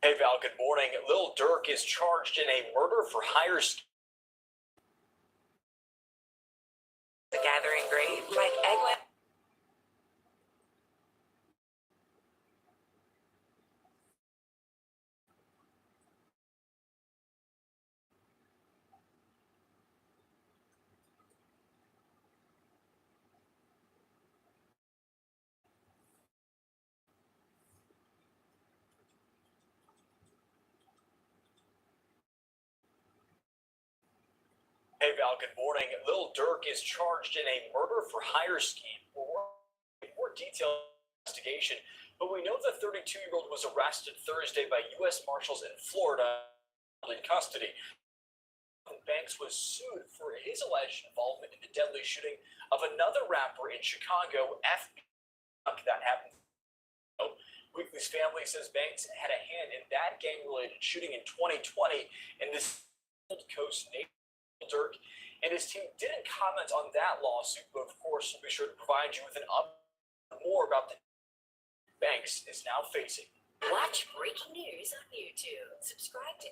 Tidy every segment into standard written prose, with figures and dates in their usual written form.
Hey Val, good morning. Lil Durk is charged in a murder for hire scheme. The gathering grape, like eggplant. Hey Val, good morning. Lil Durk is charged in a murder for hire scheme. More detailed investigation, but we know the 32-year-old was arrested Thursday by U.S. Marshals in Florida in custody. Banks was sued for his alleged involvement in the deadly shooting of another rapper in Chicago, that happened. Weekly's family says Banks had a hand in that gang-related shooting in 2020 in this Gold Coast neighborhood. Durk and his team didn't comment on that lawsuit, but of course we'll be sure to provide you with an update more about the Banks is now facing. Watch breaking news on YouTube. Subscribe to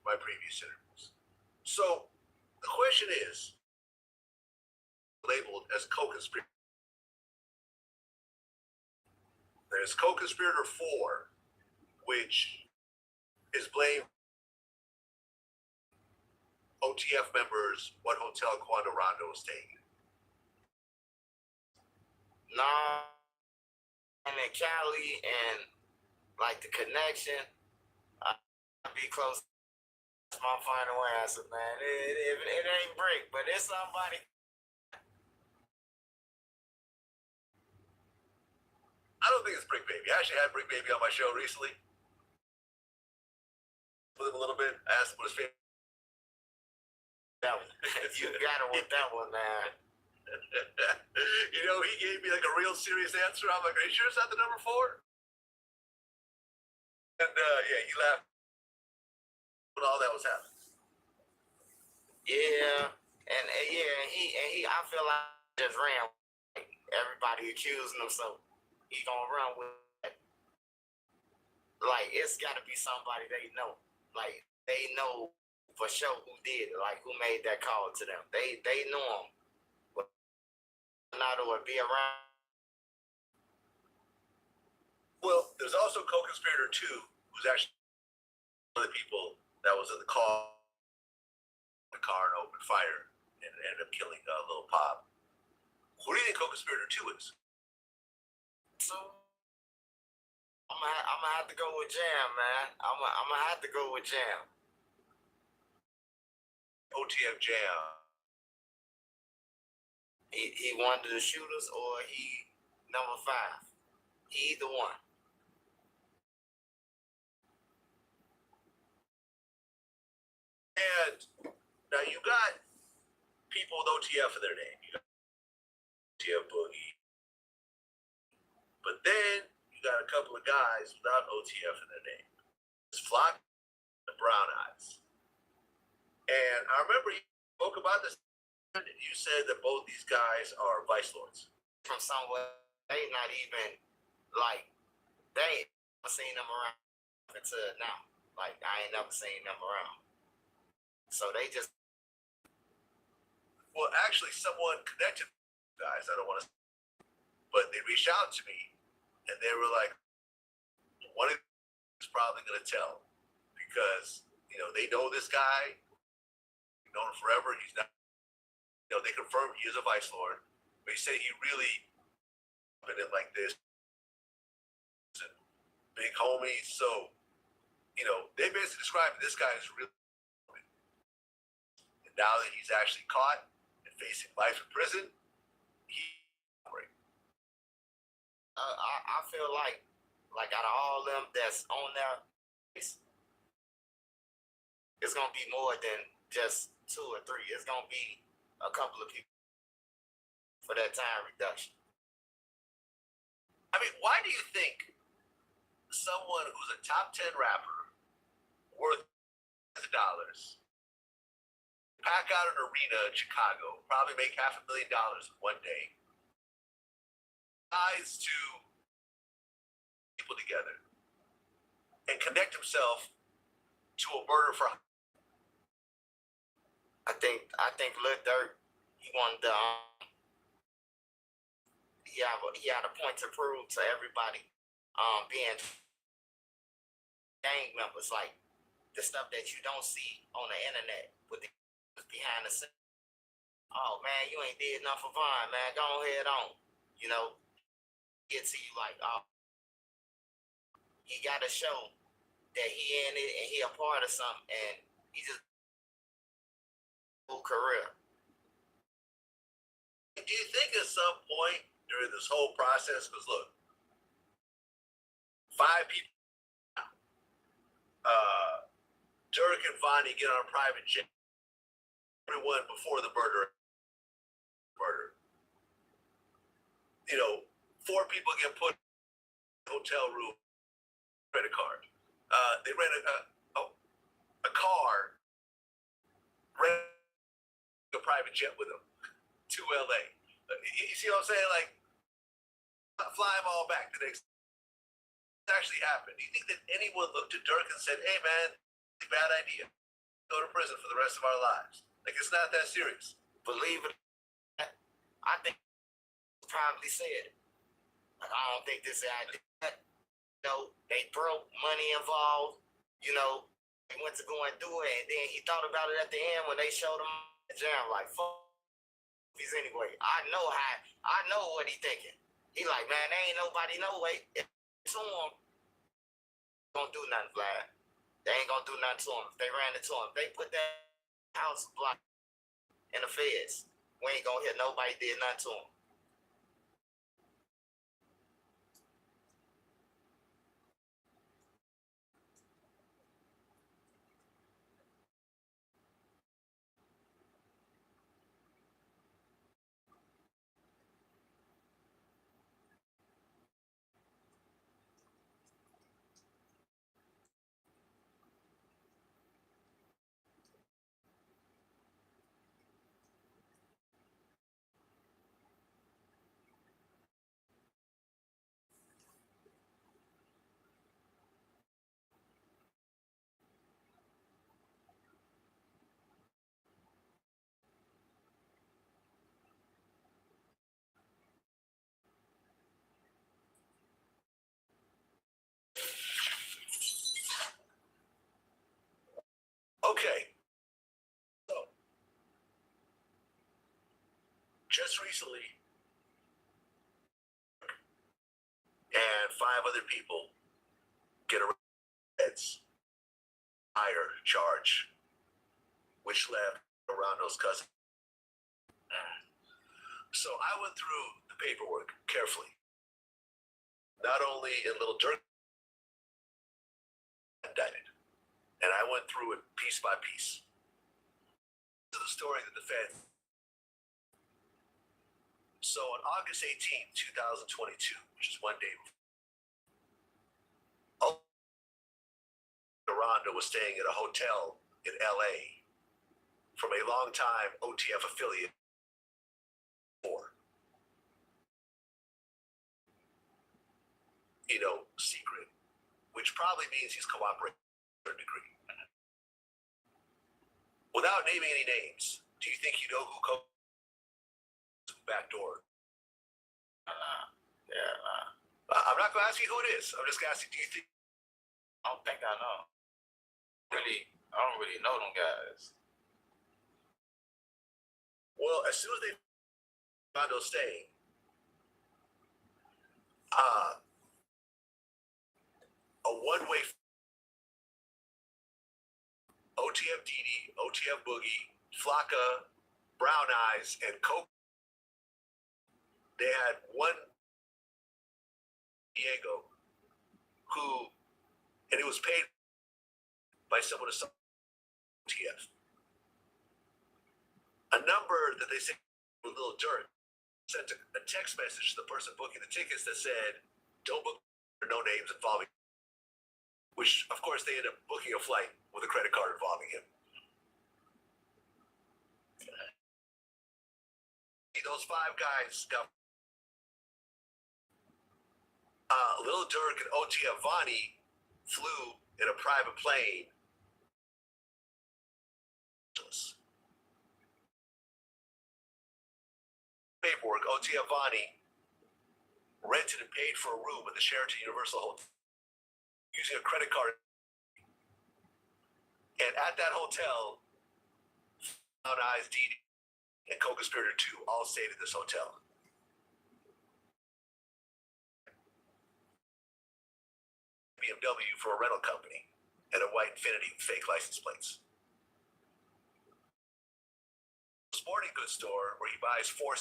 my previous interviews. So the question is labeled as co-conspirator. There's co-conspirator 4, which is blamed OTF members what hotel Quando Rondo was staying in. Nah, and in Cali and like the connection, I'd be close to my final answer, man. It ain't Brick, but it's somebody. I don't think it's Brick Baby. I actually had Brick Baby on my show recently. With him a little bit. I asked him what his favorite. You got it with that one, man. You know, he gave me like a real serious answer. I'm like, are you sure it's not the number 4? And yeah, he laughed when all that was happening. Yeah, and he. I feel like I just ran. Like, everybody accusing him, so he gonna run with it. Like, it's gotta be somebody they know. Like, they know for sure who did it, like who made that call to them. They knew him. But not would be around. Well, there's also co-conspirator 2, who's actually one of the people that was in the car and opened fire and ended up killing Lil Pop. Who do you think co-conspirator 2 is? So I'm gonna have to go with Jam, man. I'm gonna have to go with Jam. OTF Jam. He one of the shooters, or he number 5. He either one. And now you got people with OTF in their name. You got OTF Boogie. But then you got a couple of guys without OTF in their name. It's Flock and Brown Eyes. And I remember you spoke about this. You said that both these guys are vice lords. From somewhere, they not even, like, they ain't never seen them around until now. Like, I ain't never seen them around. So they just... Well, actually, someone connected guys. I don't want to... But they reached out to me, and they were like, one of them is probably going to tell. Because, you know, they know this guy. They've known him forever. He's not... You know, they confirmed he is a vice lord. But he said he really... been in like this. And big homies. So, you know, they basically described this guy as really... And now that he's actually caught and facing life in prison, I feel like out of all them that's on there, it's gonna be more than just 2 or 3. It's gonna be a couple of people for that time reduction. I mean, why do you think someone who's a top 10 rapper worth $1,000 pack out an arena in Chicago, probably make $500,000 in one day, ties to people together and connect himself to a murder for... I think Lil Durk, he wanted to he had a point to prove to everybody, being gang members, like the stuff that you don't see on the internet with the behind the scenes. Oh man, you ain't did enough for Vine, man. Go ahead on. You know, get to you like, oh, he got to show that he in it and he a part of something, and he just whole career. Do you think at some point during this whole process, because look, 5 people, Durk and Vonnie get on a private jet, everyone before the murder. You know, 4 people get put in a hotel room, credit card. They rent a car, rent a private jet with them to LA. You see what I'm saying? Like, fly them all back the next. It actually happened. Do you think that anyone looked at Durk and said, "Hey, man, bad idea. Go to prison for the rest of our lives"? Like, it's not that serious. Believe it, I think he probably said, like, I don't think this idea. You know, they broke, money involved. You know, he went to go and do it, and then he thought about it at the end when they showed him the jam. Like, fuck these anyway. I know what he thinking. He like, man, there ain't nobody no way. To him, gonna do nothing, Vlad. They ain't gonna do nothing to him. If they ran into him, they put that house block in the feds. We ain't gonna hear nobody did nothing to him. just recently, and 5 other people get arrested, higher charge, which left Rondo's cousin. So I went through the paperwork carefully. Not only in Little Durk indicted, and I went through it piece by piece. To the story of the defense. So on August 18th, 2022, which is one day before, Rondo was staying at a hotel in LA from a longtime OTF affiliate. Secret, which probably means he's cooperating to a degree. Without naming any names, do you think you know who backdoor? I'm not going to ask you who it is. I'm just going to ask you, do you think? I don't think I know. I don't really know them guys. Well, as soon as they found Rondo staying, a one-way OTF DD, OTF Boogie, Flocka, Brown Eyes, and Coke. They had one Diego and it was paid by someone to OTF. A number that they said a little dirt sent a text message to the person booking the tickets that said, "Don't book for no names involving," which of course they ended up booking a flight with a credit card involving him. Those 5 guys got Lil Durk and OTF Vonnie flew in a private plane. Paperwork, OTF Vonnie rented and paid for a room at the Sheraton Universal Hotel using a credit card. And at that hotel, Brown Eyes, DD, and Co-Conspirator 2 all stayed at this hotel. BMW for a rental company and a white Infiniti with fake license plates. Sporting goods store where he buys 4.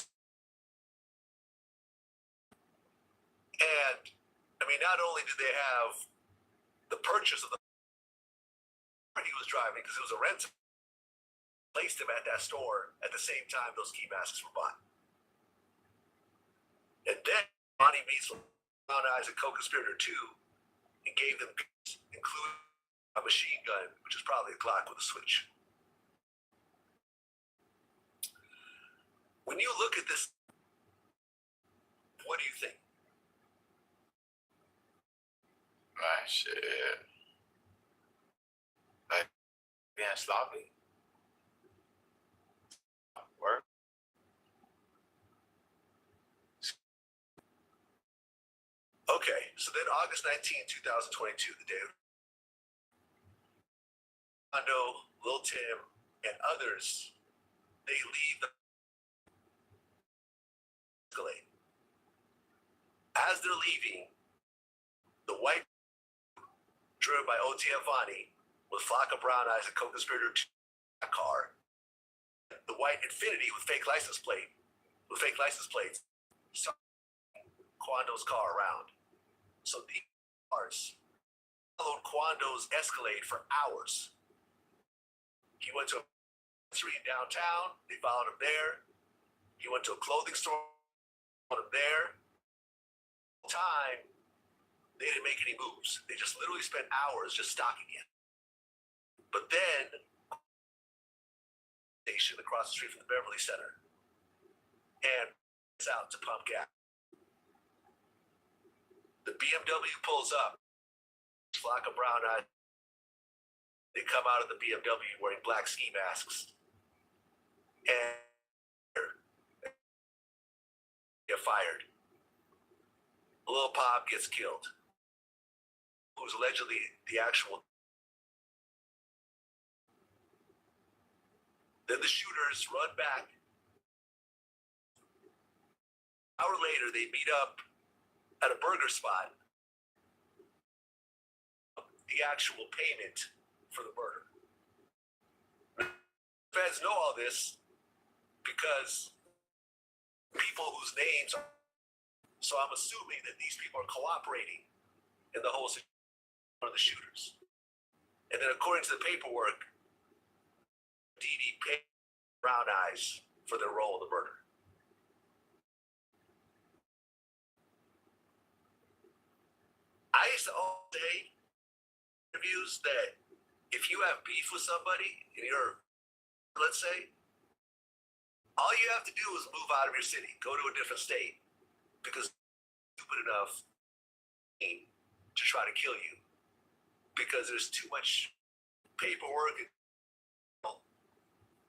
And not only did they have the purchase of the car he was driving, because it was a rental, placed him at that store at the same time those ski masks were bought. And then Bonnie meets Brown Eyes and Co-Conspirator 2 and gave them goods, including a machine gun, which is probably a Glock with a switch. When you look at this, what do you think? Shit. Like, being sloppy. Work. Okay, so then August 19, 2022, the day of Quando, Lil Tim, and others, they leave the escalade. As they're leaving, the white driven by OTF Vonnie with Flocka, Brown Eyes, and Co-Conspirator 2 car, the white Infiniti with fake license plates, Quando's car around. So these cars followed Quando's Escalade for hours. He went to a street downtown, they followed him there. He went to a clothing store, followed him there. Time, they didn't make any moves. They just literally spent hours just stalking him. But then, station across the street from the Beverly Center, and it's out to pump gas. The BMW pulls up. Flocka, Brown Eyes. They come out of the BMW wearing black ski masks, and get fired. Lil Pop gets killed, who's allegedly the actual. Then the shooters run back Hour later, they meet up at a burger spot. The actual payment for the murder. Feds know all this because people whose names are. So I'm assuming that these people are cooperating in the whole situation of the shooters. And then according to the paperwork, Dee Dee paid Brown Eyes for their role in the murder. I used to all day interviews that if you have beef with somebody and you're, let's say, all you have to do is move out of your city, go to a different state, because stupid enough to try to kill you because there's too much paperwork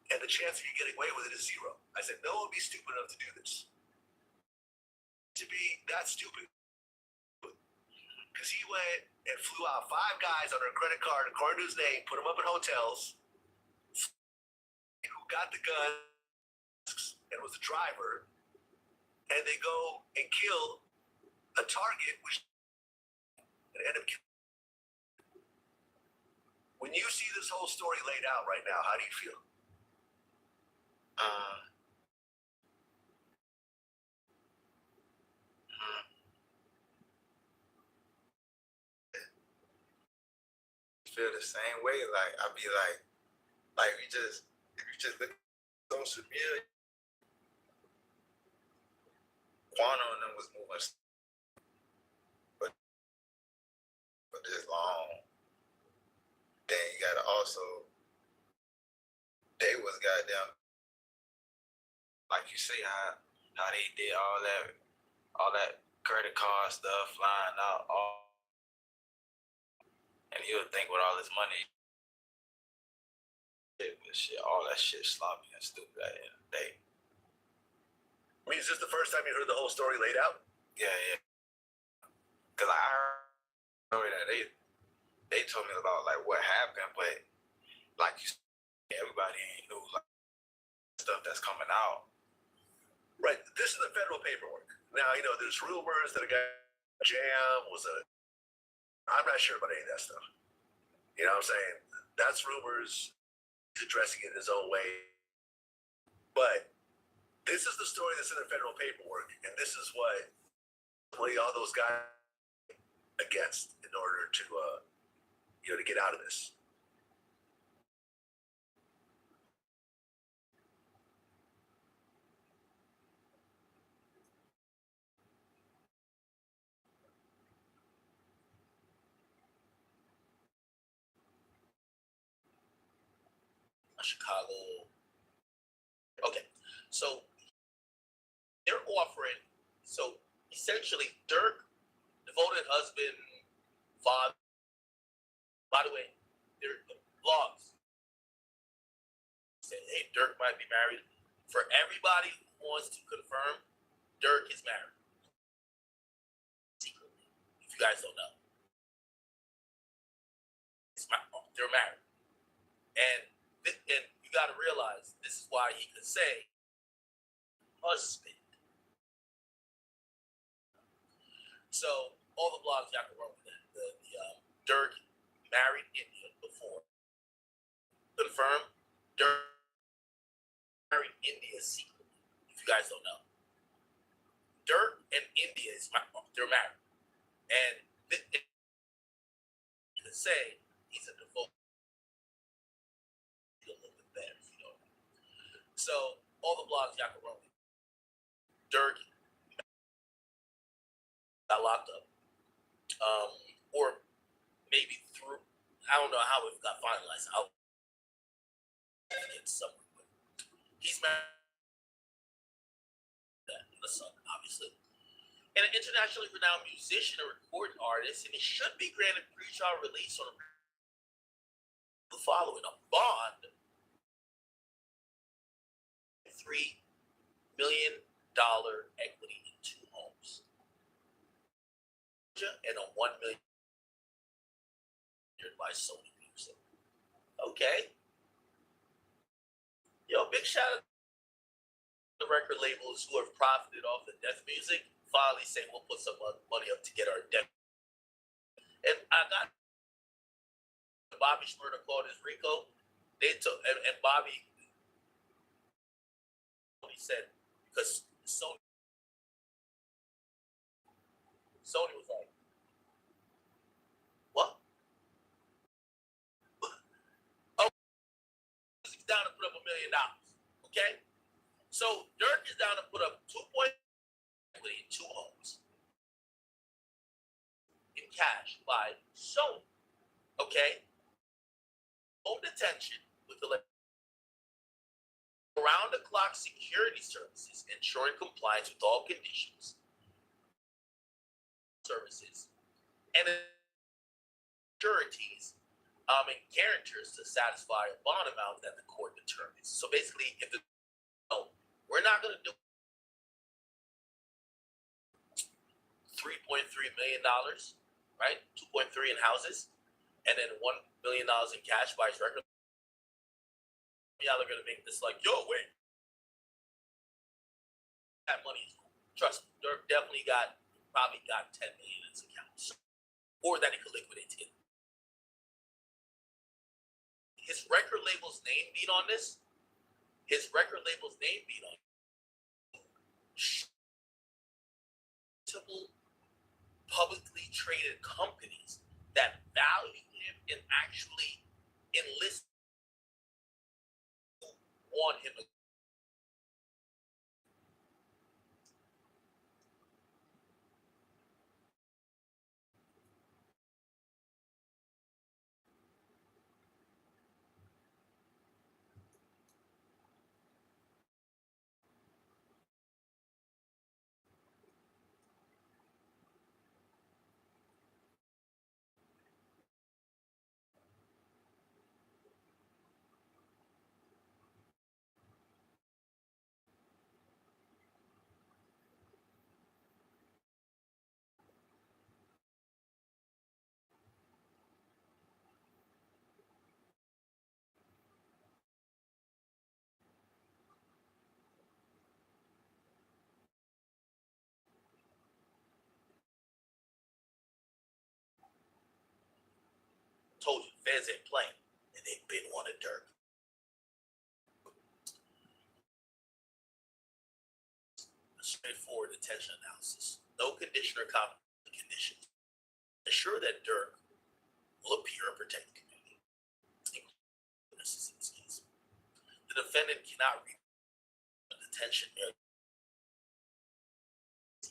and the chance of you getting away with it is zero. I said, no one would be stupid enough to do this. To be that stupid. Because he went and flew out 5 guys under a credit card according to his name, put them up in hotels, who got the guns and was the driver, and they go and kill a target, which and end up killing. When you see this whole story laid out right now, how do you feel? Feel the same way. Like I be like if you just look at social media, Quando and them was moving for this long. Then you gotta also, they was goddamn, like you say, how they did all that credit card stuff flying out, and you would think with all this money, all that shit sloppy and stupid at the end of the day. I mean, is this the first time you heard the whole story laid out? Yeah. Cause I heard that they told me about like what happened, but like you said, everybody ain't knew like stuff that's coming out. Right. This is the federal paperwork. Now, there's rumors that a guy Jam was I'm not sure about any of that stuff. You know what I'm saying? That's rumors. He's addressing it in his own way. But this is the story that's in the federal paperwork, and this is what all those guys against in order to to get out of this. Chicago. Okay, so they're offering. So essentially, Durk, devoted husband, father. By the way, the blogs said, "Hey, Durk might be married." For everybody who wants to confirm, Durk is married. Secretly, if you guys don't know, they're married, and you got to realize this is why he could say husband. So all the blogs got to run with it. The Durk married India before. Confirmed, Durk married India secretly. If you guys don't know, Durk and India they're married, and you could say he's a devoted. So all the blogs got to run with it. Durk got locked up, or maybe through. I don't know how it got finalized. I'll get somewhere. He's married. The son, obviously, and an internationally renowned musician and recording artist, and he should be granted pre-trial release on the following: a bond. $3 million equity in 2 homes, and a $1 million by Sony Music. Okay, big shout out to record labels who have profited off the death music finally say we'll put some money up to get our death. And I got Bobby Shmurda called his Rico. They took and Bobby, he said, because Sony was like, what? Oh, he's down to put up $1 million. Okay, so Durk is down to put up 2 point equity in 2 homes in cash by Sony. Okay, home detention with the around-the-clock security services, ensuring compliance with all conditions, services, and sureties and guarantors to satisfy a bond amount that the court determines. So basically, if we're not going to do $3.3 million, right? 2.3 in houses, and then $1 million in cash by his record. Y'all are going to make this like, yo, wait. That money is cool. Trust me, Durk definitely probably got $10 million in his account. Or that he could liquidate to get. His record label's name beat on this. Multiple publicly traded companies that value him and actually enlist on him. Told you, feds ain't playing, and they've been wanting Durk. A straightforward detention analysis. No condition or conditions. Ensure that Durk will appear and protect the community. Witnesses in this case. The defendant cannot read the detention.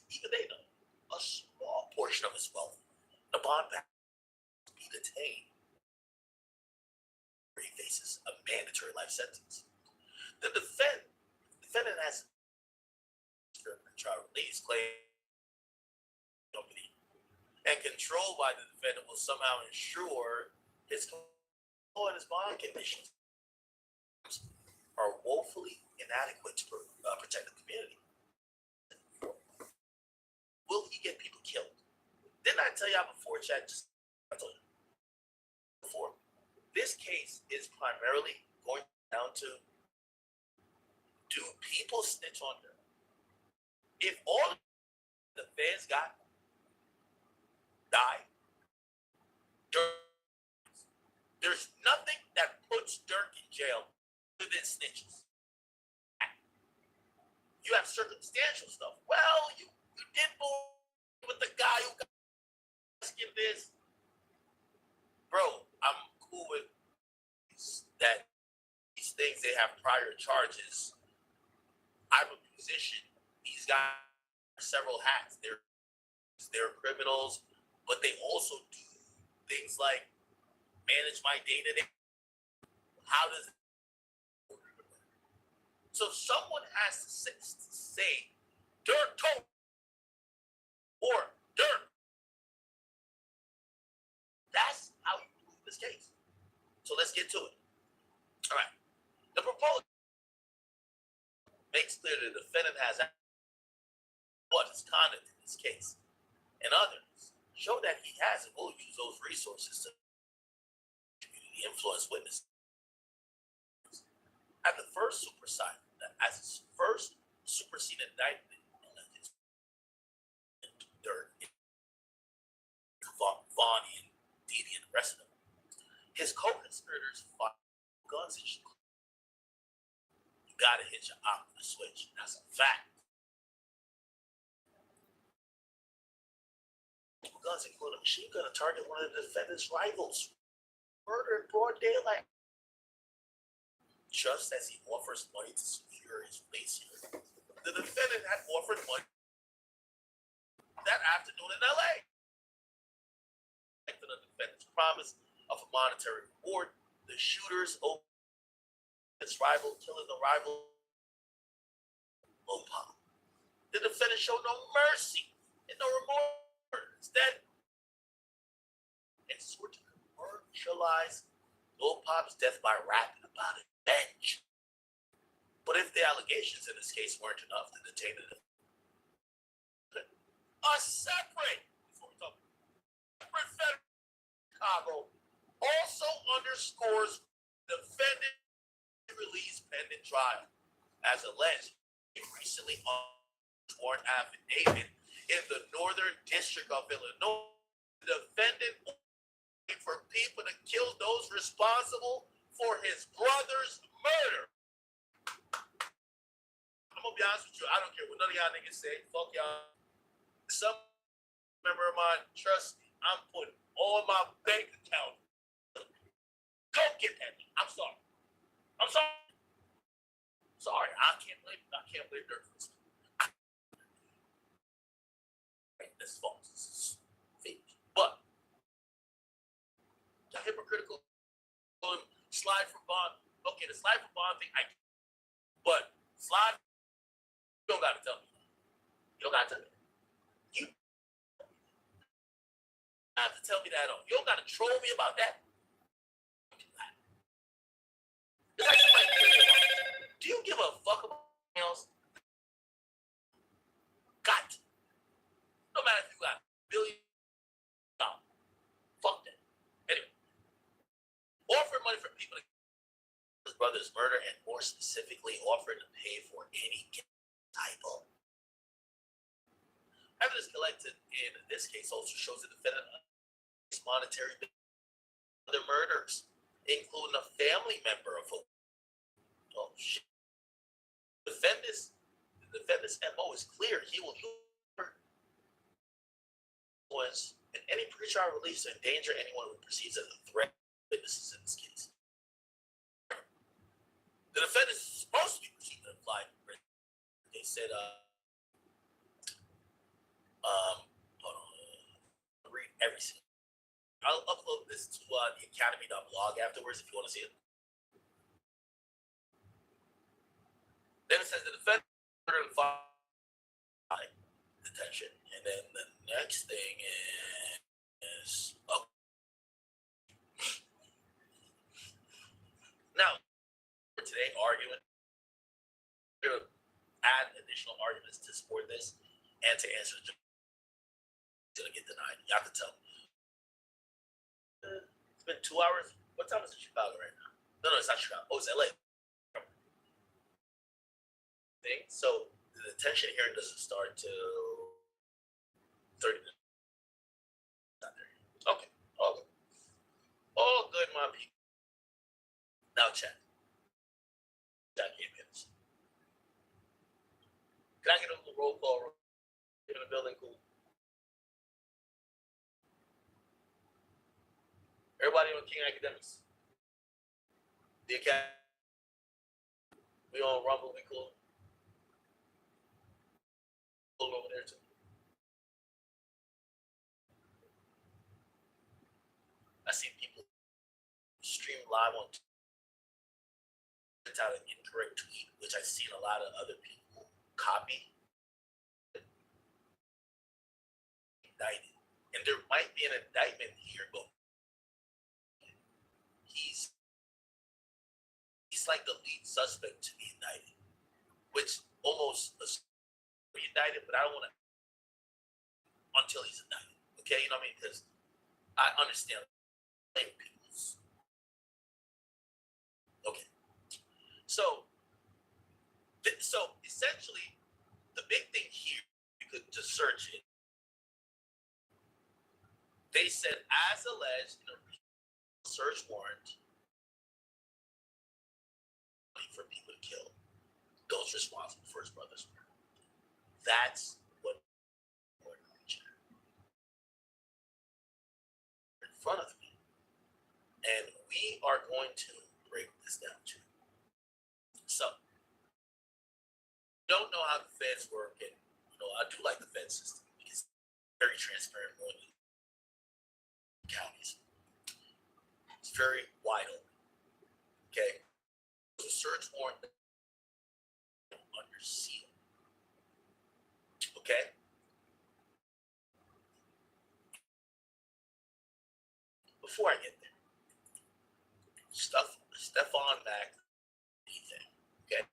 Even they know a small portion of his wealth, the bond back, be detained. He faces a mandatory life sentence. The defendant has trial release claim company, and control by the defendant will somehow ensure his control and his bond conditions are woefully inadequate to protect the community. Will he get people killed? Didn't I tell y'all before, Chad? I told you before. This case is primarily going down to, do people snitch on them? If all the feds got died, there's nothing that puts Durk in jail other than snitches. You have circumstantial stuff. Well, you did with the guy who got this. Bro, I'm cool with that. These things, they have prior charges. I'm a musician. He's got several hats. They're criminals, but they also do things like manage my day-to-day. How does it work? So someone has to say, Durk told, or Durk. That's how you prove this case. So let's get to it. All right. The proposal makes clear the defendant has what is conduct in this case, and others show that he has and will use those resources to community influence witnesses. As his first supersede indictment against Durk, Vonnie, and Didi, and the rest of them. His co-conspirators fought guns and shit. You gotta hit your op with a switch. That's a fact. Guns include a machine gun to target one of the defendant's rivals. Murder in broad daylight. Just as he offers money to secure his base here. The defendant had offered money that afternoon in LA. After the defendant's promise of a monetary reward, the shooters opened his rival, killing the rival Lopez. The defendant showed no mercy and no remorse. Instead, and sought to commercialize Lopez's death by rapping about it. Bench. But if the allegations in this case weren't enough to detain the defendant, a separate federal Chicago also underscores defendant release pending trial. As alleged, a recently sworn affidavit in the Northern District of Illinois, the defendant for people to kill those responsible for his brother's murder. I'm gonna be honest with you, I don't care what none of y'all niggas say. Fuck y'all. Some member of mine, trust me, I'm putting all my bank account. Go get that. I'm sorry. I'm sorry. Sorry, I can't blame Dirk for this. This is false. This is fake. But the hypocritical slide for bond. Okay, the slide for bond thing, but slide, you don't gotta tell me. You don't gotta tell me. You have to tell me that. You don't gotta troll me about that. It's like somebody, do you give a fuck about anything else? Got to. No matter if you got $1 billion. Fuck that. Anyway, offer money for people to his brother's murder, and more specifically, offer to pay for any title. Evidence collected in this case also shows the defendant monetary other murders, including a family member of a shit. The defendant's MO is clear. He will use in any pretrial release to endanger anyone who perceives as a threat to witnesses in this case. The defendant is supposed to be perceived as a flight. They said, hold on, read every single. I'll upload this to the academy.blog afterwards if you want to see it. Then it says the defendant murdered and fired detention. And then the next thing is now for today argument, we're going to add additional arguments to support this and to answer the going to get denied. You have to tell me. It's been 2 hours. What time is it in Chicago right now? No, it's not Chicago. Oh, it's LA. So the detention hearing doesn't start till 30 minutes. Not there. Okay. All good, my people. Now chat. Chat game minutes. Can I get a little roll call in the building? Cool. Everybody on King Academics. The Academy. We on Rumble, we cool. Cool over there too. I see people stream live on out an incorrect tweet, which I've seen a lot of other people copy. Indicted. And there might be an indictment here, but he's like the lead suspect to be indicted, which almost be indicted, but I don't want to until he's indicted. Okay, you know what I mean? Because I understand people's. Okay, so essentially, to search it. They said, as alleged in a search warrant for people to kill those responsible for his brother's murder. That's what we're in front of me. And we are going to break this down too. So, don't know how the feds work, and I do like the fed system because it's very transparent more than counties. It's very wide open. Okay, the search warrant under seal. Okay. Before I get there, Stefan Mack, Ethan. Okay.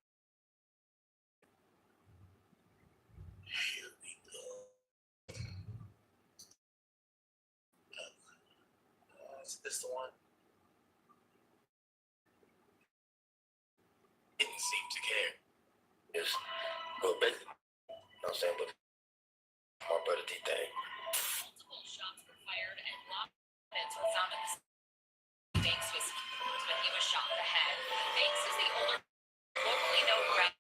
Here we go. Is this the one? Didn't seem to care. It's basically, I'm saying, but my brother D-Thang. Multiple shots were fired and lots of evidence were found at the Banks was killed when he was shot in the head. Banks is the older, locally known grad.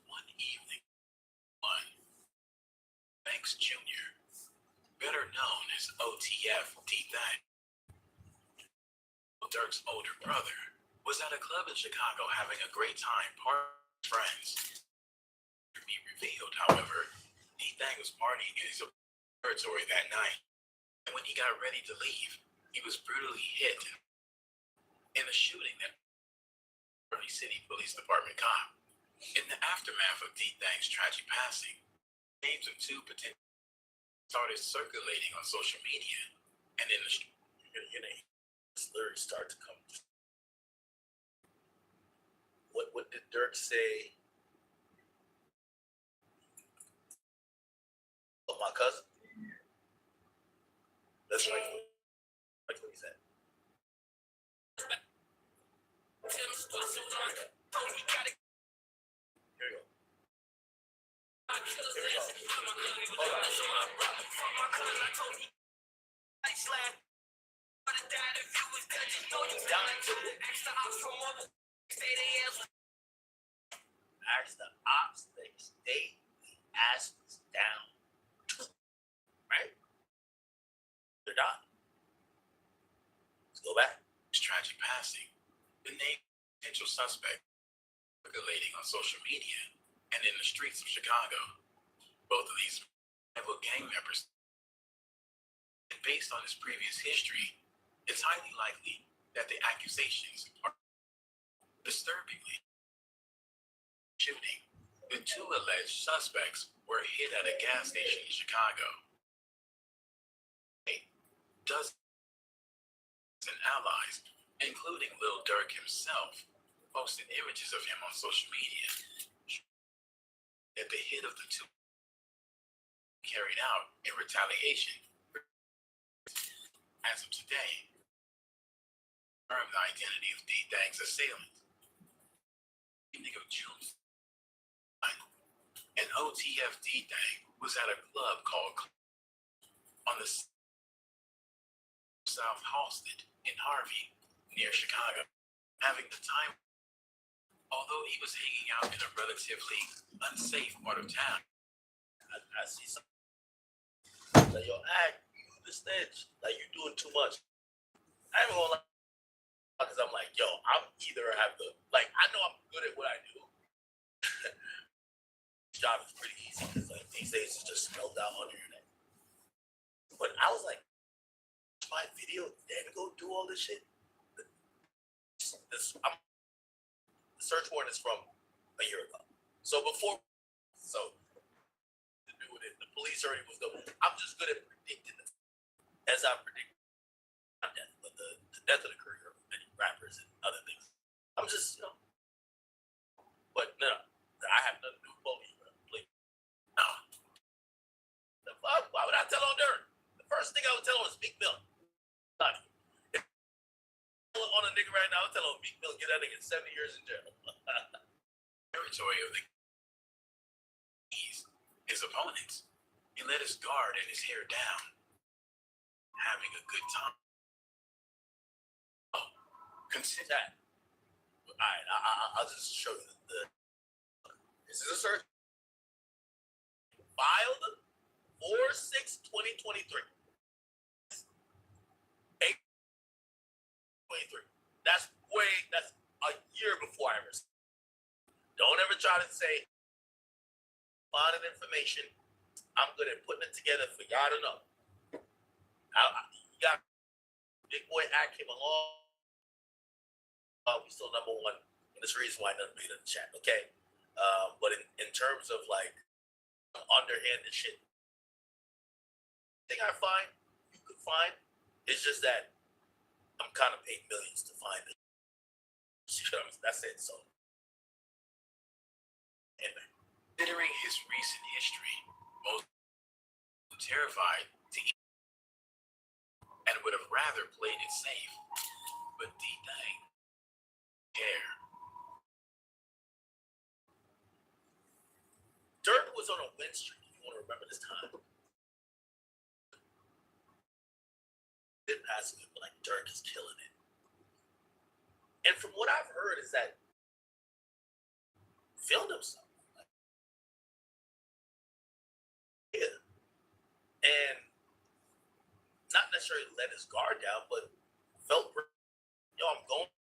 One evening, Banks Jr., better known as OTF D-Thang, Durk's older brother, was at a club in Chicago having a great time partying with friends. To be revealed, however, D-Thang was partying in his territory that night, and when he got ready to leave, he was brutally hit in a shooting that Early City Police Department cop. In the aftermath of D-Thang's tragic passing, names of two potential started circulating on social media and in the Lyrics start to come. What did Durk say? Oh, my cousin. That's like what he said. Here we go. Ask the ops, they stay the asses down. Right? They're done. Let's go back. his tragic passing. The name of potential suspect circulating on social media and in the streets of Chicago. Both of these rival gang members. And based on his previous history, it's highly likely that the accusations are disturbingly shooting. The two alleged suspects were hit at a gas station in Chicago. Dozens and allies, including Lil Durk himself, posted images of him on social media. At the hit of the two carried out in retaliation. As of today, confirmed the identity of D-Thang's assailant. Evening of June, an OTF D-Thang was at a club called on the South Halsted in Harvey, near Chicago, having the time. Although he was hanging out in a relatively unsafe part of town. I see something. Like, yo, you the snitch. Like, you doing too much. I ain't gonna lie. Because I'm like, yo, I'm either have the, like, I know I'm good at what I do. This job is pretty easy because, like, these days it's just spelled out on the internet. But I was like, my video, then go do all this shit. The search warrant is from a year ago. So before, to do with it, the police already was going. I'm just good at predicting this, as I predict not death, but the death of the career of many rappers and other things. I'm just, but no, I have nothing to do with bullying, bro. Please. No. The fuck? Why would I tell on Durk? The first thing I would tell him was Big Bill. I'll tell him Meek Mill get that nigga 70 years in jail. Territory of the keys, his opponents. He let his guard and his hair down, having a good time. Oh, consider That. All right, I'll just show you the. This is a search. Filed 4/6/2023. 8/23. That's a year before I ever. Don't ever try to say finding information. I'm good at putting it together for y'all to know. You got Big Boy Act came along. We still number one, and there's a reason why nothing made in the chat. Okay, but in terms of like underhanded shit, thing I find you could find is just that I'm kind of paid millions to find it. That's it. So, anyway. considering his recent history, most terrified to eat and would have rather played it safe. But D-Thang care. Durk was on a win streak, if you want to remember this time. Didn't pass it, but like Durk is killing it. And from what I've heard is that he filmed himself. Yeah. And not necessarily let his guard down, but felt, yo, I'm going.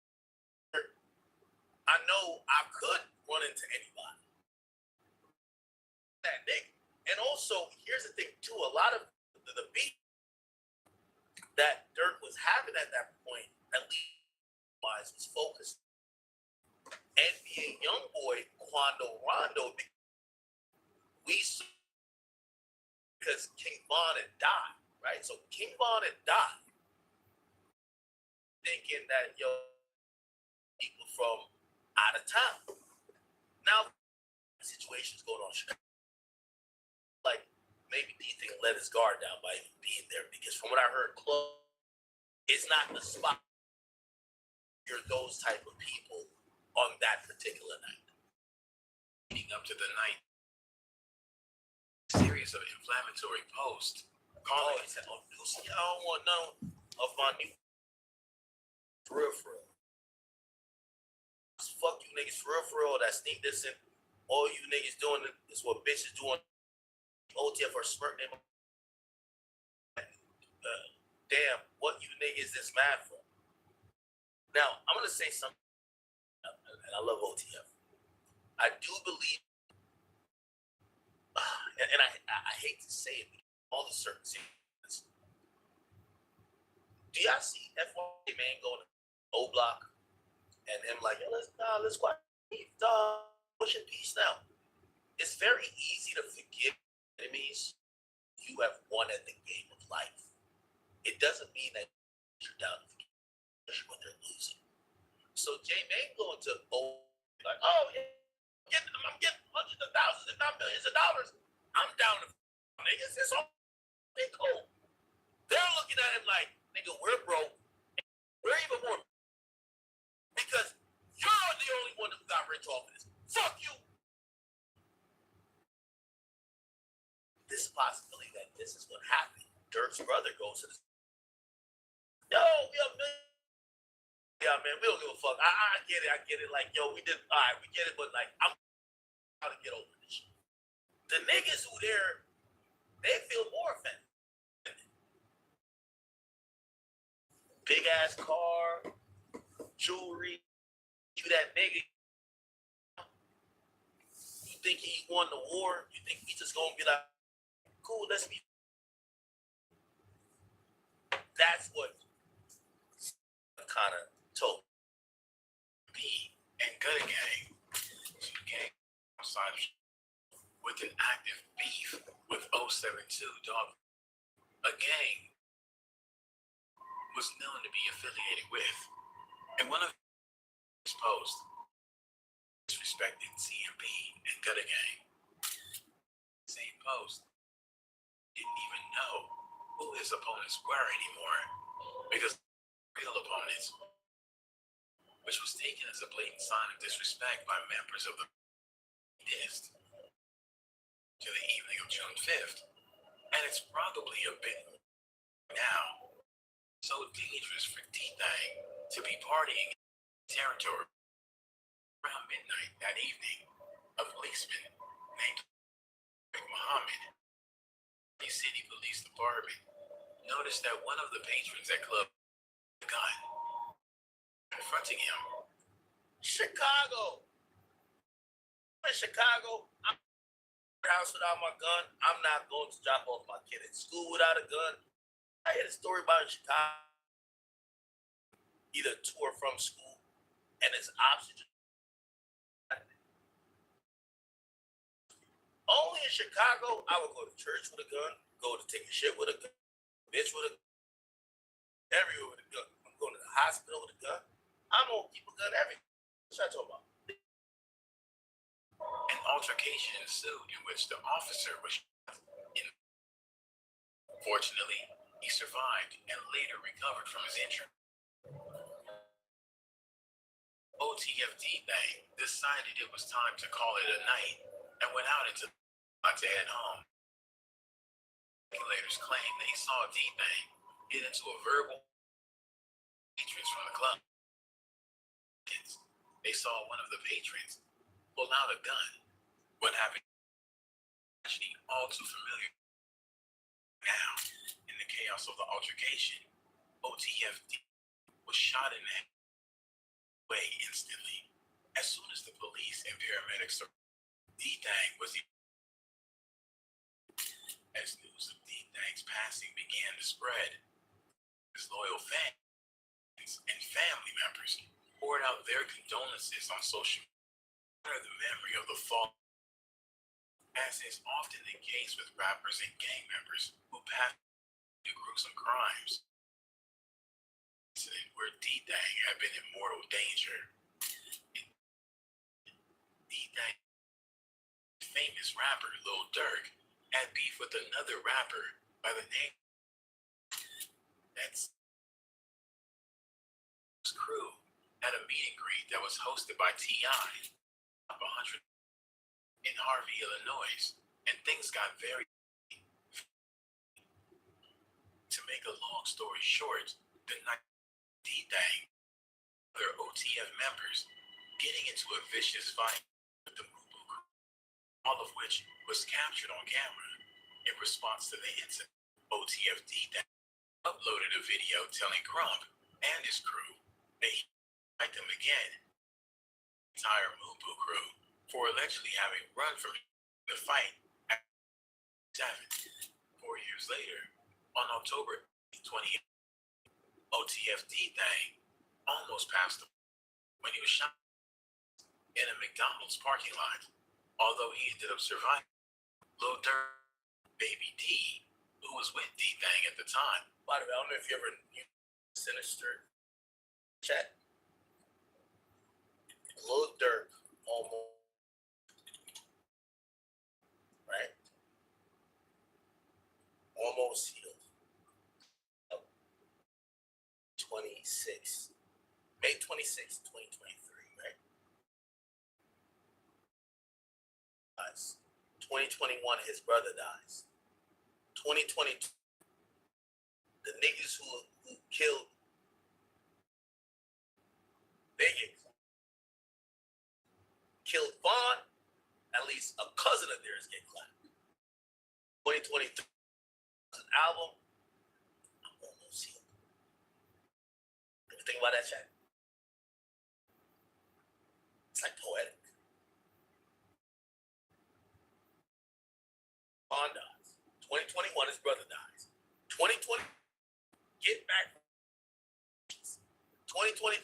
I know I could run into anybody. That nigga. And also, here's the thing too, a lot of the beat that Durk was having at that point, at least wise, was focused. NBA YoungBoy, Quando, Rondo, we saw because King Von had died, right? So King Von had died, thinking that, yo, people from out of town. Now, situations going on. Like, maybe D-Thing let his guard down by even being there, because from what I heard, club is not the spot for those type of people on that particular night. Leading up to the night, series of inflammatory posts calling He said, oh, Lucy, I don't want none of my new for real. Fuck you niggas for real. That's think this and all you niggas doing is what bitches doing. OTF or smirk name. Damn, what you niggas this mad for? Now, I'm gonna say something, and I love OTF. I do believe, and I hate to say it, all the certain things. Do y'all see FY man going to O Block and him like, yo, let's go pushing peace now? It's very easy to forgive enemies you have won at the game of life. It doesn't mean that you're down when they're losing. So J May going to like, oh yeah, I'm getting hundreds of thousands, if not millions of dollars. I'm down to niggas. It's all cool. They're looking at him like, nigga, we're broke. We're even more because you're the only one who got rich off of this. Fuck you. This possibility that this is what happened. Durk's brother goes to this. Yo, we have millions. Yeah, man, we don't give a fuck. I get it. Like, yo, we did, all right, we get it, but like, I'm trying to get over this shit. The niggas who there, they feel more offended. Big ass car, jewelry, you that nigga. You think he won the war? You think he just gonna be like, cool, let's be. That's what kind of told B and Gunning Gang, two gangs outside of with an active beef with 072 Dog. A gang was known to be affiliated with, and one of his posts disrespected CMB and Gunning Gang. Same post didn't even know who his opponents were anymore, because real opponents which was taken as a blatant sign of disrespect by members of the list to the evening of June 5th. And it's probably a bit now so dangerous for D-Thang to be partying in territory. Around midnight that evening, a policeman named Muhammad, the city police department, noticed that one of the patrons at club had a gun. Confronting him, Chicago. I'm in Chicago. I'm in the house without my gun. I'm not going to drop off my kid at school without a gun. I heard a story about in Chicago, either to or from school, and it's oxygen. Only in Chicago, I would go to church with a gun, go to take a shit with a gun, bitch with a gun, everywhere with a gun. I'm going to the hospital with a gun. I'm gonna keep a gun everywhere. What's that talking about? an altercation ensued in which the officer was shot. Fortunately, he survived and later recovered from his injury. OTFD Thang decided it was time to call it a night and went out into the to head home. Regulators claimed they saw D-Thang get into a verbal patrons from the club. They saw one of the patrons pull out a gun. What happened? Actually, all too familiar. Now, in the chaos of the altercation, OTFD was shot in the head away instantly. As soon as the police and paramedics arrived, D-Thang was the. As news of D-Thang's passing began to spread, his loyal fans and family members poured out their condolences on social media to the memory of the fall. As is often the case with rappers and gang members who passed to gruesome crimes, incident where D-Thang had been in mortal danger. D-Thang, famous rapper Lil Durk, had beef with another rapper by the name that's crew at a meet and greet that was hosted by T.I. Top 100 in Harvey, Illinois, and things got very. To make a long story short, the night D-Thang, other OTF members, getting into a vicious fight with the Moo Boo crew, all of which was captured on camera. In response to the incident, OTF D-Thang uploaded a video telling Crump and his crew that he would fight them again. The entire Moo Boo crew for allegedly having run from the fight at 7. 4 years later, on October 28th, OTF D-Thang almost passed away when he was shot in a McDonald's parking lot. Although he ended up surviving, Lil Durk, Baby D, who was with D-Thang at the time. By the way, I don't know if you ever knew Sinister chat. Lil Durk almost, right? Almost healed. 26. May 26, 2023, right? 2021, his brother dies. 2022, the niggas who killed, they get killed Vaughn, at least a cousin of theirs get clapped. 2023, an album, I'm almost healed. What do you think about that, chat? It's like poetic. Vaughn dies. 2021, his brother dies. 2020, get back. 2023,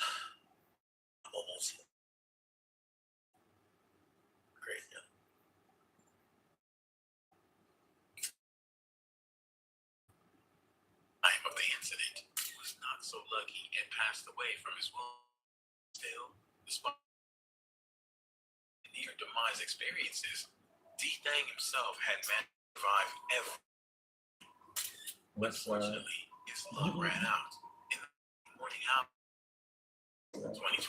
I'm almost here. Crazy, huh? Time of the incident, he was not so lucky and passed away from his wound. Still, despite near demise experiences, D-Thang himself had managed to survive ever. Unfortunately, his luck ran out in the morning hour 2021.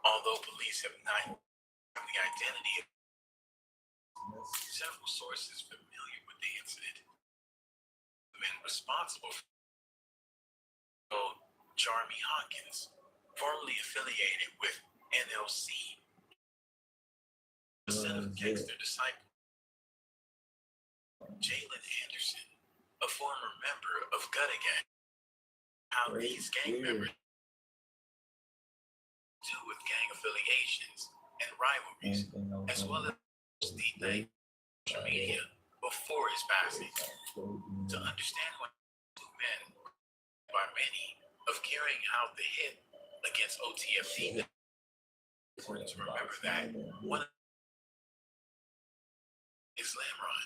Although police have not found the identity of several sources familiar with the incident, the men responsible for Jeremy Hawkins, formerly affiliated with NLC, a set of gangster disciples. Jalen Anderson, a former member of Gutta Gang. How these gang members do with gang affiliations and rivalries, as well as the thing social media before his passing. To understand what two men by many of carrying out the hit against OTFT, it's important to remember that one is Lebron,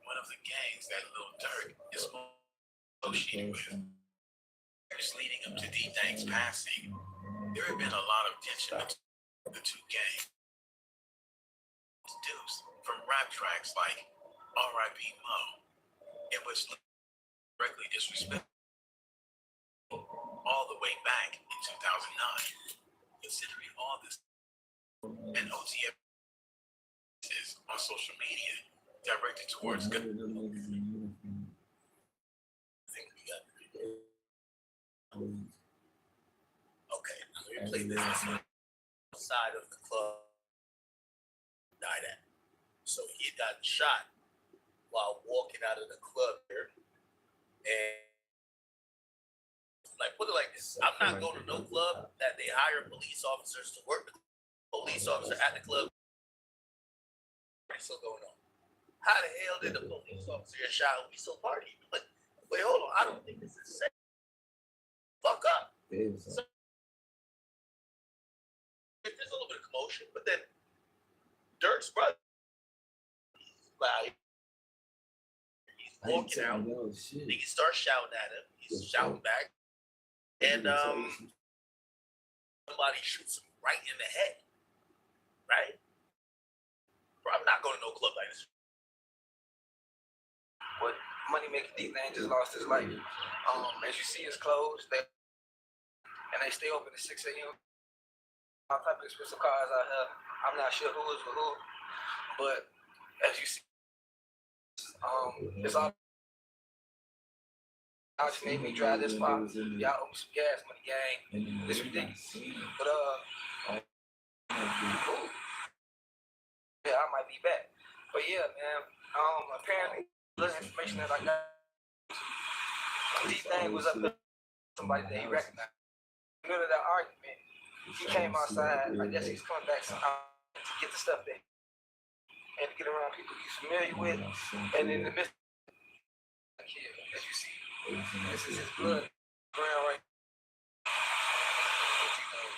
one of the gangs that Lil Durk is associated with. Years leading up to D-Thang's passing, there had been a lot of tension between the two gangs. Produced from rap tracks like R.I.P. Mo, in which directly disrespected all the way back in 2009. Considering all this and OTF on social media directed towards good. I think we got Okay, let me play this. Side of the club died at. So he had gotten shot while walking out of the club here. And like put it like this, I'm not going to no club that they hire police officers to work with police officer at the club. What's still going on? How the hell did the police officer get shot when we still partying? Like, wait, hold on, I don't think this is safe. Fuck up. So, there's a little bit of commotion, but then Durk's brother, he's walking out. Niggas start shouting at him. He's shouting back, and somebody shoots him right in the head. Right? Bro, I'm not going to no club like this. What money making D-Thang just lost his life. As you see, it's closed. They stay open at 6 a.m. All type of expensive cars out here. I'm not sure who is with who, but as you see, it's all. Y'all just made me drive this far. Y'all owe me some gas money, gang. It's ridiculous. But yeah, I might be back. But yeah, man. Apparently, the information that I got, D-Thang was up there, somebody that he recognized. In the middle of that argument, he came outside. I guess he's coming back somehow to get the stuff back and to get around people he's familiar with. And in the midst of the kid, as you see, this is his blood ground right.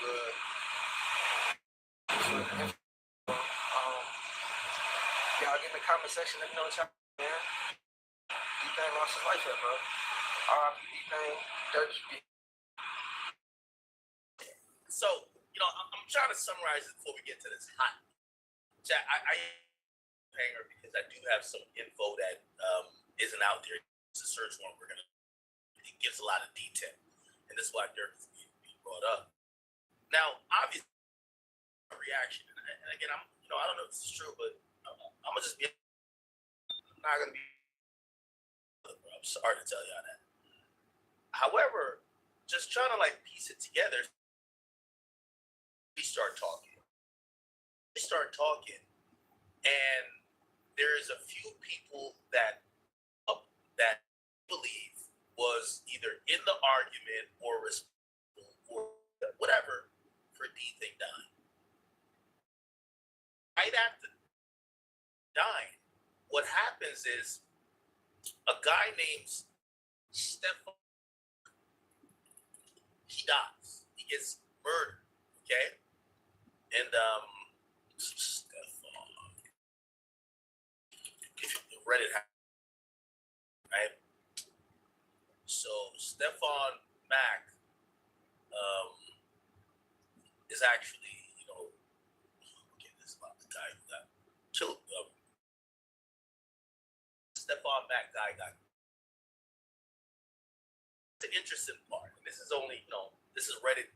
Blood. Y'all get in the comment section. Let me know what y'all, man. D-Thang lost his life here, bro. R.I.P. D-Thang. Dirk. So, I'm trying to summarize it before we get to this hot. I hanger because I do have some info that isn't out there. It's a search warrant. It gives a lot of detail, and this is why Dirk is being brought up. Now, obviously, reaction, and again, I don't know if this is true, but I'm gonna just be. I'm not gonna be. I'm sorry to tell y'all that. However, just trying to piece it together. We start talking, and there's a few people that believe was either in the argument or responsible or whatever for D-Thang dying. Right after dying, what happens is a guy named Stefan, he dies. He gets murdered, okay? And Stefan, if you read it, right? So Stefan Mack is actually, again, this is about the guy who got killed. Stefan Mack guy got. The interesting part, and this is only, This is Reddit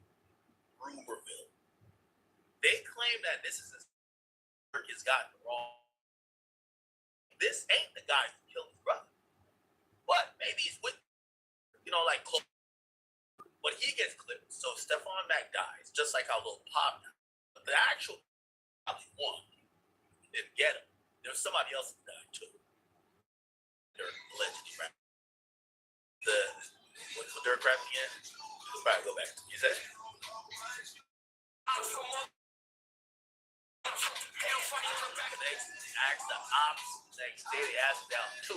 rumorville. They claim that this is Durk has gotten wrong. This ain't the guy who killed his brother. But maybe he's with, like, but he gets clipped. So Stephon Mack dies, just like how Lil Pop died. But the actual probably won. Didn't get him. There was somebody else who died too. Durk allegedly, right? What's the Durk rap again? Let's probably go back. You said? They asked the ops next day, they asked down too.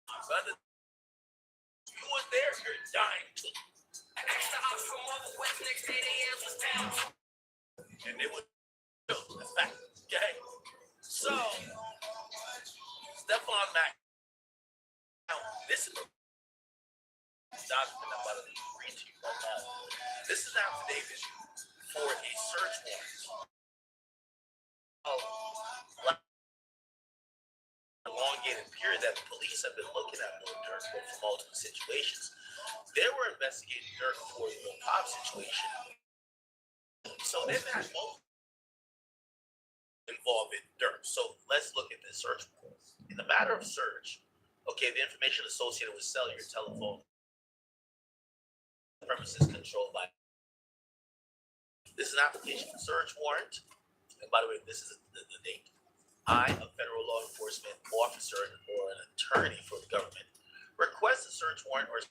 My brother, you was there, you're dying too. And it was that's fact. Okay. So Stephon Mack. Now this is document I'm about to read to you right now. This is affidavit for a search warrant. Elongated period that the police have been looking at Lil Durk for multiple situations. They were investigating Durk for the Lil Pop situation. So they've had multiple involving Durk. So let's look at this search warrant. In the matter of search, okay, the information associated with cellular telephone premises controlled by. This is an application for search warrant. And by the way, this is the date. I, a federal law enforcement officer or an attorney for the government, request a search warrant or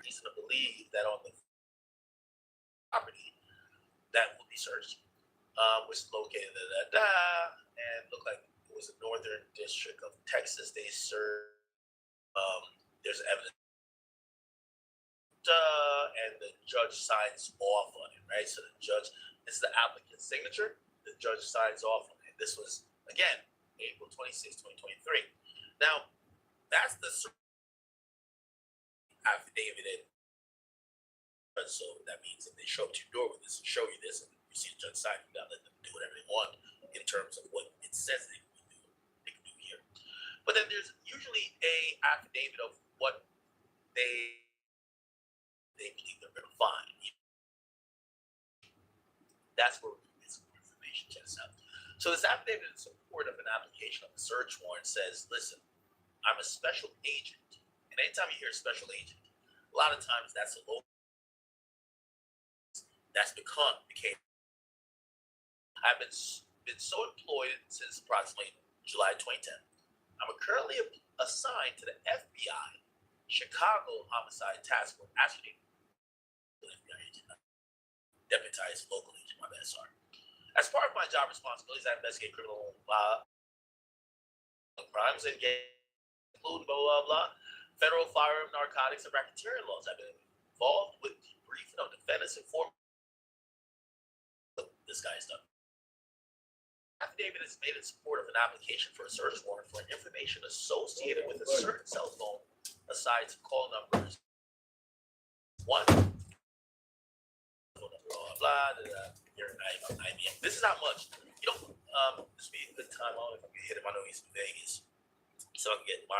reason to believe that on the property that will be searched, which is located and looked like it was a northern district of Texas. They served. There's evidence. And the judge signs off on it, right? So the judge, this is the applicant's signature. The judge signs off on it. This was, again, April 26, 2023. Now, that's the affidavit in. So that means if they show up to your door with this and show you this, and you see the judge sign, you gotta let them do whatever they want in terms of what it says they can do here. But then there's usually a affidavit of what they believe they're going to find. That's where we get some more information. Check this out. So this affidavit in support of an application of a search warrant says, listen, I'm a special agent. And anytime you hear special agent, a lot of times that's a local. That's became. I've been so employed since approximately July 2010. I'm currently assigned to the FBI Chicago Homicide Task Force. Actually, FBI agent, deputized local agent, my bad, sorry. As part of my job responsibilities, I investigate criminal crimes and including blah, blah, blah, federal firearm, narcotics, and racketeering laws. I've been involved with debriefing of defendants and informants. This guy's done. Affidavit is made in support of an application for a search warrant for information associated with a certain cell phone, aside to call numbers. One. Blah, here at IBM. This is how much. This would be a good time. I don't know if I can hit him. I know he's in Vegas, so I can get my.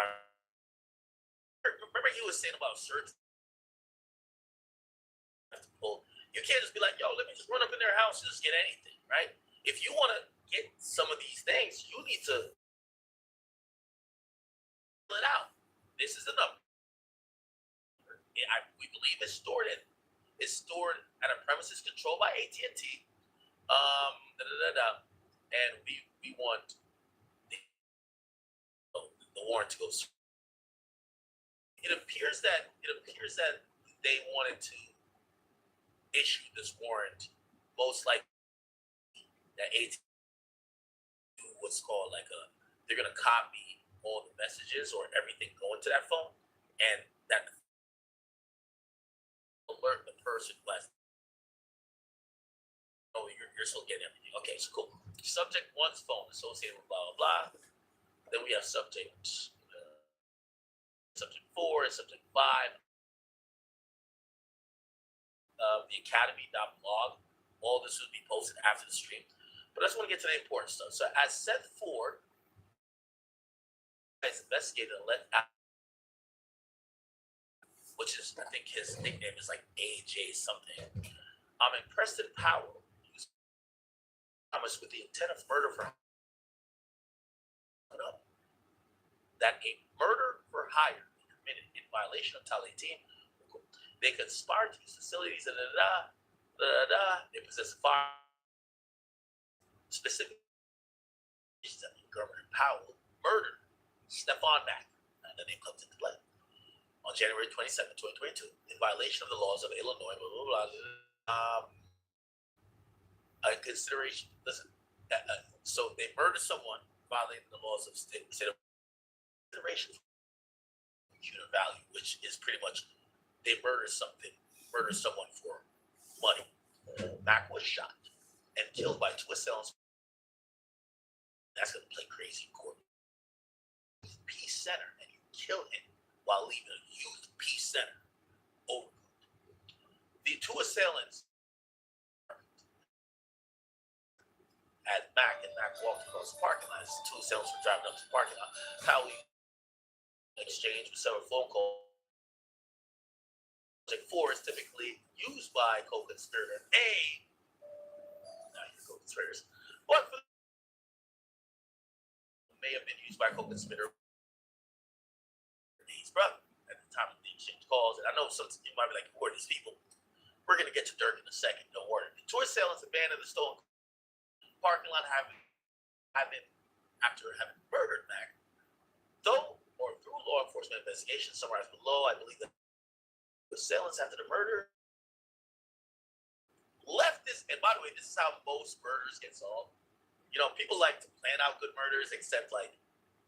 Remember, he was saying about search. You can't just be like, yo, let me just run up in their house and just get anything, right? If you want to get some of these things, you need to pull it out. This is the number. We believe it's stored at a premises controlled by AT&T. And we want the warrant to go. It appears that they wanted to issue this warrant, most likely that AT&T do what's called they're gonna copy all the messages or everything going to that phone, and that alert the person who has. Oh, you're still getting everything. Okay, so cool. Subject 1's phone associated with blah blah blah. Then we have subject 4, subject 5. The academy.blog. All this would be posted after the stream. But I just want to get to the important stuff. So as set forth, as investigated and let out, which is, I think his nickname is like AJ something. Preston Powell used Thomas with the intent of murder for that a murder for hire committed in violation of Title 18. They conspired to use facilities, they possess a fire. Specific Governor Powell murdered Stephon Mack, and the name comes into play, on January 27, 2022, in violation of the laws of Illinois, consideration, listen, so they murdered someone, violating the laws of state of consideration for pecuniary value, which is pretty much they murdered someone for money. Mack was shot and killed by two assailants. That's going to play crazy in court. Peace Center, and you kill him while leaving a youth peace center over. The two assailants at Mac, and Mac walked across the parking lot. Two assailants were driving up to the parking lot. How we exchange with several phone calls. Subject 4 is typically used by co-conspirator A. Now you're co-conspirators, but for may have been used by co-conspirator A's brother at the time of the exchange calls. And I know some you might be like, who are these people? We're going to get to Durk in a second. Don't worry. The two assailants abandoned the stolen parking lot after having murdered Mac. Though, or through law enforcement investigation summarized below, I believe that the assailants after the murder left this. And by the way, this is how most murders get solved. You know, people like to plan out good murders, except like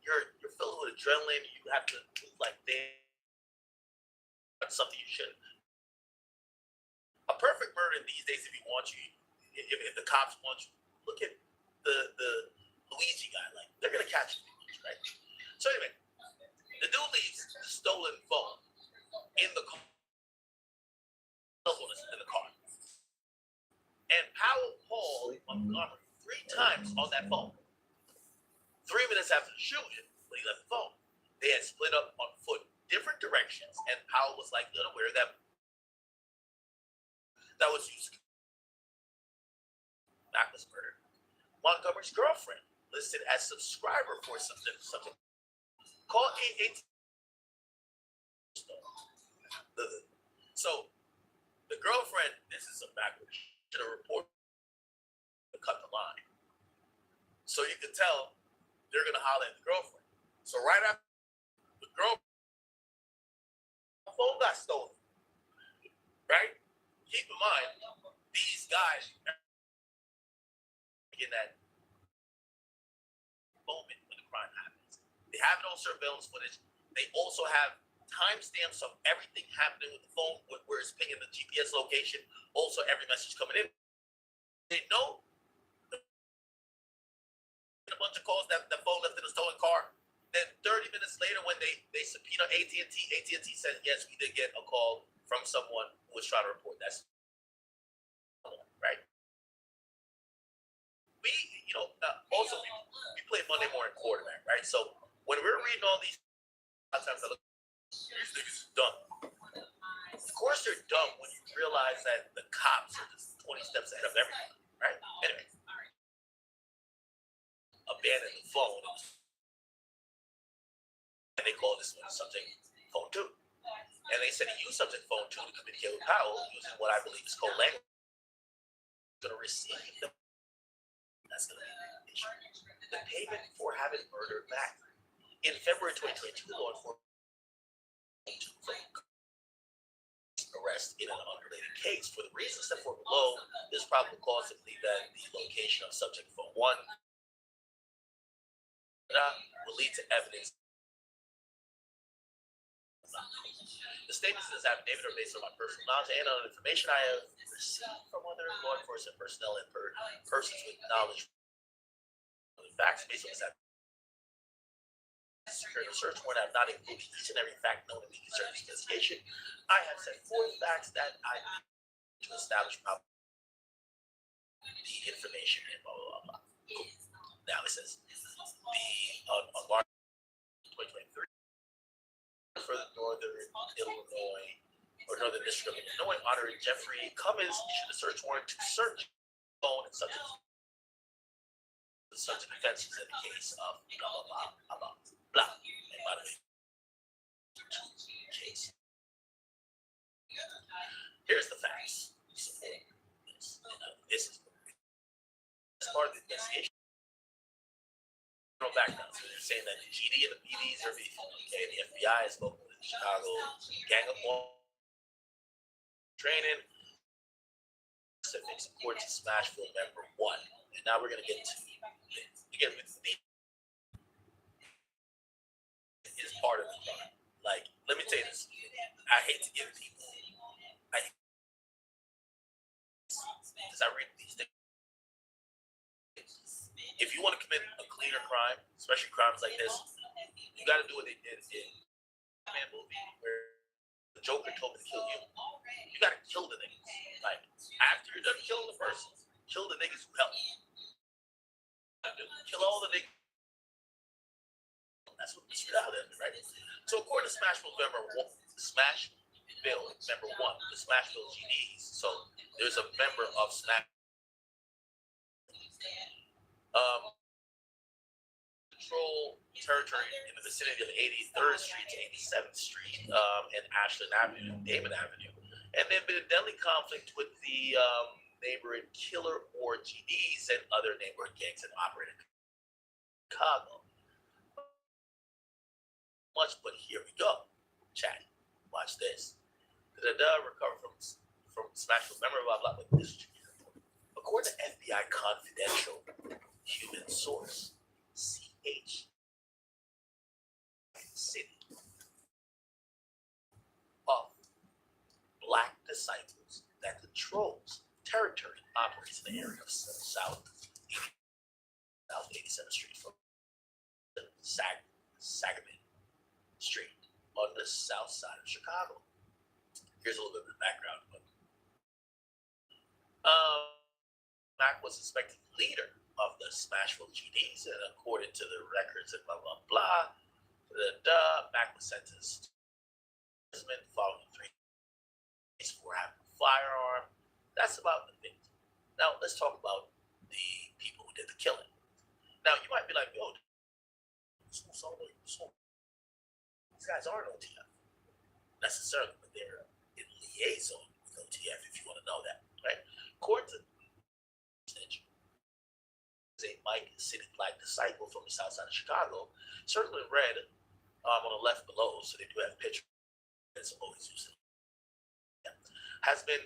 you're filled with adrenaline. You have to like that's something you shouldn't. A perfect murder these days, if the cops want you, look at the Luigi guy. Like they're gonna catch you, right? So anyway, the dude leaves the stolen phone in the car. In the car, and Powell called Montgomery 3 times on that phone. 3 minutes after the shooting, when he left the phone, they had split up on foot, different directions, and Powell was likely unaware that was used. Mac was murdered. Montgomery's girlfriend, listed as subscriber for something. Call 888. So the girlfriend, this is a backwards, should have reported to cut the line. So you can tell they're gonna holler at the girlfriend. So right after the phone got stolen, right? Keep in mind, these guys in that moment when the crime happens, they have it on surveillance footage. They also have timestamps of everything happening with the phone, where it's pinging the GPS location. Also, every message coming in. They know a bunch of calls that the phone left in a stolen car. Then 30 minutes later, when they subpoena AT&T said, yes, we did get a call from someone who was trying to report that. Right? We, also we play Monday morning quarterback, right? So when we're reading all these, a lot of times I look, these niggas are dumb. Of course they're dumb when you realize that the cops are just 20 steps ahead of everything, right? Anyway, abandon the phone. And they call this one subject phone 2. And they said he used subject phone 2 to communicate with Powell using what I believe is code language. Going to receive the that's going to be the payment for having murdered Mac. In February 2022, law enforcement arrest in an unrelated case. For the reasons set forth below, this probable cause to believe that the location of subject phone 1 will lead to evidence. The statements in this affidavit are based on my personal knowledge and on information I have received from other law enforcement personnel and persons with knowledge of the facts based on this affidavit. Securing a search warrant, I have not included each and every fact known to me concerning this investigation. I have set forth facts that I need to establish the information and blah blah blah. Cool. Now it says on March 2023 for the Northern Illinois or Northern District of Illinois, honoring Jeffrey Cummins issued a search warrant to search phone and subject offenses in the case of blah blah blah blah blah. And by the way, case. Here's the facts. This is part of the investigation. Background. So they're saying that the GD and the PDs are beefing. Okay, the FBI has spoken with the Chicago Gang of One training. Specifics according to Smashville member 1. And now we're gonna get to again with the is part of the crime. Like, let me tell you this. I hate to give people because I read these things. If you want to commit a cleaner crime, especially crimes like this, you got to do what they did in the Batman movie where the Joker told me to kill you. You got to kill the niggas. Like, after you're done killing the person, kill the niggas who help. Kill all the niggas. That's what the street out there, right? So according to Smashville member 1, the Smashville GDs. So there's a member of Smash. Control territory in the vicinity of 83rd Street to 87th Street and Ashland Avenue, Damon Avenue, and they've been in deadly conflict with the neighboring Killer or GDs and other neighborhood gangs that operate in Chicago. Much, but here we go. Chat. Watch this. Recover from Smashville memory, blah blah blah. According to FBI Confidential human source, CH City of Black Disciples that controls territory and operates in the area of South 87th Street from Sangamon Street on the south side of Chicago. Here's a little bit of the background. Mac was suspected leader of the Smashville GDs, and according to the records and blah blah blah, Mac was sentenced to following 3 days for having a firearm. That's about the thing. Now let's talk about the people who did the killing. Now you might be like, yo, these guys aren't OTF necessarily, but they're in liaison with OTF if you want to know that, right? According to a Mike City Black Disciple from the south side of Chicago, circled in red on the left below, so they do have pictures. That's always used. Yeah. Has been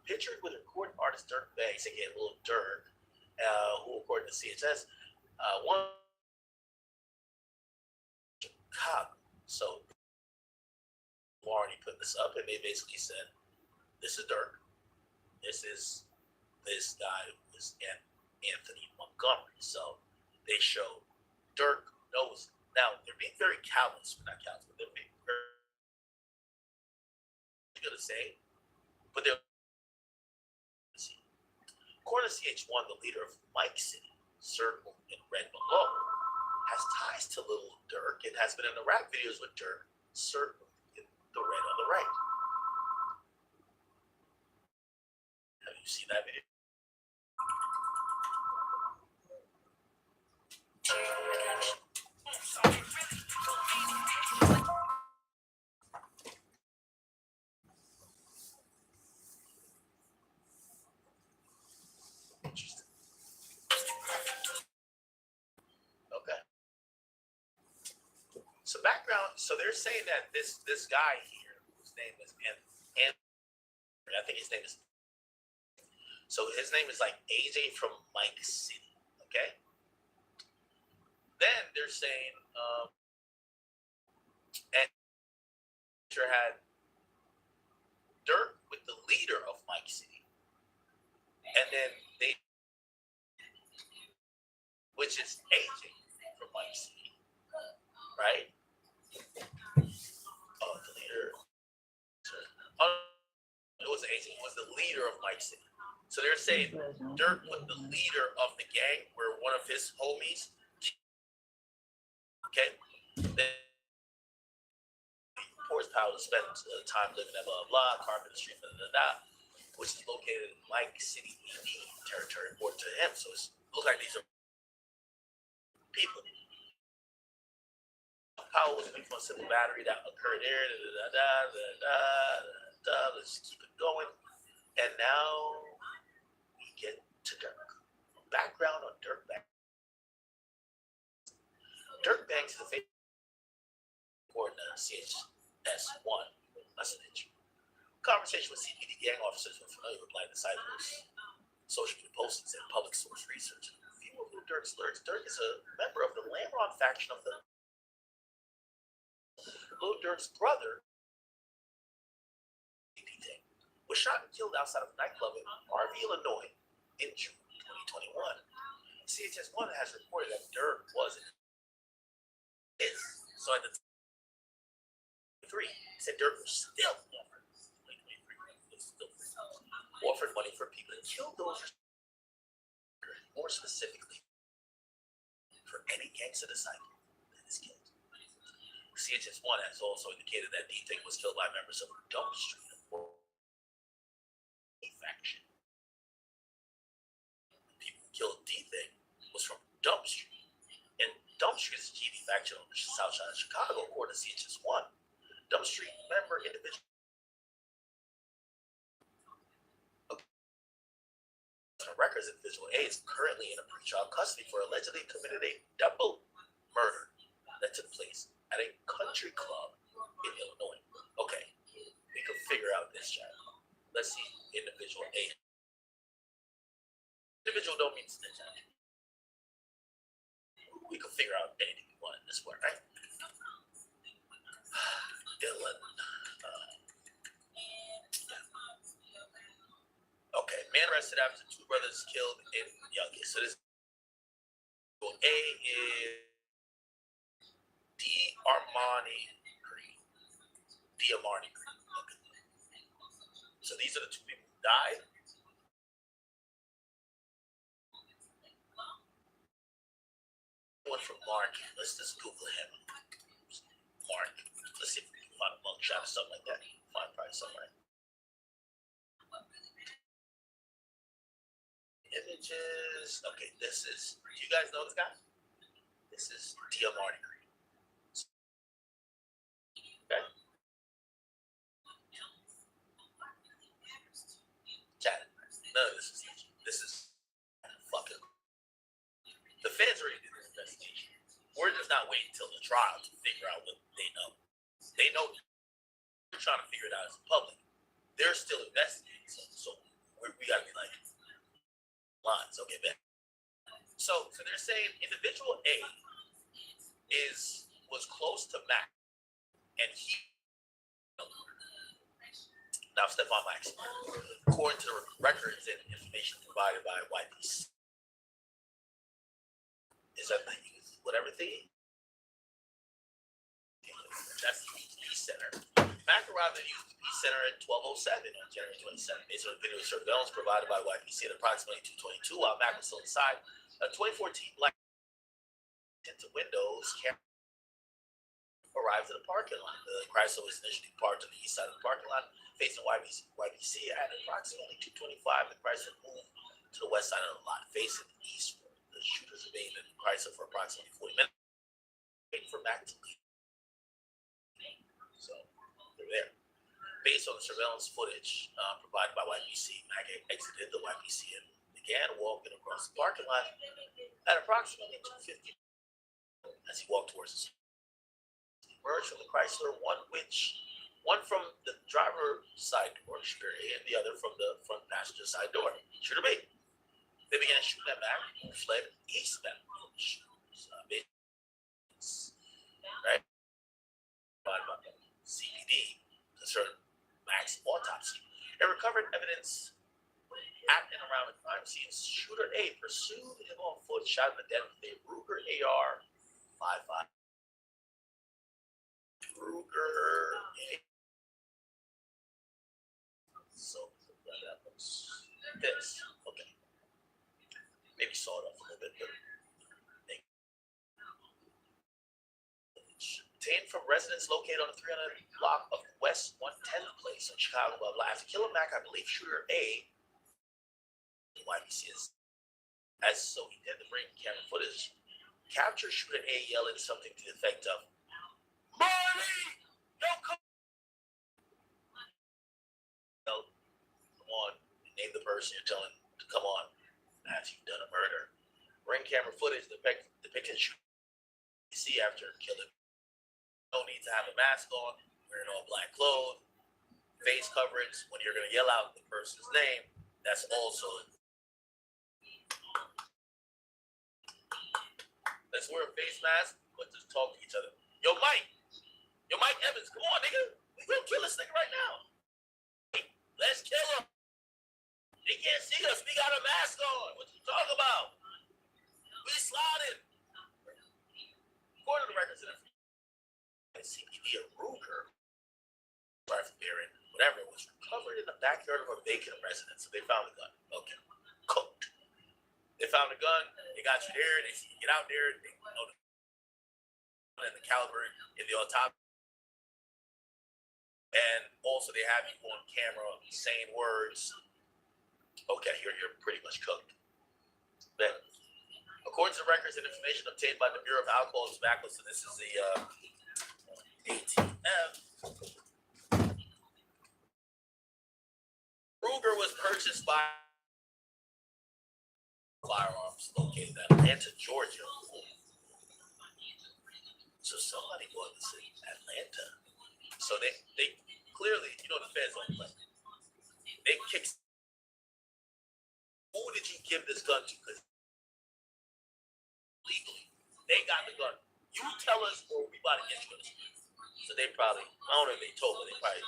pictured with recording artist Durk Banks, again, little Durk, who, according to CHS, one Chicago. So, already put this up, and they basically said, "This is Durk. This is this guy who was Anthony Montgomery." So they show Durk knows. Now they're being very callous, not callous, but they're being very going to say, but they're according to CH1, the leader of Mike City, circled in red below, has ties to Little Durk and has been in the rap videos with Durk, circled in the red on the right. Have you seen that video? Okay. So background. So they're saying that this guy here, whose name is Anthony, I think his name is. So his name is like AJ from Mike City. Okay. Then they're saying, and had Durk with the leader of Mike City, and then they, which is AJ from Mike City, right? Oh, the leader. Oh, it was AJ. It was the leader of Mike City. So they're saying Durk was the leader of the gang, where one of his homies. Okay. Then reports how to spend time living at blah blah, Carpenter Street, which is located in Mike City, ED territory, according to him. So it looks like these are people. Powell was weak from a simple battery that occurred there. Let's keep it going. And now we get to Durk. Background on Durk Banks. Durk Banks is a famous important CHS1 message. Conversation with CPD gang officers were familiar with blind disciples, social media postings, and public source research. People who Durk slurs. Durk is a member of the lebron faction of the Lil Durk's brother, was shot and killed outside of a nightclub in RV, Illinois in June 2021. CHS1 has reported that Durk wasn't his. So at the said Durk was still offered money for people to kill those, more specifically, for any gangster disciple that is killed. CHS1 has also indicated that D-Thing was killed by members of Dump Street faction. The people who killed D-Thing was from Dump Street. And Dump Street is a GD faction on the south side of Chicago, according to CHS1. Dump Street member individual records individual A is currently in a pretrial custody for allegedly committed a double murder that took place at a country club in Illinois. Okay, we can figure out this chat. Let's see individual A. Individual don't mean snitch. We can figure out anything we want in this one, right? Dylan. Okay, man arrested after two brothers killed in Youngest. So this A is Armani Green. Armani Green. Okay. So these are the two people who died. One from Mark. Let's just Google him. Mark. Let's see if we can find a mugshot or something like that. Find probably something, right? Images. Okay, this is. Do you guys know this guy? This is Armani Green. Okay. Chat. None of this is fucking. The feds already did this investigation. We're just not waiting until the trial to figure out what they know. They know we're trying to figure it out as a public. They're still investigating, so we gotta be like lines. Okay, man. So they're saying individual A was close to Mac, and he. Now, Stephon Max, according to the records and information provided by YPC, is that the youth, whatever thing? That's the Peace Center. Mac arrived at the Youth Peace Center at 12:07 on January 27th. Based on the video surveillance provided by YPC at approximately 2:22, while Mac was still inside, a 2014 black tinted windows camera arrived at the parking lot. The Chrysler was initially parked on the east side of the parking lot, facing YPC at approximately 2:25. The Chrysler moved to the west side of the lot, facing eastward. The shooters remained in the Chrysler for approximately 40 minutes, waiting for Mac to leave. So they're there. Based on the surveillance footage provided by YPC, Mac exited the YPC and began walking across the parking lot at approximately 2:50 as he walked towards the emerged from the Chrysler, one from the driver's side door, shooter A, and the other from the front passenger side door, shooter B. They began shooting at Mac, who fled eastbound from the shooters. Right? CPD concerned Mac's autopsy and recovered evidence at and around the crime scene. Shooter A pursued him on foot, shot him to death with a Ruger AR-55. Ruger. So that looks this. Okay. Maybe saw it off a little bit, but obtained from residents located on the 300 block of West 110th Place in Chicago, blah, blah. After killing Mac, I believe shooter A, YBC is, as so he did the break camera footage, capture shooter A yelling something to the effect of, Marty! No, come on, name the person you're telling to come on after you've done a murder. Ring camera footage depicting shooter you see after killing. No need to have a mask on, wearing all black clothes, face coverage. When you're going to yell out the person's name, that's also. Let's wear a face mask, but just talk to each other. Yo, Mike Evans, come on, nigga. We gonna kill this nigga right now. Let's kill him. They can't see us. We got a mask on. What you talking about? We slotted. According to the records in the CPD, a Ruger rifle bearing, whatever, was recovered in the backyard of a vacant residence. So they found the gun. Okay, cooked. They found the gun. They got you there. They see you get out there. They know the gun and the caliber in the autopsy. And also they have you on camera saying words. Okay, you're pretty much cooked. Then, according to the records and information obtained by the Bureau of Alcohol and Tobacco, so this is the ATF. Ruger was purchased by firearms located in Atlanta, Georgia. So somebody bought this in Atlanta. So they clearly, the feds don't play. They kicked. Who did you give this gun to? Because legally, they got the gun. You tell us, or we about to get you this. So they probably, I don't know if they told me, they probably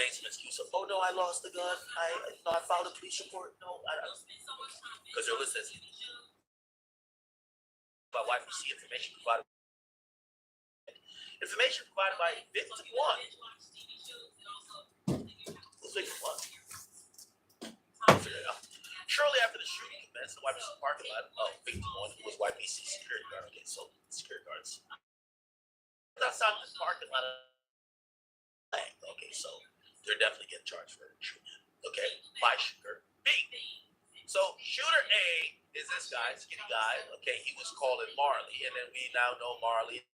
made some excuse of, oh no, I lost the gun. I filed a police report. No, I don't. Because they're listening. My wife will see information provided. Information provided by victim one. Who's victim one? I'll figure it out. Shortly after the shooting commenced, the YBC parking lot of victim one, who was YBC security guard. Okay, so security guards. Outside this parking lot of thang. Okay, so they're definitely getting charged for shooting. Okay, by shooter B. So shooter A is this guy, skinny guy. Okay, he was calling Marley, and then we now know Marley.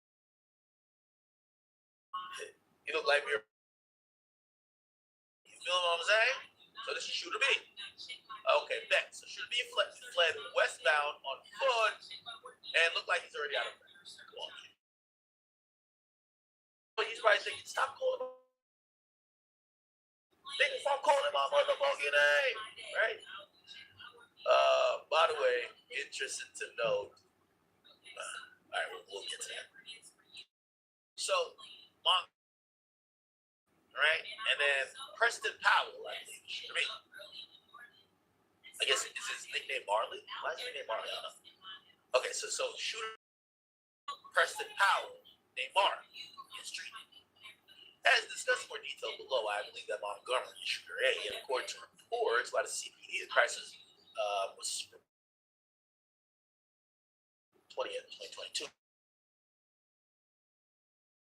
He looked like me. You feel what I'm saying? So this is shooter B. Okay, next. So shooter B fled westbound on foot and looked like he's already out of breath. Come on. But he's probably thinking, stop calling him. Nigga, stop calling him my motherfucking name. Right? By the way, interesting to note. All right, we'll get to that. So, right? And then Preston Powell, I think. I guess is his nickname Marley? Why is his name Marley? I don't know. Okay, so shooter Preston Powell, named Mark, is treated. As discussed in more detail below, I believe that Montgomery shooter A, and according to reports by the CPD, the crisis was 20th, 2022.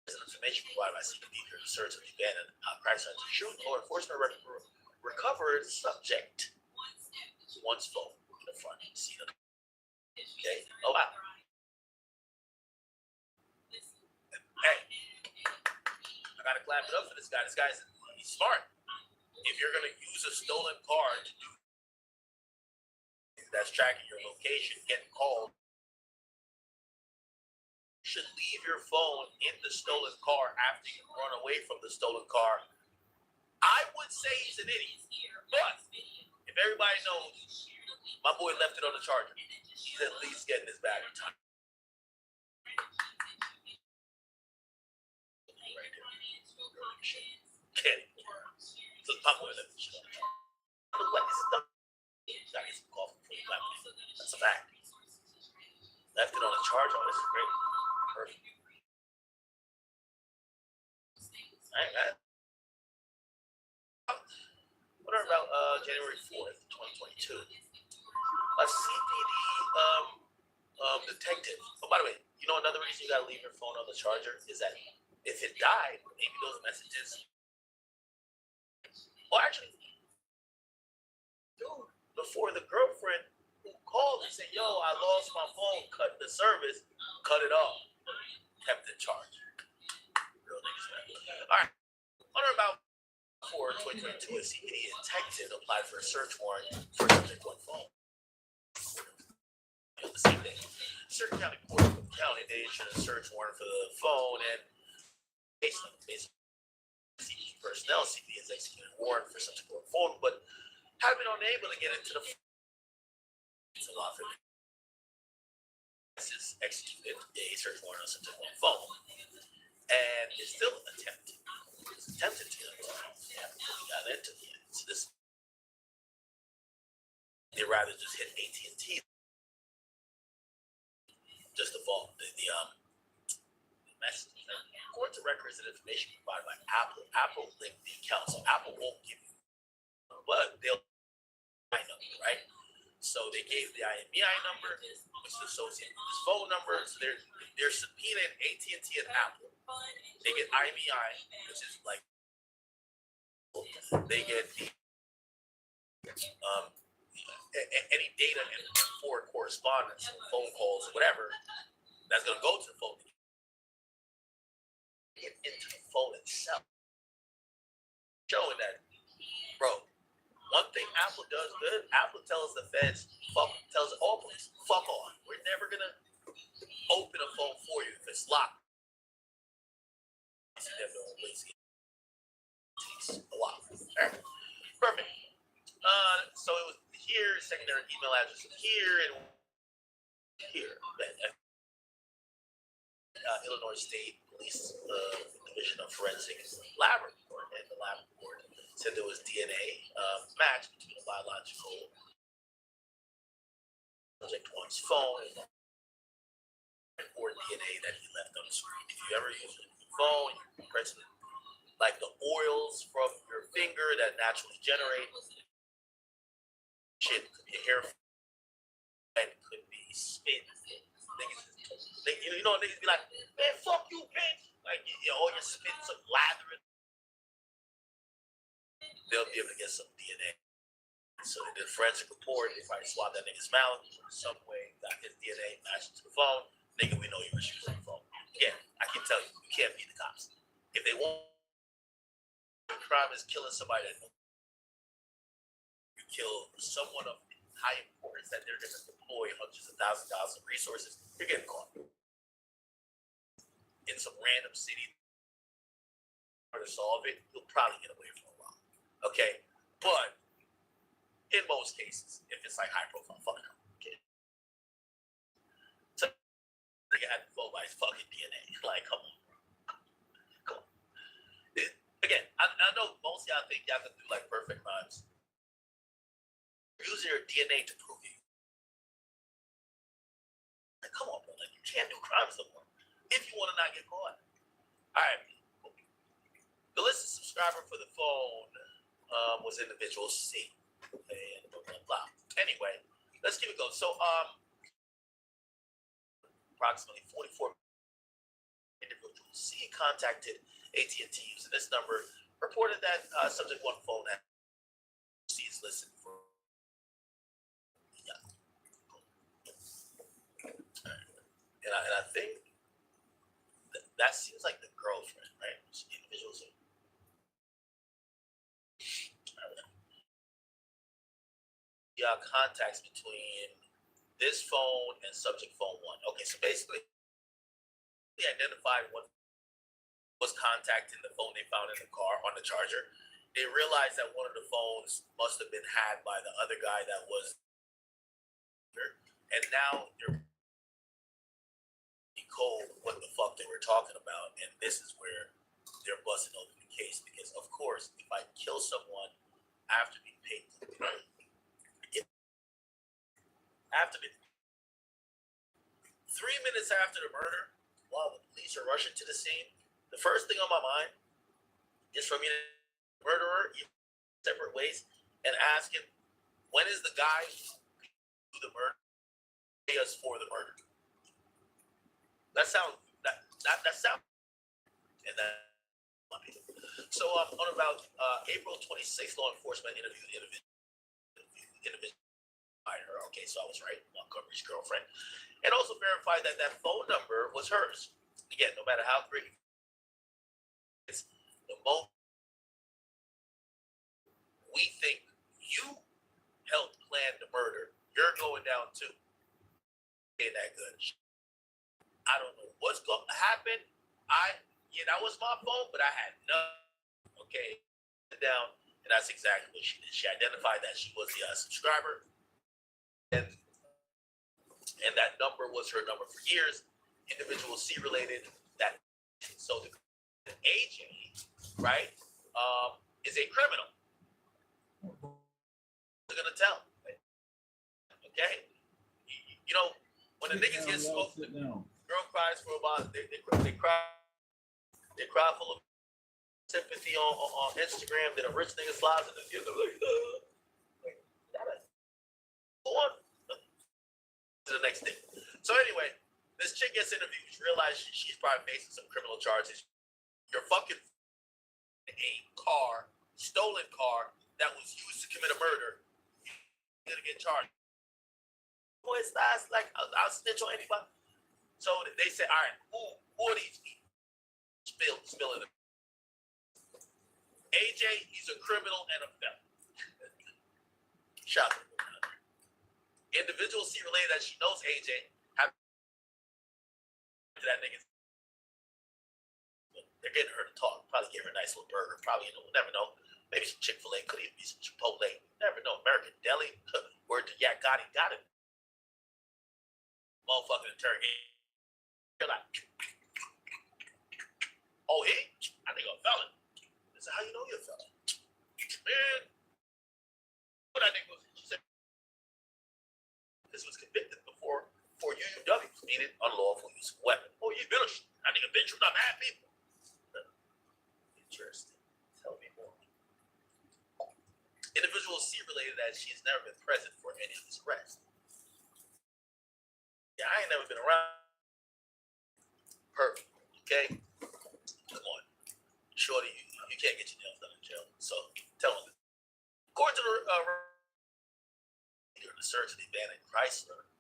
Information provided by CPD during the search of the abandoned crisis center shooting, law enforcement recovered subject one's phone in the front seat of the okay. Oh wow. Hey, I gotta clap it up for this guy. This guy's he's smart. If you're gonna use a stolen car to do that's tracking your location, getting called, you should leave your phone in the stolen car after you run away from the stolen car. I would say he's an idiot, but if everybody knows my boy left it on the charger, he's at least getting his battery time. Right there. Kidding. So my boy left the shit on the charger. Look like this is done. Gotta get some coffee before you clap it. That's a fact. Left it on the charger. Oh, this is great. Perfect. All right, man. What learned about January 4th, 2022. A CPD detective. Oh, by the way, you know another reason you gotta leave your phone on the charger is that if it died, maybe those messages. Well, actually, dude, before the girlfriend who called and said, "Yo, I lost my phone, cut the service, cut it off," kept it charged. Real niggas, man. All right, learn about. For 2022, a CPD detective applied for a search warrant for subject one phone. The same day, certain county court of county they issued a search warrant for the phone, and basically, CPD personnel, CPD has executed a warrant for subject one phone, but have been unable to get into the. It's a lot for me. This is executed a search warrant on subject one phone, and it's still attempted. It's attempted to get into it. Yeah, we got into the end. So this, they rather just hit AT&T. Just the vault, the message. According to records and information provided by Apple, Apple linked the account, so Apple won't give you, but they'll number, right? So they gave the IMEI number, which is associated with this phone number. So they're subpoenaing AT&T and Apple. They get IMEI, which is like they get the any data and for correspondence, phone calls, whatever, that's going to go to the phone. Get into the phone itself. Showing that, bro, one thing Apple does good, Apple tells the feds, tells all police, fuck on. We're never going to open a phone for you if it's locked. A lot. Right. Perfect. So it was here, secondary email address here, and here. Illinois State Police Division of Forensic Lab Report, and the lab report said there was DNA match between a biological subject one's phone or DNA that he left on the screen. If you ever use a phone, you press it, like the oils from your finger that naturally generate. Shit, could be hair, and could be spit. Niggas, you know, niggas be like, man, fuck you, bitch. Like, all your spits are lathering. They'll be able to get some DNA. So they did a forensic report. They probably swabbed that nigga's mouth some way, got his DNA, matched it to the phone. Nigga, we know you were shooting the phone. Again, I can tell you, you can't beat the cops. If they want, the crime is killing somebody that you kill someone of high importance that they're going to deploy hundreds of thousands of dollars of resources, you're getting caught. In some random city to solve it, you'll probably get away for a while. Okay? But in most cases, if it's like high profile, fuck no. Okay? So nigga had to vote by his fucking DNA. Like, come on. Come on. Again, I know most of y'all think y'all can do like perfect crimes. Use your DNA to prove you. Like, come on, bro. Like, you can't do crimes no more if you want to not get caught. All right. The list of subscriber for the phone was individual C. Okay, and blah, blah, blah. Anyway, let's keep it going. So, approximately 44 individual C contacted AT&T using this number, reported that subject one phone had C is listed for. And I think that seems like the girlfriend, right? Individuals. Yeah, contacts between this phone and subject phone one. Okay, so basically, they identified what was contacting the phone they found in the car on the charger. They realized that one of the phones must have been had by the other guy that was there, and now they're cold what the fuck they were talking about, and this is where they're busting open the case, because of course if I kill someone after being paid, after 3 minutes after the murder, while the police are rushing to the scene, the first thing on my mind is for me to murderer, separate ways, and asking, when is the guy who do the murder pay us for the murder? That sounds and that. So on about April 26th, law enforcement interviewed her. Okay, so I was right, Montgomery's girlfriend, and also verified that that phone number was hers. Again, no matter how great it's the moment we think you helped plan the murder, you're going down too. Ain't that good? I don't know what's going to happen. That was my phone, but I had none. Okay, down, and that's exactly what she did. She identified that she was the subscriber, and that number was her number for years. Individual C related that. So the AJ, right, is a criminal. They're gonna tell. Okay, you know when the niggas get smoked, girl cries for about they cry full of sympathy on Instagram. Then a rich nigga slides in the field. Like, go on to the next thing. So anyway, this chick gets interviewed. She realizes she's probably facing some criminal charges. You're fucking a car, stolen car that was used to commit a murder. You're gonna get charged. Boy, it's like I'll snitch on anybody. So they say, all right, who are these people? Spilling it. AJ, he's a criminal and a felon. Shout out to individual C related that she knows AJ have to that nigga. They're getting her to talk. Probably give her a nice little burger. Probably, never know. Maybe some Chick-fil-A, could even be some Chipotle. Never know. American Deli. Word to Yak Gotti, got it. Motherfucking interrogation. You're like, oh, I think I'm a felon. I said, how you know you're a felon? Man, what I think was, she said, this was convicted before UUW, meaning unlawful use of weapon. Oh, you've been I think I've been shooting up mad people. Interesting. Tell me more. Individual C related that she has never been present for any of this arrest. Yeah, I ain't never been around. Perfect. Okay? Come on. Shorty, you can't get your nails done in jail. So tell them. According to the search of the abandoned Chrysler,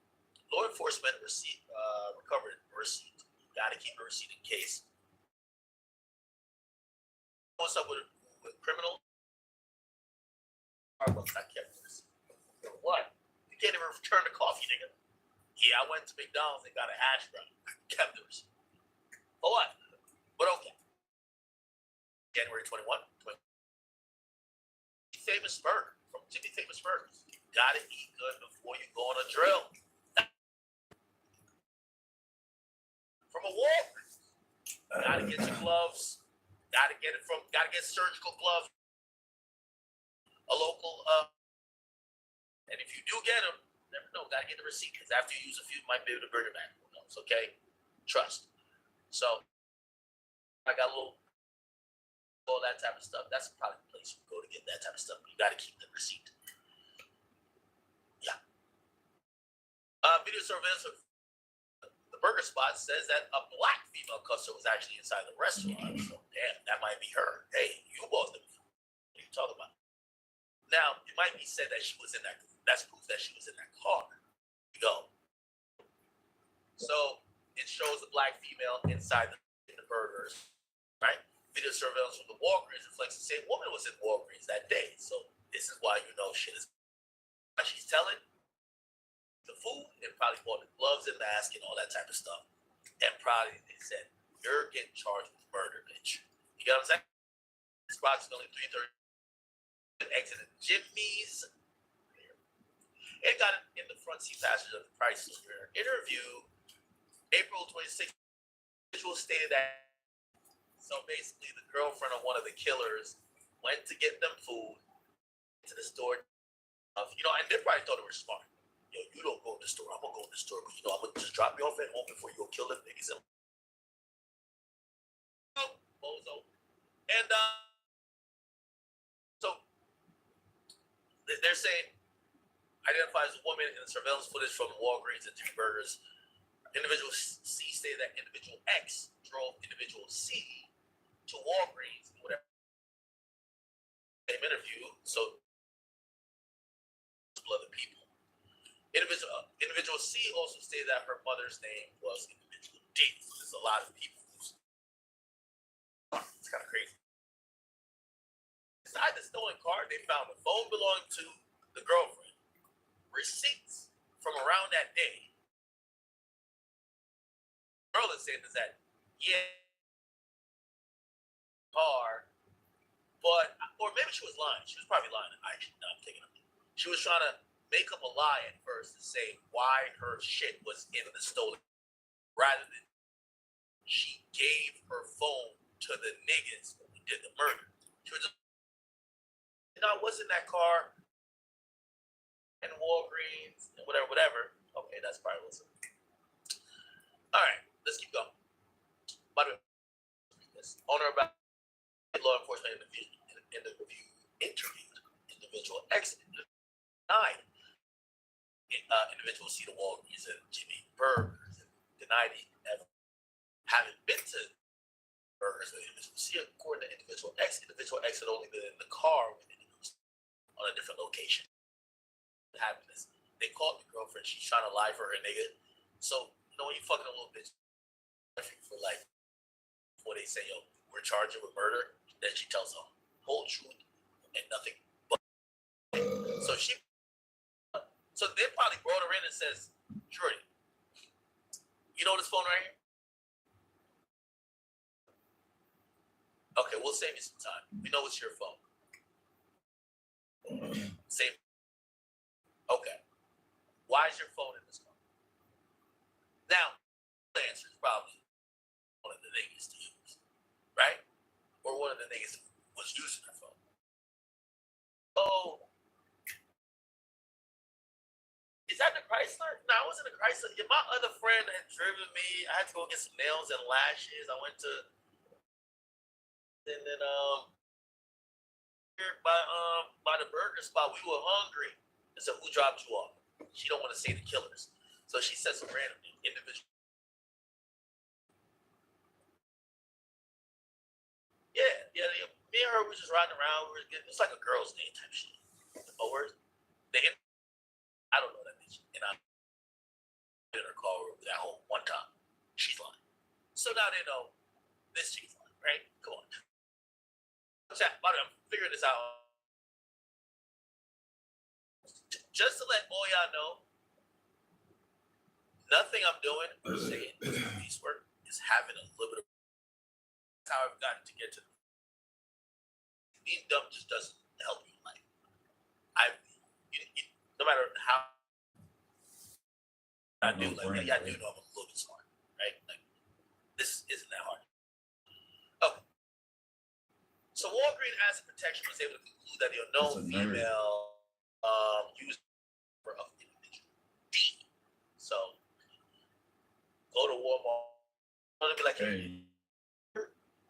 law enforcement recovered a receipt. Gotta keep a receipt in case. What's up with criminal? I kept this. What? You can't even return the coffee, nigga. Yeah, I went to McDonald's and got a hash brown. I kept the receipt. For what? But okay. January 21, 20. Famous burger from Jimmy Famous Burgers. You gotta eat good before you go on a drill. From a Walgreens. Gotta get your gloves. Gotta get surgical gloves. A local, and if you do get them, never know, gotta get the receipt, because after you use a few, you might be able to bring it back. Who knows, okay? Trust. So, I got all that type of stuff. That's probably the place you go to get that type of stuff. You gotta keep the receipt. Yeah. Video surveillance of the burger spot says that a black female customer was actually inside the restaurant. So, damn, that might be her. Hey, you both them. What are you talking about? Now, it might be said that she was in that. That's proof that she was in that car. You go. So it shows a black female inside the burgers, right? Video surveillance from the Walgreens reflects the same woman was in Walgreens that day. So this is why you know shit is. She's telling the food and probably bought the gloves and mask and all that type of stuff. And probably they said, you're getting charged with murder, bitch. You get what I'm saying? It's approximately 3:30. Exited Jimmy's. It got in the front seat passenger of the Chrysler. Interview April 26th. Individual stated that. So basically, the girlfriend of one of the killers went to get them food to the store. And they probably thought they were smart. Yo, you don't go in the store. I'm gonna go in the store, but I'm gonna just drop you off at home before you go kill them niggas. Bozo. And so they're saying identifies a woman in the surveillance footage from Walgreens and Three Burgers. Individual C stated that individual X drove individual C to Walgreens, whatever. Same interview, so other people. Individual C also stated that her mother's name was individual D. So there's a lot of people. It's kind of crazy. Inside the stolen car, they found a phone belonging to the girlfriend, receipts from around that day. The girl is saying is that, car, but, or maybe she was lying. She was probably lying. Actually, no, I'm taking it. She was trying to make up a lie at first to say why her shit was in the stolen, rather than she gave her phone to the niggas who did the murder. She was just, I was in that car in Walgreens and whatever. Okay, that's probably what's up. All right, let's keep going. By the way, this owner about law enforcement interviewed individual X denied individual C to Walgreens and Jimmy Burgers and denied he ever having been to Burgers with individual C. According to individual X had only been in the car with individual C on a different location. What happened is they called the girlfriend. She's trying to lie for her nigga. So, you know, when you fucking a little bitch for like, before they say, yo, we're charging with murder, then she tells them whole truth and nothing but. So they probably brought her in and says, Jordy, you know this phone right here? Okay, we'll save you some time. We know it's your phone. Save. Okay. Why is your phone in this car? Now, the answer is probably one of the niggas to use, right? Or one of the niggas was using her phone. Oh, is that the Chrysler? No, I wasn't a Chrysler. Yeah, my other friend had driven me. I had to go get some nails and lashes. I went to, and then by the burger spot, we were hungry. I said, who dropped you off? She don't want to say the killers, so she said some random individual. Yeah. Me and her were just riding around. We were getting, it's like a girl's name type shit. Oh, I don't know that bitch. And I in her car that whole one time. She's lying. So now they know this chick's lying, right? Come on. I'm figuring this out. Just to let all y'all know, nothing I'm doing or saying is police work is having a little bit of. That's how I've gotten to get to. Being dumb just doesn't help you in life. No matter how I do, like I do know I'm a little bit smart, right? Like this isn't that hard. Okay. So Walgreens Asset Protection was able to conclude that the unknown female used for of individual D. So go to Walmart. I'm gonna be like, hey.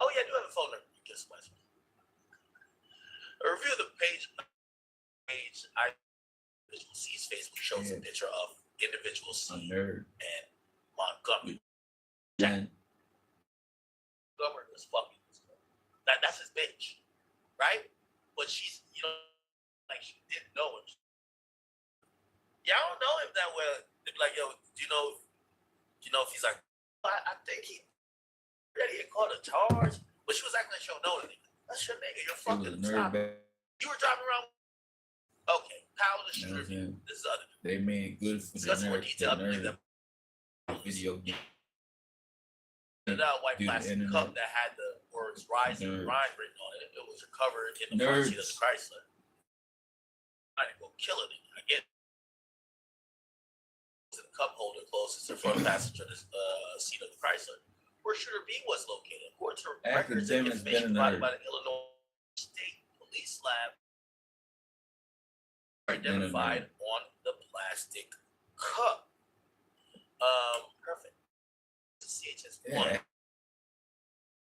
Oh yeah, I do have a phone number. Guess what? A review of the page individual C's Facebook shows a picture of individual C and Montgomery. Montgomery was fucking this girl. That's his bitch, right? But she's, like she didn't know him. Yeah, I don't know him that well. They'd be like, yo, do you know if he's like, I think he already caught a charge, but she was acting like she don't know anything. That's your nigga. You're fucking stop. You were driving around. Okay, power of the street. This is other. They made good for discuss more detail. I believe that video game. White plastic cup that had the words "Rise and Grind" written on it. It was recovered in the front seat of the Chrysler. I didn't go killing it. I get the cup holder closest to the front passenger seat of the Chrysler, where Shooter B was located. According to records and information provided by the Illinois State Police Lab, identified on the plastic cup. Perfect. The CHS1.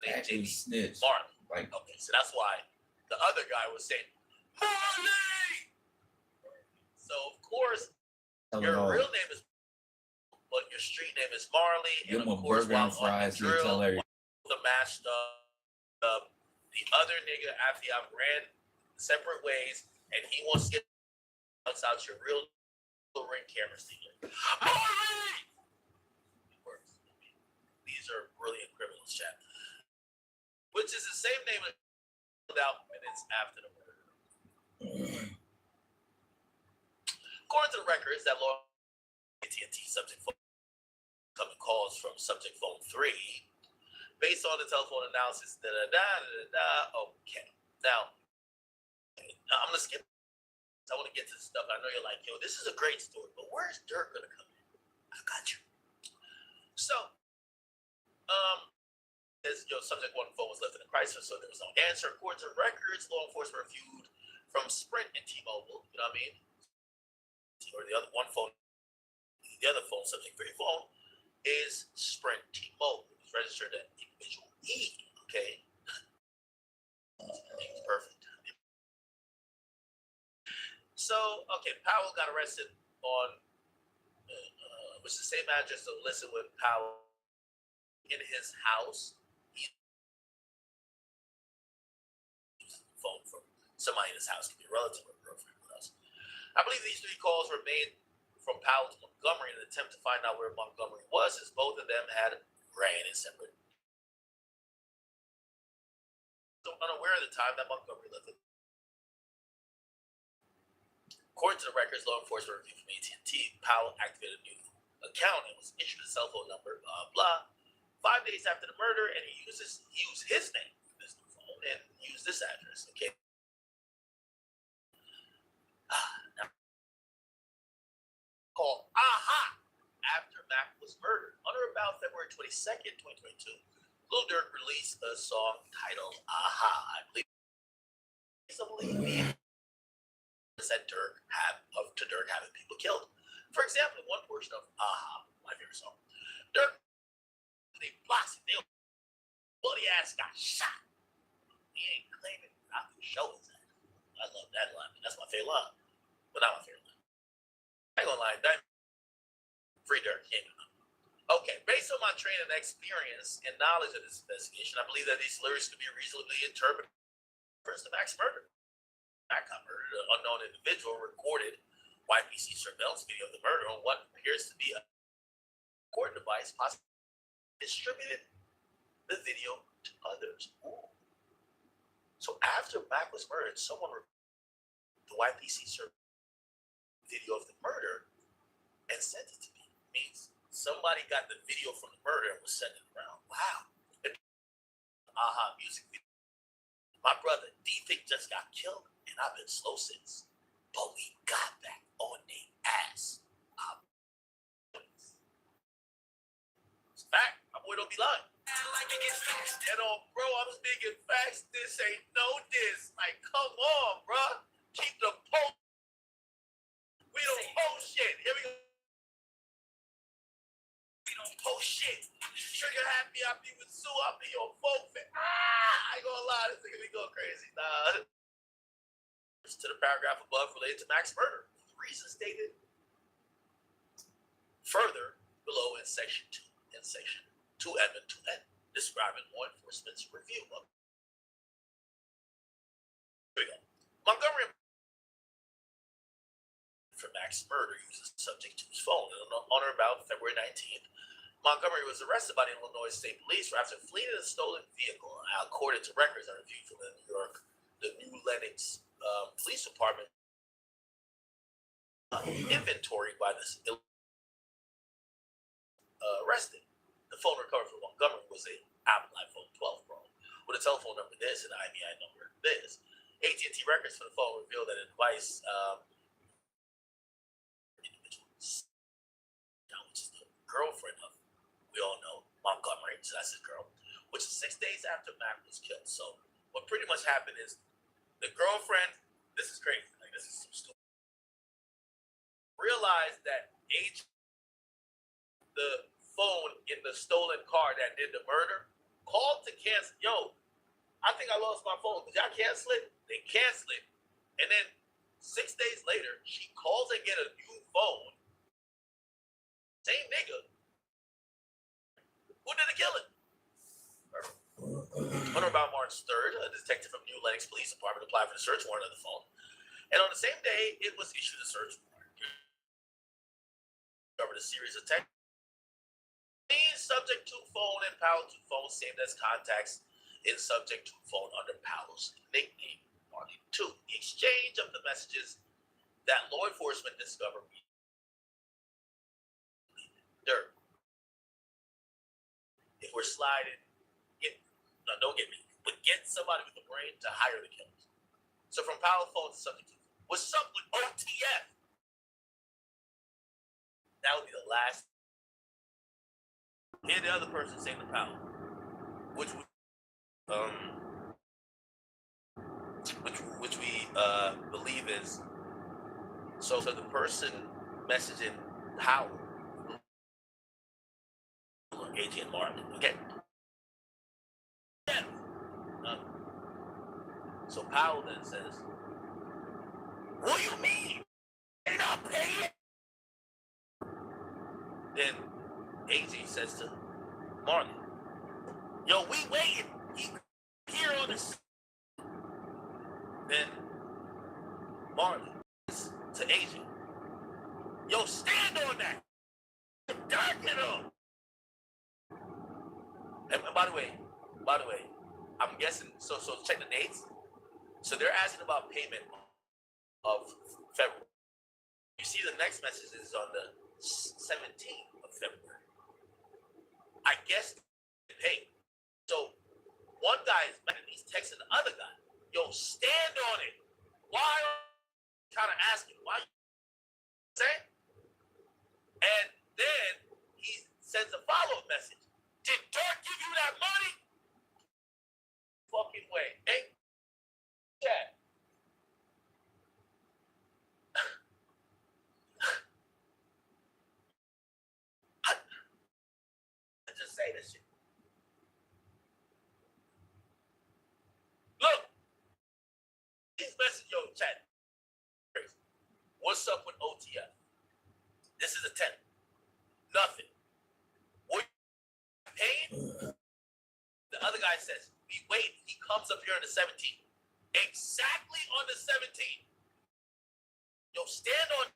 Actually snitched. Marley. Like, okay, so that's why the other guy was saying, Marley! Tell it Your all. real name is, but your street name is Marley. Give And him a of course, burger while and on the fries. He'll tell drill, everything. the masked the other nigga after y'all ran separate ways, and he wants to get out your real ring camera sticker. Marley! It works. These are brilliant criminals, chat. Which is the same name out minutes after the murder. According to the records, that law AT&T subject phone coming calls from subject phone 3, based on the telephone analysis. Okay, now I'm gonna skip. I want to get to the stuff. I know you're like, yo, this is a great story, but where's Durk gonna come in? I got you. So, subject one phone was left in a crisis, so there was no answer. According to records, law enforcement reviewed from Sprint and T-Mobile. You know what I mean? Or the other one phone, the other phone, subject 3 phone, is Sprint T-Mobile. It was registered at individual E. Okay, everything's perfect. So, okay, Powell got arrested on which is the same address of listed with Powell in his house. He used the phone from somebody in his house, could be a relative or a girlfriend. What else? I believe these 3 calls were made from Powell to Montgomery in an attempt to find out where Montgomery was, as both of them had ran in separate. So unaware at the time that Montgomery lived with. According to the records, law enforcement review from AT&T, Powell activated a new account and was issued a cell phone number, blah, blah. 5 days after the murder, and he used his name for this new phone and used this address, okay? Now, call AHA after Mac was murdered. On or about February 22nd, 2022, Lil Durk released a song titled AHA. I believe said Durk having people killed. For example, one portion of AHA, my favorite song, Durk, they blossomed, they bloody ass got shot. He ain't claiming not to show his ass. I love that line. That's my favorite line. But not my favorite line. I ain't gonna lie, that free Durk came in. Okay, based on my training and experience and knowledge of this investigation, I believe that these lyrics could be reasonably interpreted as the Max murder. Mac got murdered. An unknown individual recorded YPC surveillance video of the murder on what appears to be a recording device, possibly distributed the video to others. Ooh. So after Mac was murdered, someone recorded the YPC video of the murder and sent it to me. It means somebody got the video from the murder and was sending it around. Wow. AHA music video. My brother, D-Thick just got killed, and I've been slow since. But we got back on the ass. It's a fact. My boy don't be lying. And bro, I'm speaking facts. This ain't no diss. Like, come on, bro. Keep the post. We don't post shit. Here we go. We don't post shit. Trigger happy, I be with Sue, I'll be your folk. I ain't gonna lie, this nigga be going crazy. Nah. To the paragraph above related to Mac's murder. The reason stated further below in section 2 and section 2M and 2N, describing law enforcement's review of. Here we go. Montgomery for Mac's murder uses subject to his phone. And on or about February 19th, Montgomery was arrested by the Illinois State Police after fleeing in a stolen vehicle. According to records I reviewed from the New Lenox Police Department, inventory by this arrested. The phone recovered from Montgomery was a Apple iPhone 12 Pro with a telephone number this and an IMEI number this. AT&T records for the phone revealed that the device, which is the girlfriend of, we all know, Montgomery, so that's his girl, which is 6 days after Mac was killed. So what pretty much happened is the girlfriend, this is crazy, like this is so stupid, realized that the phone in the stolen car that did the murder, called to cancel. Yo, I think I lost my phone. Did y'all cancel it? They cancel it. And then 6 days later, she calls and get a new phone Same nigga. Who did the killing? On or about March 3rd, a detective from New Lenox Police Department applied for the search warrant on the phone. And on the same day, it was issued a search warrant. Covered a series of texts. Subject to phone and Powell to phone saved as contacts in subject to phone under Powell's nickname, Marty 2. The exchange of the messages that law enforcement discovered. Durk. If we're sliding, don't get me, but get somebody with a brain to hire the killers. So from Powell phone to subject to, what's up with OTF? That would be the last. Here the other person saying the Powell, which we believe is so the person messaging Powell, AJ and Martin. Okay. Yeah. So Powell then says, "What do you mean? You're not paying?" Then AJ says to Marley, "Yo, we waiting. He here on this." Then Marley says to AJ, "Yo, stand on that. Dark it up." And by the way, I'm guessing. So check the dates. So they're asking about payment of February. You see, the next message is on the 17th of February. I guess they paid. So one guy is mad and he's texting the other guy, "Yo, stand on it. Why are you kind of asking? Why you saying?" And then he sends a follow-up message. "Did Durk give you that money?" Fucking way. Hey, yeah. I just say this shit. Look, these messages, yo, chat. What's up with OTF? This is a 10. Nothing. What you paying? The other guy says, "We wait." He comes up here on the 17th. Exactly on the 17th. Yo, stand on.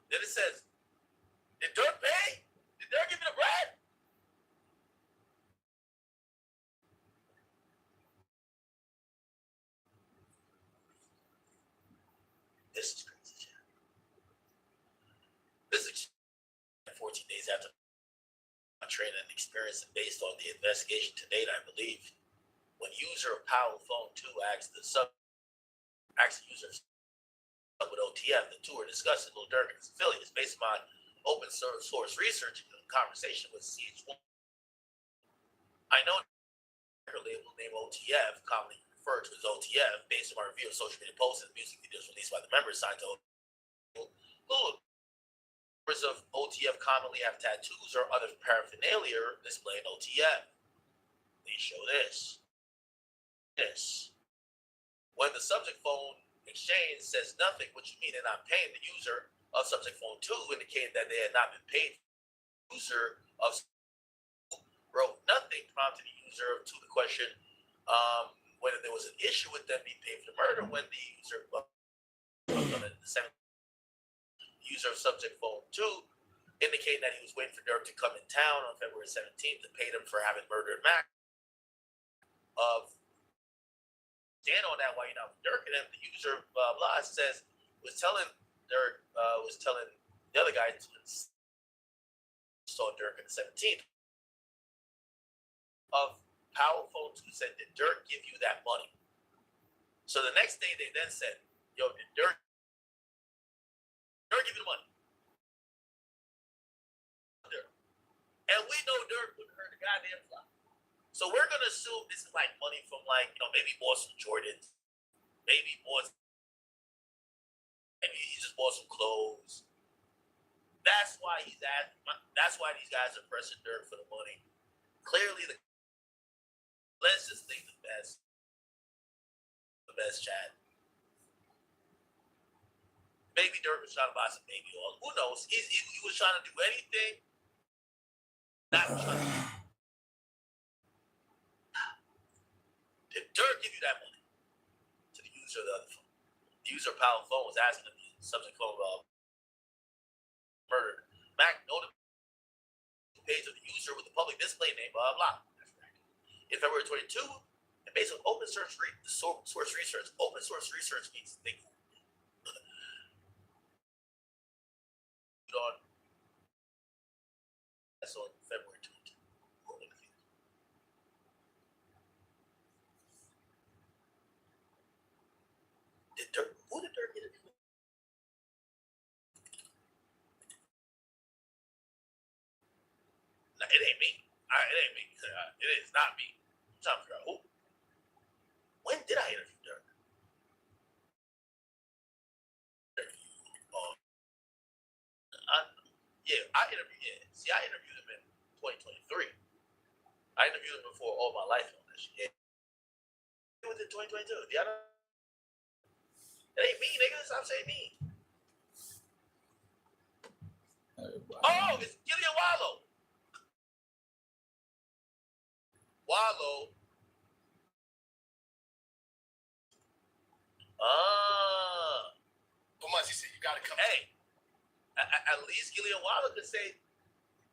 Then it says, "Did Durk pay? Did Durk give you the bread?" This is crazy shit. This is 14 days after my training and experience, and based on the investigation to date, I believe when user of Powell phone 2 asked the user with OTF, the two are discussing Lil Durk and his affiliates based on open source research and conversation with CH1. I know her label name OTF, commonly referred to as OTF, based on my review of social media posts and music videos released by the members signed to OTF. Members of OTF commonly have tattoos or other paraphernalia displaying OTF. They show this. When the subject phone exchange says nothing, which you mean they're not paying, the user of subject phone 2 indicated that they had not been paid. The user of wrote nothing, prompting the user of 2 the question whether there was an issue with them being paid for the murder. When the user of subject phone 2 indicating that he was waiting for Durk to come in town on February 17th to pay them for having murdered Mac. Stand on that while you're not with Durk, and then the user blah says was telling Durk was telling the other guy to saw Durk on the 17th of Powell phone 2 said, "Did Durk give you that money?" So the next day they then said, "Yo, did Durk give you the money?" And we know Durk wouldn't hurt a goddamn fly. So we're gonna assume this is like money from maybe he bought some Jordans, maybe he just bought some clothes. That's why that's why these guys are pressing Durk for the money. Clearly let's just think the best chat. Maybe Dirk was trying to buy some baby oil. Who knows? He was trying to do anything. Not trying to. Did Dirk give you that money to the user of the other phone? The user of Powell's phone was asking him the subject phone about murder. Mac noted the page of the user with the public display name, blah, blah. In February 22, and based on open source research, open source research means think on. That's on February 22. Who did Dirk interview? No, it ain't me. It ain't me. It is not me. I'm trying to figure out who. When did I interview Dirk? I interviewed. Yeah, see, I interviewed him in 2023. I interviewed him before all my life on that shit. It was in 2022. It ain't me, nigga. Stop saying me. Oh, it's Gillian Wallow. Wallow. He said you gotta come. Hey, at least Gillian Wallow could say,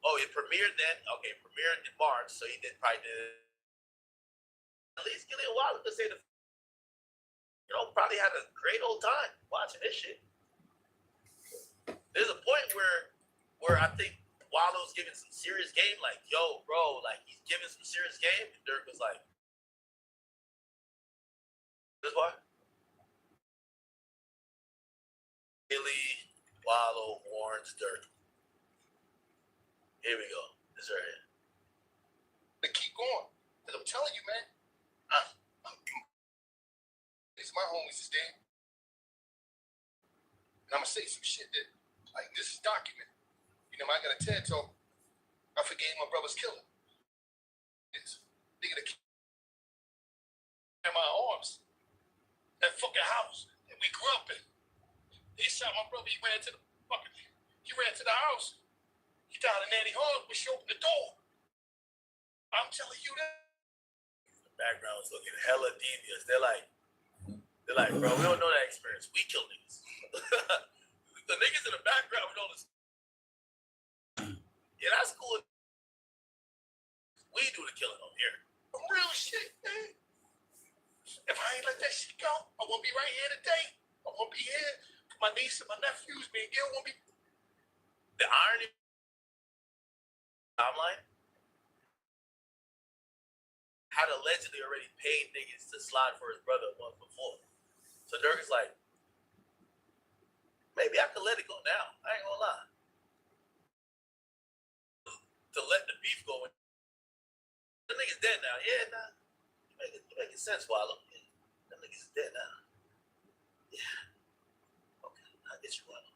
oh, it premiered then. Okay, it premiered in March, so he probably did. At least Gillian Wallow could say probably had a great old time watching this shit. There's a point where I think Wallow's giving some serious game, like, yo, bro, like, he's giving some serious game, and Dirk was like, this part? Billy Wallow warns Dirk. Here we go. This right here. But keep going. Because I'm telling you, man. It's my homies is dead. And I'm going to say some shit that, like, this is documented. You know, I got a TED talk. I forgave my brother's killer. It's nigga that in my arms. That fucking house that we grew up in. He shot my brother. He ran to the house. He died in Nanny Hall when she opened the door. I'm telling you that. The background was looking hella devious. They're like, bro, we don't know that experience. We kill niggas. The niggas in the background, we know this. Yeah, that's cool. We do the killing over here. Real shit, man. If I ain't let that shit go, I won't be right here today. I won't be here for my niece and my nephews. Me and Gil won't be. The irony timeline had allegedly already paid niggas to slide for his brother a month before. So Dirk is like, maybe I could let it go now. I ain't gonna lie. To let the beef go. The nigga's dead now. Yeah, nah. You making sense, Wallow. Yeah. That nigga's dead now. Yeah. Okay, I get you, Wallow.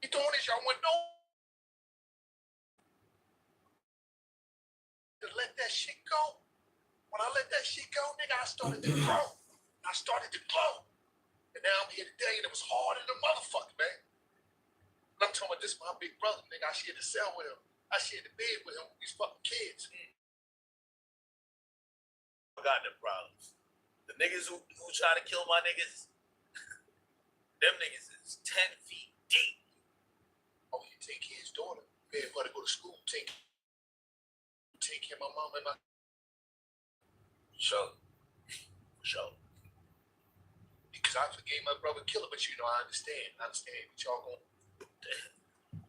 You doing this, y'all want to know? To let that shit go. When I let that shit go, nigga, I started to grow. I started to glow. And now I'm here today, and it was hard in the motherfucker, man. And I'm talking about this my big brother, nigga. I shared the cell with him. I shared the bed with him with these fucking kids. I got them problems. The niggas who try to kill my niggas, them niggas is 10 feet deep. Oh, you take care of his daughter. Pay for her to go to school. Take care of my mom and my... Sure. Because I forgave my brother killer, but you know, I understand. I understand what y'all going...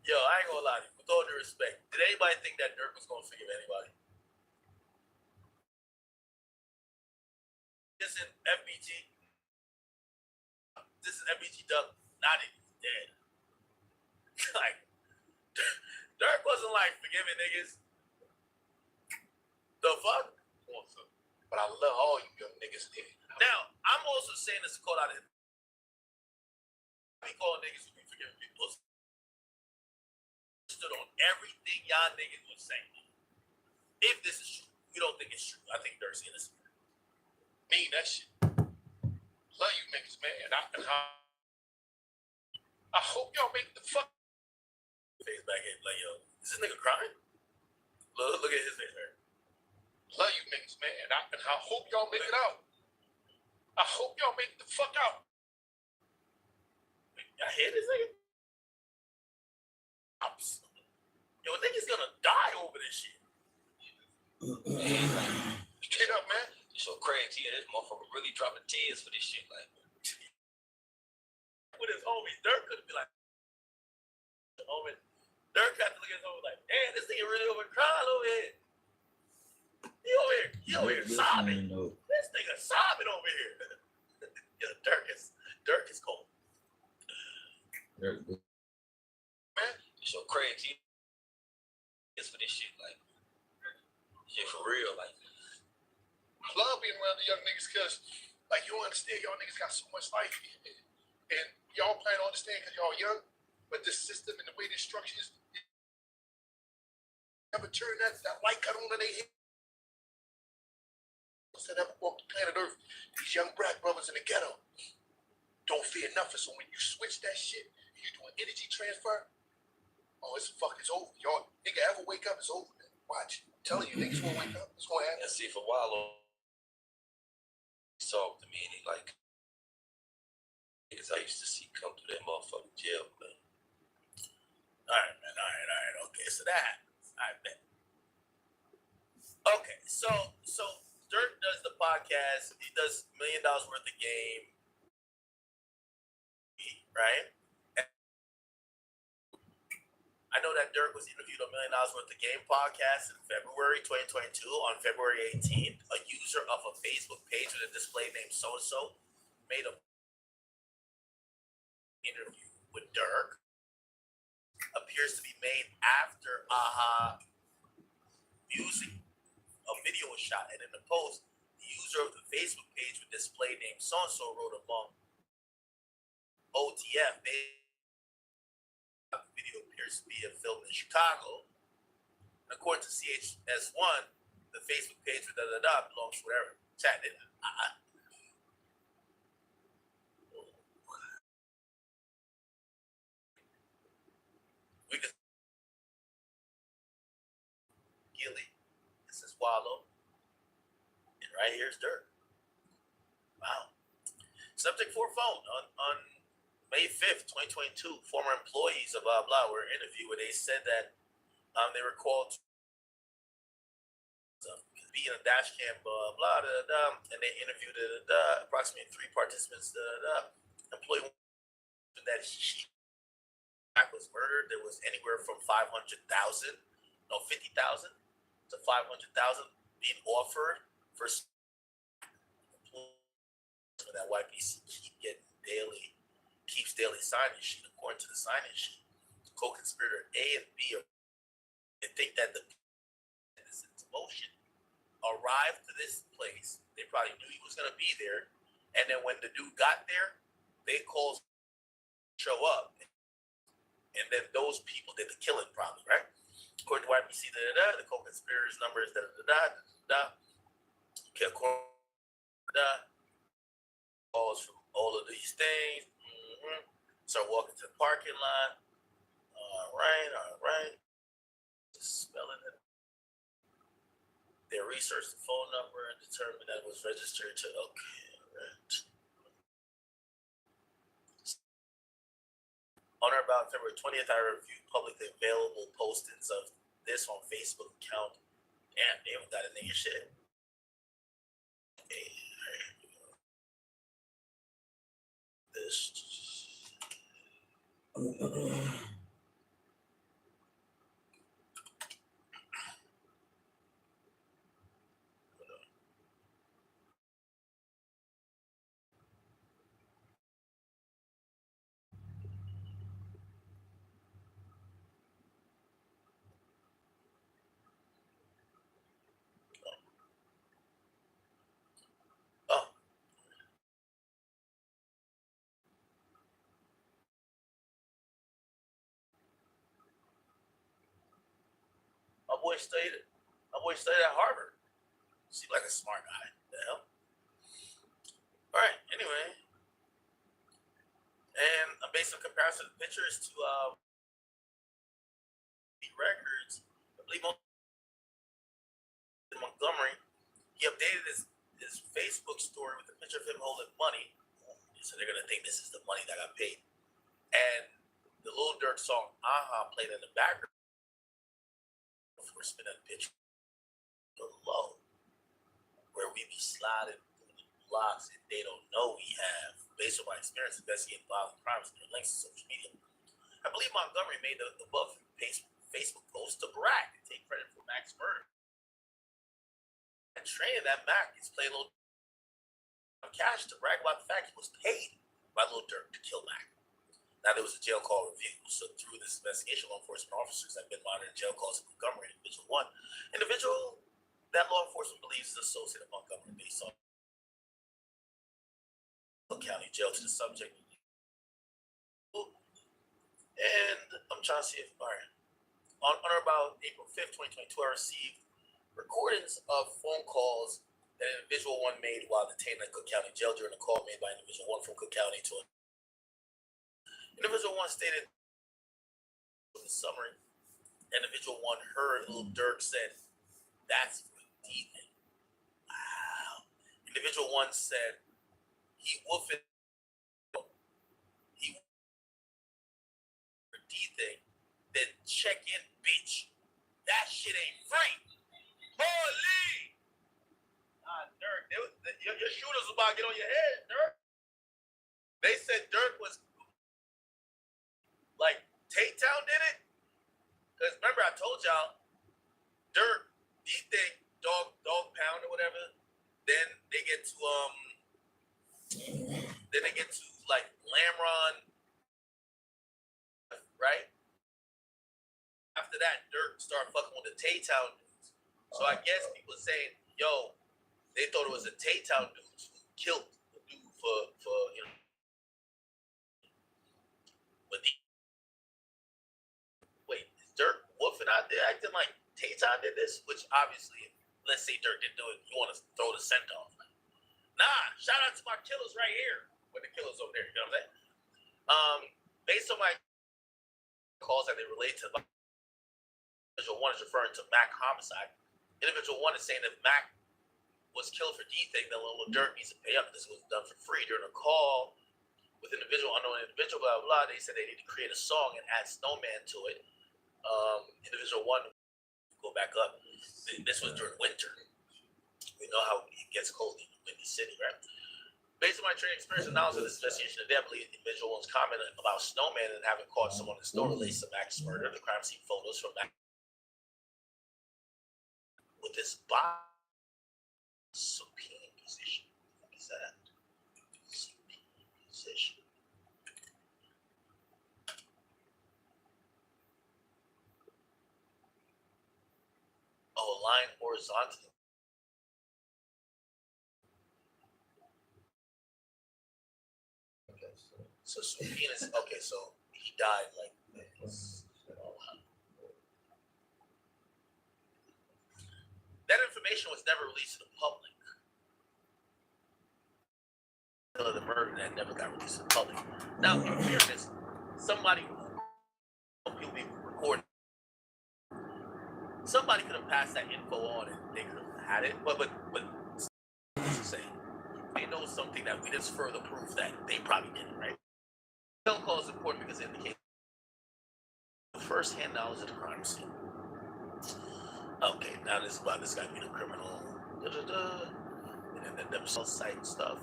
Yo, I ain't gonna lie to you. With all due respect, did anybody think that Dirk was gonna forgive anybody? This is FBG. This is FBG Duck. Not even dead. Like, Dirk wasn't like forgiving niggas. The fuck? But I love all you young niggas there. Now, I'm also saying this to call out him. We call niggas who be forgiving people. Stood on everything y'all niggas was saying. If this is true, we don't think it's true. I think Dirk's innocent. Mean that shit. Love you niggas, man. I and how I hope y'all make the fuck face back in. Like, yo, is this nigga crying? Look at his face, man. Love you niggas, man. And I hope y'all make it out. I hope y'all make the fuck out. Y'all hear this nigga? Yo, niggas gonna die over this shit. Get up, man. It's so crazy. This motherfucker really dropping tears for this shit. Like, With his homies, Durk could be like, homie. Durk had to look at his homie like, damn, this nigga really over crying over here. He over here sobbing. This nigga sobbing over here. Yo, Durk is cold. man, it's so crazy. It's for this shit. Like, shit for real. Like, I love being around the young niggas because, like, you don't understand, y'all niggas got so much life. And y'all plan to understand because y'all young, but this system and the way this structure is, never turn that light cut on in their head. That ever walked the planet Earth, these young black brothers in the ghetto don't fear nothing. So when you switch that shit, you do an energy transfer, oh, it's over. Y'all nigga ever wake up, it's over, man. Watch. I'm telling you, niggas won't wake up. It's gonna happen. and see, for a while, he talked to me and he like, niggas I used to see come through that motherfucking jail, man. All right, man. All right. Okay, so that happens. I bet. Okay, so Durk does the podcast. He does $1 million worth of game, right? And I know that Durk was interviewed on $1 million worth of game podcast in February 2022. On February 18th, a user of a Facebook page with a display name so-and-so made a interview with Durk. Appears to be made after music. A video was shot, and in the post, the user of the Facebook page with display name so-and-so wrote among OTF. The video appears to be filmed in Chicago. And according to CHS1, the Facebook page with belongs to whatever. Chat it. We could Gilly. This is Wallow. And right here's Durk. Wow. Subject for phone on May 5th, 2022, former employees of blah blah were interviewed where they said that they were called to be in a dash cam, blah blah and they interviewed approximately 3 participants. Employee that she was murdered. There was anywhere from 50,000 to 500,000 being offered for that YPC keeps daily signing sheet. According to the signing sheet, co-conspirator A and B they think that the is into motion. Arrived to this place, they probably knew he was gonna be there, and then when the dude got there, they called show up, and then those people did the killing, probably, right? According to YPC, the co-conspirators number is Okay, calls from all of these things. Start walking to the parking lot. All right. Just spelling it. They researched the phone number and determined that it was registered to. Okay, right. On or about February 20th, I reviewed publicly available postings of this on Facebook account. Damn, they haven't got a nigga shit. Okay, this. Oh. My boy studied at Harvard. Seemed like a smart guy. The hell? All right. Anyway, made some comparison of pictures to the records. I believe Montgomery, he updated his Facebook story with a picture of him holding money. So they're gonna think this is the money that got paid. And the Lil Durk song "Aha" played in the background before spinning the picture below, where we be sliding through the blocks and they don't know we have, based on my experience investigating violent crimes and their links to social media. I believe Montgomery made the above Facebook post to brag and take credit for Mac's murder. And training that Mac is playing a little cash to brag about the fact he was paid by Lil Durk to kill Mac. Now, there was a jail call review, so through this investigation, law enforcement officers have been monitoring jail calls of Montgomery, individual that law enforcement believes is associated with Montgomery based on county jail to the subject. And I'm trying to see if, all right, on or about April 5th, 2022, I received recordings of phone calls that individual one made while detained at Cook County Jail during a call made by individual one from Cook County to individual one stated in the summary, individual one heard Lil Durk said, "That's for D-Thing." Wow. Individual one said, he woofing for D-Thing, then check in, bitch. That shit ain't free. Holy! Durk, your shooters was about to get on your head, Durk. They said Durk was like Town did it. Because remember I told y'all, Durk, D-Thing, dog pound or whatever, then they get to like Lamron, right? After that, Durk started fucking with the Town dudes. So I guess people saying, yo, they thought it was a Town dude who killed the dude for you know. But wait, is Durk woofing out there acting like Town did this? Which obviously, let's say Durk didn't do it, you want to throw the scent off. Nah, shout out to my killers right here. When the killers over there, you know what I'm saying? Based on my calls that they relate to, individual one is referring to Mac homicide. Individual one is saying that Mac was killed for D-Thing, then Lil Durk needs to pay up. This was done for free during a call with unknown individual, blah, blah, blah. They said they need to create a song and add Snowman to it. Individual one, go back up. This was during winter. We know how it gets cold in the windy city, right? Based on my training experience and knowledge of this investigation, I believe the individual one's comment about Snowman and having caught someone in the snow relates to Mac's murder. The crime scene photos from Mac with this body supine position. What is that? Supine position. Oh, line horizontally. So supine is okay. So he died like this. That information was never released to the public. The murder that never got released to the public. Now, in fairness, somebody who be recording, somebody could have passed that info on and they could have had it, but say they know something that we just further proof that they probably didn't, right? Cell call is important because it indicates first-hand knowledge of the crime scene. Okay, now this is about this guy being a criminal. And then them cell site stuff.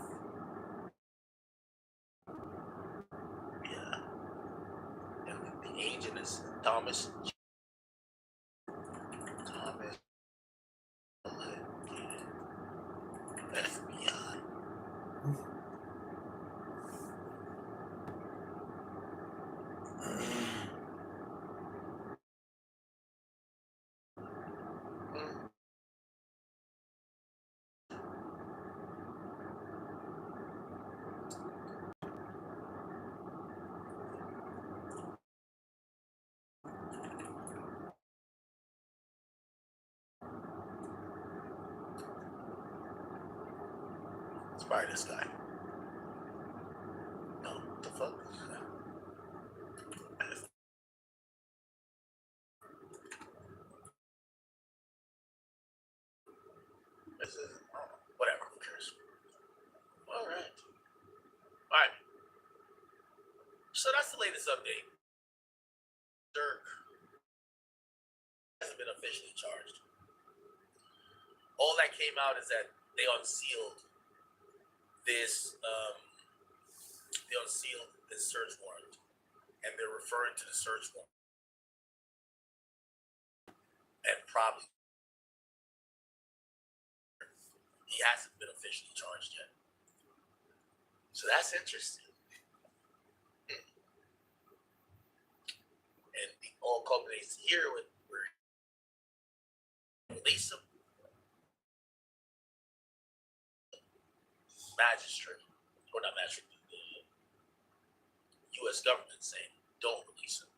Yeah. And the agent is Thomas. FBI. It's probably this guy. No, what the fuck? this is whatever. Who cares? All right. All right. So that's the latest update. Durk hasn't been officially charged. All that came out is that they unsealed this search warrant, and they're referring to the search warrant, and probably he hasn't been officially charged yet. So that's interesting. And it all culminates here with where release him. Magistrate, or not magistrate, the U.S. government saying don't release him.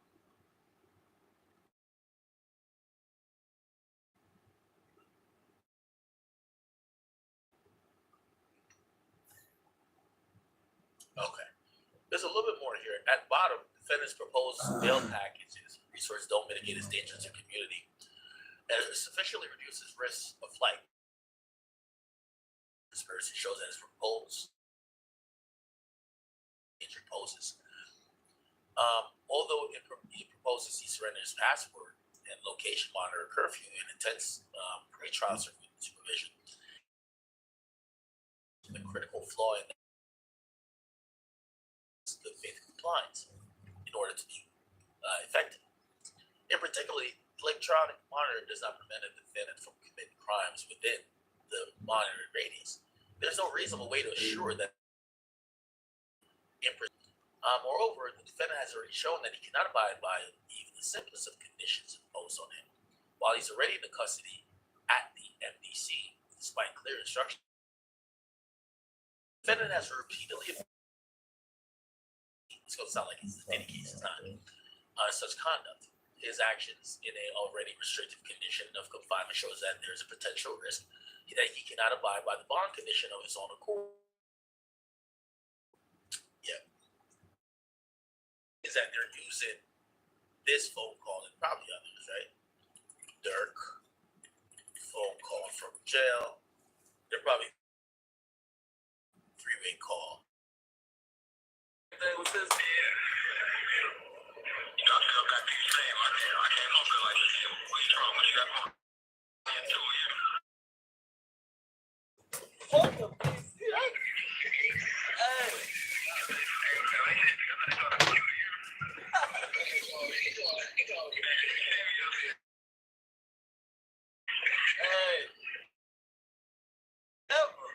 Okay. There's a little bit more here. At bottom, defendant's proposed bail packages resources don't mitigate his danger to community and sufficiently reduces risks of flight. Conspiracy shows that his proposed danger poses. Although he proposes he surrender his passport and location monitor curfew and intense pre-trial supervision, the critical flaw in good faith compliance in order to be effective. In particular, electronic monitoring does not prevent a defendant from committing crimes within the monitored radius. There's no reasonable way to assure that. Moreover, the defendant has already shown that he cannot abide by even the simplest of conditions imposed on him while he's already in the custody at the MDC, despite clear instructions. The defendant has repeatedly, it's going to sound like he's dedicated his time, such conduct. His actions in a already restrictive condition of confinement shows that there's a potential risk that he cannot abide by the bond condition of his own accord. Yeah. Is that they're using this phone call and probably others, right? Durk, phone call from jail. They're probably three-way call. What's this? Yeah. You know, I still got these same. I came home feeling like this. What's wrong? What you got going? Fuck the piece. Hey. Hey. Ever.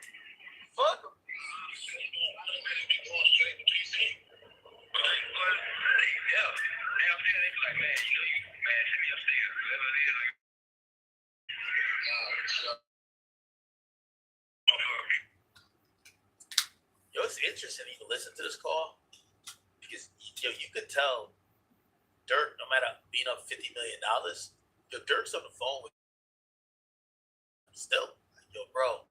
Fuck him. Yo, it's interesting you listen to this call because you could tell Durk, no matter being up $50 million, yo, Durk's on the phone with still. Yo, bro,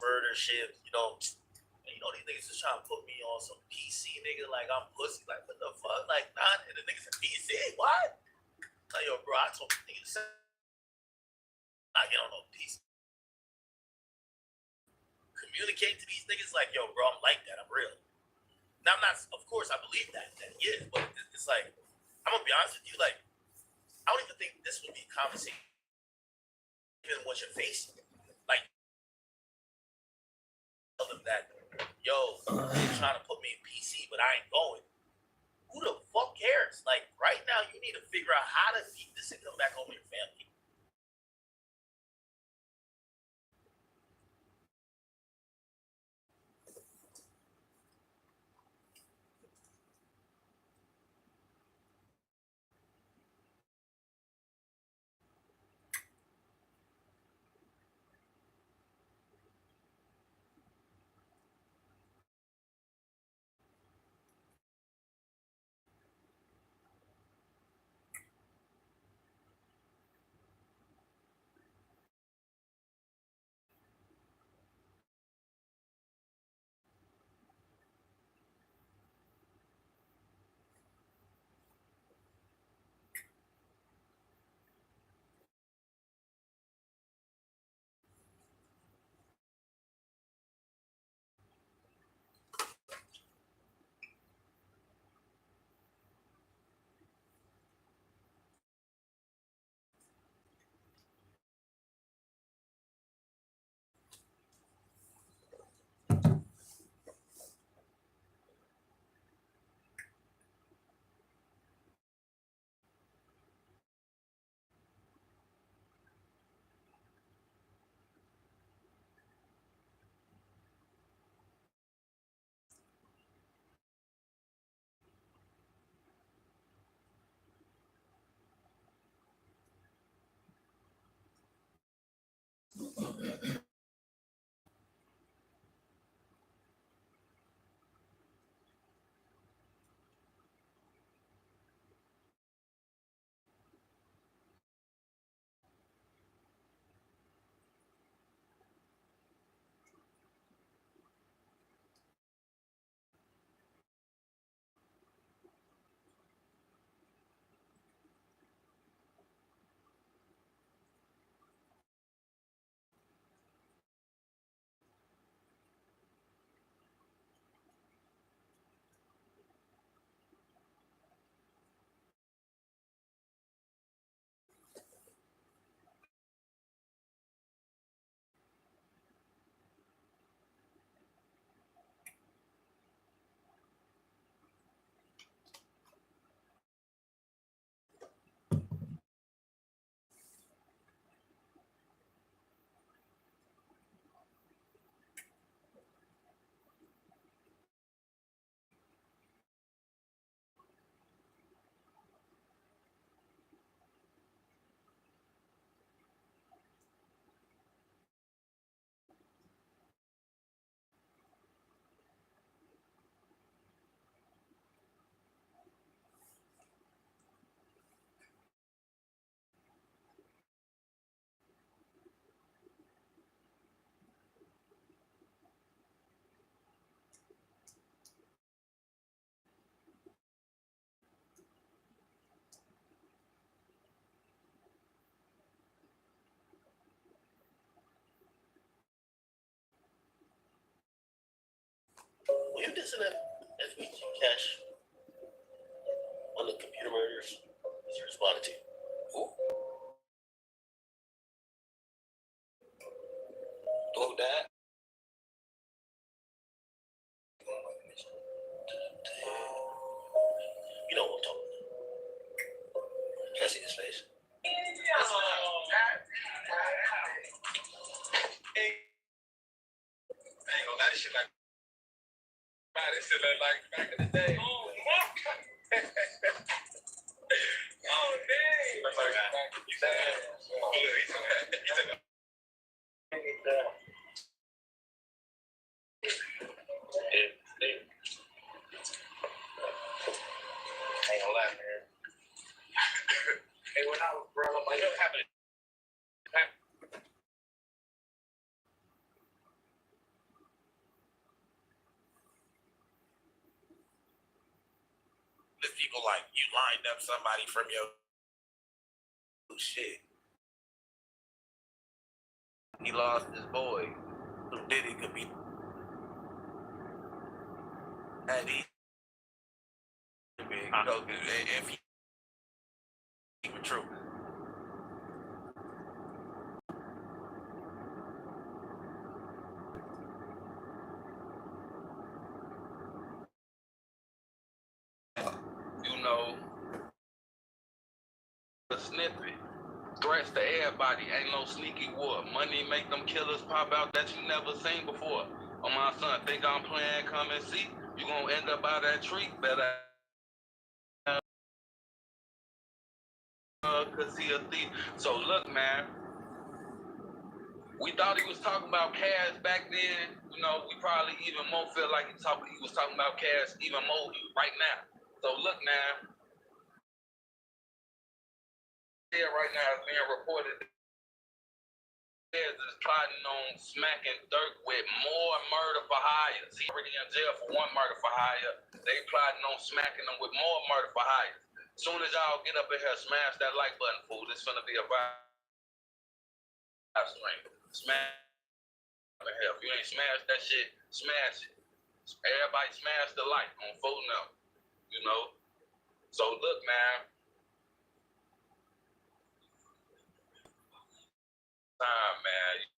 murder shit, you know these niggas is trying to put me on some PC nigga like I'm pussy, like what the fuck, like nah, and the niggas in PC, what? Like yo, bro, I told niggas I get on no PC. Communicate to these niggas like, yo, bro, I'm like that, I'm real. Now I'm not, of course, I believe that he is, but it's like, I'm gonna be honest with you, like, I don't even think this would be a conversation, even what you're facing. Like, tell them that, yo, you're trying to put me in PC, but I ain't going. Who the fuck cares? Like, right now, you need to figure out how to beat this and come back home to your family. You listen to FBG Cash on the computer murders? Is he responding to you? Who? Who that? You know what I'm talking about. Can I see his face? I ain't gonna lie, this shit like this shit look like back in the day. Oh, dang. That's like you said. Ain't gonna lie, man. Hey, when I was growing up, I never happened. The people like you lined up somebody from your shit. He lost his boy. Who did it could be. And he, you know, if he were true. You know, the snippet. Threats to everybody, ain't no sneaky war. Money make them killers pop out that you never seen before. Oh my son, think I'm playing, come and see. You gonna end up out that tree, better cause he a thief. So look, man, we thought he was talking about cash back then. You know, we probably even more feel like he was talking about cash even more right now. So look, man, here right now is being reported is plotting on smacking Durk with more murder for hire. He already in jail for one murder for hire. They plotting on smacking him with more murder for hire. As soon as y'all get up in here, smash that like button, fool. This finna be a vibe stream. Smash up in here. If you ain't smashed that shit, smash it. Everybody smash the like on phone now. You know? So look, man. Time, man.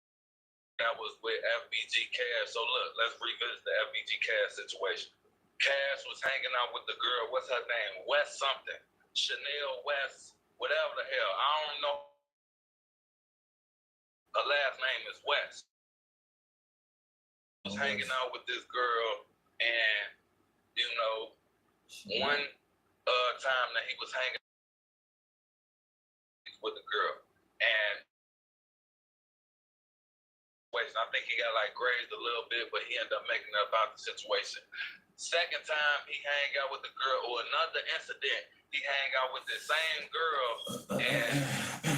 That was with FBG Cash. So look, let's revisit the FBG Cash situation. Cash was hanging out with the girl. What's her name? West something. Chanel West, whatever the hell. I don't know. Her last name is West. Was hanging out with this girl, and you know, one time that he was hanging with the girl, and I think he got like grazed a little bit, but he ended up making it about the situation. Second time he hang out with the girl, or another incident, he hang out with the same girl and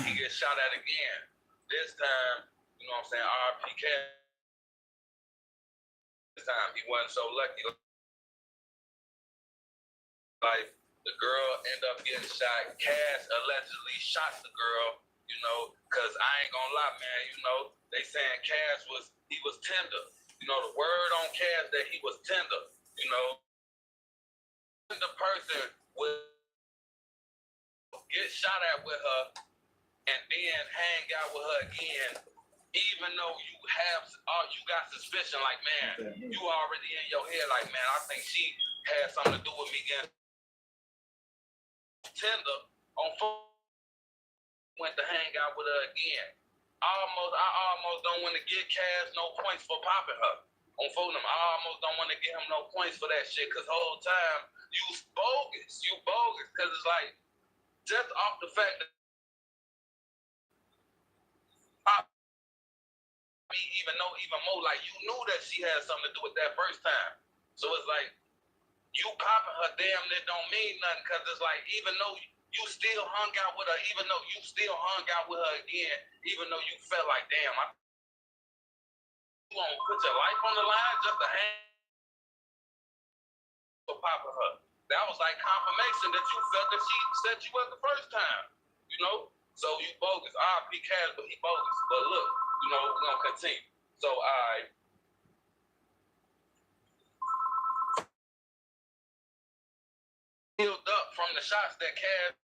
he gets shot at again. This time, you know what I'm saying, RP Cash. This time he wasn't so lucky. Like the girl ended up getting shot. Cash allegedly shot the girl, you know, cause I ain't gonna lie, man, you know, they saying Cash was tender. You know, the word on Cash that he was tender, you know. The person would get shot at with her and then hang out with her again, even though you got suspicion, like, man, you already in your head, like, man, I think she had something to do with me getting tender on phone. Went to hang out with her again. I almost don't want to give Cash no points for popping her on phone. I almost don't want to give him no points for that shit, because the whole time you bogus, because it's like, just off the fact that even more, like, you knew that she had something to do with that first time. So it's like, you popping her damn near don't mean nothing, because it's like, even though you still hung out with her, even though you still hung out with her again, even though you felt like, damn, you gonna put your life on the line just to hang for popping her. That was like confirmation that you felt that she set you up the first time, you know? So you bogus. RP Cash, but he bogus. But look, you know, we're gonna continue. So the shots that Cass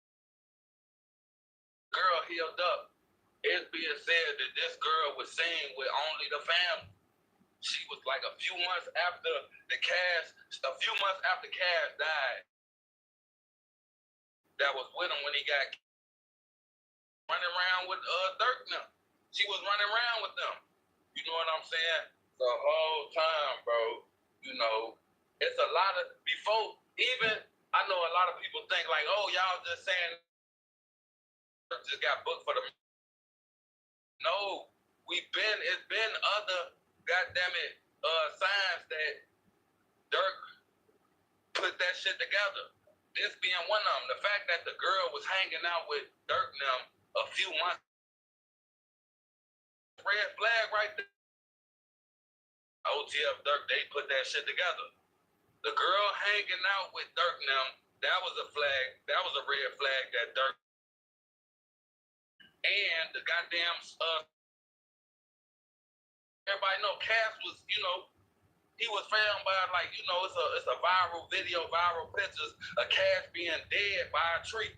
girl healed up, it's being said that this girl was seen with only the family. She was like a few months after Cass died. That was with him when he got running around with Durk now. She was running around with them. You know what I'm saying? The whole time, bro. You know, it's a lot of before even I know a lot of people think like, oh, y'all just saying just got booked for the. No, it's been other goddammit signs that Durk put that shit together. This being one of them. The fact that the girl was hanging out with Durk them a few months. Red flag right there. OTF Durk, they put that shit together. The girl hanging out with Durk them, that was a flag. That was a red flag that Durk. And the goddamn everybody know Cass was, you know, he was found by like, you know, it's a viral video, viral pictures of Cass being dead by a tree.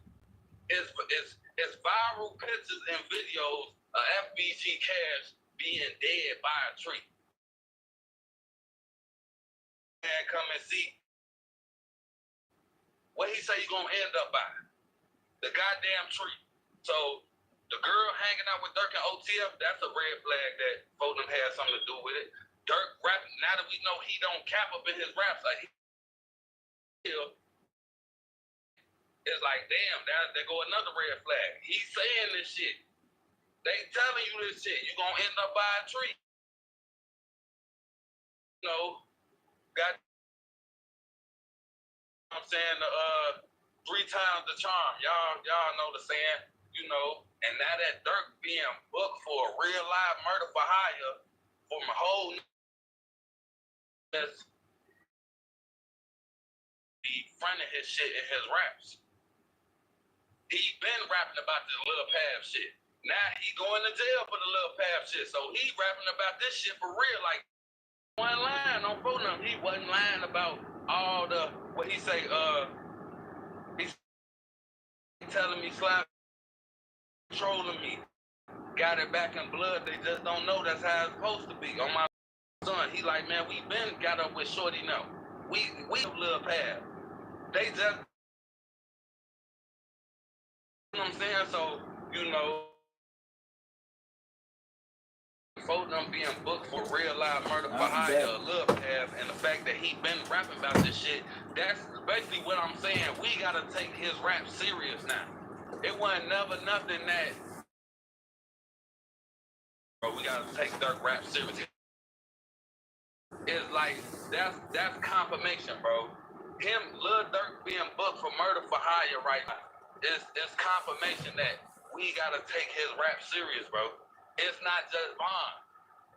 It's viral pictures and videos of FBG Cass being dead by a tree. And come and see what he say you gonna end up by. The goddamn tree. So the girl hanging out with Durk and OTF, that's a red flag that both of them had something to do with it. Durk rapping, now that we know he don't cap up in his raps, like it's like, damn, there go another red flag. He's saying this shit. They telling you this shit. You gonna end up by a tree. You know, I'm saying 3 times the charm. Y'all know the saying, you know. And now that Durk being booked for a real live murder for hire from a whole he fronting his shit in his raps. He been rapping about this Lil Pav shit. Now he going to jail for the Lil Pav shit. So he rapping about this shit for real. Like one line on phone number. He wasn't lying about all the what he say, he's telling me slap trolling me. Got it back in blood. They just don't know that's how it's supposed to be. On my son, he like, man, we been got up with Shorty now. We Lil Pav. They just, you know what I'm saying? So, you know, both of them being booked for real live murder for hire, Lil Pav, and the fact that he been rapping about this shit, that's basically what I'm saying. We gotta take his rap serious now. It wasn't never nothing that, bro, we gotta take Durk rap serious. It's like, that's confirmation, bro. Lil Durk being booked for murder for hire right now, it's confirmation that we gotta take his rap serious, bro. It's not just Von.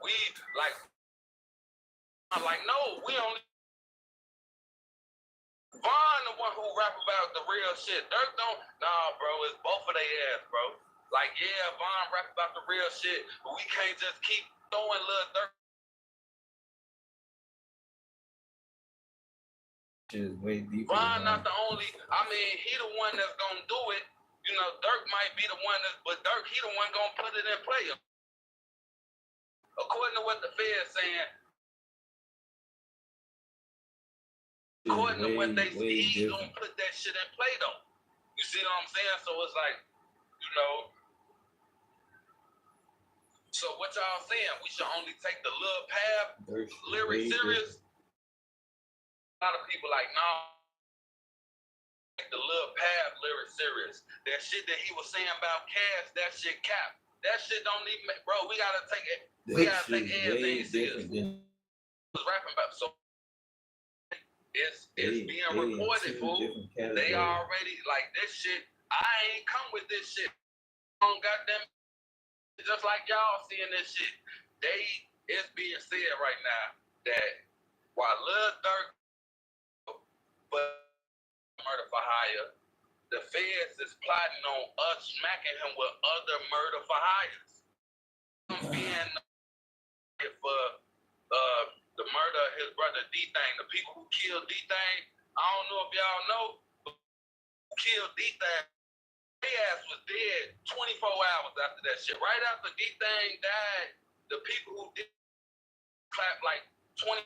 We, no, we only, Von the one who rap about the real shit. Durk don't, nah, bro, it's both of their ass, bro. Like, yeah, Von rap about the real shit, but we can't just keep throwing Lil Durk. Von not the only, I mean, he the one that's gonna do it. You know, Durk might be the one but Durk, he the one gonna put it in play. According to what the Fed's saying, according to what they see, he's gonna put that shit in play though. You see what I'm saying? So it's like, you know, so what y'all saying? We should only take the Lil Pav lyrics serious? A lot of people like, nah, take the Lil Pav lyrics serious. That shit that he was saying about Cass, that shit cap. That shit don't even make, bro, we gotta take it. We gotta take everything serious. Was rapping about, so it's being reported, fool. They already, like, this shit, I ain't come with this shit. Goddamn, just like y'all seeing this shit. It's being said right now that while Lil Durk but murder for hire, the feds is plotting on us smacking him with other murder for hires. Being for the murder of his brother D-Thang, the people who killed D-Thang, I don't know if y'all know, but who killed D-Thang, their ass was dead 24 hours after that shit. Right after D-Thang died, the people who did clap like 20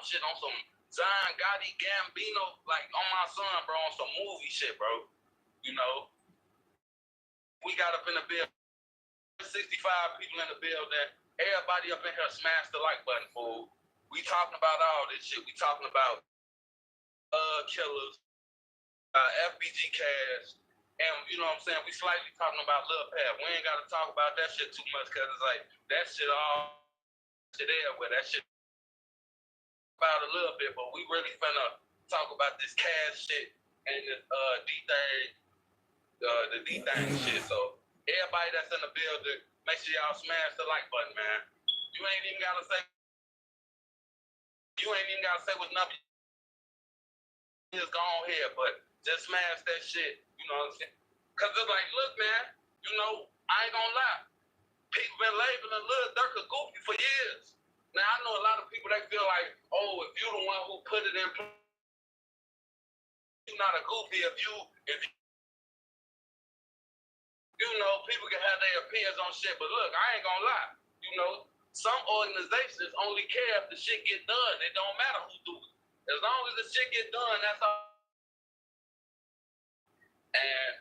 shit on some Zion Gotti Gambino, like on my son, bro, on some movie shit, bro. You know, we got up in the building, 65 people in the building. Everybody up in here smashed the like button, fool. We talking about all this shit. We talking about killers, FBG cash, and you know what I'm saying? We slightly talking about Lil Pap. We ain't got to talk about that shit too much because it's like that shit all shit everywhere. That shit about a little bit, but we really finna talk about this cash shit and this the D-Thang shit. So everybody that's in the building, make sure y'all smash the like button, man. You ain't even gotta say what nothing is going here, but just smash that shit. You know what I'm saying? Cause it's like, look, man, you know, I ain't gonna lie. People been labeling Lil Durk a goofy for years. Now I know a lot of people that feel like, oh, if you the one who put it in place, you're not a goofy. If you know, people can have their opinions on shit, but look, I ain't gonna lie. You know, some organizations only care if the shit get done. It don't matter who do it. As long as the shit get done, that's all. And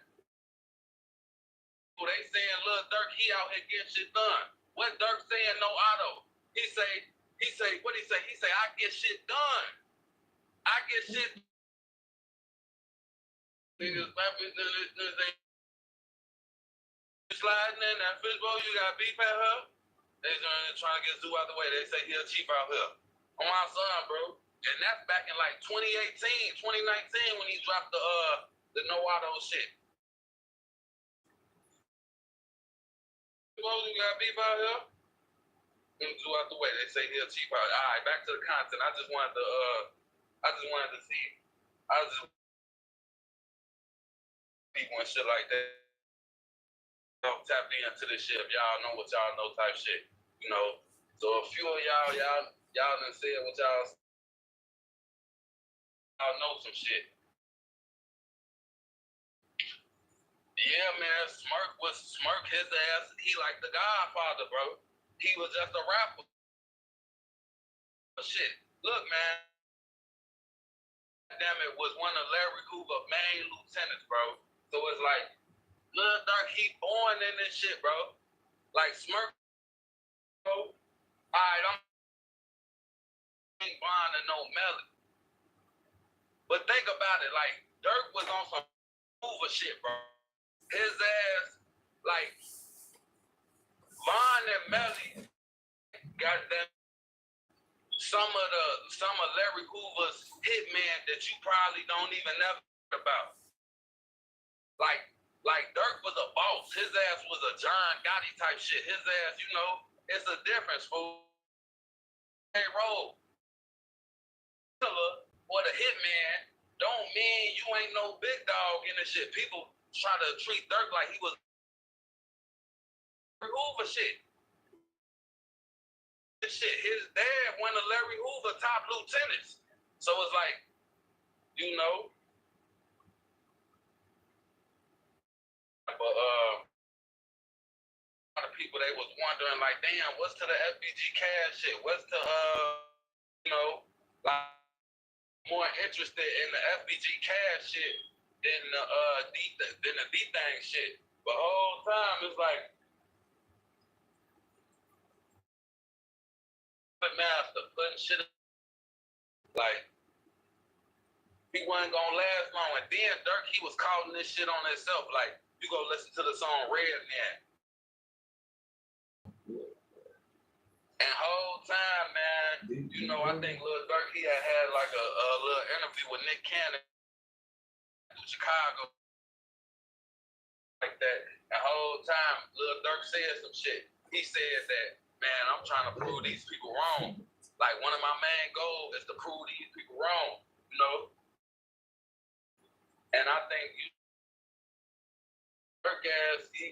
they saying Lil Durk, he out here getting shit done. What Durk saying? No auto. He say, what he say? He say, I get shit done. I get shit. Niggas sliding in that fishbowl, you got beef at her. They trying to get Zoo out the way. They say he a chief out here. On my son, bro. And that's back in like 2018, 2019 when he dropped the no auto shit. You got beef out here? Zoo out the way. They say he a chief out here. All right, back to the content. I just wanted to see. People and shit like that. Tap into this shit if y'all know what y'all know type shit, you know. So a few of y'all done said what y'all know some shit. Yeah, man, Smirk his ass. He like the Godfather, bro. He was just a rapper. Shit, look, man. Damn it, was one of Larry Hoover's main lieutenants, bro. So it's like. Lil Durk, he born in this shit, bro. Like Smirk, bro. Alright, I'm blind and no melody. But think about it, like Durk was on some Hoover shit, bro. His ass, like Von and Melly, goddamn, some of Larry Hoover's hitmen that you probably don't even know about. Like Durk was a boss. His ass was a John Gotti type shit. His ass, you know, it's a difference, fool. Hey, roll. Or the hitman don't mean you ain't no big dog in this shit. People try to treat Durk like he was Hoover shit. This shit, his dad, one of Larry Hoover's top lieutenants. So it's like, you know. But a lot of people, they was wondering like, damn, what's to the FBG cash shit? What's to you know, like more interested in the FBG cash shit than the D-Thang shit. But the whole time it's like master putting shit like he wasn't gonna last long. And then Durk, he was calling this shit on himself like. You go listen to the song Red Man. And whole time, man, you know, I think Lil Durk, he had like a little interview with Nick Cannon in Chicago. Like that. And whole time, Lil Durk said some shit. He said that, man, I'm trying to prove these people wrong. Like, one of my main goals is to prove these people wrong, you know? And I think he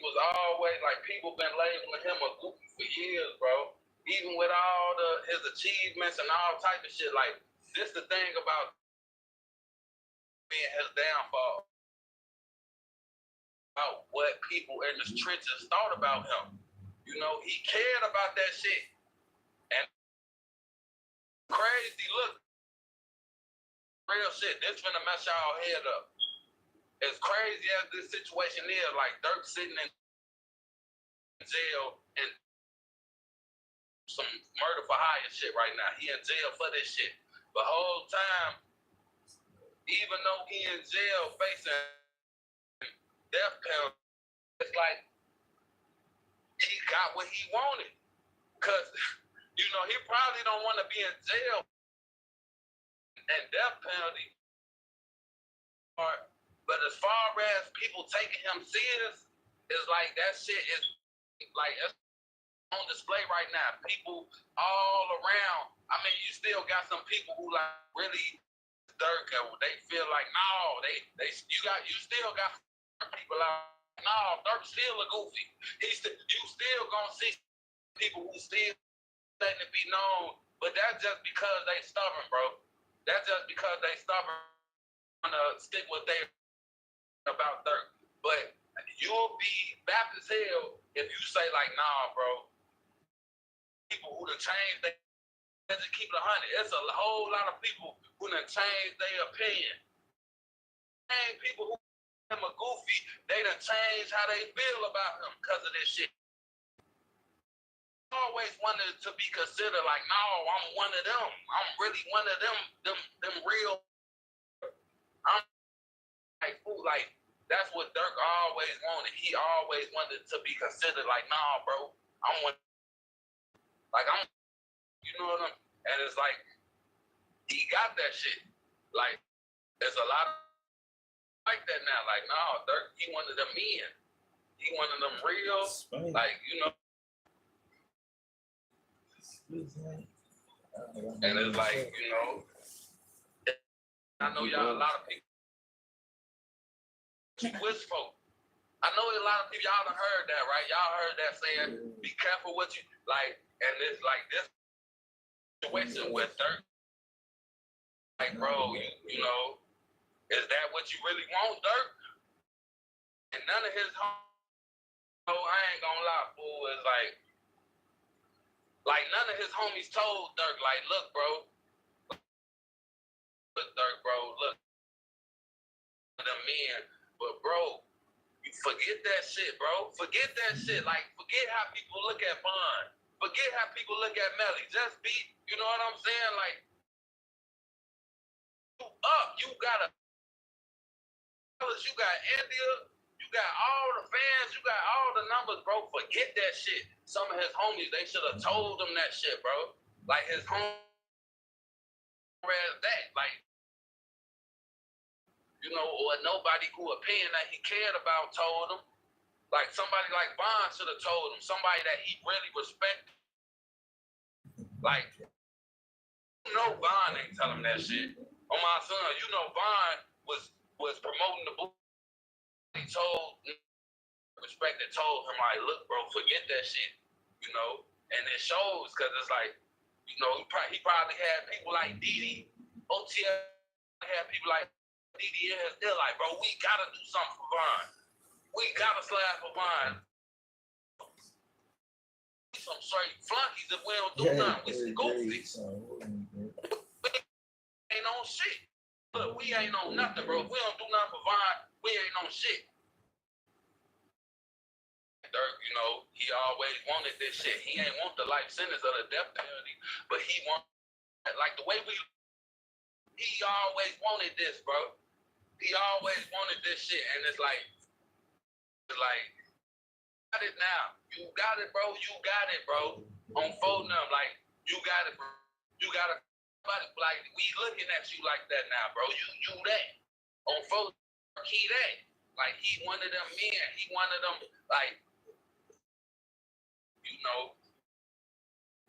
was always like people been labeling him a goofy for years, bro. Even with all his achievements and all type of shit. Like this the thing about being his downfall. about what people in the trenches thought about him. You know, he cared about that shit. And crazy, look, real shit, this finna mess y'all head up. As crazy as this situation is, like Durk sitting in jail and some murder for hire shit right now. He in jail for this shit. But whole time, even though he in jail facing death penalty, it's like he got what he wanted. Cause you know he probably don't want to be in jail and death penalty. But as far as people taking him serious, it's like that shit is like it's on display right now. People all around. I mean, you still got some people who like really Durk. They feel like no, you still got people out. No, Durk's still a goofy. You still gonna see people who still letting it be known, but that's just because they stubborn, bro. That's just because they stubborn to stick with they about Durk. But you'll be back as hell if you say like, nah, bro. People who done changed they just keep it 100. It's a whole lot of people who done changed their opinion. And people who him a goofy, they done changed how they feel about him because of this shit. Always wanted to be considered like, no, I'm one of them. I'm really one of them real. I'm like, fool, like that's what Durk always wanted. He always wanted to be considered like, nah, bro, I'm one. Like I'm, you know what I'm. And it's like he got that shit. Like there's a lot of like that now. Like, nah, Durk, he one of them men. He one of them real, like you know. And it's like, you know, I know y'all, a lot of people wishful. I know a lot of people, y'all done heard that, right? Y'all heard that saying, be careful what you, like, and it's like this situation with Durk. Like, bro, you know, is that what you really want, Durk? And none of his I ain't gonna lie, fool, is like none of his homies told Durk, like, look, bro, look, them men, but bro, you forget that shit, bro. Forget that shit. Like, forget how people look at Bond. Forget how people look at Melly. Just be, you know what I'm saying? Like, you up, you got India, you got all the fans, you got all the numbers, bro. Forget that shit. Some of his homies, they should have told him that shit, bro. Like his homies that, like, you know, or nobody who opinion that he cared about told him. Like somebody like Bond should have told him. Somebody that he really respected. Like, you know, Bond ain't telling him that shit. On my son, you know, Bond was promoting the book. He told him like, look, bro, forget that shit, you know. And it shows because it's like, you know, he probably had people like Didi, OTL had people like Didi in his ear, like, bro, we gotta do something for Bond. We gotta slap for Bond. We some straight flunkies if we don't do nothing. We some goofies. We ain't on shit. Look, we ain't on nothing, bro. If we don't do nothing for Bond, we ain't on shit. Durk, you know, he always wanted this shit. He ain't want the life sentence or the death penalty, but he want, like the way he always wanted this, bro. He always wanted this shit, and it's like, got it now. You got it, bro. You got it, bro. On phone them, like, you got it, bro. You got it. Like, we looking at you like that now, bro. You that. On phone, he that. Like, he one of them men. He one of them, like, you know,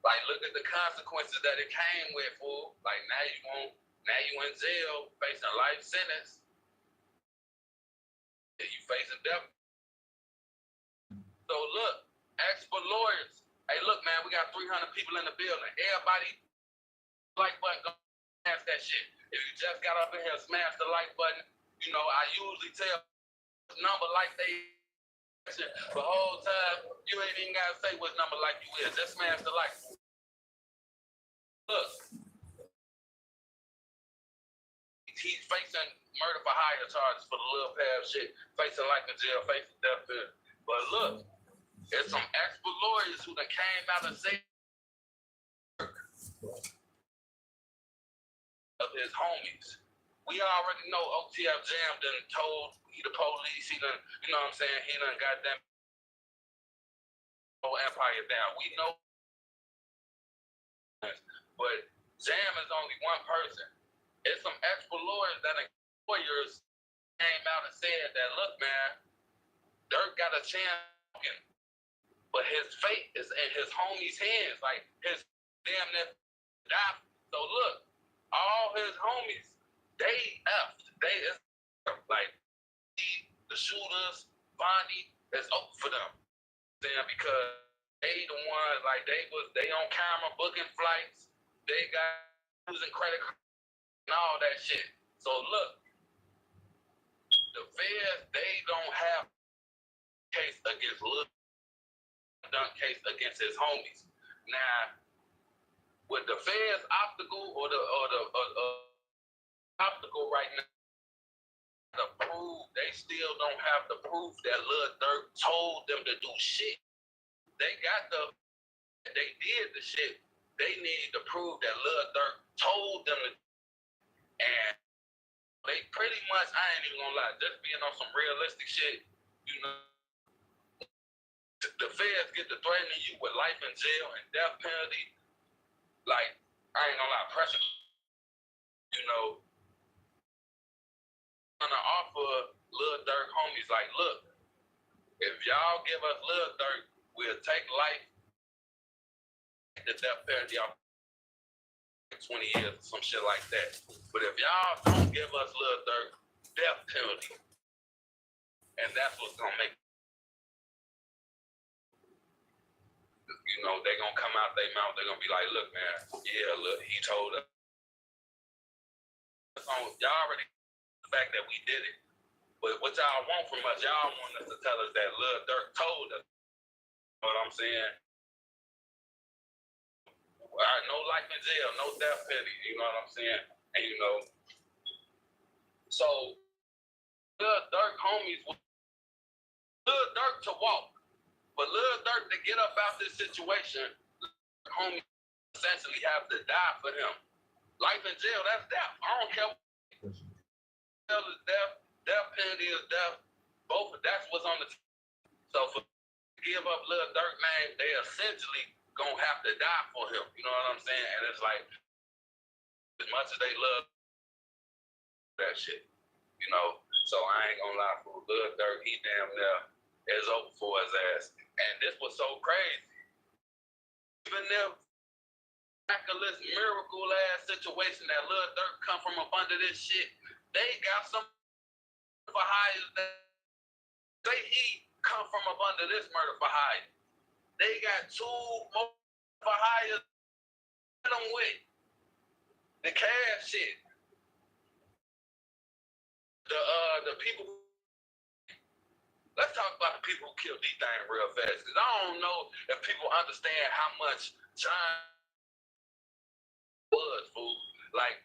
like look at the consequences that it came with, fool. Like now you in jail facing life sentence. You facing death. So look, ask for lawyers. Hey, look, man, we got 300 people in the building. Everybody, like button, go smash that shit. If you just got up in here, smash the like button. You know, I usually tell number like they The whole time, you ain't even gotta say what number like you is. Just smash the like. Look, he's facing murder for hire charges for the little pab shit, facing life in jail, facing death penalty. But look, there's some expert lawyers who done came out and said of his homies. We already know OTF Jam done told he the police, he done, you know what I'm saying, he done got that whole empire down. We know, but Jam is only one person. It's some expert lawyers that lawyers came out and said that, look, man, Durk got a chance, but his fate is in his homies' hands. Like, his damn near died. So look, all his homies, they effed. Like, the shooters, Bonnie, it's over for them. Because they the ones, like, they on camera booking flights. They got using credit cards and all that shit. So look, the feds, they don't have case against Lil, done case against his homies. Now, with the feds obstacle or the obstacle right now, to prove they still don't have the proof that Lil Durk told them to do shit. They did the shit. They need to prove that Lil Durk told them to, and they pretty much, I ain't even gonna lie, just being on some realistic shit, you know, the feds get to threatening you with life in jail and death penalty. Like, I ain't gonna lie, pressure, you know, gonna offer Lil Durk homies, like, look, if y'all give us Lil Durk, we'll take life, the death penalty off 20 years or some shit like that. But if y'all don't give us Lil Durk, death penalty. And that's what's gonna make, you know, they gonna come out their mouth, they're gonna be like, look, man, yeah, look, he told us. So y'all already the fact that we did it. But what y'all want from us, y'all want us to tell us that Lil Durk told us. You know what I'm saying? All right, no life in jail, no death penalty, you know what I'm saying? And you know, so Lil Durk homies, Lil Durk to walk, but Lil Durk to get up out this situation, homies essentially have to die for him. Life in jail, that's death. I don't care. Jail is death, death penalty is death. Both, that's what's on the So for give up Lil Durk name, they essentially gonna have to die for him. You know what I'm saying? And it's like, as much as they love that shit, you know. So I ain't gonna lie, for Lil Durk, he damn near is over for his ass. And this was so crazy. Even if miraculous, miracle ass situation that Lil Durk come from up under this shit, they got some for hires that say he come from up under this murder for hire. They got 2 more for hire them with the cash shit. The people. Let's talk about the people who killed D-Thang real fast, because I don't know if people understand how much time was, fool. Like,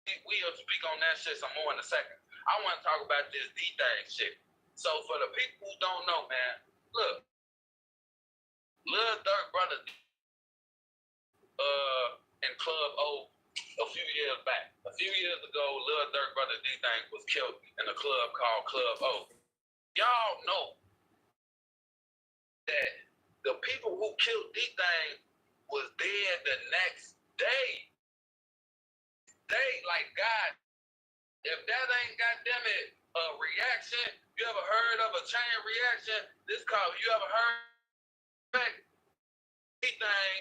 we'll speak on that shit some more in a second. I want to talk about this D-Thang shit. So for the people who don't know, man, look, Lil Durk brother in Club O a few years back. A few years ago, Lil Durk brother D-Thang was killed in a club called Club O. Y'all know that the people who killed D-Thang was dead the next day. Like, God, if that ain't goddamn it a reaction, you ever heard of a chain reaction? This called, you ever heard D-Thang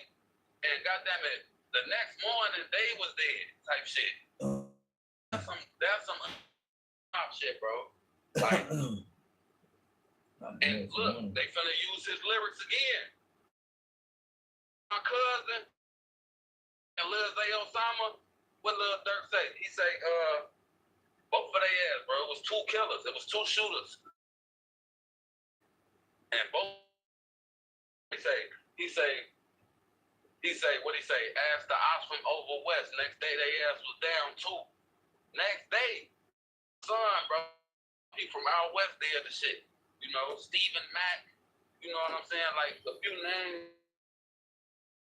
and goddamn it, the next morning they was dead type shit. That's some top shit, bro. Like, and look, they finna use his lyrics again. My cousin and Lil Zay Osama, what Lil Durk say? He say, both of their ass, bro. It was 2 killers. It was 2 shooters. And both he say what he say, asked the ops from over west. Next day they ass was down too. Next day, son, bro, he from out west there the shit. You know, Stephen Mack, you know what I'm saying? Like a few names.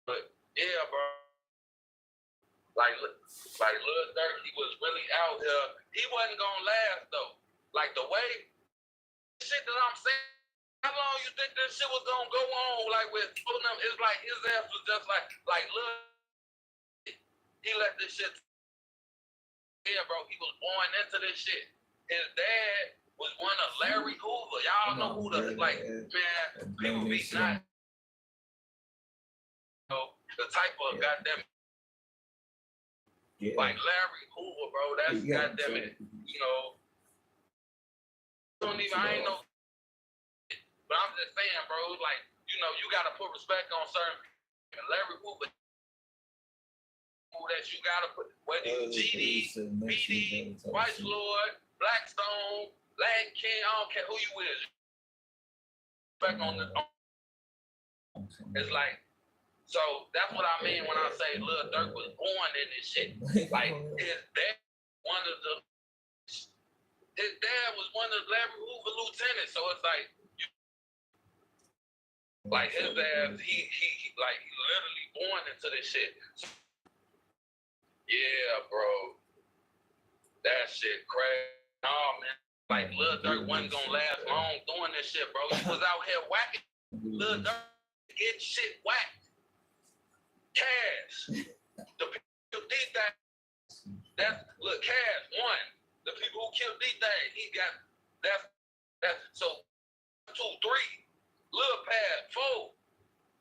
But yeah, bro. Like Lil Durk, he was really out here. He wasn't gonna last though. Like the way shit that I'm saying, how long you think this shit was gonna go on? Like with them, it's like his ass was just like Lil. He let this shit. Yeah, bro. He was born into this shit. His dad was one of Larry Hoover. Y'all know who the man. People be not. You know, the type of goddamn. Yeah. Like Larry Hoover, bro. That's goddamn it. You know. I ain't know. But I'm just saying, bro. Like, you know, you gotta put respect on certain. Larry Hoover. That you gotta put. Whether you GD, BD, White Lord, Blackstone, Latin King. I don't care who you is. Respect on the. It's like. So that's what I mean when I say Lil Durk was born in this shit. Like his dad, his dad was one of Larry Hoover lieutenants. So it's like, his dad, he literally born into this shit. So, yeah, bro, that shit crazy. Oh man, like Lil Durk wasn't gonna last long doing this shit, bro. He was out here whacking. Lil Durk getting shit whacked. Cash. The people who did that. Look, Cash, one. The people who killed D-Thang, he got that's so 2, 3. Lil Pad, 4.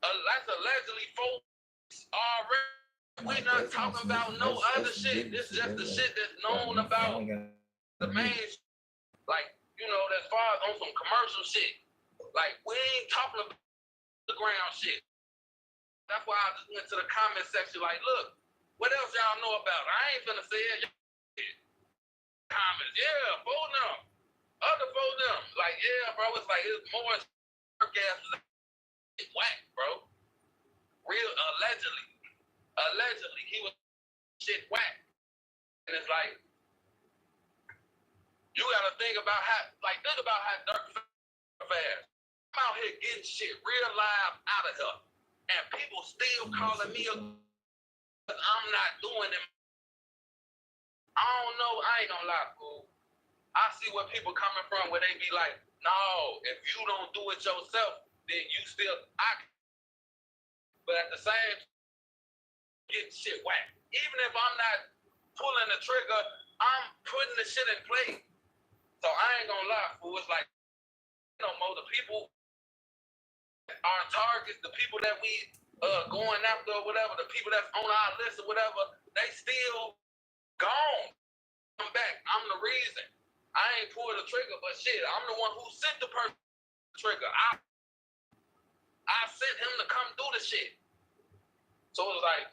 That's allegedly 4 already. We're not talking about no other shit. This is just the shit that's known about the main, like, you know, as far as on some commercial shit. Like, we ain't talking about the ground shit. That's why I just went to the comment section like, look, what else y'all know about? I ain't finna say it. Comments, yeah, vote them. Other vote them. Like, yeah, bro, it's like, it's more gas was whack, bro. Real, allegedly, he was shit whack. And it's like, you gotta think about how Durk fast. I'm out here getting shit real live out of here. And people still calling me I'm not doing it. I don't know. I ain't gonna lie, fool. I see where people coming from where they be like, no, if you don't do it yourself, then you still, but at the same getting shit whacked. Even if I'm not pulling the trigger, I'm putting the shit in play. So I ain't gonna lie, fool. It's like, you know, the people our targets, the people that we going after or whatever, the people that's on our list or whatever, they still gone. Come back. I'm the reason. I ain't pulled the trigger, but shit, I'm the one who sent the person the trigger. I sent him to come do the shit. So it's like,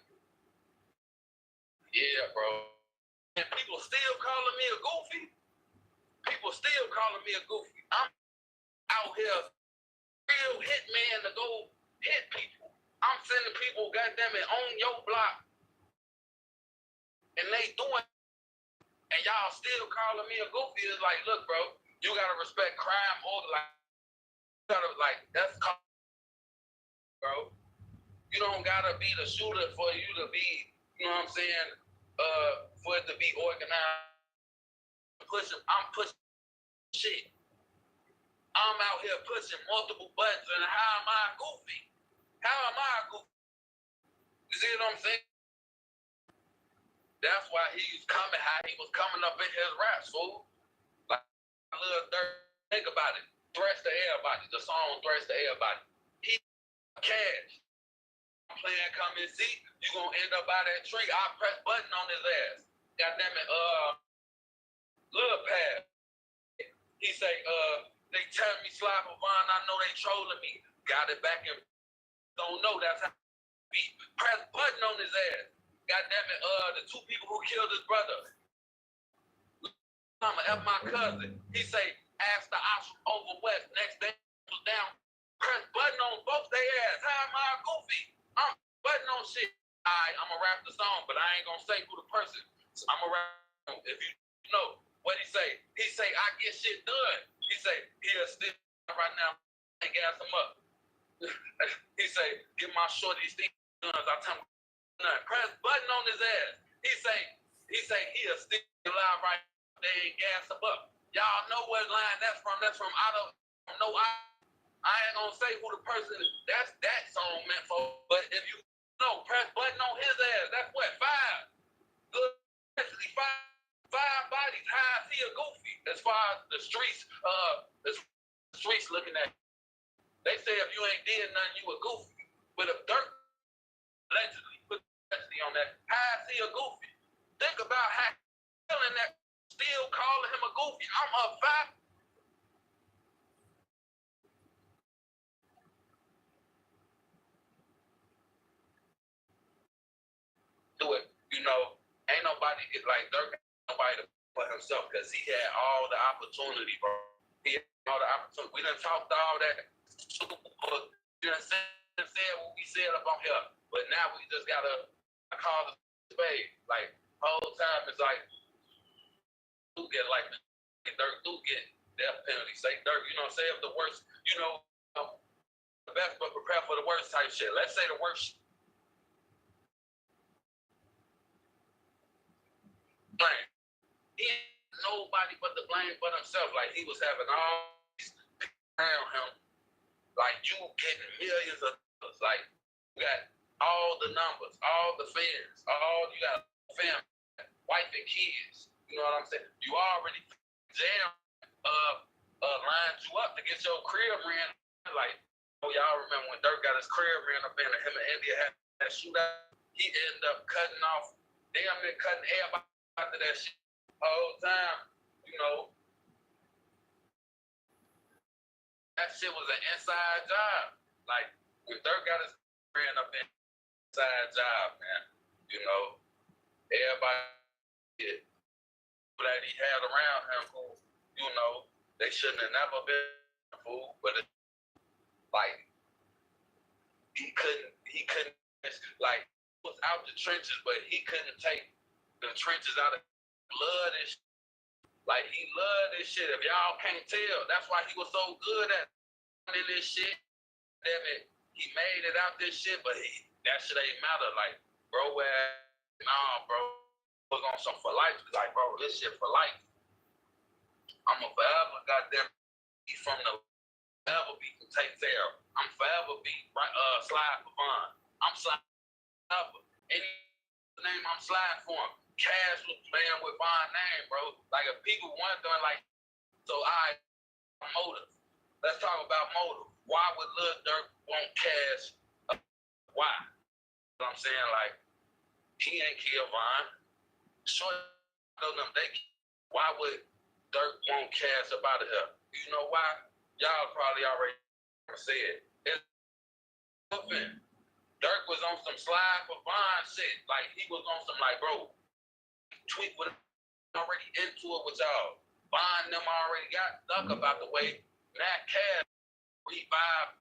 yeah, bro. And people still calling me a goofy. People still calling me a goofy. I'm out here real hitman to go hit people. I'm sending people, goddamn it, on your block. And they doing, and y'all still calling me a goofy. It's like, look, bro, you gotta respect crime organized. You gotta, like, that's called, bro. You don't gotta be the shooter for you to be, you know what I'm saying, for it to be organized. I'm pushing shit. I'm out here pushing multiple buttons, and how am I goofy? How am I goofy? You see what I'm saying? That's why he's coming, how he was coming up in his raps, fool. Like, Lil Durk, think about it. Threats to everybody. The song Threats to Everybody. He cash. I'm playing come and see, you gonna end up by that tree. I press button on his ass. Goddamn it, Lil Pad. He say, they tell me slide for Vaughn, I know they trolling me. Got it back and don't know that's how be. Press button on his ass. Goddamn it, the 2 people who killed his brother. I'ma F my cousin. He say, ask the ops over west. Next day was down press button on both their ass. How am I goofy? I'm button on shit. Alright, I'm gonna rap the song, but I ain't gonna say who the person. So I'm gonna rap. If you know what he say, I get shit done. He say he'll still right now and gas him up. He say give my shorty these guns. I tell him none. Press button on his ass. He say he'll still alive right now. They ain't gas him up. Y'all know what line that's from. That's from I ain't gonna say who the person is. That's that song meant for. But if you know, press button on his ass. That's what, 5. Good, actually 5 bodies. How is he a goofy? As far as the streets looking at. They say if you ain't did nothing, you a goofy. But if Durk allegedly put on that, how is he a goofy? Think about how feeling that still calling him a goofy. I'm up 5. Do it, ain't nobody like Durk, nobody to for himself because he had all the opportunity, bro. He had all the opportunity. We done talked all that. We done said what we said about here, but now we just gotta call the spade. Like whole time it's like do get like Durk do get death penalty. Say Durk, say if the worst, the best but prepare for the worst type shit. Let's say the worst. Blame. He ain't nobody but the blame but himself. Like he was having all these around him. Like you getting millions of dollars. Like you got all the numbers, all the fans, you got family, wife and kids. You know what I'm saying? You already jam lined you up to get your career ran. Like y'all remember when Durk got his career ran up in him and India had that shootout. He ended up cutting off, damn near cutting everybody after that shit the whole time, that shit was an inside job. Like when Durk got his ran up in inside job, man, everybody that he had around him who, they shouldn't have never been fool, but it's like he couldn't like he was out the trenches, but he couldn't take the trenches out of blood and shit. Like he loved this shit. If y'all can't tell, that's why he was so good at this shit. Damn it, he made it out this shit, but that shit ain't matter. Like, bro, bro, was on some for life. Like, bro, this shit for life. I'm a forever goddamn be from the forever be can take care of. I'm forever be slide for fun. I'm slide forever. Any name I'm sliding for him. Cash was playing with my name, bro. Like if people wondering, like, so motive. Let's talk about motive. Why would Lil Durk want Cash? Why? You know what I'm saying? Like, he ain't kill Vine. Short them, why would Durk want Cash up out of here? You know why? Y'all probably already said. It's open. Durk was on some slide for Vine shit. Like, he was on some, like, bro, tweet with already into it with y'all. Vine them already got stuck about the way Nat Cash revived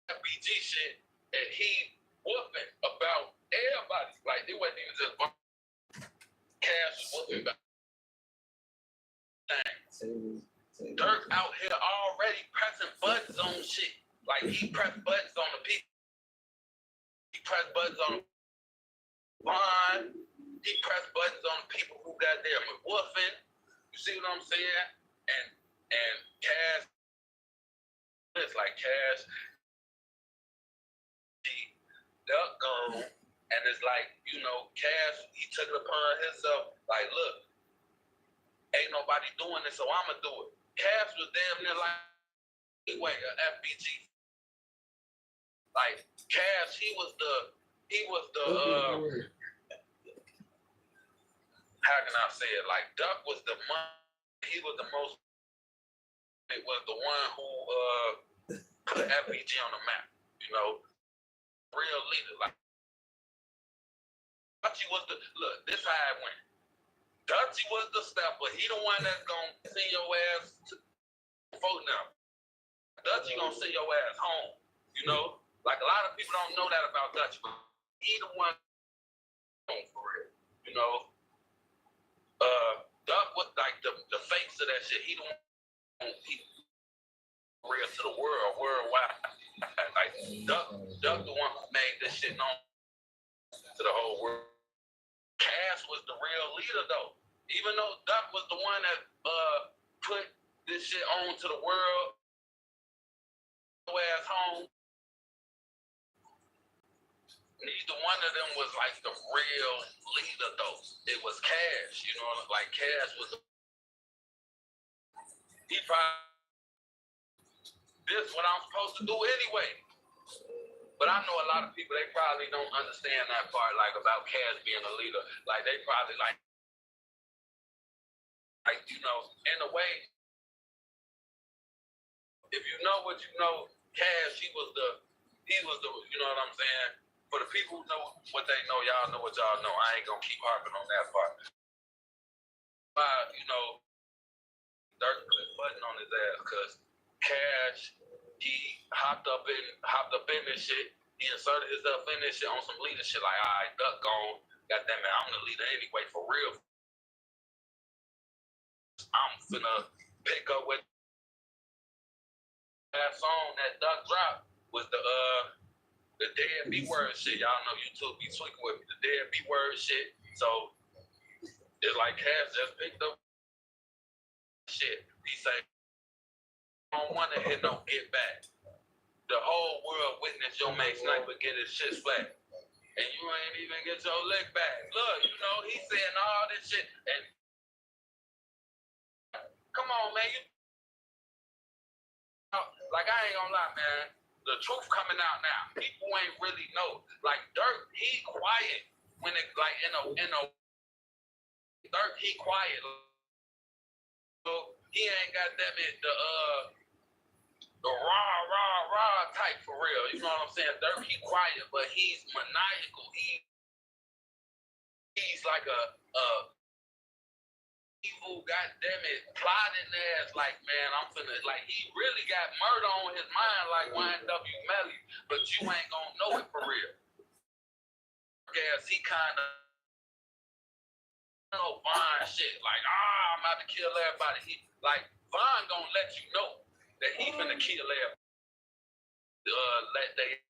FBG shit, and he whooping about everybody. Like, it wasn't even just Cash was whooping about things. Durk out here already pressing buttons on shit. Like, he pressed buttons on the people. He pressed buttons on Vine. He pressed buttons on the people who got there woofing. You see what I'm saying? And Cash, it's like Cash, he duck gone, and it's like, Cash, he took it upon himself, like, look, ain't nobody doing this, so I'ma do it. Cash was damn near like, anyway, FBG. Like, Cash, he was the how can I say it? Like, Duck was the he was the most, it was the one who put FBG on the map, real leader. Like, Dutchy was this how it went. Dutchy was the stepper. He the one that's gonna send your ass to vote now. Dutchy gonna send your ass home. You know, like a lot of people don't know that about Dutchy, but he the one home for real. You know, Duck was like the face of that shit. He the one he real to the worldwide. Like Duck the one who made this shit known to the whole world. Cass was the real leader though. Even though Duck was the one that put this shit on to the world, ass home. Neither one of them was like the real leader though. It was Cash, you know, like Cash was. He probably this what I'm supposed to do anyway. But I know a lot of people they probably don't understand that part, like about Cash being a leader. Like they probably like you know, in a way, if you know what you know, Cash, he was the, you know what I'm saying? For the people who know what they know, y'all know what y'all know. I ain't gonna keep harping on that part. But, you know, Durk put a button on his ass because Cash, he hopped up in this shit. He inserted himself in this shit on some leadership. Like, all right, Duck gone. Goddamn it, I'm the leader anyway, for real. I'm finna pick up with that song that Duck dropped was the dead B word shit. Y'all know YouTube be tweaking with me. The dead B word shit. So it's like Cass just picked up shit. He say, I don't want to hit no get back. The whole world witness your mate sniper get his shit flat. And you ain't even get your leg back. Look, you know, he saying all this shit. And come on, man. Like, I ain't gonna lie, man. The truth coming out now. People ain't really know. Like, Durk, he quiet. When it, like, in a Durk, he quiet. So, he ain't got that bit, the rah type for real. You know what I'm saying? Durk, he quiet, but he's maniacal. He's like a evil, goddammit, plotting ass, like, man, I'm finna, like, he really got murder on his mind, like YNW Melly, but you ain't gonna know it for real. Yes, he kinda, you know, Vaughn shit, like, I'm about to kill everybody. He, like, Vaughn gonna let you know that he finna kill everybody. Let they,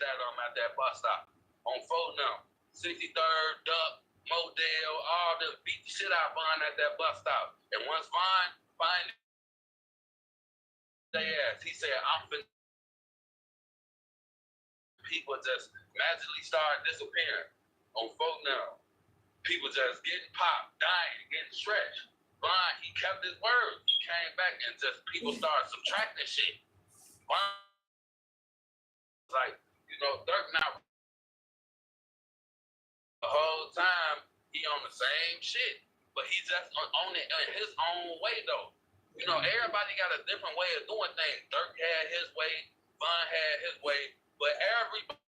that at that bus stop. On 4 now, 63rd, Duck, Modell, all them beat the shit out of Vaughn at that bus stop. And once Vaughn finally they asked, he said, I'm finna. People just magically started disappearing. On 4 now, people just getting popped, dying, getting stretched. Vaughn, he kept his word. He came back and just people started subtracting shit. Vaughn, like, you know, Durk now. The whole time he on the same shit, but he just on it in his own way though. You know, everybody got a different way of doing things. Durk had his way, Vaughn had his way, but everybody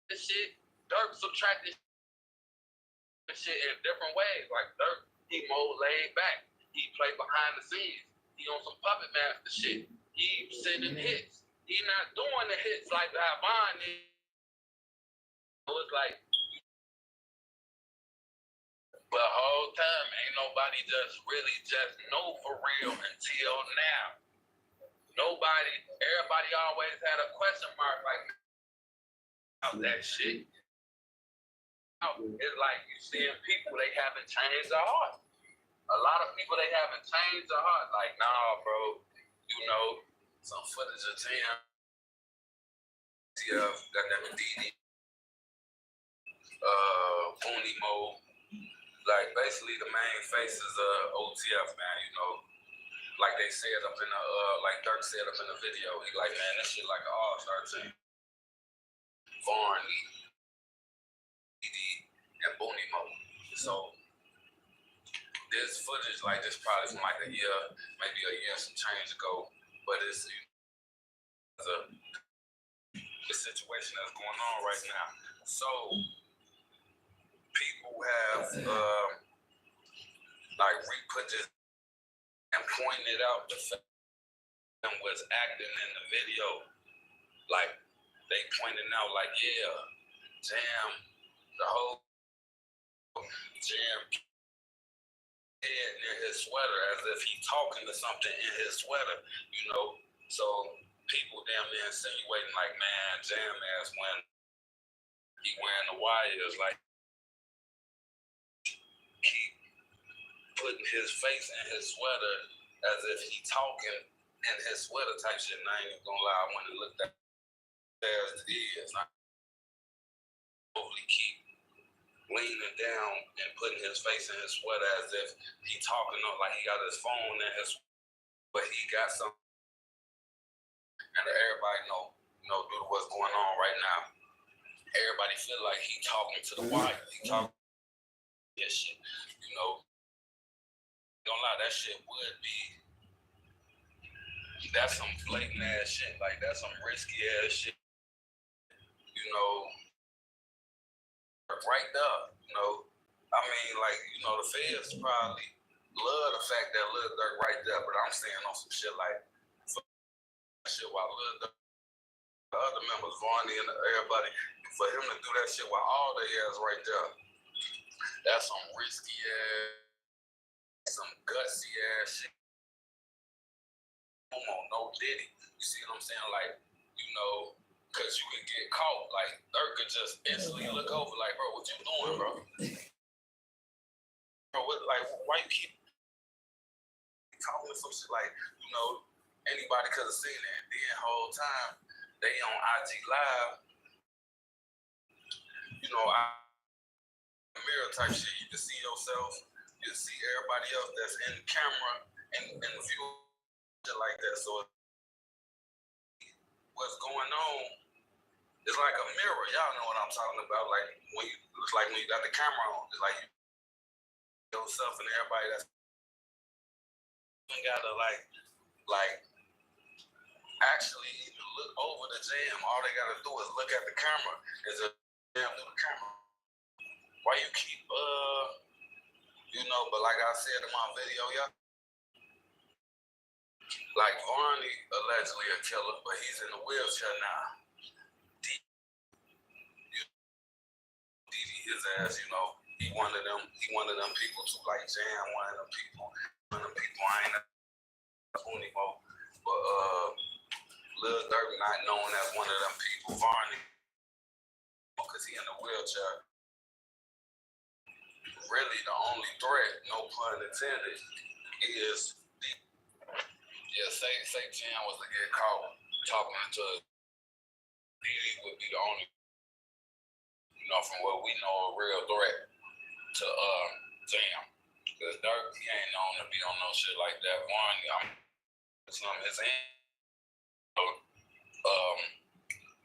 this shit, Durk subtracted shit in different ways. Like Durk, he more laid back. He played behind the scenes. He on some puppet master shit. He sending hits. He not doing the hits like how Vaughn did. So it's like, but the whole time, ain't nobody just really just know for real until now. Nobody, everybody always had a question mark like, about that shit. It's like you seeing people, they haven't changed their heart. A lot of people, they haven't changed their heart. Like, nah, bro, you know, some footage of TM, got them DD. Booney Mo, like basically the main faces of OTF, man, you know, like they said up in the, like Durk said up in the video, he like, man, this shit like an all-star team. Vaughn, DD, and Booney Mo. So this footage, like this probably from like a year, maybe a year and some change ago, but it's the situation that's going on right now. So people have like re-put this and pointed out the fact was acting in the video, like they pointing out, like, yeah, Jam, the whole Jam head near his sweater as if he talking to something in his sweater, you know. So people damn near insinuating, like, man, Jam ass when he wearing the wires, like, keep putting his face in his sweater as if he talking in his sweater type shit. And I ain't even gonna lie, when it looked at as it is, I hopefully keep leaning down and putting his face in his sweater as if he talking up, like he got his phone in his, but he got something. And everybody know due to what's going on right now, everybody feel like he talking to the wire. He talking this shit, you know. Don't lie, that shit would be. That's some blatant ass shit. Like, that's some risky ass shit. You know, right there. You know, I mean, like, you know, the feds probably love the fact that Lil Durk right there, but I'm saying on some shit like shit while Lil Durk, the other members, Vonnie and everybody, for him to do that shit while all they ass right there, that's some risky ass, some gutsy ass shit. Come on, no Diddy. You see what I'm saying? Like, you know, because you could get caught. Like, Durk could just instantly look over, like, bro, what you doing, bro? Bro, what, like, why you keep talking some shit? Like, you know, anybody could have seen it. The whole time they on IG Live, you know, mirror type shit. You can see yourself, you can see everybody else that's in the camera and the view, shit like that. So what's going on is like a mirror. Y'all know what I'm talking about. Like it's like when you got the camera on, it's like yourself and everybody that's gotta like actually even look over the jam. All they gotta do is look at the camera. Is a jam through the camera. Why you keep you know, but like I said in my video, yeah. Like Vonnie allegedly a killer, but he's in the wheelchair now. Didi his ass, you know, he one of them people too, like Jam, one of them people I ain't anymore. But Lil Durk not known as one of them people, Vonnie, because he in the wheelchair. Really the only threat, no pun intended, is say Jam was to get caught talking to Didi would be the only, you know, from what we know, a real threat to Jam. Because Durk, he ain't known to be on no shit like that. One, some his hand.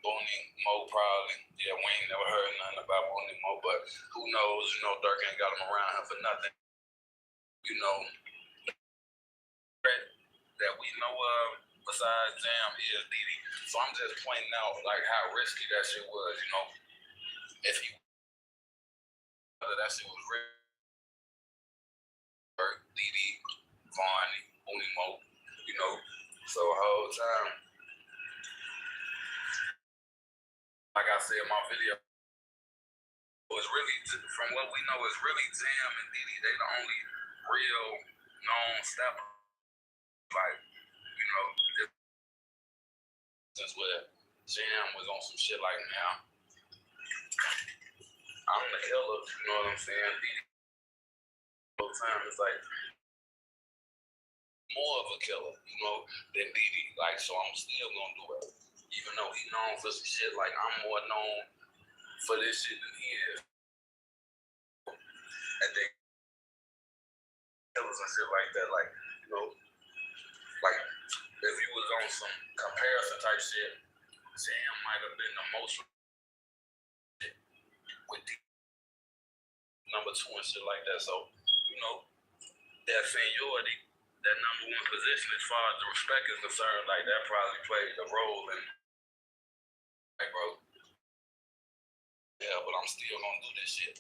Booney Mo probably. Yeah, we ain't never heard nothing about Booney Mo, but who knows, you know, Durk ain't got him around here for nothing. You know, that we know of besides Jam is Didi. So I'm just pointing out like how risky that shit was, you know. If he that shit was real. Didi, Vonnie, Booney Mo, you know. So the whole time, like I said in my video, it was really, from what we know, it's really Jam and Didi. They the only real known stepper. Like, you know, since where Jam was on some shit like now, I'm the killer, you know what I'm saying? Didi, all the time, it's like more of a killer, you know, than Didi. Like, so I'm still gonna do it. Even though he's known for some shit, like I'm more known for this shit than he is. And they killers and shit like that, like, you know, like if you was on some comparison type shit, Jam might have been the most with the number 2 and shit like that. So, you know, that seniority, that number 1 position as far as the respect is concerned, like that probably played a role in, like, bro, yeah, but I'm still gonna do this shit.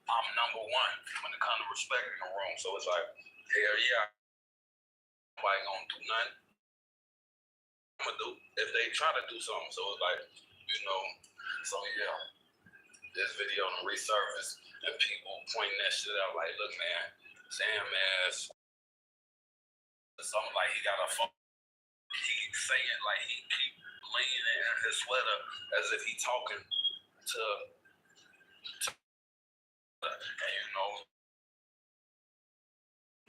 I'm number 1 when it comes to respect in the room. So it's like, hell yeah, nobody gonna do nothing. I'm gonna do if they try to do something. So it's like, so yeah, this video on resurface and people pointing that shit out like, look, man, Sam ass, something like he got a phone. He saying like he keep leaning in his sweater as if he talking to and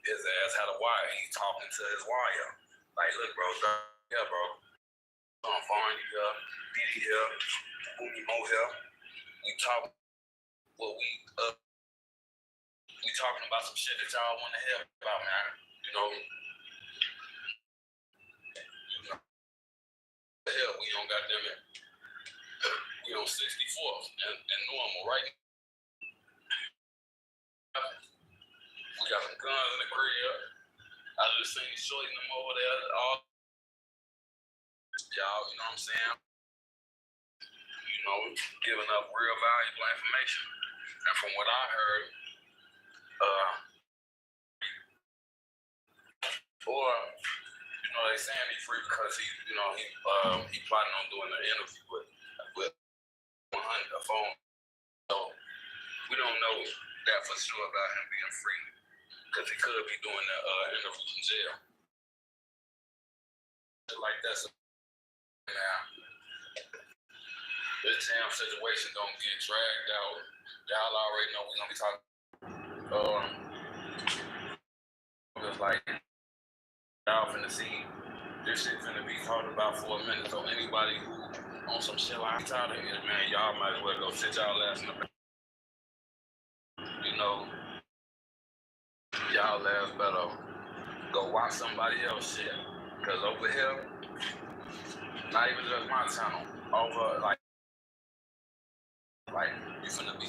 his ass had a wire. He talking to his wire. Like, look, bro, yeah, bro. I'm following you here, BD here, Boomy Mo here. We talk, well, we talking about some shit that y'all want to hear about, man. Hell, we on goddamn it. We on 64th and normal, right? We got some guns in the crib. I just seen Shorty them over there. All y'all, you know what I'm saying? Giving up real valuable information. And from what I heard, they saying he's free because he plotting on doing an interview with 100 a phone. So we don't know that for sure about him being free because he could be doing the interview in jail. Like that's now. This damn situation don't get dragged out. Y'all already know we're gonna be talking. Just like y'all finna see this shit finna be talked about for a minute. So anybody who on some shit like out of here, man, y'all might as well go sit y'all ass in the back. Y'all ass better go watch somebody else shit. Cause over here, not even just my channel, over like you finna be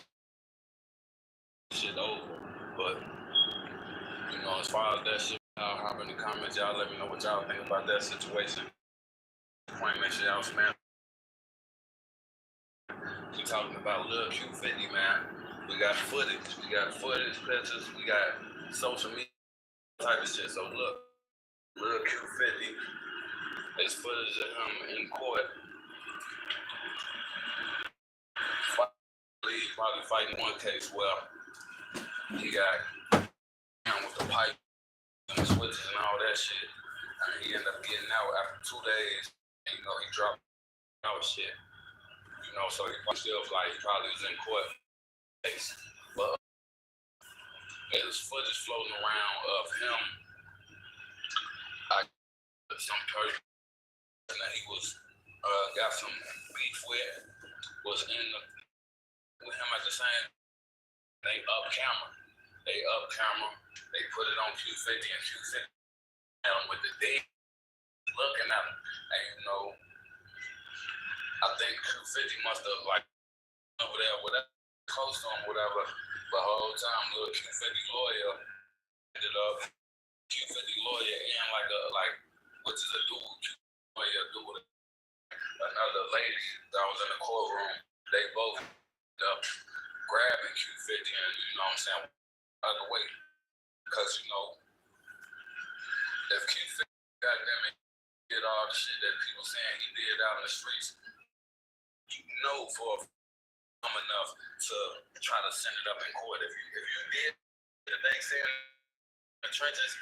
shit over. But as far as that shit, y'all hop in the comments, y'all let me know what y'all think about that situation. Point, make sure y'all spam. We talking about Lil Q50, man. We got footage, pictures, we got social media type of shit. So look, Lil Q50 is footage of him in court. Probably fighting one case where he got down with the pipe and the switches and all that shit. And he ended up getting out after 2 days. And, he dropped out shit. So he still he probably was in court case. But there's footage floating around of him. Some person that he was got some beef with was with him at the same. They up camera. They put it on Q50 and Q50 with the D looking at him. And I think Q50 must have over there whatever close to him, whatever. But the whole time little Q50 lawyer ended up Q50 lawyer and which is a dude lawyer dude. Another lady that was in the courtroom, they both ended up grabbing Q50 and other way. Because if Q50 goddamn it did all the shit that people saying he did out in the streets, for enough to try to send it up in court. If you did the thing saying in the trenches.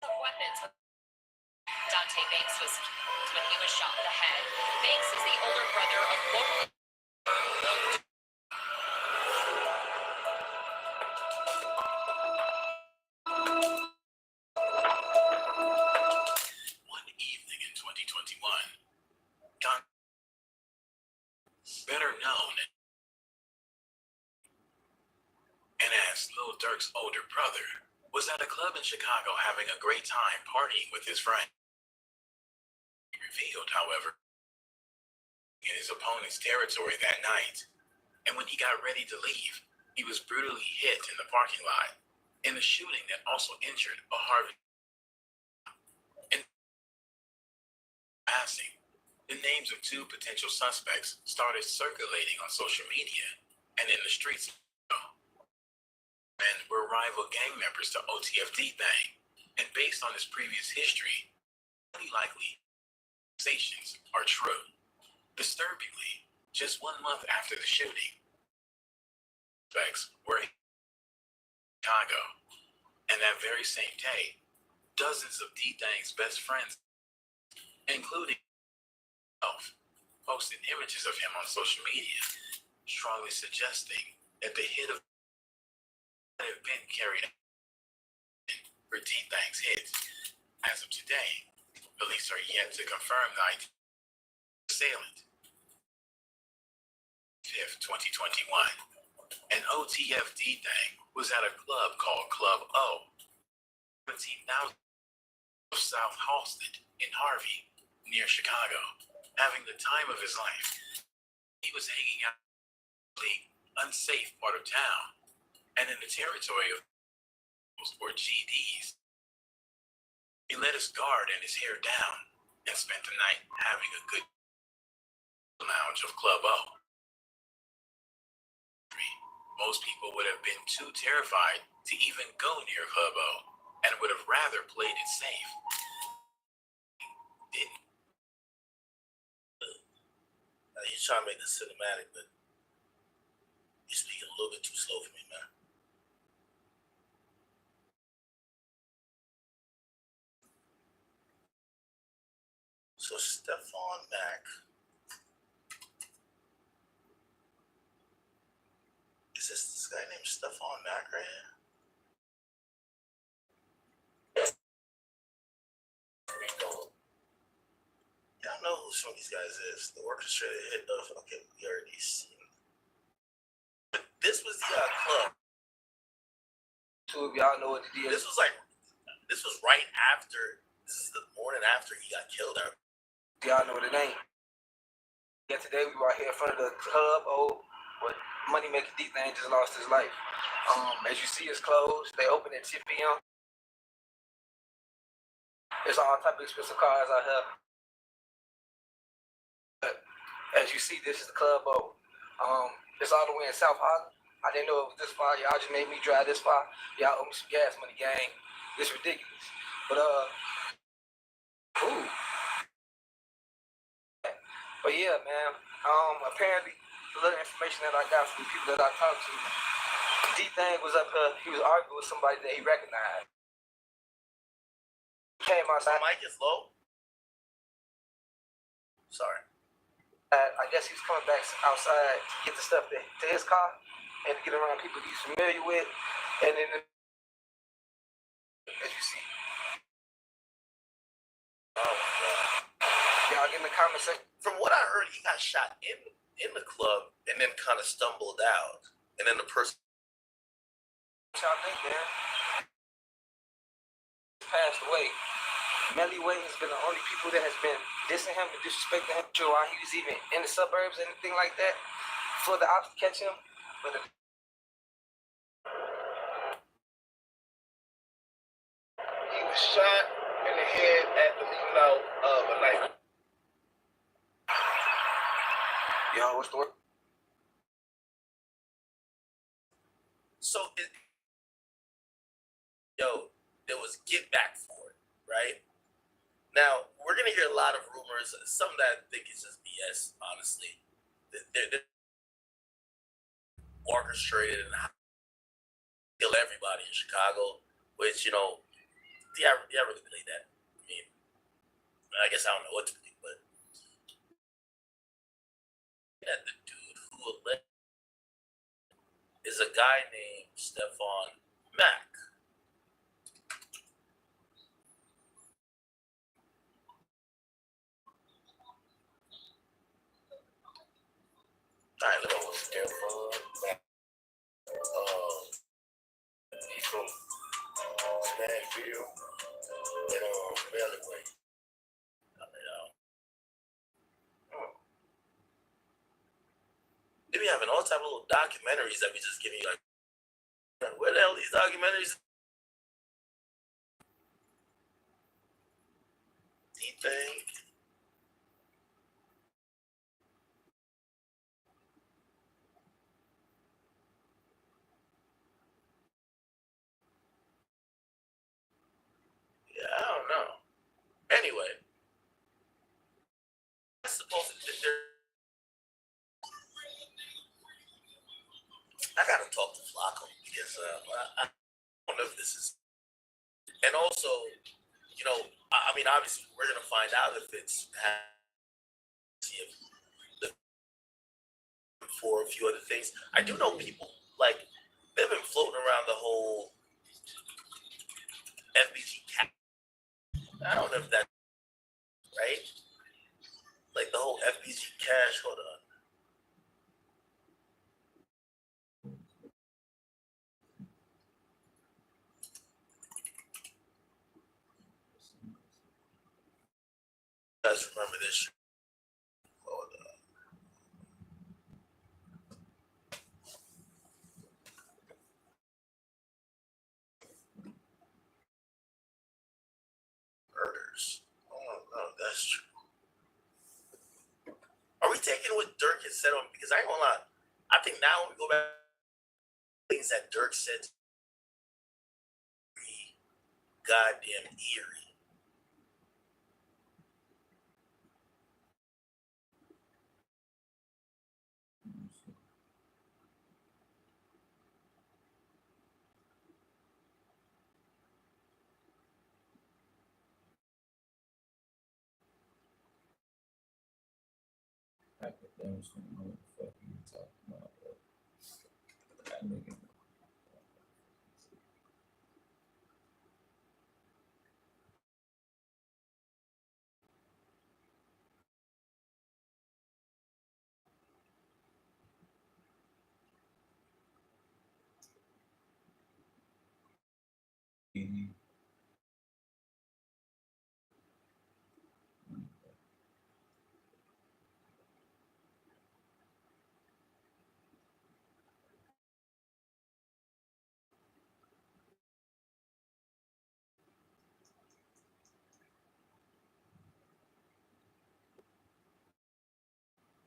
Weapons. Dante Banks was killed when he was shot in the head. Banks is the older brother of local. One evening in 2021, better known and as Lil Durk's older brother, was at a club in Chicago having a great time partying with his friend. He revealed, however, in his opponent's territory that night, and when he got ready to leave, He was brutally hit in the parking lot in a shooting that also injured a Harvey. In passing, the names of two potential suspects started circulating on social media and in the streets. Men were rival gang members to OTFD Thang, and based on his previous history, highly likely accusations are true. Disturbingly, just 1 month after the shooting, suspects were in Chicago, and that very same day, dozens of D-Thang's best friends, including himself, posted images of him on social media, strongly suggesting that the hit of have been carried out for D-Thang's hit. As of today, police are yet to confirm the assailant. 5th, 2021. An OTF D-Thang was at a club called Club O, 17,000 of South Halsted in Harvey, near Chicago, having the time of his life. He was hanging out in the unsafe part of town and in the territory of or GDs. He let his guard and his hair down and spent the night having a good lounge of Club O. Most people would have been too terrified to even go near Club O and would have rather played it safe. Didn't. You're trying to make this cinematic, but you're speaking a little bit too slow for me, man. So Stephon Mack. Is this guy named Stephon Mack right here? Yeah, I know who some of these guys is. The orchestrated hit of, okay, we already seen. But this was the club. Two of y'all know what it is. This was right after, this is the morning after he got killed. Y'all know what it ain't. Yeah, today we were here in front of the Club O, where Moneymaker D-Thang just lost his life. As you see, it's closed. They open at 10 p.m. There's all type of expensive cars out here. But as you see, this is the Club O. It's all the way in South Holland. I didn't know it was this far. Y'all just made me drive this far. Y'all owe me some gas money, gang. It's ridiculous. But But yeah, man. Apparently, the little information that I got from the people that I talked to, D-Thang was up here. He was arguing with somebody that he recognized. He came outside. My mic is low. Sorry. I guess he was coming back outside to get the stuff to his car and to get around people he's familiar with. And then, as you see, Oh my God. y'all get in the comment section. From what I heard, he got shot in the club and then kind of stumbled out. And then the person. What y'all think, man? Passed away. Melly Way has been the only people that has been dissing him and disrespecting him while he was even in the suburbs, anything like that, for the ops to catch him. But he was shot in the head at the leaving out of a night. Yo, what's the word? So, there was get back for it, right? Now, we're going to hear a lot of rumors. Some of that I think is just BS, honestly. They're orchestrated and kill everybody in Chicago, which, do you ever really believe that? I mean, I guess I don't know what to believe, but that the dude who is a guy named Stephon Mack. All right, let's go with Stephon Mack. He's from Smashville and Valley. Then we have having all type of little documentaries that we just give you. Like, where the hell are these documentaries? Thing. Yeah, I don't know. Anyway, I suppose I gotta talk to Flacco because I don't know if this is, and also, you know, I mean, obviously, we're gonna find out if it's for a few other things. I do know people like they've been floating around the whole FBG cap. I don't know if that's right. Like the whole FBG cash. Hold on. You guys remember this? Hold on. Murders. Oh no, that's true. Are we taking what Durk has said on? Because I ain't gonna lie. I think now when we go back, things that Durk said, goddamn eerie. Academics don't know what the fuck you talking about, bro. That nigga.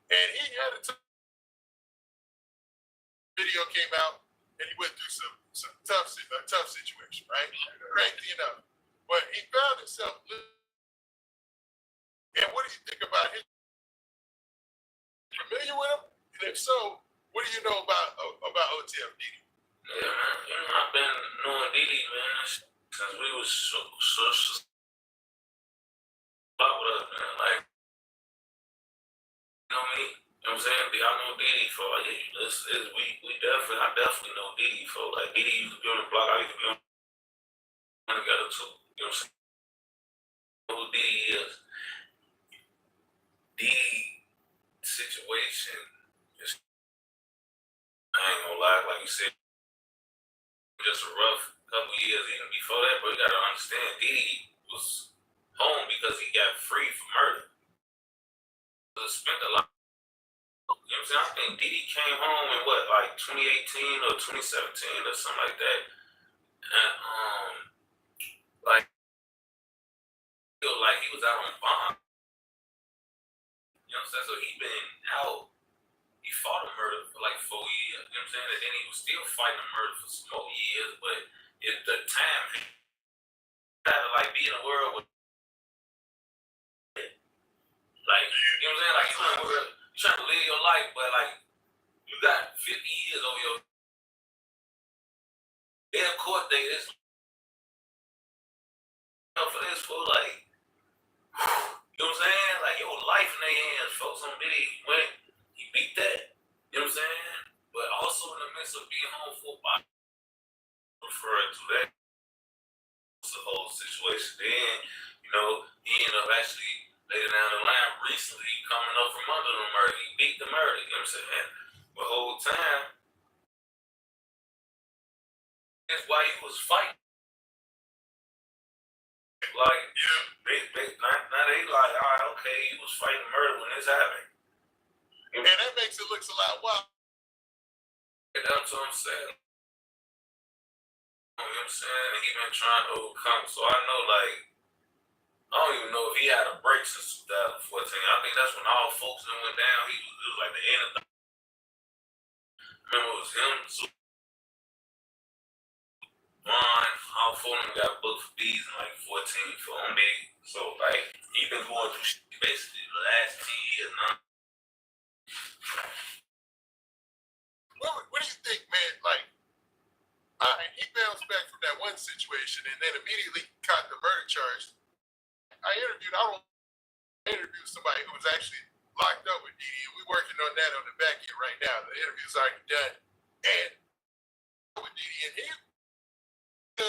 And he had a video came out, and he went through some tough situation, right? Crazy enough, but he found himself. And what do you think about him? Familiar with him? And if so, what do you know about OTF Didi? Yeah, man. You know, I've been knowing Didi, man, since we was so with us, man. Like, you know me. You know what I'm saying? I know Didi for like I definitely know Didi for like Didi used to be on the block, I used to be on together too. You know what I'm saying? Who Didi is. Didi situation is, I ain't gonna lie, like you said, just a rough couple years even before that, but you gotta understand Didi was home because he got free for murder. He spent a lot. You know what I'm saying? I think Didi came home in what, like 2018 or 2017 or something like that. And like he was out on bond. You know what I'm saying? So he been out. He fought a murder for like 4 years. You know what I'm saying? And then he was still fighting a murder for some more years, but at the time he had to like be in a world with like, you know what I'm saying? Like you're trying to live your life, but like you got 50 years on your court date. It's for this for like, you know what I'm saying? Like your life in their hands, folks on Diddy. He went, he beat that. You know what I'm saying? But also in the midst of being home for a while, referring to that, it's the whole situation. Then, you know, he ended up actually later down the line recently coming up from under the murder. He beat the murder. You know what I'm saying? The whole time, that's why he was fighting. Like, now they like, all right, okay, he was fighting murder when this happened. And that makes it look a lot wild. That's what I'm saying. You know what I'm saying? He been trying to overcome. So I know, like, I don't even know if he had a break since 2014. I think that's when all folks that went down. It was like the end of the. Remember, it was him, Ron, all four of them got booked for bees in like 14 for on big. So, like, he been going through shit basically the last 10 years now. What do you think, man? Like, he bounced back from that one situation and then immediately caught the murder charge. I interviewed somebody who was actually locked up with Didi, and we're working on that on the back end right now. The interview's already done. And with Didi, and he to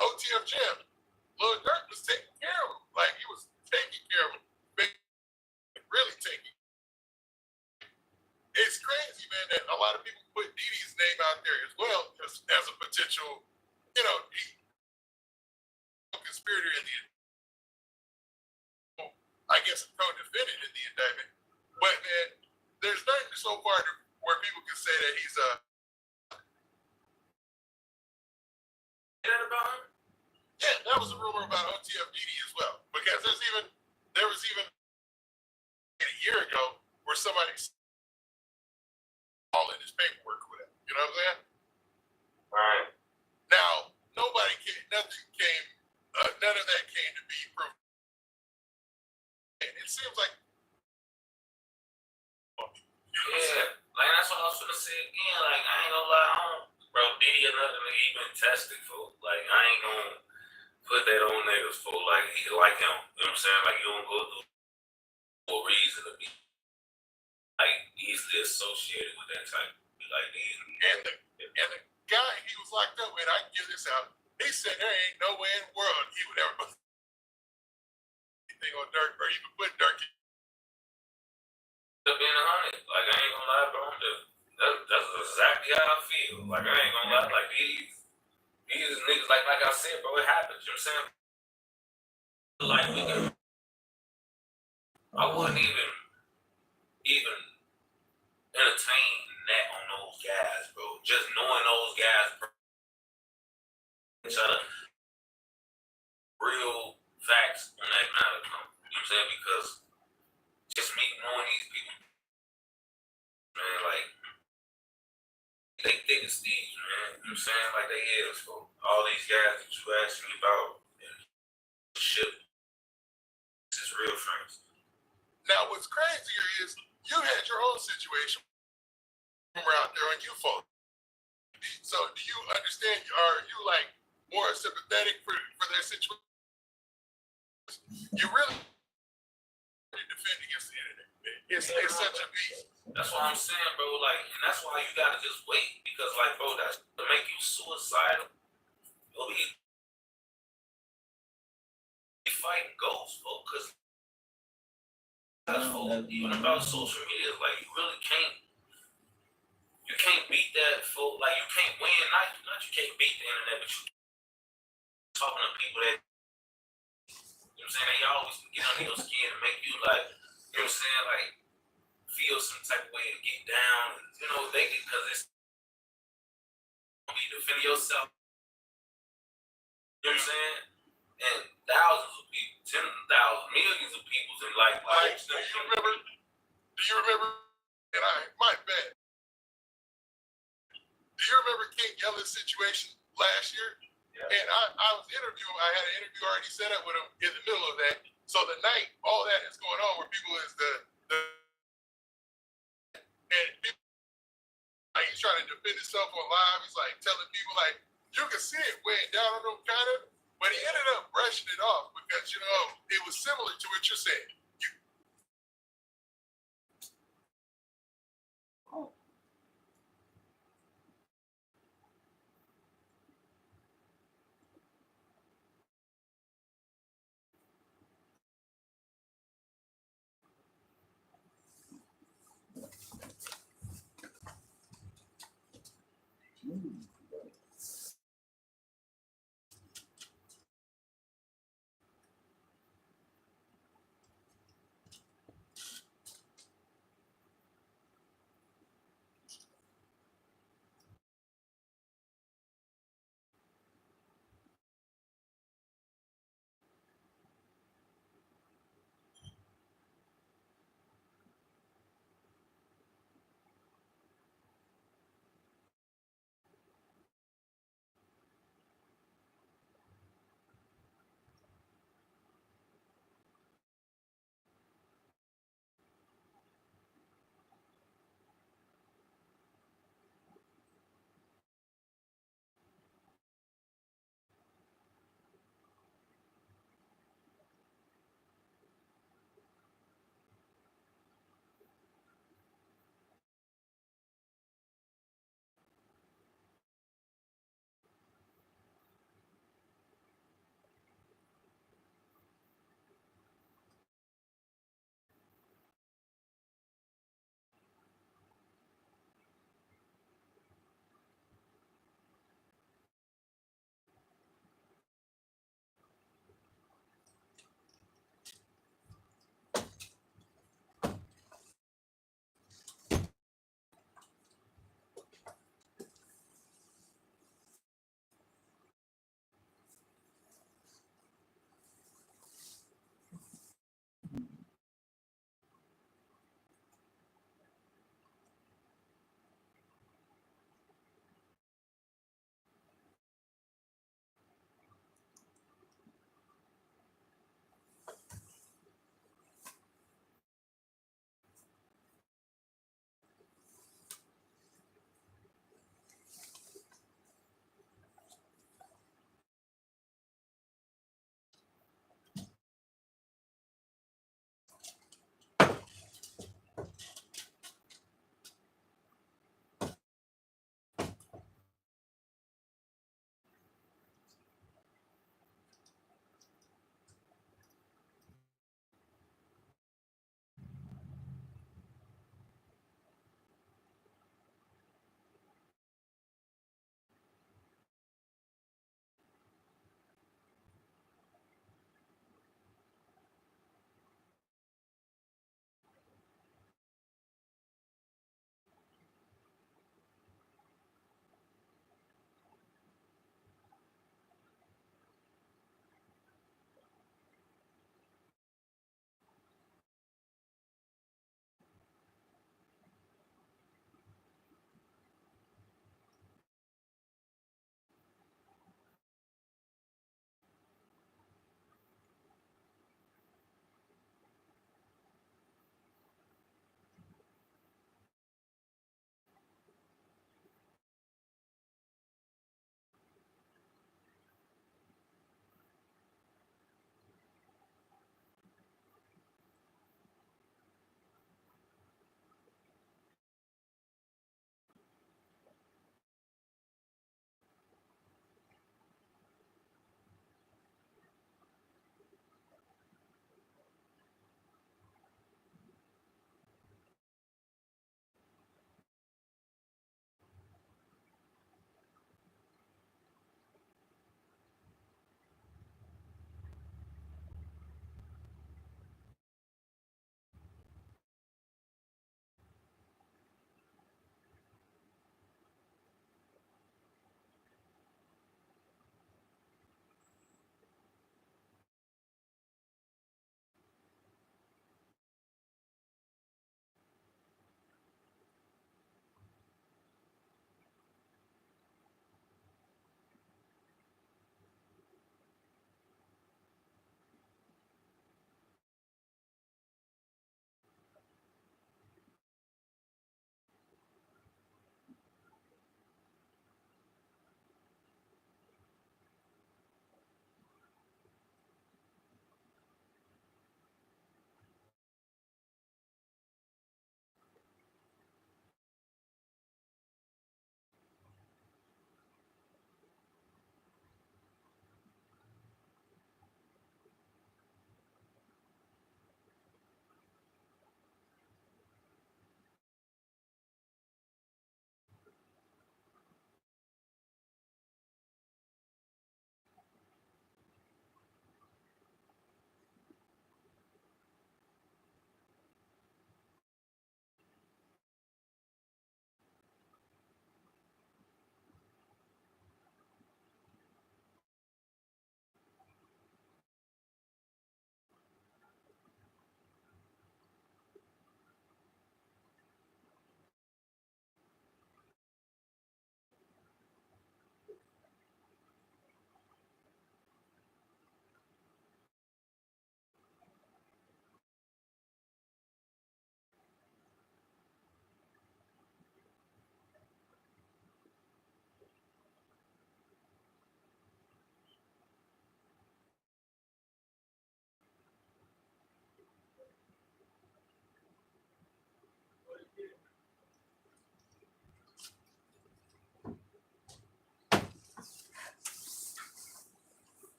OTF Jam, Lil Durk was taking care of him. Like, he was taking care of him. Really taking. It's crazy, man, that a lot of people put Didi's name out there as well as a potential, conspirator in the, I guess, a co-defendant in the indictment. But man, there's nothing so far where people can say that he's about him? Yeah, that was a rumor about OTF Didi as well. Because there was even a year ago where somebody all in his paperwork with him. You know what I'm saying? Right. Now, none of that came to be proven. And it seems like, yeah, like that's what I was gonna say again. Like, I ain't gonna lie, bro, Diddy another nigga he been tested for. Like, I ain't gonna put that on niggas for. Like, he like him. You know what I'm saying? Like, you don't go through for a reason to be like easily associated with that type. Like these. And the guy he was locked up with, I can give this out. He said there ain't no way in the world he would ever put anything on Durk, or even put Durk in. Being 100, like, I ain't gonna lie, bro. That's exactly how I feel. Like, I ain't gonna lie. Like, these niggas, like I said, bro, it happens. You know what I'm saying? Like, I wouldn't even entertain that on those guys, bro. Just knowing those guys, bro. Each other, real facts on that matter come. You know what I'm saying? Because just me knowing these people, man, like, they thick as thieves, man. You know what I'm saying? Like, they is, bro. All these guys that you asked me about, and shit, this is real friends. Now, what's crazier is you had your own situation out there on you folks. So, do you understand? Are you like more sympathetic for their situation? You really defend against the internet. It's such a beast. That's what I'm saying, bro. Like, and that's why you gotta just wait because, like, bro, that's to make you suicidal. You'll be fighting ghosts, bro. Because even about social media, like, you really can't. You can't beat that, folk. Like, you can't win. Not you can't beat the internet, but you talking to people that, you know what I'm saying, they always get under your skin and make you, like, you know what I'm saying, like, feel some type of way and get down. And, you know, they get, because it's, you defend yourself. You know what I'm saying? And thousands of people, 10,000, millions of people in like do you remember, and my bad. Do you remember King Yellen's situation last year? Yeah. And I was interviewing, I had an interview already set up with him in the middle of that. So the night all that is going on where people is and people, like, he's trying to defend himself on live. He's like telling people, like, you can see it weighing down on him kind of, but he ended up brushing it off because, you know, it was similar to what you're saying.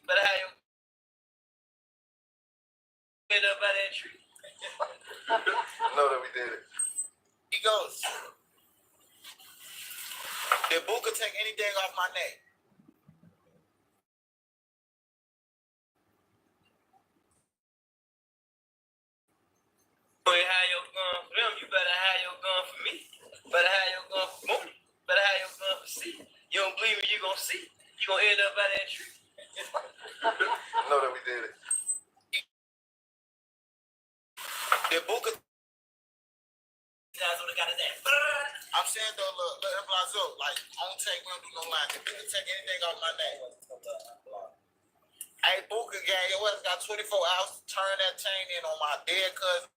Better have your head up by that tree. Know that we did it. He goes, did Booker take anything off my neck? You ain't have your gun for them, you better have your gun for me. Better have your gun for Mooney. Better have your gun for C. You don't believe me, you gonna see. You gonna end up by that tree. Know that we did it. Did Booker? Guys would have got his ass. I'm saying though, look, like, on take, we don't do no line. Did Booker take anything off my neck? Hey, Booker gang, your ass got 24 hours to turn that chain in on my dead cousin.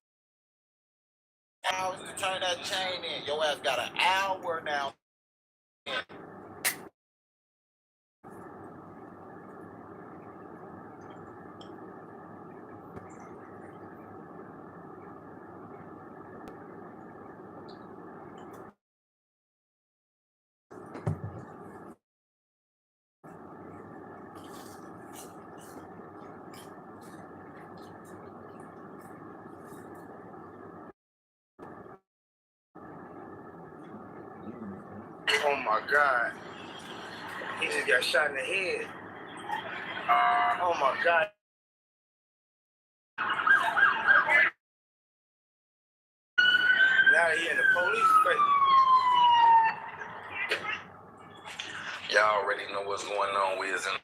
Hours to turn that chain in. Your ass got an hour now. Oh my God. He just got shot in the head. Oh my God. Now he in the police station. Y'all already know what's going on. Wiz and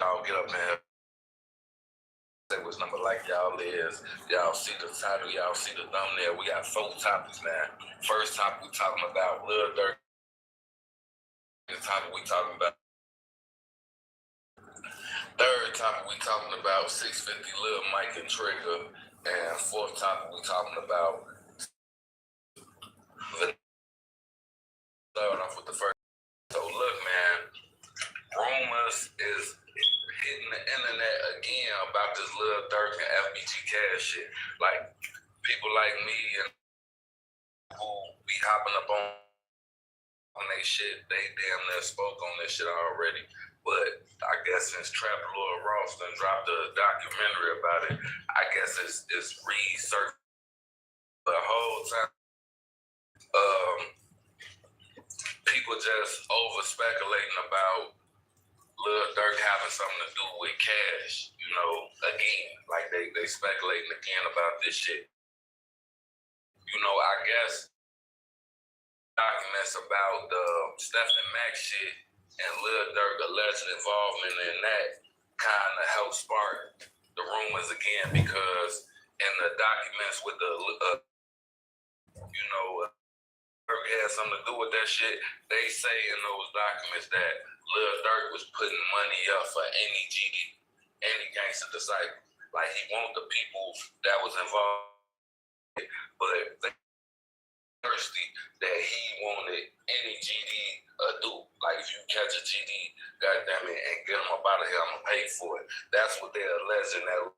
y'all get up in here. Say what's number like y'all is. Y'all see the title, y'all see the thumbnail. We got 4 topics now. First topic we talking about Lil Durk. The topic we talking about. Third topic we talking about 650 Lil Mike and Trigger. And fourth topic we talking about. Start off with the first. So look, man, rumors is hitting the internet again about this Lil Durk and FBG Cash shit. Like people like me and who be hopping up on they shit, they damn near spoke on this shit already. But I guess since Trap Lord Ross done dropped a documentary about it, I guess it's researched the whole time. People just over speculating about Lil Durk having something to do with Cash, you know, again. Like they speculating again about this shit. You know, I guess documents about the Stephanie Mac shit and Lil Durk alleged involvement in that kind of helped spark the rumors again, because in the documents with the, Durk had something to do with that shit. They say in those documents that Lil Durk was putting money up for any GD, any gangster disciple. Like he want the people that was involved, but they thirsty that he wanted any GD do. Like if you catch a GD, goddamn it, and get him up out of here, I'm gonna pay for it. That's what they're alleging that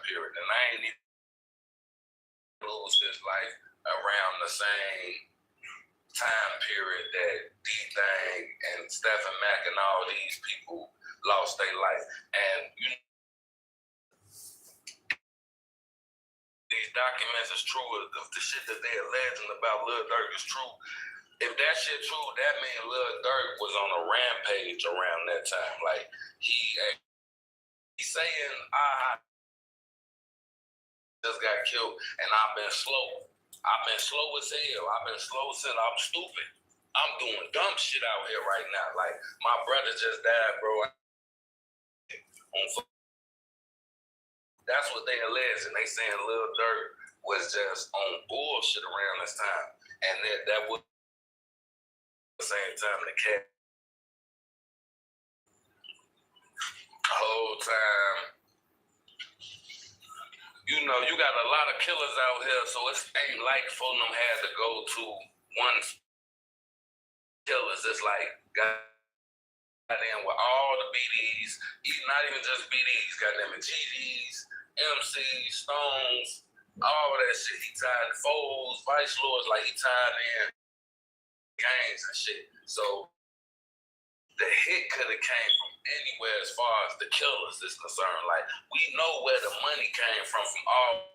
period. And I ain't even lose his life around the same time period that D-Thang and Stephen Mac and all these people lost their life. And these documents is true, if the shit that they alleging about Lil Durk is true, if that shit true, that means Lil Durk was on a rampage around that time. Like he's saying, I just got killed and I've been slow. I've been slow as hell. I've been slow since I'm stupid. I'm doing dumb shit out here right now. Like my brother just died, bro. That's what they allege, and they saying Lil Durk was just on bullshit around this time, and that was at the same time the cat whole time. You know, you got a lot of killers out here, so it ain't like for them had to go to one killers. It's like goddamn with all the BDs, not even just BDs, goddamn GDs, MCs, Stones, all that shit. He tied the foes, Vice Lords, like he tied in gangs and shit. So the hit could have came from anywhere as far as the killers is concerned. Like, we know where the money came from all.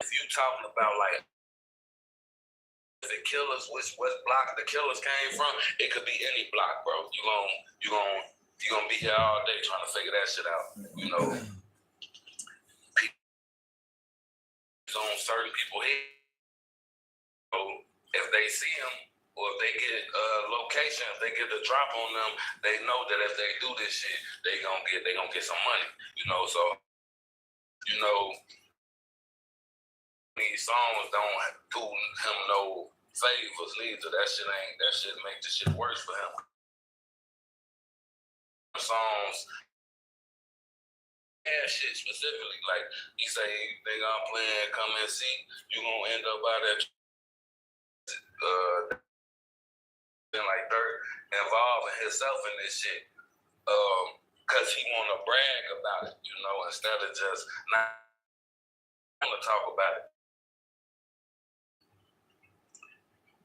If you talking about like the killers, what block the killers came from, it could be any block, bro. You gonna be here all day trying to figure that shit out. You know, people on certain people here. So if they see them or if they get location, if they get the drop on them, they know that if they do this shit, they gonna get some money. You know, so you know these songs don't do him no favors neither. That shit make the shit worse for him. Songs and shit specifically, like he say they gonna play and come and see, you gonna end up out there like Durk involving himself in this shit. Cause he wanna brag about it, you know, instead of just not wanna talk about it.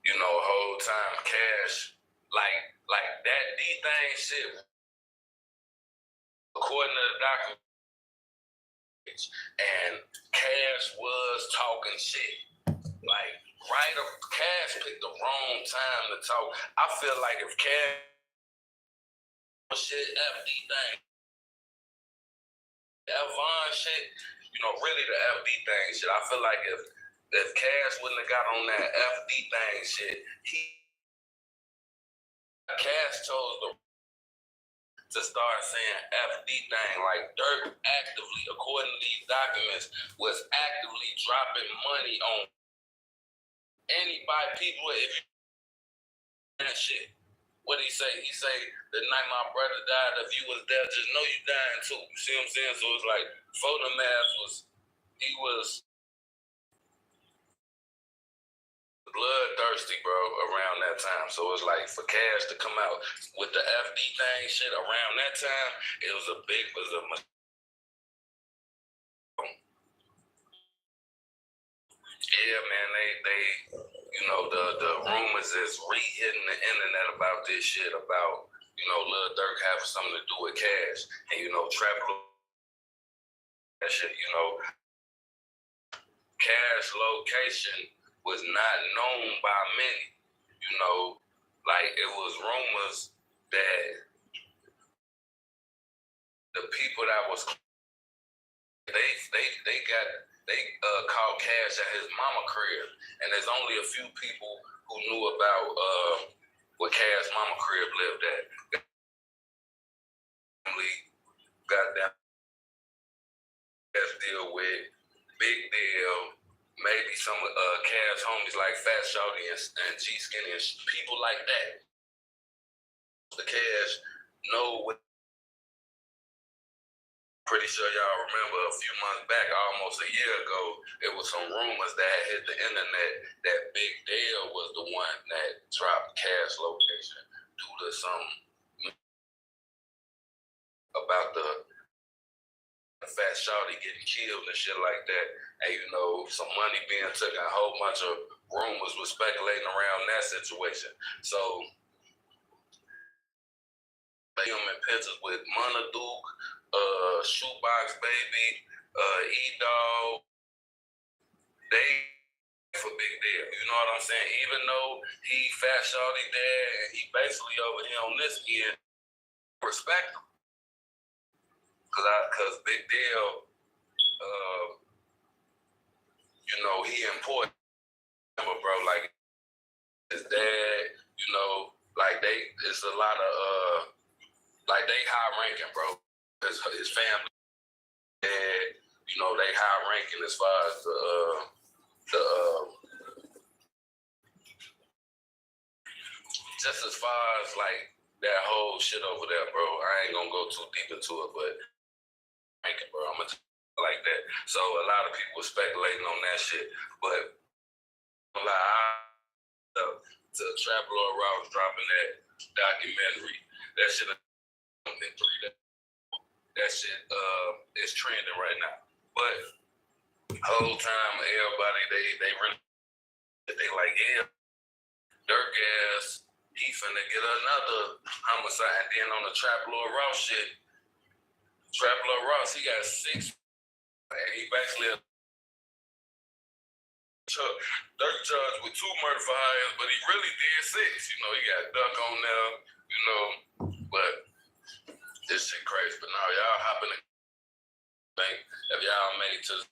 You know, whole time Cash, like that D-Thang shit, according to the document, and Cash was talking shit. Like, Cash picked the wrong time to talk. I feel like if Cash shit, FD thing, that Von shit, you know, really the FD thing shit, I feel like if Cash wouldn't have got on that FD thing shit, Cash chose to start saying FD thing, like Durk actively, according to these documents, was actively dropping money on people if you that shit. What did he say? He say, the night my brother died, if you was there, just know you dying too. You see what I'm saying? So it's like, Photomath he was bloodthirsty, bro, around that time. So it's like, for Cash to come out with the FD thing shit around that time, it was a yeah, man, they you know, the rumors is re-hitting the internet about this shit, about, you know, Lil Durk having something to do with Cash. And, you know, that shit, you know, Cash location was not known by many. You know, like, it was rumors that the people that was they called Cash at his mama crib, and there's only a few people who knew about where Cash mama crib lived at. Goddamn, Cash deal with Big Deal, maybe some Cash homies like Fat Shorty and G Skinny and people like that. The Cash know what. Pretty sure y'all remember a few months back, almost a year ago, there was some rumors that hit the internet that Big Dale was the one that dropped Cash location due to some about the Fat Shorty getting killed and shit like that. And you know, some money being taken, a whole bunch of rumors were speculating around that situation. So they them in pictures with Monaduke, Shoebox Baby, E-Dog, they for Big Deal. You know what I'm saying? Even though he Fat Shorty there and he basically over here on this end, respect him. Cause Big Deal, you know, he important, bro. Like his dad, you know, like it's a lot of like they high ranking, bro. His family, and you know, they high ranking as far as just as far as like that whole shit over there, bro. I ain't gonna go too deep into it, but ranking, bro, I'm gonna like that. So a lot of people were speculating on that shit, but to Trap Lord Ross dropping that documentary, that shit that shit is trending right now. But whole time everybody they really they like, yeah, Durk ass he finna get another homicide. And then on the Trap Lord Ross shit, Trap Lord Ross, he got 6, and he basically a Dirk charged with 2 murder for hires, but he really did 6. You know, he got Duck on there, you know, but this shit crazy. But now y'all hop in the thing if y'all made it to the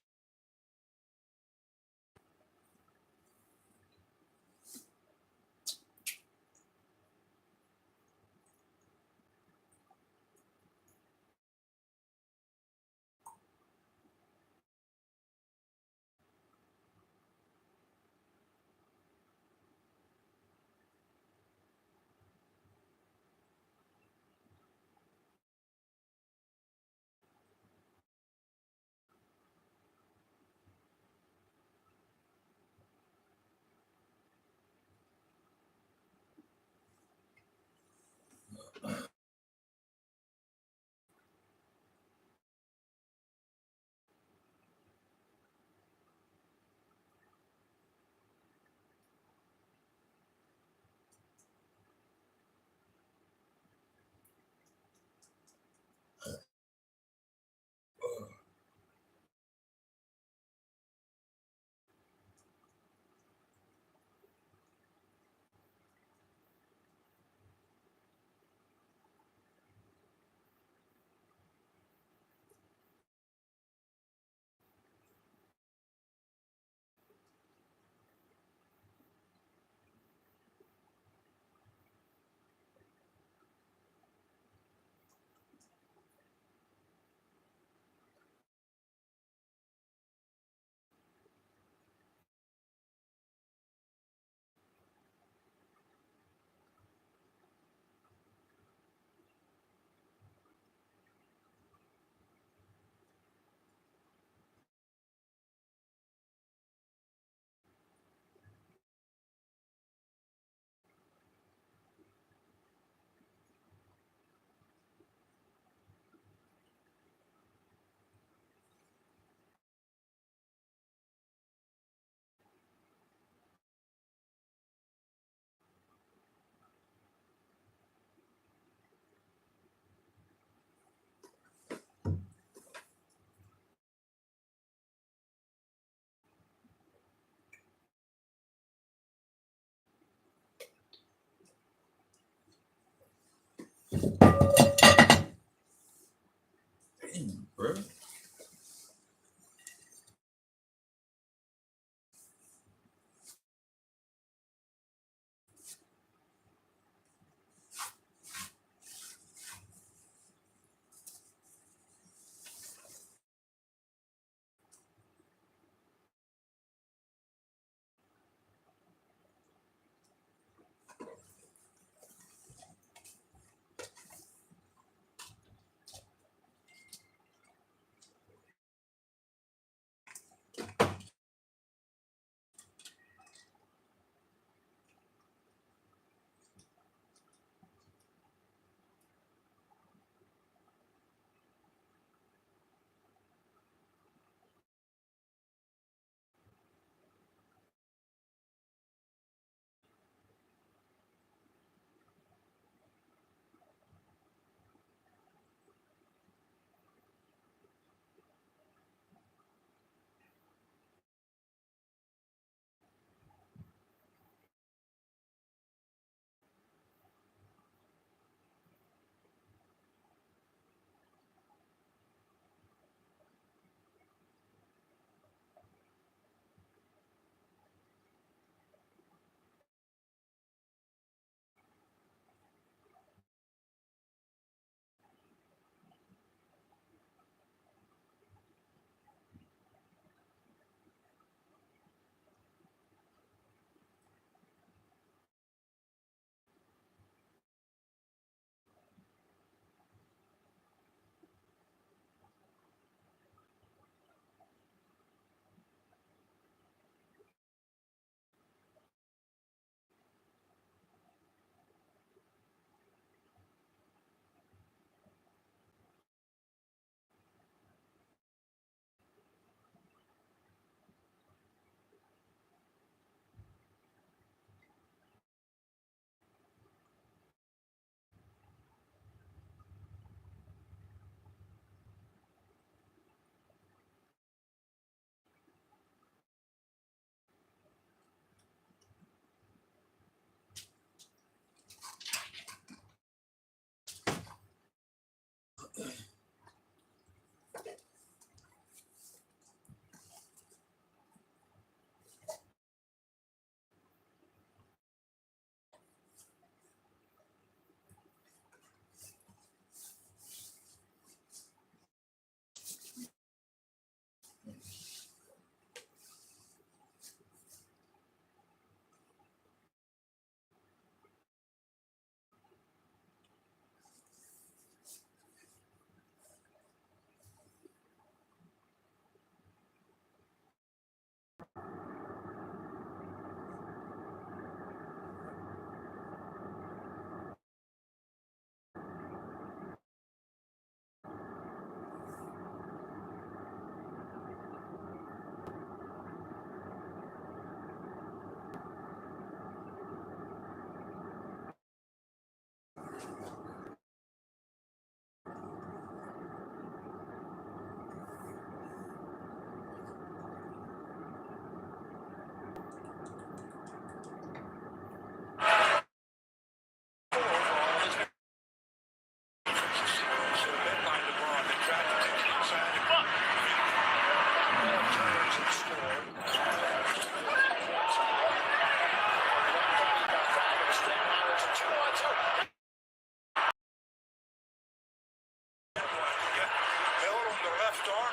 Oh,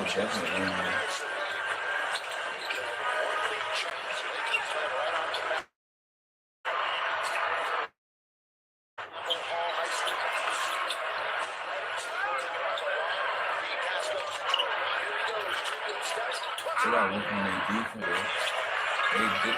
definitely. They got to work on their defense. They did.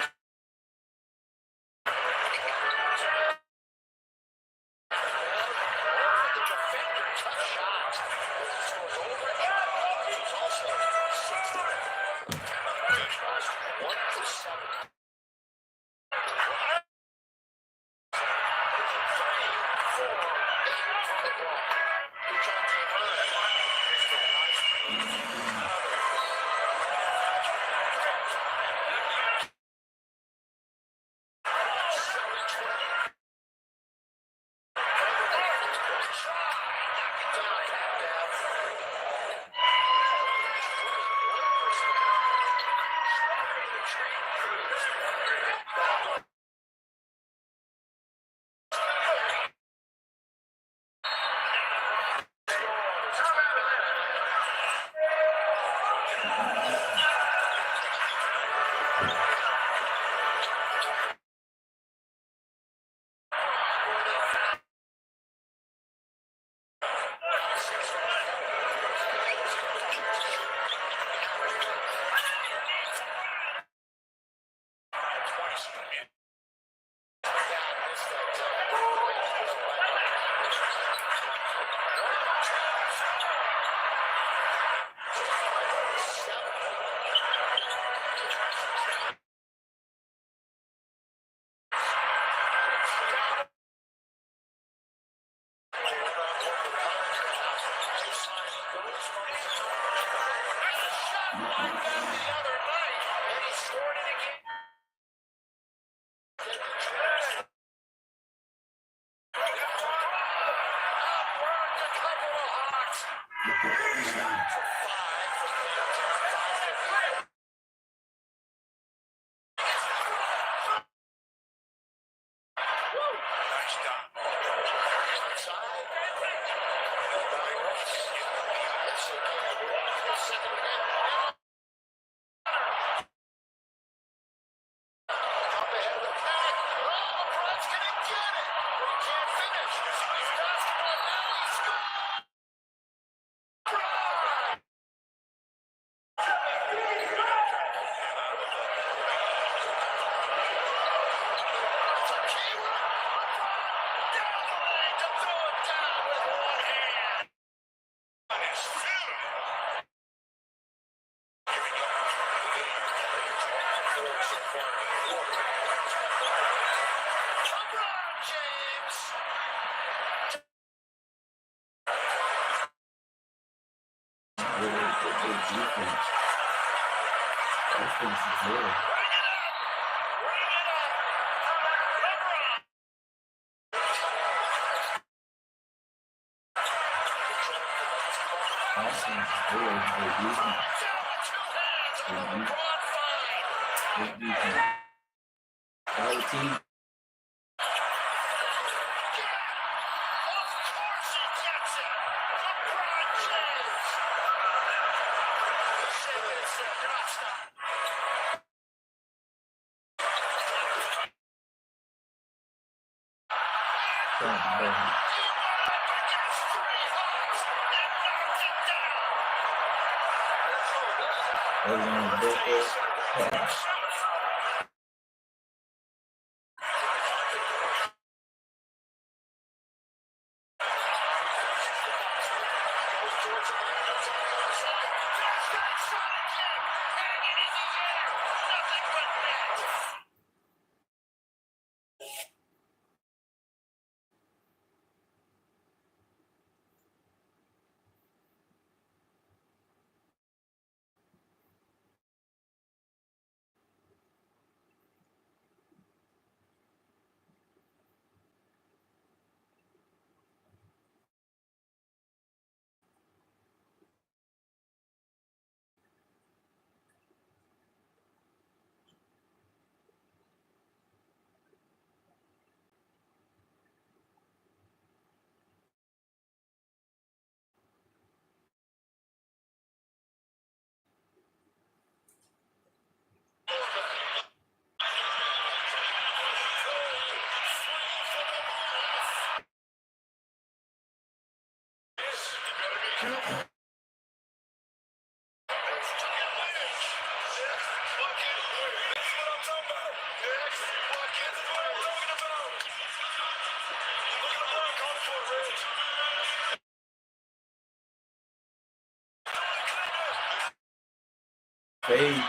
Fade.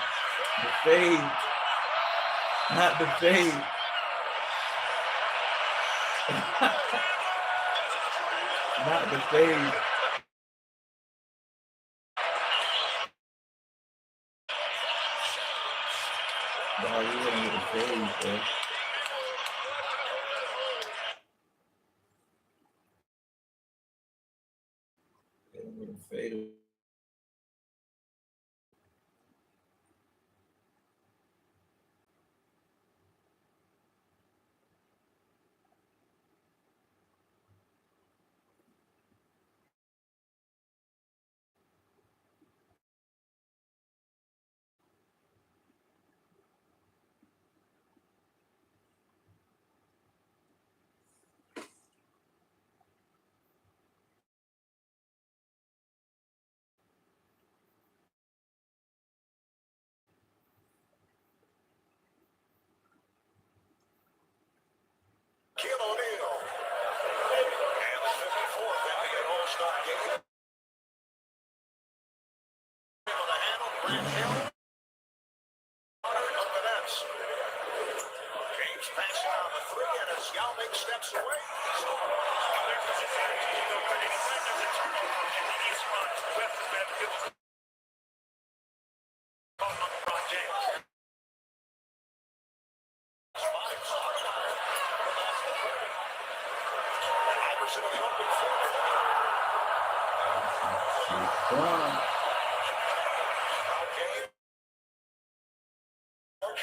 The fade. Not the fade. Not the fade. Wow, you wouldn't get a fade, bro. They don't get a fade.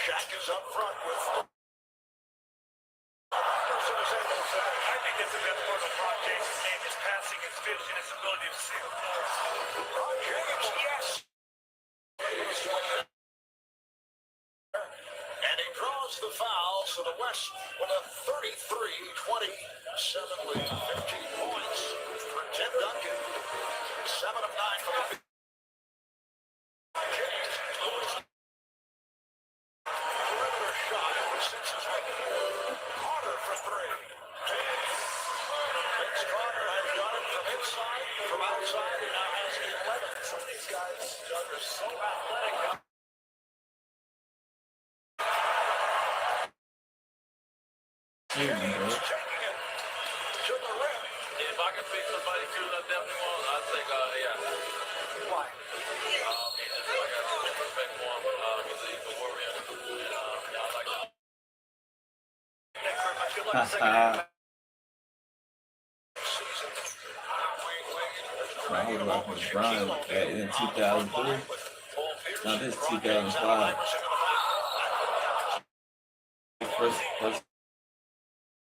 Shaq is up front with. I think that's the best part of LeBron James' game, his passing, his vision, his ability to see. LeBron James, yes. And he draws the foul, so the West with a 33-27 lead, 15 points for Tim Duncan, 7 of 9 for the James. Perimeter shot, 6 is making. Carter for 3. Vince Carter has done it from inside, from outside, and now has 11. Some of these guys are so athletic. Taking it to the rim. If I could pick somebody too, I definitely want. I'd take Why? just like I got respect for him. He's a warrior, and I like him. Thank you very much. Good luck in the second half. I was rocking LeBron back in 2003. Now this is 2005. First.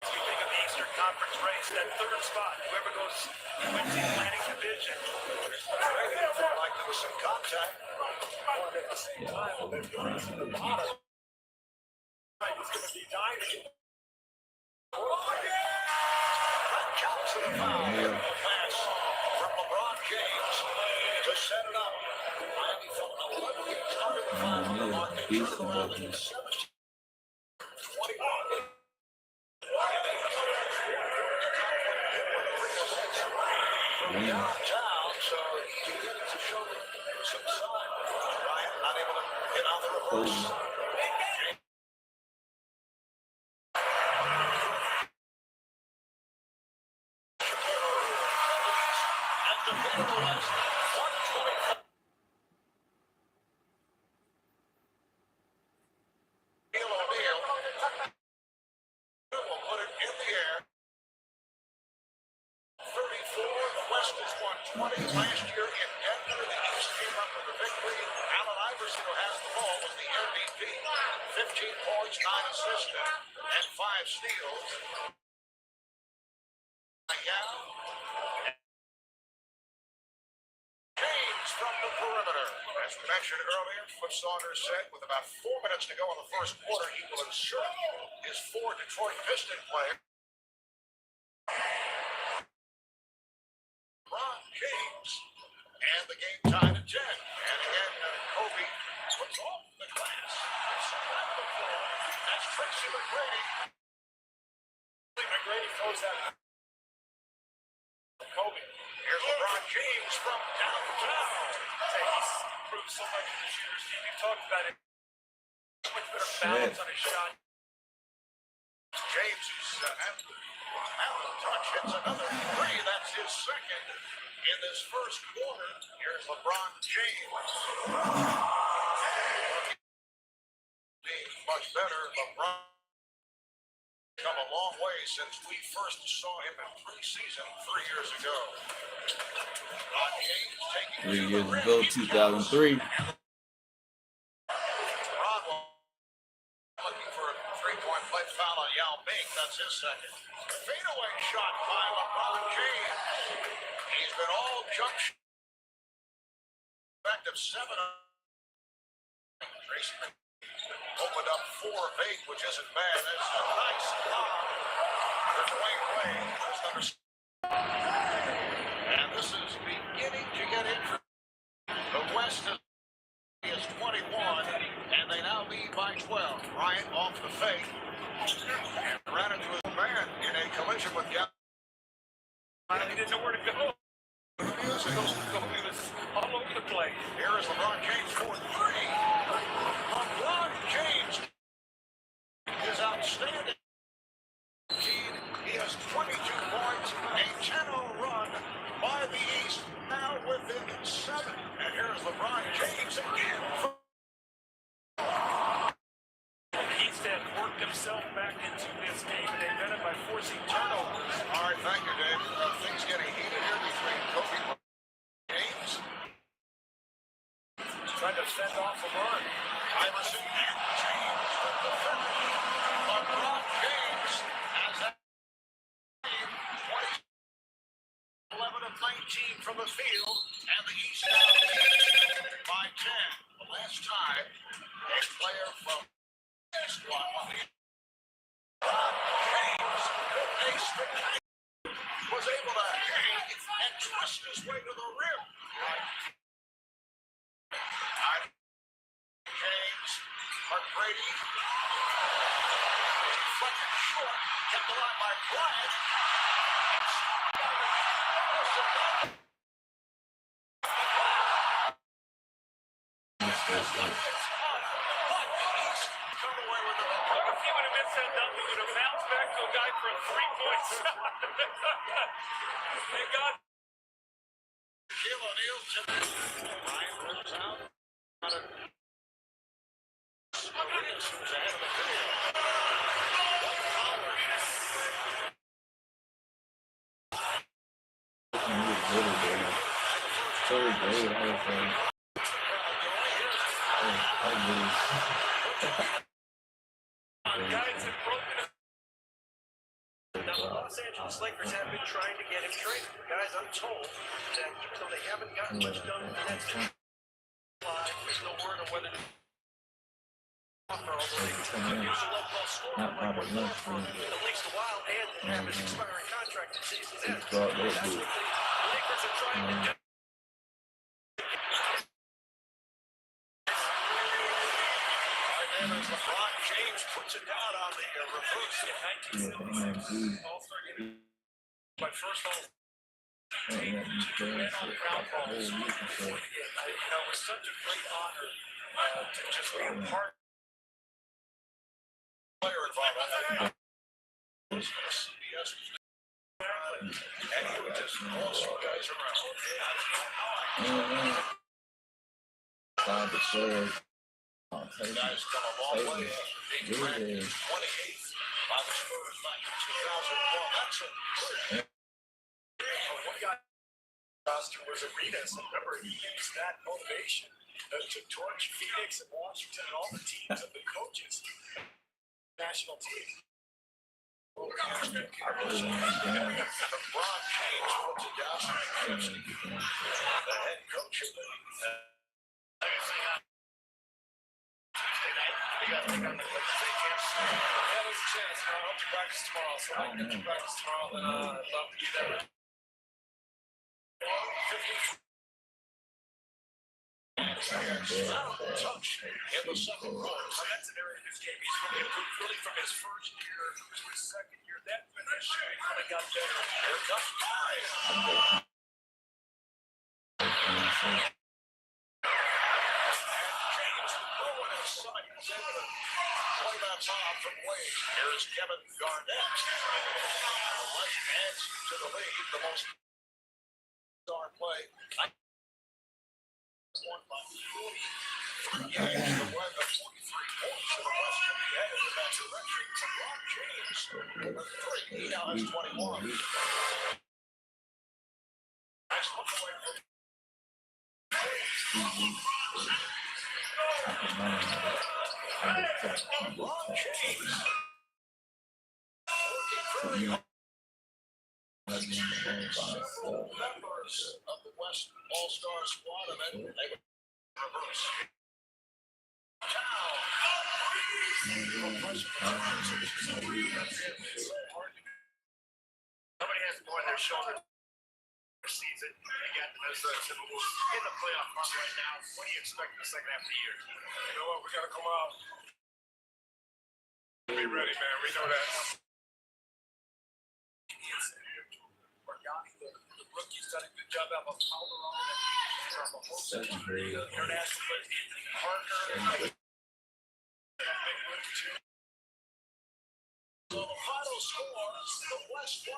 Speaking of the Eastern Conference race, that third spot, whoever goes wins the Atlantic Division. Like there was some contact. At the same time, they're going to the bottom. It's going to be diving. That counts as a foul. Pass from LeBron James to set it up. Miami from 11 games under the foul. Beast about this. 21. Yeah. Downtown, so he needed to show some sign. Bryant not able to get out the reverse. Last year in Denver, the East came up with a victory. Allen Iverson, who has the ball, was the MVP. 15 points, 9 assists, and 5 steals. James from the perimeter. As we mentioned earlier, Flip Saunders said with about 4 minutes to go in the first quarter, he will insert his 4 Detroit Piston players. LeBron James. And the game tied at 10. And again, Kobe puts off the glass. That's Tracy McGrady. McGrady throws that. Kobe. Here's LeBron James from downtown. Hey, he's improved so much in the shooter's team. We've talked about it. Much better balance on his shot. James is out of touch. Hits another three. That's his second in this first quarter. Here's LeBron James. Being much better. LeBron come a long way since we first saw him in preseason 3 years ago. 3 years ago, 2003. Looking for a three-point play foul on Yao Ming. That's his second. Fadeaway shot by LeBron James. He's been all jump shot. Effective 7. Tracy opened up 4 of 8, which isn't bad. That's a nice lob for Dwayne Wade. And this is beginning to get interesting. The West is 21, and they now lead by 12. Bryant off the fake and ran into his man in a collision with Gallagher. He didn't know where to go. He was all over the place. Here is LeBron James for 3. LeBron James is outstanding. He has 22 points, a 10-0 run by the East, now within 7. And here's LeBron James again. East had worked himself back into this game, and they done it by forcing turnovers. All right, thank you, Dave. Things getting heated here between Kobe and James. Trying to fend off a run. Iverson and James. LeBron James has that 11 of 19 from the field, and the East now by 10. The last time a player from this one James was able to hang and twist his way to the rim. James, McGrady, deflected short, kept alive by Bryant. If he would have been said nothing, he would have bounced back to a guy for a 3-point shot. Thank God. Shaquille O'Neal Ryan rims out. Williamson's ahead of the field. Third grade, I was Now, the Los Angeles Lakers have been trying to get him traded. Guys, I'm told that even though they haven't gotten much done with the Nets, there's no word on whether to offer, although they could use a low-ball scorer like at least a while, and have his expiring contract at season's end. That's what the Lakers are trying to do. LeBron James puts it down on the reverse in 1970. My first home. It was such a great honor to just be a part player involved. CBS and he would just boss you guys around. Guys come a long way. Being drafted 28th by the Spurs back in 2001. That's a good. One guy roster was Arenas. Remember, he used that motivation to torch Phoenix and Washington and all the teams and the coaches. National team. LeBron James puts it down. The head coach of the I hope to practice tomorrow, so I can get to practice tomorrow, then I'd love to be there. Touch in the second quarter. So that's an area of his game. He's really improved really from his first year to his second year. That finish kind of got better. Here comes time. James throwing his son. He's able to play that off from Wade. Here's Kevin Garnett. The right adds to the lead. The most star play. Won by 40 games to win the 43 points in the Western headed in that direction. LeBron James with 3. He now has 21. Nice look away from LeBron James. Several members of the West All-Star squad and then they reverse. Somebody has to go on their shoulder sees it. You got the Minnesota Timberwolves in the playoff hunt right now. What do you expect in the second half of the year? You know what? We got to come out. Be ready, man. We know that. The rookie's done a good job of a power on it. International players, Parker. So the final score, the West 153, the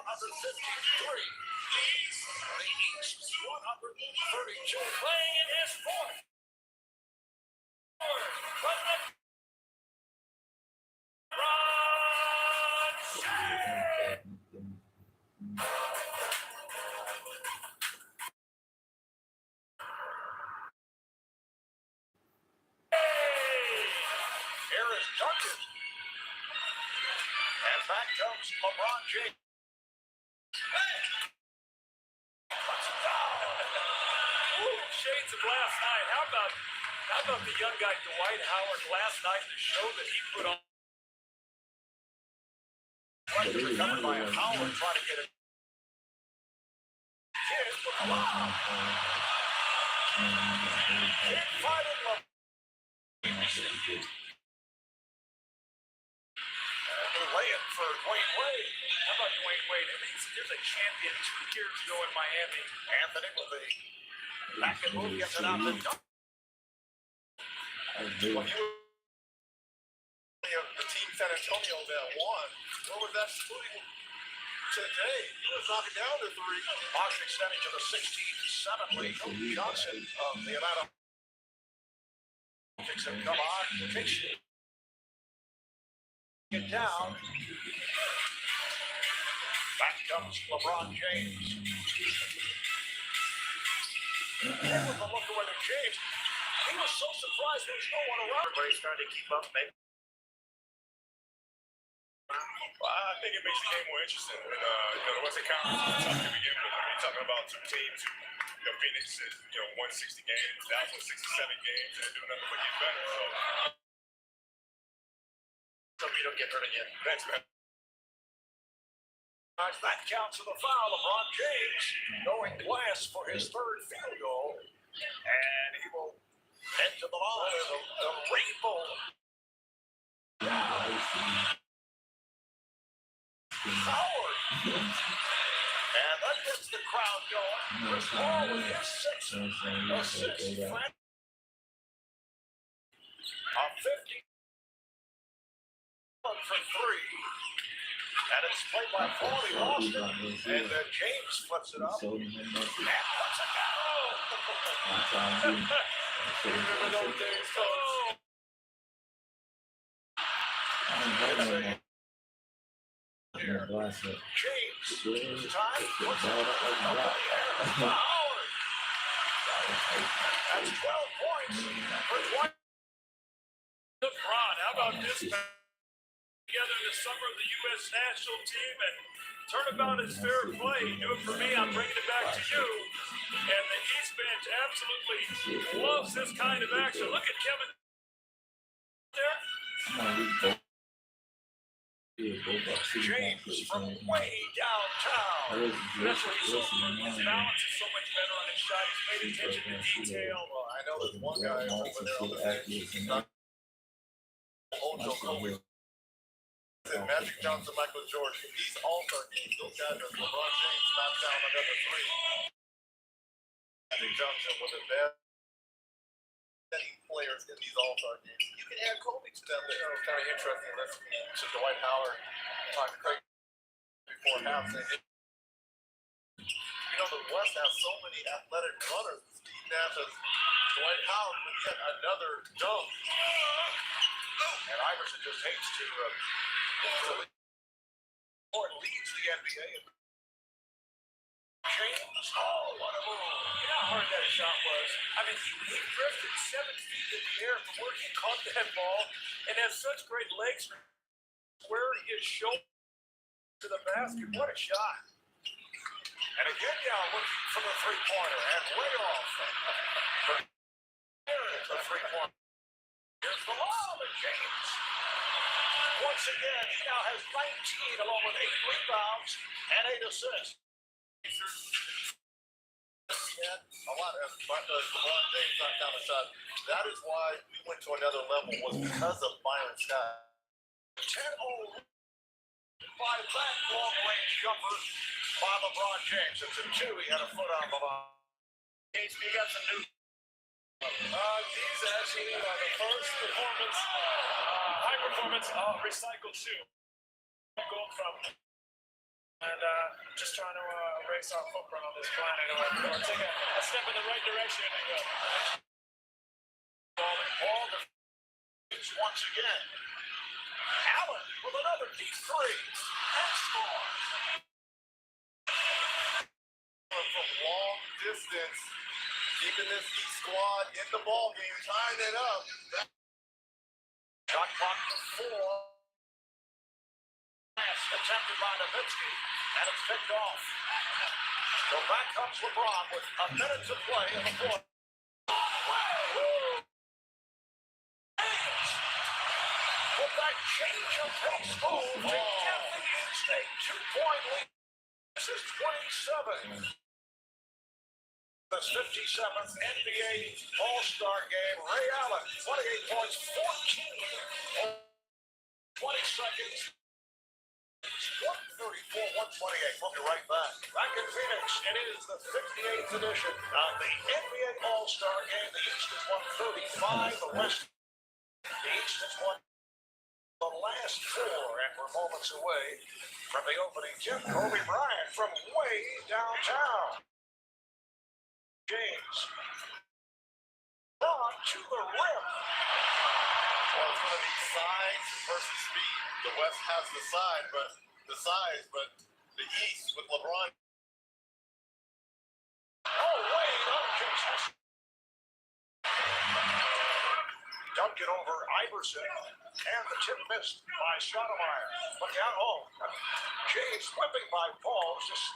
East 132. Playing in his fourth. Here is Duncan. And back comes LeBron James. Shades of last night. How about the young guy Dwight Howard last night, the show that he put on? Recovered by Howard trying to get it. Kid with a lob. Kid fighting LeBron. Laying for Dwayne Wade. How about Dwayne Wade? There's a champion 2 years ago in Miami. Anthony with the back and move gets it out to Duncan. The team San Antonio that won. What was that shooting today? He was knocking down the 3. Bosch extending to the 16-7 lead. Kobe Johnson of the Atlanta. Kicks him. Come on. Takes it. Get down. Back comes LeBron James. There was a look away to James. He was so surprised there was no one around. Everybody's trying to keep up, maybe. I think it makes the game more interesting. And, the Western Conference is tough to begin with. I mean, you're talking about 2 teams who, Phoenix is, won 60 games, Dallas won 67 games, and they're doing nothing but get better. So you don't get hurt again. Thanks, man. That counts for the foul. LeBron James going glass for his 3rd field goal. And he will head to the line. The rainbow. Howard. And that gets the crowd going. Chris Paul with his 6th assist. A 50 for 3. And it's played by Paulie Boston. And James flips it up. And puts it down. Remember those days, Coach? James, time, puts it up. Howard. That's 12 points for Dwight. LeBron, how about this? Together in the summer of the U.S. national team, and turnabout is fair play. Do it for me, I'm bringing it back to you. And the East bench absolutely loves this kind of action. Look at Kevin there. James from way downtown. That's what he's so good. His balance is so much better on his shot. He's made attention to detail. Well, I know there's one guy over there on the team. Magic Johnson, Michael Jordan. These all-star games, those guys are LeBron James knocked down another three. Magic Johnson was the best players in these all-star games. You can add Kobe to that. It was kind of interesting listening to Dwight Howard talk to Craig before half. Saying, you know, the West has so many athletic runners. Steve Nash has Dwight Howard with yet another dunk. And Iverson just hates to or leads the NBA. James, oh, what a move. You know how hard that shot was? I mean, he drifted 7 feet in the air from where he caught that ball and has such great legs where his shoulder to the basket. What a shot. And again, Young looking for the three-pointer and way off. Here is the three-pointer. Here's the lob, and James. Once again, he now has 19 along with 8 rebounds and 8 assists. A lot of LeBron James knocked down a shot. That is why we went to another level, was because of Byron Scott. 10-0 by that long-range jumper by LeBron James. It's a 2. He had a foot on the line. James, you got some new. These actually are the first performance, high-performance recycled shoe. Gold from. And just trying to erase our footprint on this planet or take a step in the right direction. Ball once again. Allen with another deep three. And scores. From long distance, keeping this East squad in the ball game, tying it up. Shot clock to 4. Attempted by Nowitzki, and it's picked off. So back comes LeBron with a minute to play in the fourth. With that change of pace move to get the East a 2-point lead. This is 27. The 57th NBA All-Star game. Ray Allen, 28 points, 14, 20 seconds. 134, 128. We'll be right back. Back in Phoenix, it is the 58th edition of the NBA All-Star Game. The East is 135, the West, the East is the last 4, and we're moments away from the opening tip. Kobe Bryant from way downtown. James. On to the rim. Well, it's going to be size versus speed. The West has the size, but the East with LeBron. Oh, Wade on Jason. Dunked it over Iverson, and the tip missed by Stoudemire. Look out, oh. James whipping by Paul. Just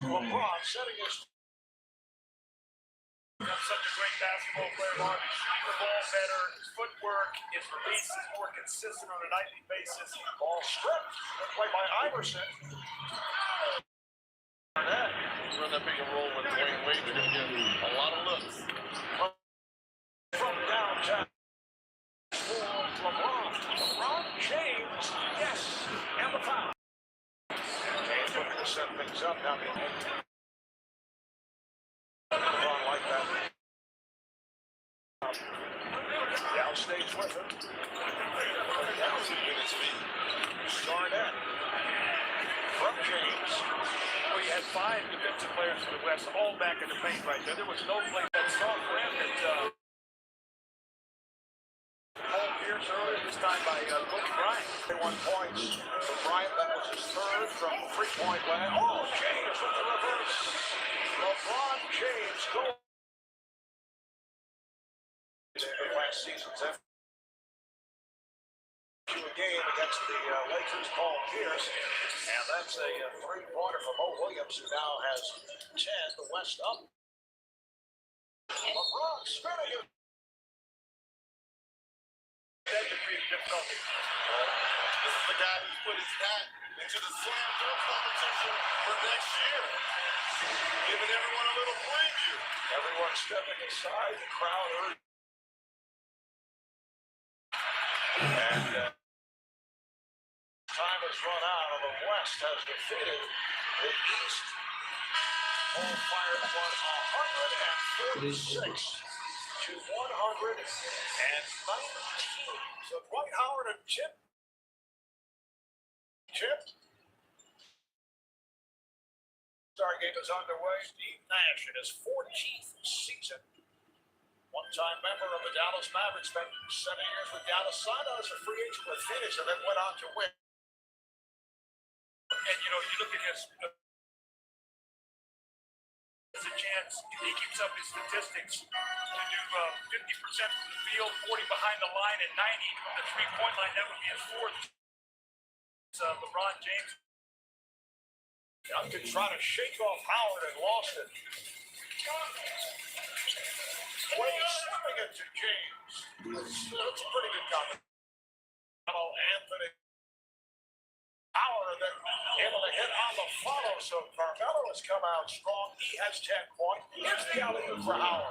LeBron setting his. Got such a great basketball player, Mark. Shooting the ball better, his footwork, his release is more consistent on a nightly basis. Ball stripped. Play by Iverson. Run that pick and roll with Dwayne Wade. You're going to get a lot of looks. From downtown. For LeBron. LeBron James. Yes. And the foul. James looking to set things up down the end. LeBron like that. Down stage with him. Down keeping his feet. Garnett. From James. Well, you had 5 defensive players for the West, all back in the paint right there. There was no play that strong rampant. Home Pierce earlier, this time by Kobe Bryant. 21 points for Bryant. That was his 3rd from 3-point land. Oh, James with the reverse. LeBron James goes. Last season's a game against the Lakers, Paul Pierce, and that's a 3-pointer for Mo Williams, who now has 10. The West up. LeBron spinning it. that degree of difficulty. This is the guy who's put his hat into the slam dunk competition for next year. Giving everyone a little preview. Everyone stepping aside, the crowd urging. And time has run out, and the West has defeated the East. All fired one 146 to 119. So Dwight Howard and Chip. Star game is underway. Steve Nash in his 14th season. One-time member of the Dallas Mavericks, spent 7 years with Dallas, signed on as a free agent with Phoenix, and then went on to win. And you look at his. There's a chance he keeps up his statistics to do 50% from the field, 40 behind the line, and 90 from the three-point line. That would be his fourth. LeBron James. Duncan trying to shake off Howard and lost it. Wade slipping it to James. That's a pretty good comment. Anthony. Howard then able to hit on the follow, so Carmelo has come out strong. He has 10 points. Here's the alley-oop for Howard.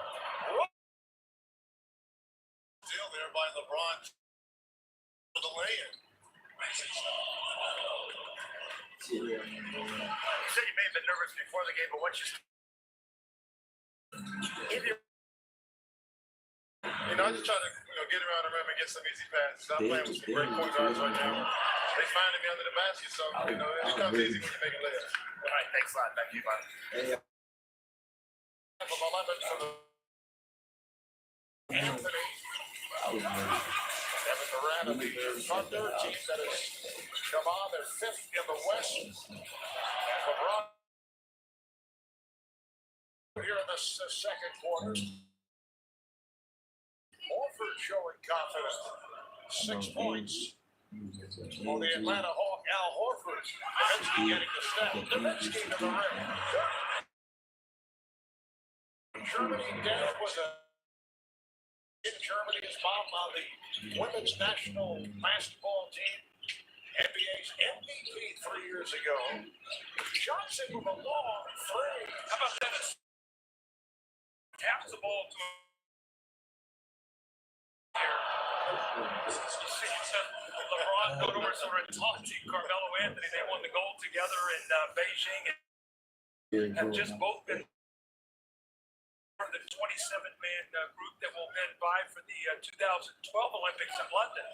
Deal there by LeBron for the lay-in. You said you may have been nervous before the game, but once you I just try to get around the rim and get some easy passes. I'm playing with some great point guards right now. They finding me under the basket, so it becomes easy when you make a layup. all right, thanks a lot. Thank you, man. From 11 for the Anthony. Kevin Durant of the Thunder, team that has come on. They're 5th in the West. And LeBron here in this second quarter. Horford showing confidence. 6 points. For the Atlanta Hawk, Al Horford. Nowitzki getting the step. Nowitzki to the rim. Germany down with in Germany is mom on the women's national basketball team. NBA's MVP 3 years ago. Johnson with a long three. How about that? Taps the ball to him. LeBron go over and talk to Carmelo Anthony. They won the gold together in Beijing and have just both been part of the 27-man group that will then vie for the 2012 Olympics in London.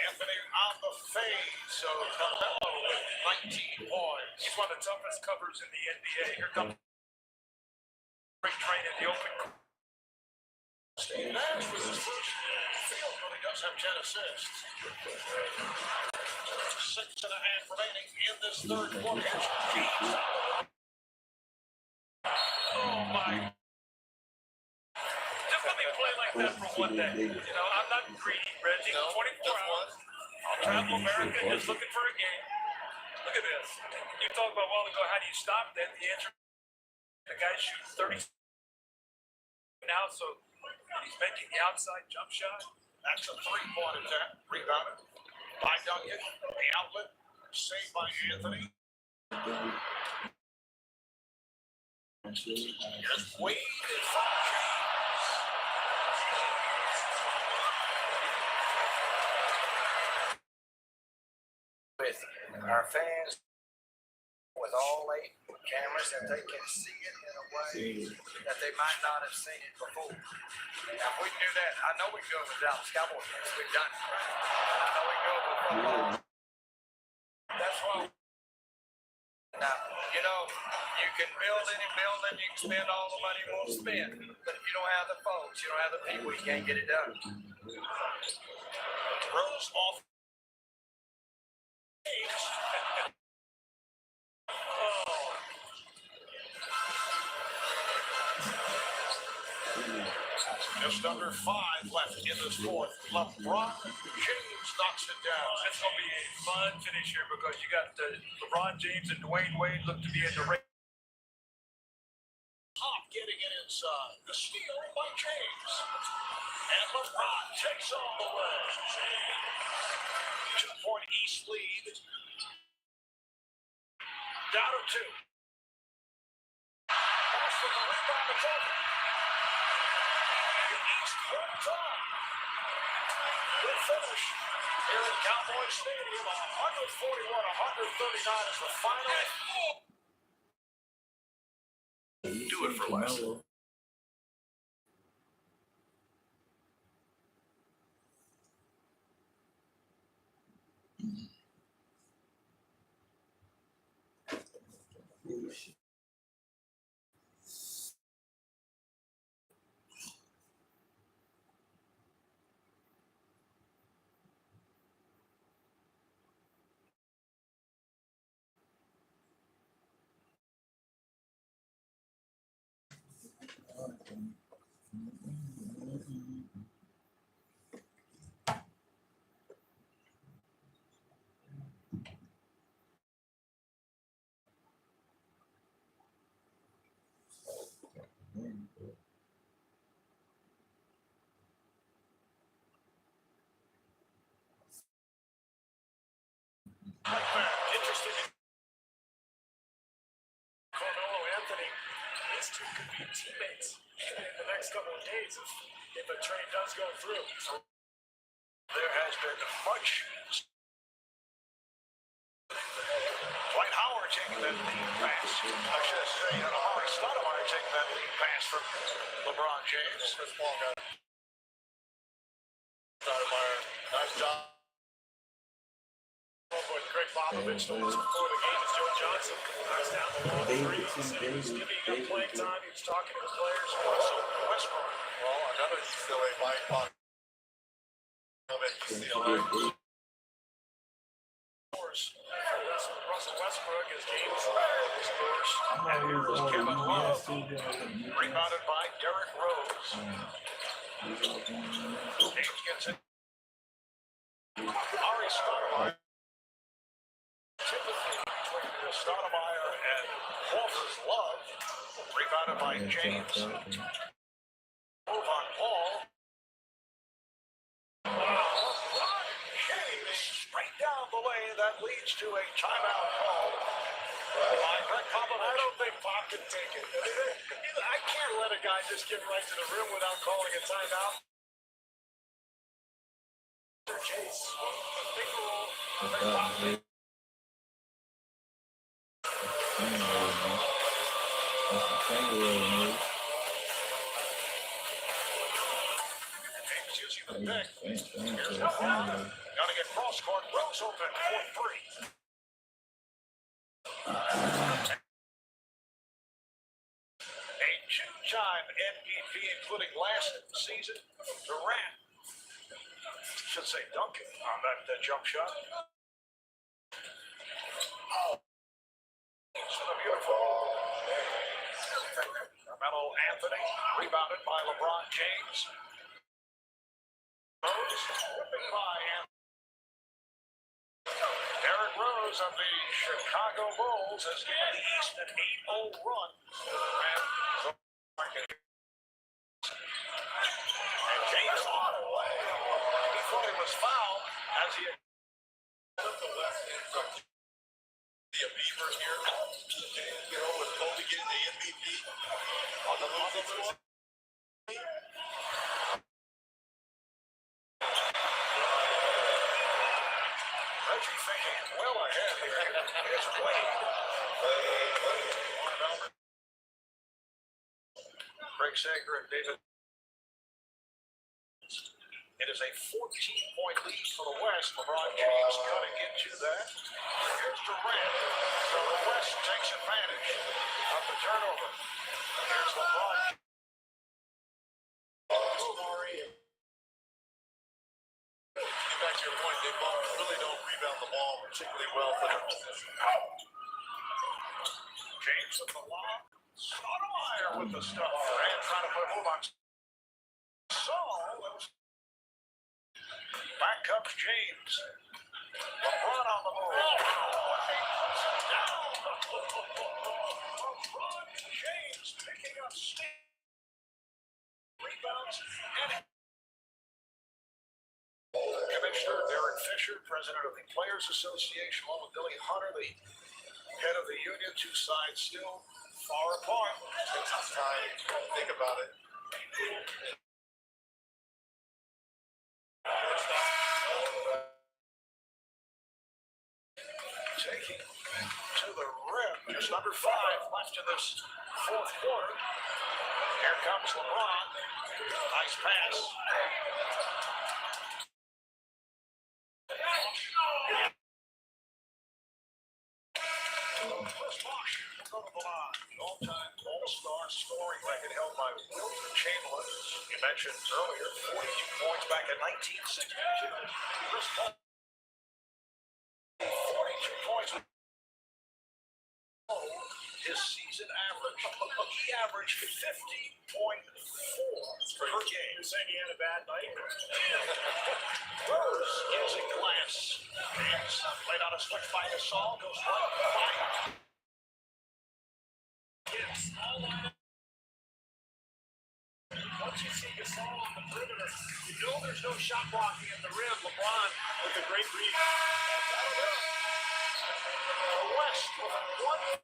Anthony on the fade, so Carmelo with 19 points. He's one of the toughest covers in the NBA. Here comes spring training in the open. Steve Nash with his first field goal. He does have 10 assists. 6.5 remaining in this third quarter. Oh my. Just let me play like that for one day. I'm not greedy, Reggie. 24 hours. I'll travel America just looking for a game. Look at this. You talked about a while ago, how do you stop that? The answer, the guy shoots 30 now, so he's making the outside jump shot. That's a three-point attempt. Rebounded by Duncan. The outlet saved by Anthony. Here's Wade in front of James. With our fans, with all 8 cameras, that they can see it in a way that they might not have seen it before. Now, if we can do that, I know we can go with Dallas Cowboys. We've done it. I know we can go with football. That's why. Now, you can build any building, you can spend all the money you want to spend, but if you don't have the folks, you don't have the people, you can't get it done. Rose off. Just under 5 left in this fourth. LeBron James knocks it down. It's going to be a fun finish here because you got LeBron James and Dwayne Wade look to be in the race. Hop getting it inside. The steal by James. And LeBron takes all the way. 2-point East lead. Down to 2. Boston, the rebound, it's over. The East holds on. Good finish here at Cowboy Stadium. 141-139 is the final. Do it for less. Interesting. Quando, Anthony, these two could be teammates in the next couple of days if a trade does go through. There has been much. Dwight Howard taking that lead pass. I should say, Amari Stoudemire taking that lead pass from LeBron James. Chris Paul got Stoudemire. Nice job. But Greg Popovich the once before the game is Joe Johnson. Knocks down the long three. He was giving up playing time. He was talking to the players. Also, Westbrook. Well, another UCLA Mike Popovich. Russell Westbrook is game scores. And here is Kevin Love. Rebounded by Derrick Rose. James gets it. Ari Stoudemire. Typically between Stoudemire and Walter's Love. Rebounded by James. Move on Paul. James straight down the lane. That leads to a timeout call by Greg Popovich. I don't think Pop can take it. I can't let a guy just get right to the rim without calling a timeout. Chase. Big roll. James using the pick. Here's LeBron. Gotta get cross court. Rose open for 3. A 2-time MVP, including last season. Durant. Should say Duncan on that jump shot. Oh. It's a beautiful. Carmelo Anthony, rebounded by LeBron James. Rose, whipping by Anthony. Derrick Rose of the Chicago Bulls has given the East an 8-0 run. And James on away. He thought he was fouled as he the left hand from the Beaver here. You know, with Kobe getting the MVP on the move. Reggie thinking well ahead here. Here's Wade. Craig Sager and David. It is a 14-point lead for the West. LeBron James cutting into that. Here's Durant. So the West takes advantage of the turnover. Here's LeBron. Get back to your point, they really don't rebound the ball particularly well for them. James with the lob. Stoudemire with the stuff. And trying to put a move on. Back comes James. LeBron on the move. Down. LeBron James picking up steam. Fletcher, president of the Players Association, along with Billy Hunter, the head of the union. Two sides still far apart. Takes its time. Think about it. Taking to the rim. Just under 5 left in this fourth quarter. Here comes LeBron. Nice pass. Chris Bosh will go to the line. The all-time all-star scoring record held by Wilt Chamberlain. You mentioned earlier, 42 points back in 1962. Chris Bosh, 42 points. His season average, he averaged 50.4 per game. You're saying he had a bad night? Rose is a glass. James played on a switch by Gasol, goes right by Gibbs. Once you see Gasol on the perimeter, you know there's no shot blocking at the rim. LeBron with a great read. West with 140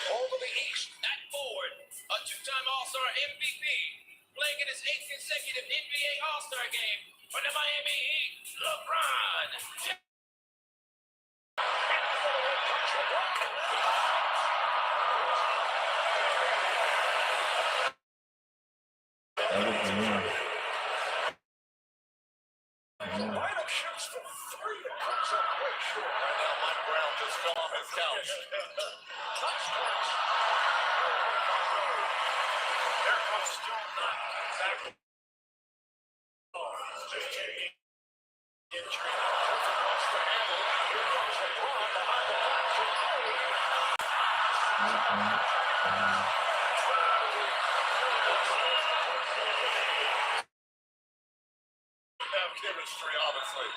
over the East. At forward, a two-time All-Star MVP, playing in his 8th consecutive NBA All-Star game for the Miami Heat, LeBron. Lineup shoots for 3. It comes up way short. Right now, Mike Brown just fell off his couch. Nice pass. There comes Stone Knight. Back. Just taking injury. Wants to handle it. Here comes LeBron behind the back. Have chemistry, obviously.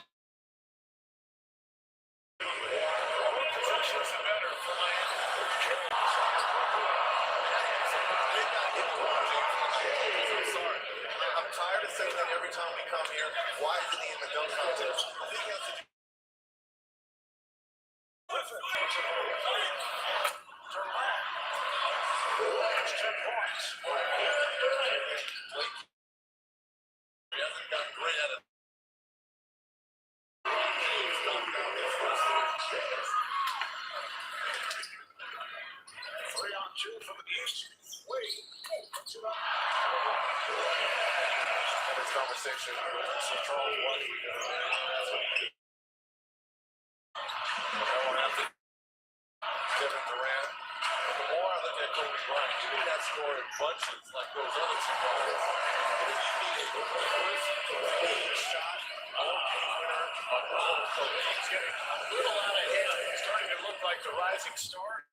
Possessions are better for Miami. I'm sorry. I'm tired of saying that every time we come here. Why isn't he in the dunk contest? I think he has to do. That's 10 points. He hasn't gotten great at it. 3-on-2 from the East. Wade puts it up. In this conversation, so Charles White. Kevin Durant. The more I look at Kobe Bryant, you need that score in bunches like those other two guys. But if you need a shot, winner, So he's getting a little out of hand. He's starting to look like the rising star.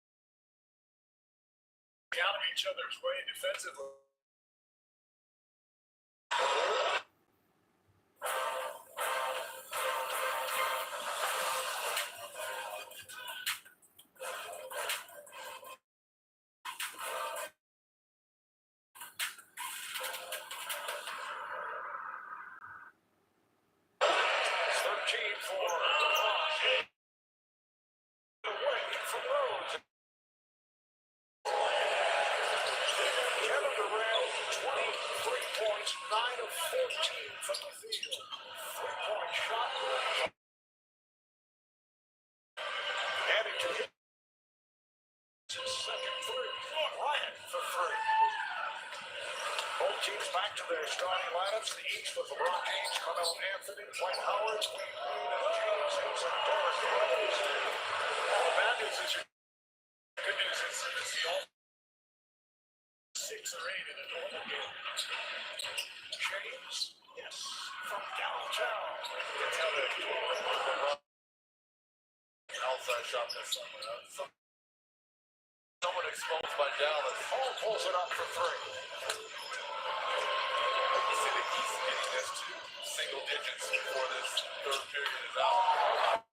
Out of each other's way defensively. Teams back to their starting lineups. The East with LeBron James, Carmelo Anthony, Dwight Howard, James Harden, Derrick Rose. The bad news is, good news is, all 6 or 8 in a normal game. James, yes, from downtown. That's how they're doing LeBron. Outside shot there somewhere. Someone exposed by Dallas. Paul pulls it up for 3. You see the East getting this to single digits before this third period is out.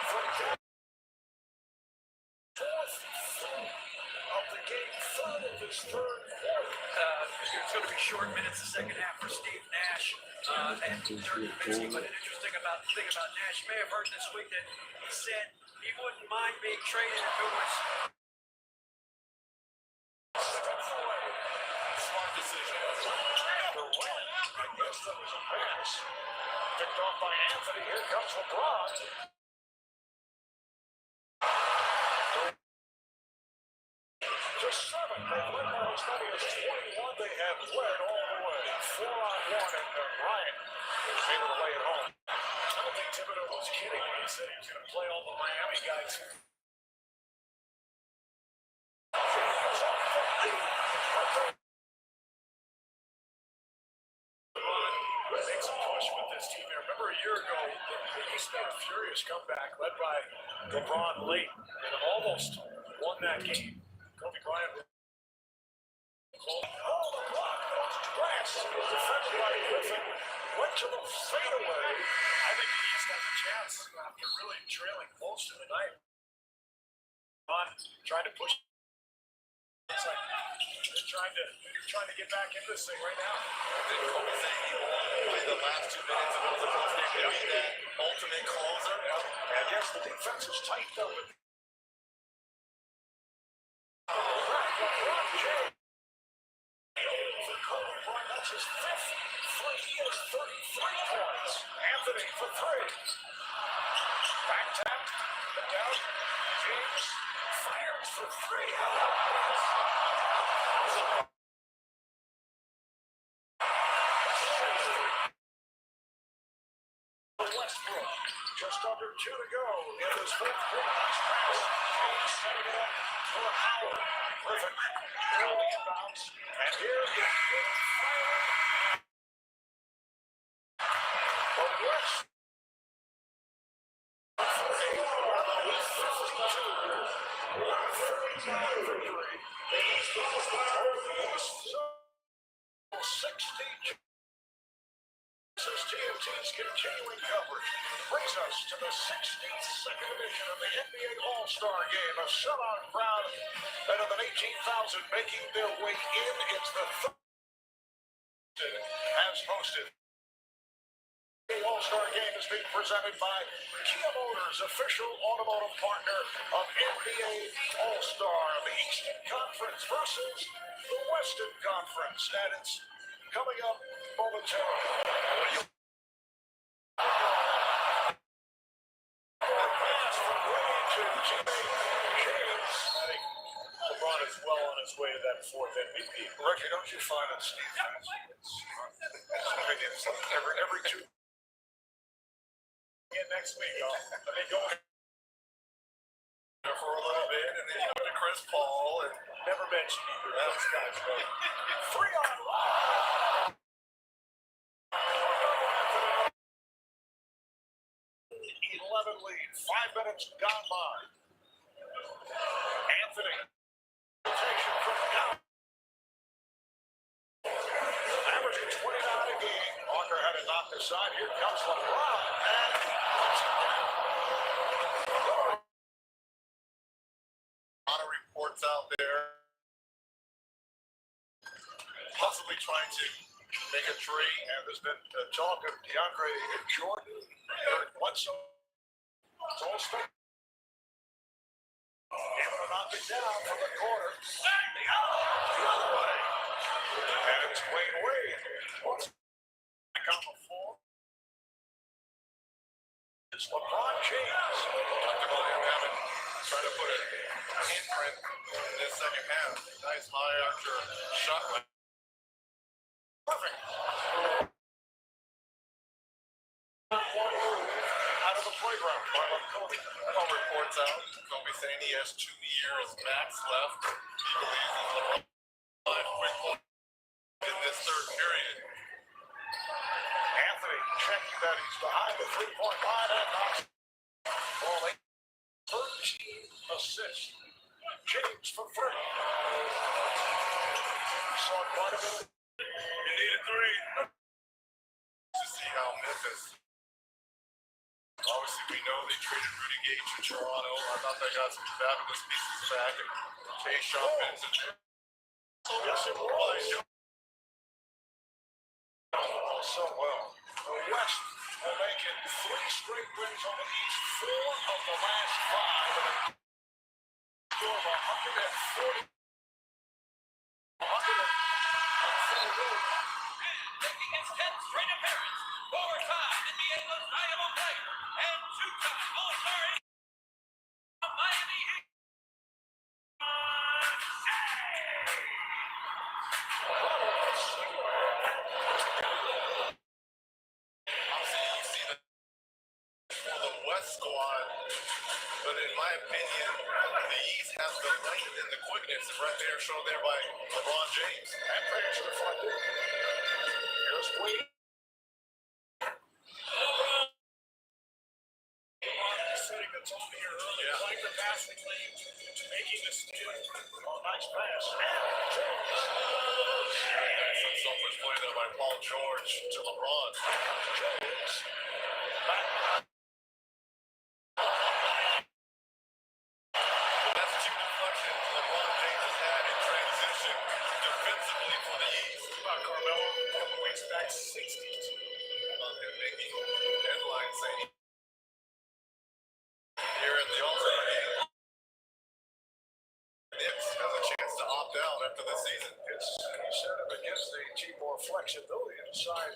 Fourth of the game third of his third quarter. It's going to be short minutes the second half for Steve Nash. And Dirk Nowitzki, but an interesting thing about Nash, you may have heard this week that he said he wouldn't mind being traded if it was. Smart decision. Durant, I guess that was a pass. Picked off by Anthony. Here comes LeBron. Just 7. They've led by as many as 21. They have led all the way. 4-on-1, and Bryant was able to lay it home. I don't think Thibodeau was kidding when he said he was going to play all the Miami guys. Makes a push with this team here. Remember a year ago, the East made a furious comeback led by LeBron late and almost won that game. Kobe Bryant. Oh, LeBron wants to grass. Defended by Griffin. Went to the fadeaway. I think the East has a chance after really trailing close to the night. Trying to push. It's like they're trying to get back in this thing right now. Did Kobe say he won't play the last 2 minutes of the close game to be that ultimate closer? And yes, the defense is tightened up. That's his 5th three. He has 33 points. Anthony for 3. Back tap. Down. James fires for 3. Westbrook, just under 2 to go in his 4th quarter. Nice pass. James setting it up for Howard. Griffin early inbounds. And here is the fire. The West. 60. TNT's continuing coverage brings us to the 62nd edition of the NBA All-Star Game. A sellout crowd better than 18,000 making their way in. It's the third as hosted. The All-Star Game is being presented by Kia Motors, official automotive partner of NBA All-Star. The Eastern Conference versus the Western Conference. And it's coming up momentarily. LeBron is well on his way to that 4th MVP. Reggie, don't you find that Steve has opinions every 2? Again next week, I mean, go there for a little bit, and then you go to Chris Paul, and never mentioned either of those guys. But 3-on-1. 11 lead, 5 minutes gone by. Anthony, rotation from down. Averaging 29 a game. Walker had it knocked aside. Here comes LeBron. And a lot of reports out there possibly trying to make a trade. And there's been talk of DeAndre Jordan, Eric Bledsoe. It's all space. Able to knock it down from the corner. The other way. And it's Wade Wade. Back on the floor. It's LeBron James. Talked about him having trying to put a handprint in this second half. Nice high after shot. Perfect. Out of the playground. Kobe. All reports out. Kobe saying he has 2 years max left. He believes he's LeBron in this 3rd period. Anthony checking that he's behind the 3-point line and knocks. Ball 13 assists. James for 3. Saw quite a bit. You need a 3. To see how Memphis Obviously, we know they traded Rudy Gage to Toronto. I thought they got some fabulous pieces back. And Tayshaun Benson. Yes, it was. So well. The West will make it 3 straight wins on the East, 4 of the last 5. And a score of 140. 140. Making his 10th straight appearance, 4-time NBA Most Valuable Player, and 2-time All-Star of Miami Heat. The West squad, but in my opinion, the East has the length and the quickness right there, shown there by LeBron James. And page reflected. Here's Wade. Setting the tone here early, playing the passing lane, making the steal. Oh, nice pass. Some selfish play there by Paul George to LeBron. Jones. Back. That's 2 deflections LeBron James has had in transition defensively for the East. Carmelo, a couple weeks back, 62. About him making headlines saying here at the All-Star game, Knicks has a chance to opt out after the season. He said it against the team more flexibility to sign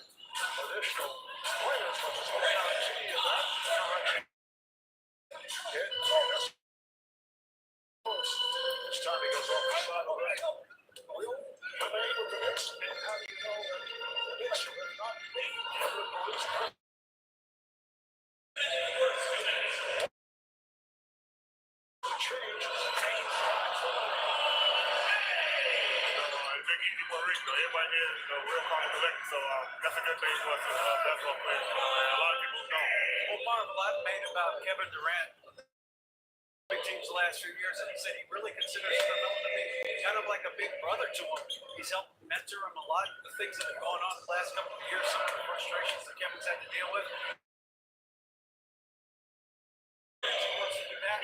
additional players, but there's no guarantee of that direction. This time he goes off the side of the ring. Will remain with the Knicks, and how do you know that the Knicks will not be able to lose? Everybody here is real calm and collected, so that's a good thing for us as basketball players. A lot of people don't. Well, Marvel, I've made about Kevin Durant big teams the last few years, and he said he really considers Carmelo to be kind of like a big brother to him. He's helped mentor him a lot. The things that have gone on the last couple of years, some of the frustrations that Kevin's had to deal with. He wants to do that.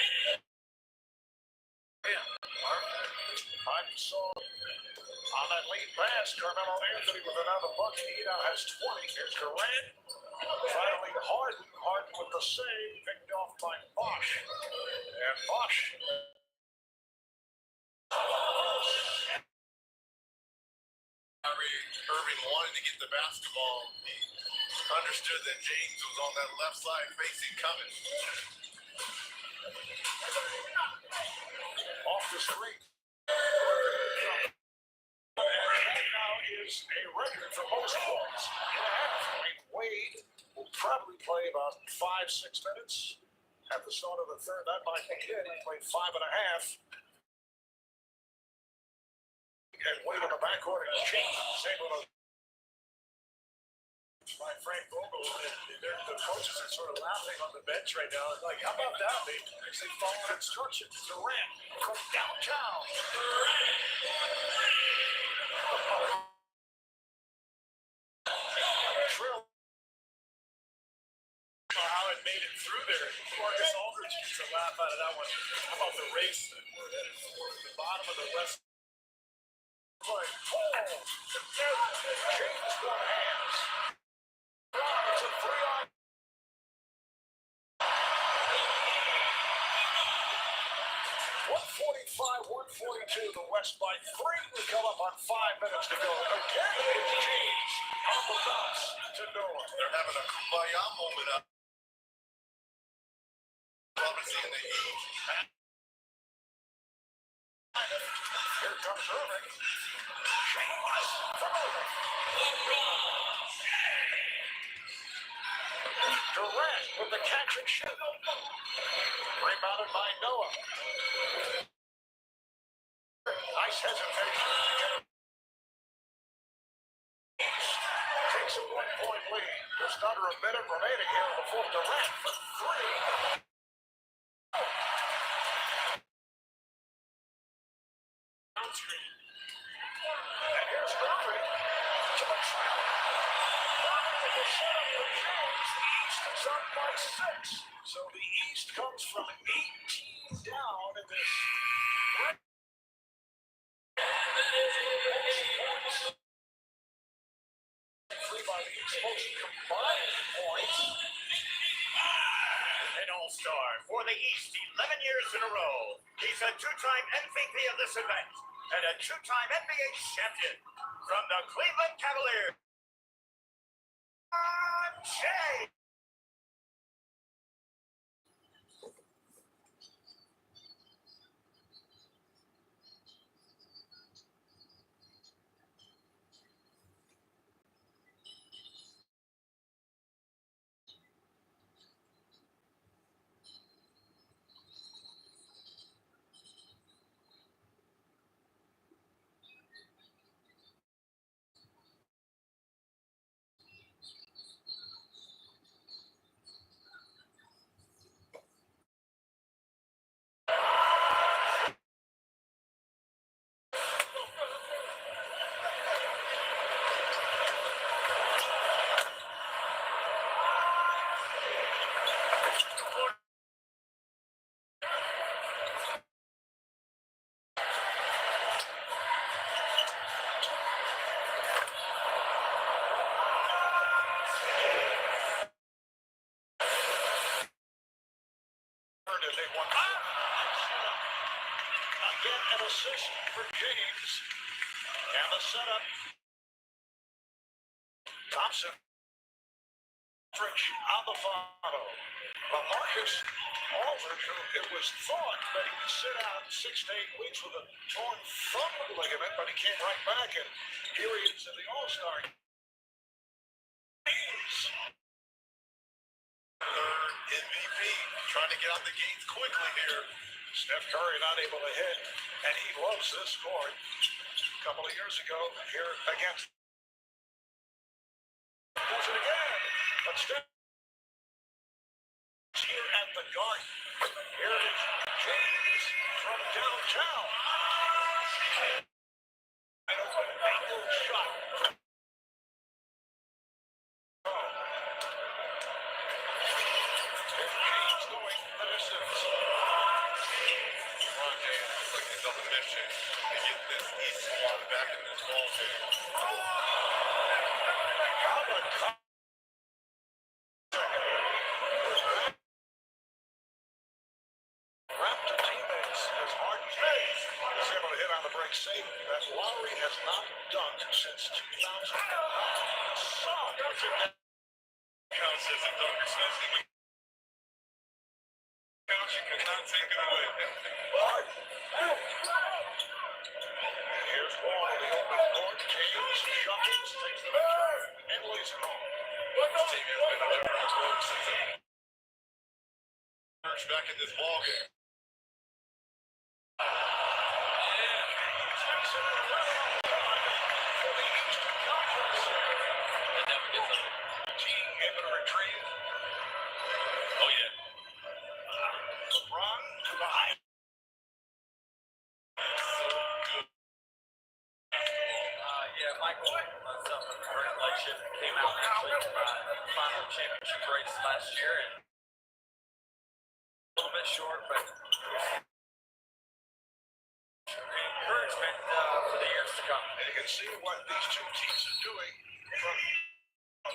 Yeah, Marv. I saw on that lead pass, Carmelo Anthony with another bucket. He now has 20. Here's Durant. Finally, Harden with the save, picked off by Bosch. And Bosch. Irving wanted to get the basketball. He understood that James was on that left side facing coming. Off the screen. Now is a record for most points in a half. Wade will probably play about 5-6 minutes at the start of the third. That might be it. He played 5.5. And Wade in the backcourt and James able to by Frank Vogel. The coaches are sort of laughing on the bench right now. Like, how about that? They actually follow instructions. Durant from downtown. Trill. How it made it through there. Marcus Aldridge gets a laugh out of that one. How about the race that we're headed for the bottom of the West? Like, James one hands. It's a 3-on. 145-142. The West by 3. We come up on 5 minutes to go. Again, it's James on the bounce to Noah. They're having a kumbaya moment up. Robinson in the Heat. Here comes Irving. James from Irving. Durant with the catch and shoot. Rebounded by Noah. Nice hesitation. Takes a 1-point lead. Just under a minute remaining here before Durant for 3. Downstream. And here's Irving to the trap. The setup for James. The East is up by 6. So the East comes from 18 down in this. Three by the East most combined points. An all-star for the East 11 years in a row. He's a two-time MVP of this event and a two-time NBA champion from the Cleveland Cavaliers. Jay. Again, an assist for James. And the setup. Thompson. Frisch on the follow. Marcus Aldridge, who it was thought that he would sit out 6 to 8 weeks with a torn thumb ligament, but he came right back, and here he is in the All-Star. Third MVP, trying to get out the gates quickly here. Steph Curry not able to hit, and he loves this court. A couple of years ago, here against. Does it again, but Steph here at the Garden. Here is James from downtown. Angle shot. James going the distance. LeBron James looks like he's on a mission to get this East squad back in this ball game. How about wrapped to teammates as Harden is able to hit on the break safe that Lowry has not done since 2000. Couch says it, Dunker says it. Couch, you cannot take it away. Here's Wall, the open court. James shuffles, takes the return, and lays it home. This team has been a difference since Church back in this ball game. Able to retrieve. Oh yeah. LeBron to the high. Yeah, Michael was up with congratulation. Came out actually final championship race last year, and a little bit short, but encouragement for the years to come. And you can see what these two teams are doing from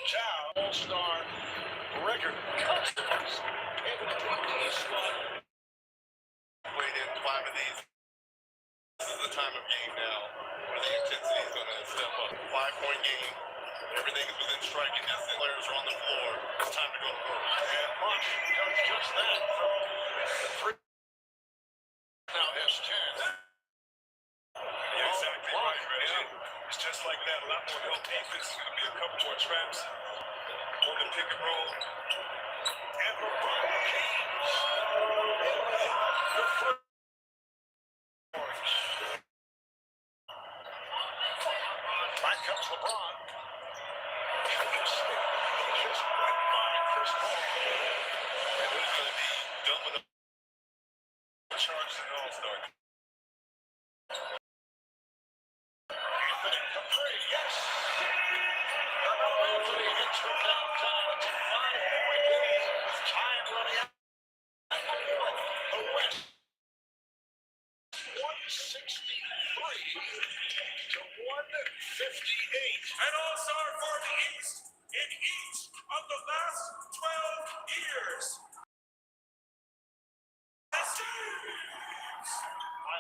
town. All-Star record customers able to beat the East squad. Played in 5 of these. This is the time of game now where the intensity is going to step up. 5-point game. Everything is within striking distance. Players are on the floor. It's time to go to work. And Marsh does just that from the 3. Now has 10. You're exactly right, Reggie. It's just like that. A lot more help defense. It's going to be a couple more traps on the pick and roll. And LeBron James. The first. Back comes LeBron. James just went by Chris Paul. And who's going to be dumping up charge to the All-Star? Anthony from 3, yes. Anthony hits from downtown. It's a 5-point lead. to 158. An all-star for the East in each of the last 12 years.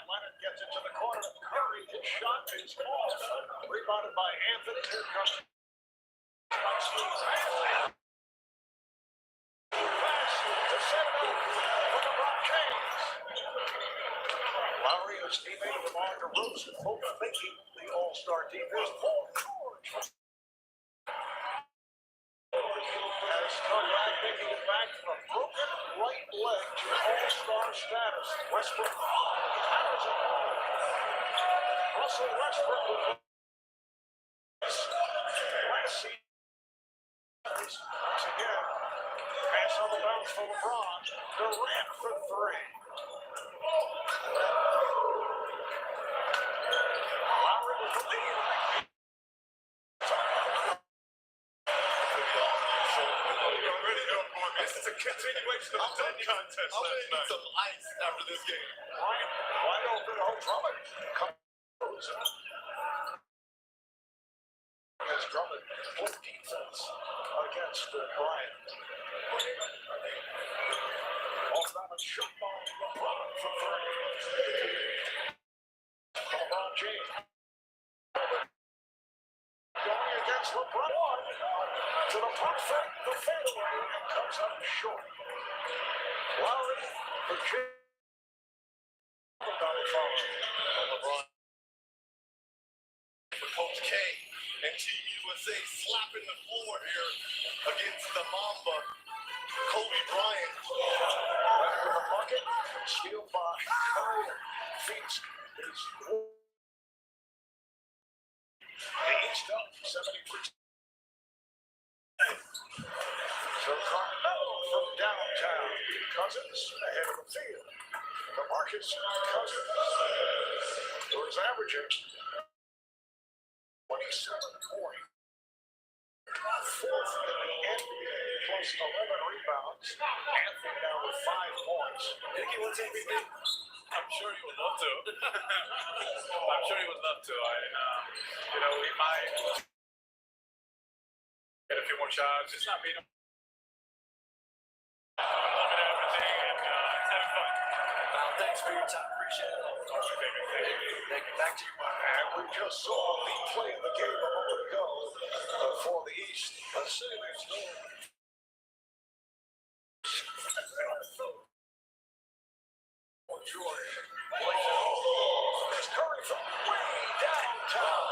Leonard gets it to the corner. Curry, his shot is off. Rebounded by Anthony. Here comes pass to set it up for LeBron James. Lowry and his teammate DeMar DeRozan both making the All-Star team. There's Paul George. Has come back, making it back from a broken right leg to All-Star status. Westbrook hammers it home. Russell Westbrook with last season. Once again, pass on the bounce for LeBron. Durant for three. Lowry with the lead. This is a continuation of the dunk contest last night. Some ice after this game. Wide open, Drummond. As Drummond full defense against Bryant. Off balance shot by LeBron for three. LeBron James. Going against LeBron. To the front foot, the fadeaway, and comes up short. Lowry for James. LeBron for Coach K and Team USA slapping the floor here against the Mamba, Kobe Bryant. Back with a bucket, steal by Curry. Feats is East up 70%. So Carmelo from downtown. Cousins ahead of the field. DeMarcus Cousins, who is averaging 27 points. Fourth in the NBA, plus 11 rebounds. Anthony now with 5 points. Nicky, what's MVP? I'm sure he would love to. I'm sure he would love to. He might get a few more shots. It's not being loving everything and having fun. Thanks for your time. Appreciate it. Of course, baby. Thank you. Back to you. And we just saw the play of the game a moment ago for the East. Let's see, there's no. George. There's Curry from way downtown.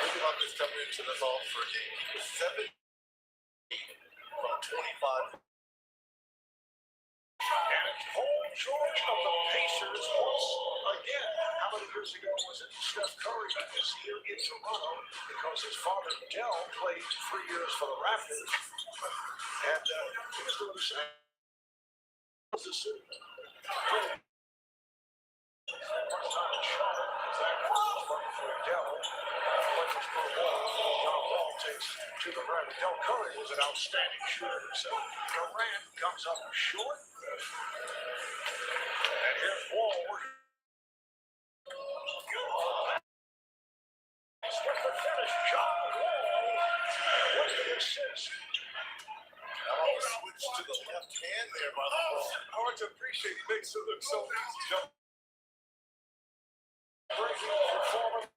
Think about this coming into this All-Star game. He was 7 from 25. And Paul George of the Pacers once again. How many years ago was it Steph Curry is here in Toronto because his father Dell played 3 years for the Raptors. And he was doing the same. Was the suit. First time in Charlotte, Zach was running for Dell. Lakers go ball. John Wall takes to the rim. Del Curry was an outstanding shooter himself. Durant comes up short. And here's Wall. With the finish, John Wall with the assist. Switch to the left hand there by the ball. Hard to appreciate. He makes it look so easy, John. Breaking performance.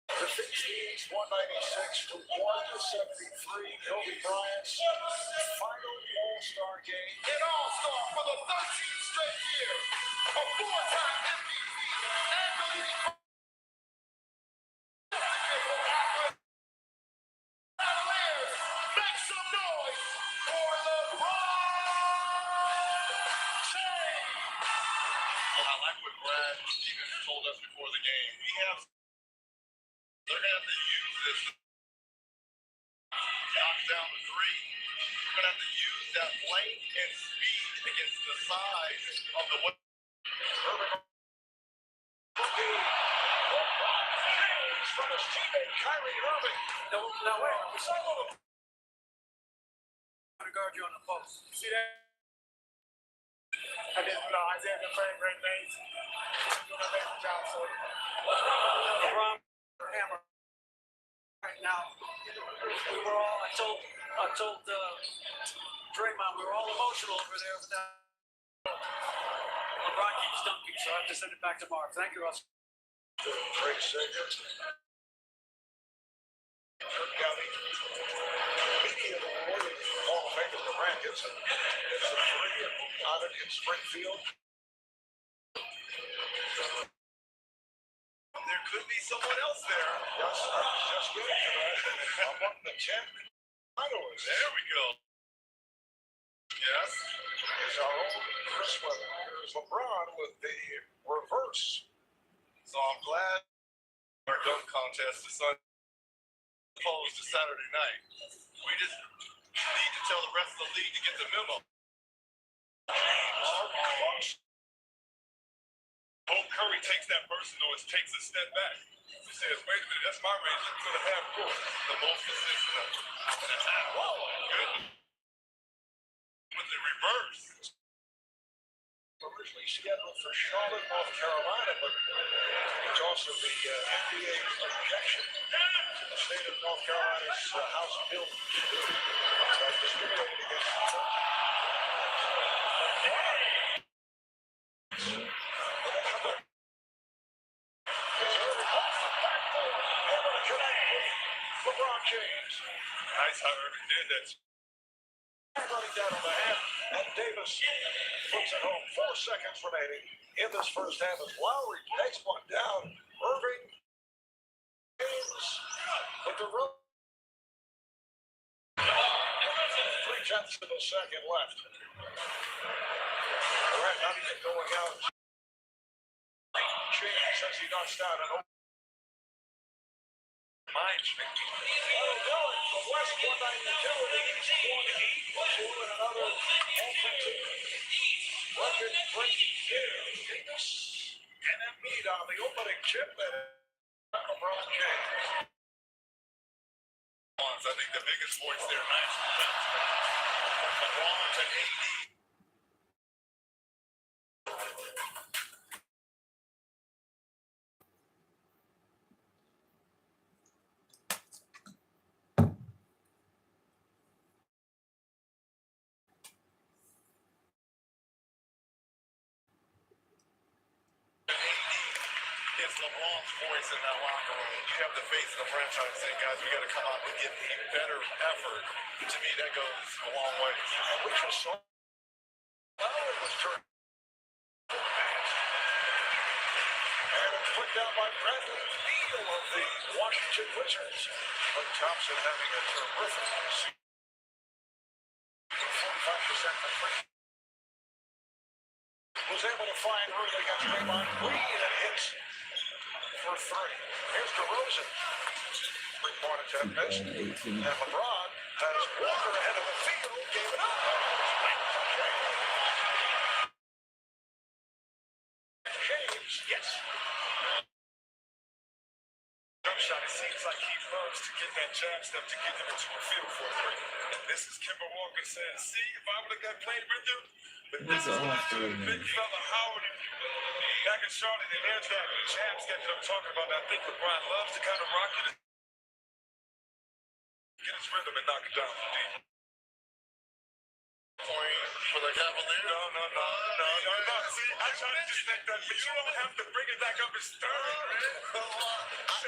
The 16s, 196 to 173. Kobe Bryant's final All-Star game. An All-Star for the 13th straight year. A four-time MVP and the leading Cavaliers. Make some noise for LeBron James. I like what Brad Stevens told us before the game. They're going to have to use this to knock down the three. They're going to have to use that length and speed against the size of the one. From his teammate Kyrie Irving. Now wait. I'm going to guard you on the post. You see that? I did the great things. He's doing a amazing job, so. LeBron, hammer. Right now, we were all, I told Draymond, we were all emotional over there with that. LeBron keeps dunking, so I have to send it back to Marv. Thank you, Russell. Great segment. Kirk County Media Award and Hall of Famer LeBron gets a three on it in Springfield. There could be someone else there. Yes, I was just getting to that. Among the 10 finalists. There we go. Yes, is our own Chris Weather. Here's LeBron with the reverse. So I'm glad our dunk contest is Sunday opposed to Saturday night. We just need to tell the rest of the league to get the memo. Both Curry takes that personal, it takes a step back. He says, wait a minute, that's my range. Look to the half court. The most assists in a half. Whoa, good. With the reverse. Originally scheduled for Charlotte, North Carolina, but because of the NBA's objection to the state of North Carolina's House bill discriminating against LeBron James. Nice how Irving did that. Running down on the half, and Davis puts it home. 4 seconds remaining in this first half as Lowry takes one down. Irving James with the rope. 0.3 of a second left. Durant not even going out. James as he knocks down an open. Mind speaking. Going from West 192 and East 182 and another offensive record breaking Davis and Embiid on the opening chip and LeBron James. I think the biggest voice there, nice. LeBron to AD. It's LeBron's voice in that locker room. You have the face of the franchise saying, guys, we got to come out and give a better effort. To me, that goes a long way. And we just saw Lowry was turned. And it's put down by Bradley Beal of the Washington Wizards. But Thompson having a terrific season. 45% from free. Was able to find room against Draymond Green and hits for three. Here's DeRozan. 3-point attempt missed. And LeBron has Walker ahead of the field. Gave it up. James, yes. Jump shot, it seems like he loves to get that jab step to get them into a field for a three. And this is Kemba Walker saying, see, if I would have got played with him, but this is what big fella Howard back in Charlotte, and there's that jab step that I'm talking about. I think LeBron loves to kind of rock it, get his rhythm and knock it down from deep. For the Cavaliers? No. See, I try to just make that, but you don't have to bring it back up as third, man.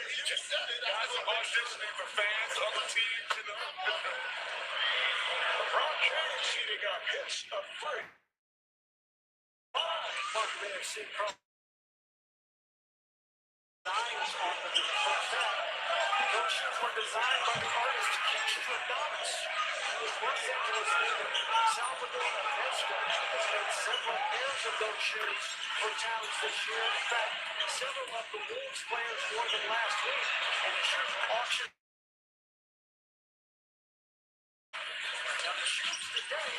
You just said it. Guys are auditioning for fans, other teams, you know. LeBron James shooting up hits a three. Mark may have seen designs on them in the first half. Those shoes were designed by the artist Keith Thomas. Los Angeles native Salvador Ortega has made several pairs of those shoes for towns this year. In fact, several of the Wolves players wore them last week, and the shoes were auctioned. Now the shoes today,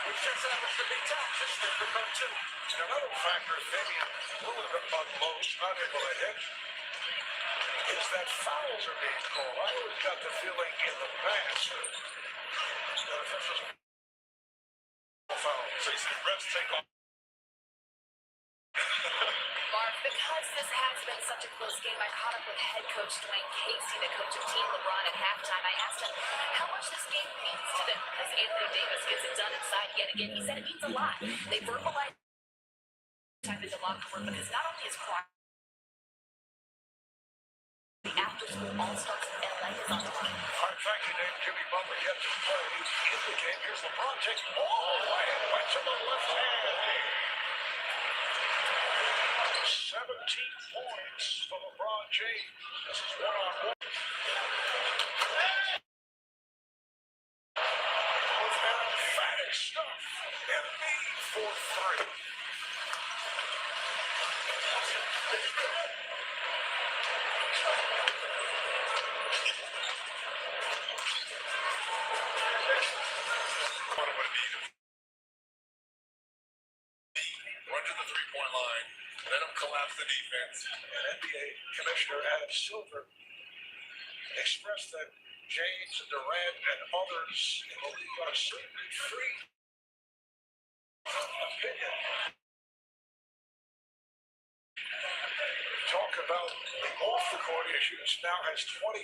which just happens to be Thompson's favorite number two. Another factor Damian Lillard among most not able to hit is that fouls are being called. I always got the feeling in the past that if officials foul. So he said, refs take off. Mark, because this has been such a close game, I caught up with head coach Dwayne Casey, the coach of Team LeBron at halftime. I asked him how much this game means to them as Anthony Davis gets it done inside yet again. He said it means a lot. They verbalized time in the locker room because not only is quiet, the after-school All-Stars in LA is on the line. All right, thank you, Dave. Jimmy Butler gets to play in the game. Here's LeBron taking all the way right to the left hand. 17 points for LeBron James. This is one-on-one. With emphatic stuff. Embiid for three. Run to the three-point line. Let him collapse the defense. And NBA Commissioner Adam Silver expressed that James, Durant, and others in the league are certainly free of opinion. Talk about the off-the-court issues. Now has 21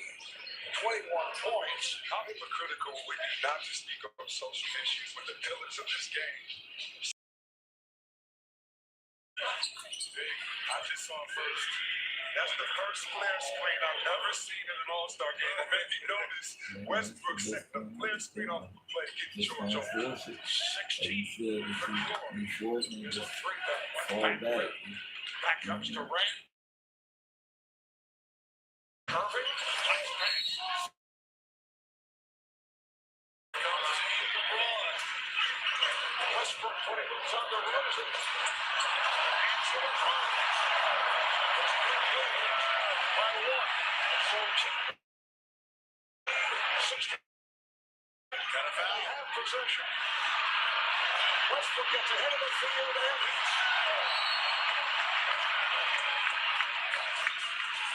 points. How hypocritical would you not to speak of social issues with the pillars of this game? I just saw first. That's the first flare screen I've ever seen in an All-Star game that made me notice Westbrook set the flare screen off the play, getting George over 16. There's a three-back. Back comes to Durant. Irving. Westbrook putting it on the Rosen. By one, 14. 16. Got a foul. Half possession. Westbrook gets ahead of the field and he's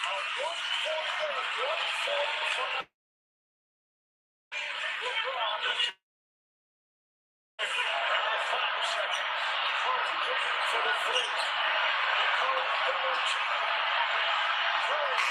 a 1-4 from LeBron. And the 5 second. Curry looking for the three. Curry double team. Curry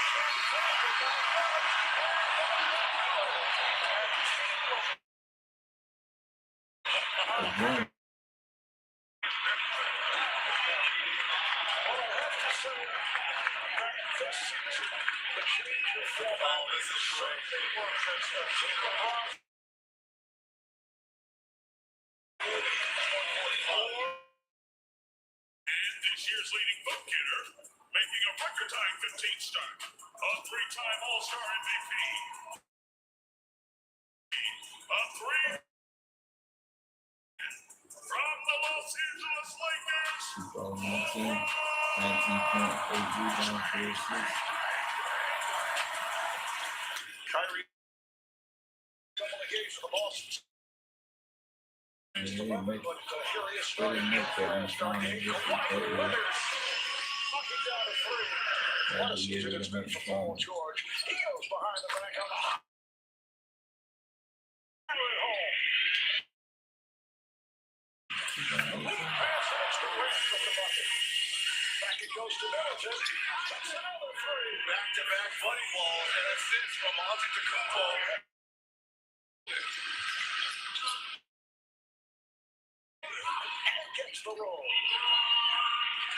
this season, the change of format is something worth it. And this year's leading vote getter, making a record-tying 15th start, a three-time All-Star MVP. A three from the Los Angeles Lakers. 2019, 19.8 rebounds for his six. Kyrie, couple of games for the Boston. They didn't make that in strong this week. What a season it's been for Paul George. He goes behind the back on the hot. Back it goes to Middleton. That's another three. Back-to-back funny balls and assists from Antetokounmpo. And gets the roll.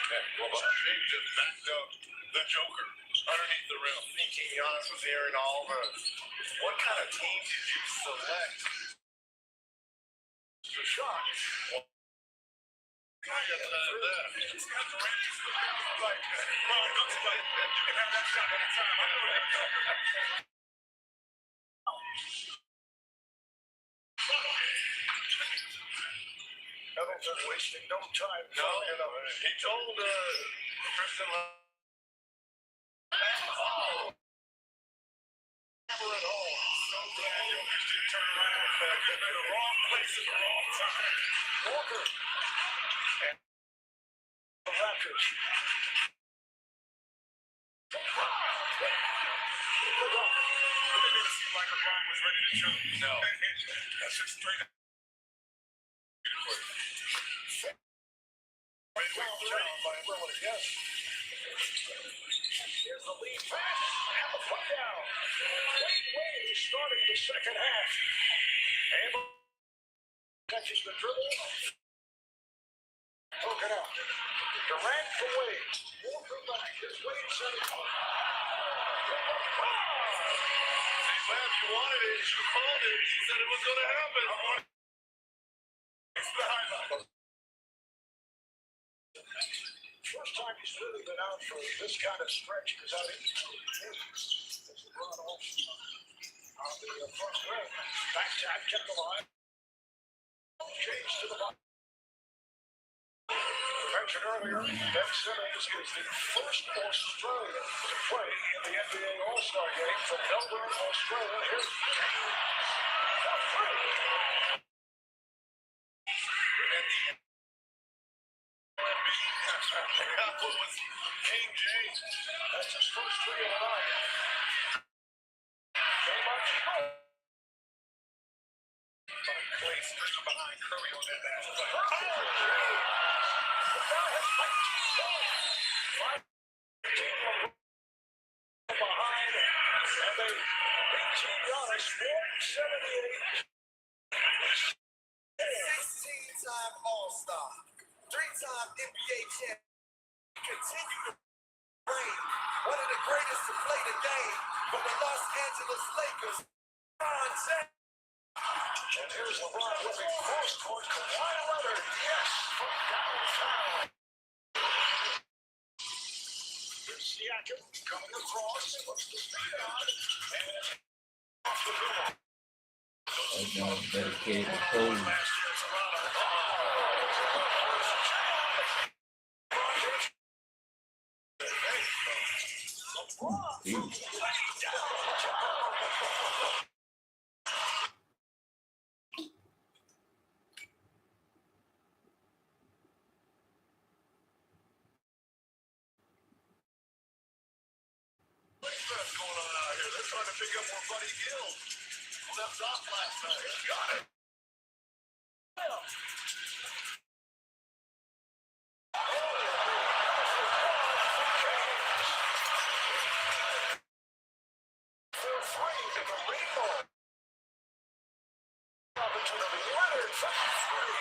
James just backed up the Joker underneath the rim. Thinking Giannis was hearing all the. What kind of team did you select? The shot. I got that. He's got the range. Like, well, it looks like you can have that shot anytime. I know that. Middleton wasting no time. No, he told Kristen. Never at all. So glad Jokic didn't turn around. You're in the wrong place at the wrong time. Walker. And the Raptors. It didn't seem like LeBron was ready to shoot. No. That's just straight up. Downtown by Ability, yes. Here's the lead pass and the put down. Wade starting the second half. Able catches the dribble. Took it out. Durant for Wade. Won't go back. Here's Wade setting up. Glad you wanted it. You called it. You said it was going to happen. It's the highlight. First time he's really been out for this kind of stretch. He was out 18 games. It's LeBron Olsen on the front row. Back tap kept alive. James to the bottom. Mentioned earlier, Ben Simmons is the first Australian to play in the NBA All-Star game from Melbourne, Australia. Here's James. King James. That's his first three of the night. Came on short. Clay sticking behind Curry on that last play. The guy has 19 behind, and they beat Team Giannis 478. 16-time All-Star, 3-time NBA champion, continue to reign, one of the greatest to play the game for the Los Angeles Lakers, LeBron James. And here's LeBron whipping cross court. Kawhi Leonard, yes, from downtown. Here's Siakam coming across, puts the speed on, and off the middle. That guy's dedicated to Kobe. What's going on out here? They're trying to pick up more Buddy Hill. Who left off last night? Got it. Opportunity. Leonard from three.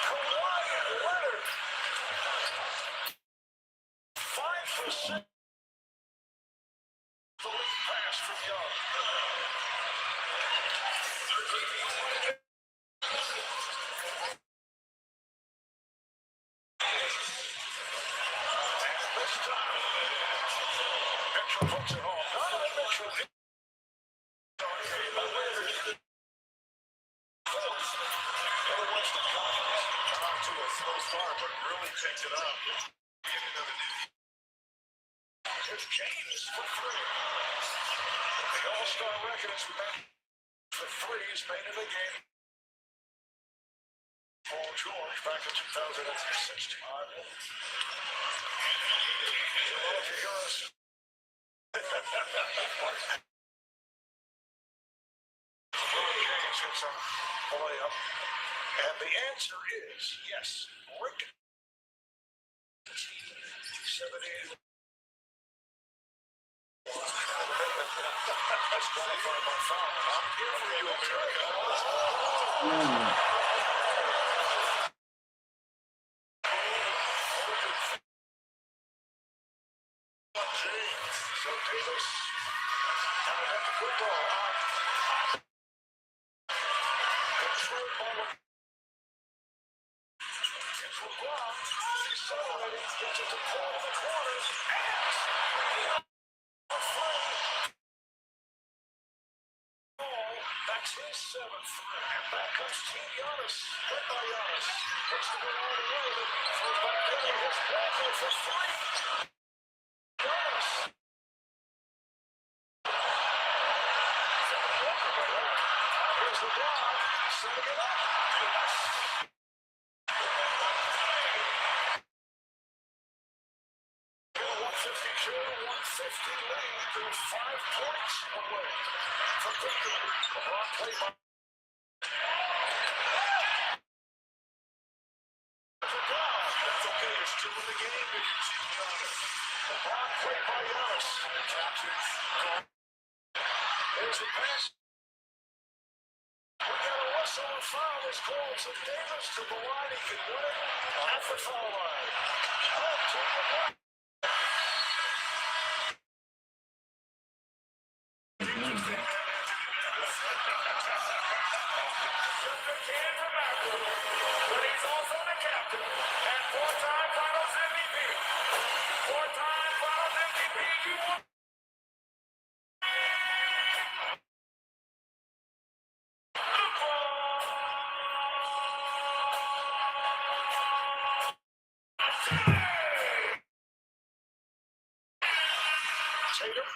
Kawhi Leonard. 5 for 6. The lead pass from Young. And this time, Mitchell puts it home. Donovan Mitchell. To a slow start, but really picked it up. It's James for three. The All-Star record is made for threes made in the game. Paul George back in 2016. Well, if you hear us. James hits a layup. And the answer is yes. Rick. 78. That's qualified by foul. I'm here for you, America. James. So Davis. And they have to put ball on. Control ball. It's LeBron. He's celebrating. Gets it to Paul in the corner. And a frame. That's his 7th. And back comes Team Giannis. Led by Giannis. Looks to go all the way. Throws back down. Hits Walker for 3. Giannis. Here's LeBron. Setting it up. Yes. 150 lead. They're 5 points away from victory. LeBron played by game did you see, Giannis? LeBron played by Giannis. Catches. There's the pass. We got a whistle and foul is called to Davis to the line. He can win it at the foul line. Up to LeBron. But he's also the captain and four-time Finals MVP. Four-time Finals MVP. You won. Tatum,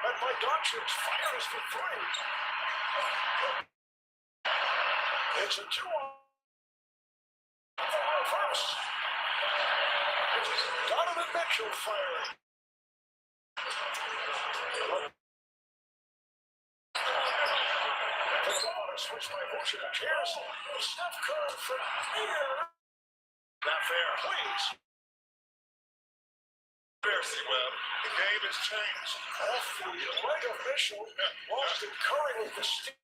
led by Doncic, fires for three. It's a 2-on. First. Donovan Mitchell firing. Switch by motion. Here's Steph Curry from here. Not fair, please. Embarrassing, Webb. The game has changed. Off the leg of Mitchell. Lost to Curry with the steal.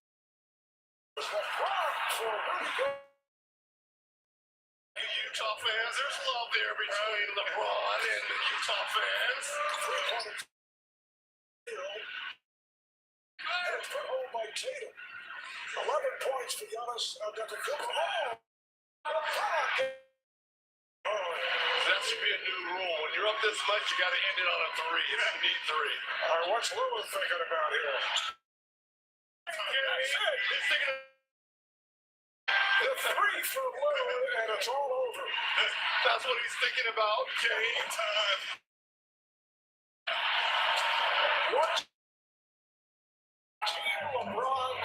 LeBron for Rudy Gobert. Utah fans, there's love there between LeBron and the Utah fans. And it's put home by Tatum. 11 points for Giannis Antetokounmpo. That should be a new rule. When you're up this much, you got to end it on a three. You don't need three. All right, what's Lillard thinking about here? He's thinking the three for Lillard, and it's all over. That's what he's thinking about. Game time. What? LeBron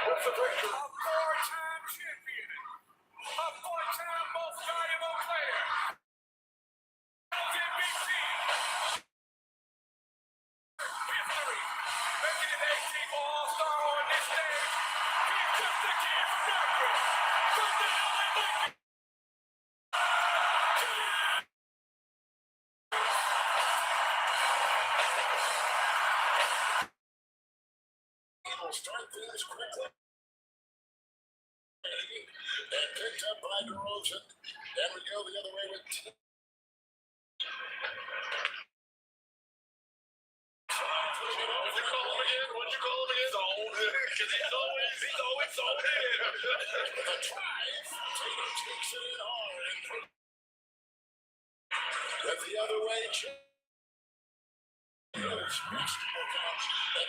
with the victory. A four-time champion. A four-time most valuable player. MVP. History. Making an 18 All-Star on this stage. He's just a kid from Memphis. From the LA Lakers. Start things quickly. And picked up by DeRozan. And we go the other way with What'd you call him again? What'd you call him again? Zone. Because he's always zoned in. The drive. Tatum takes it in hard. At the other way, at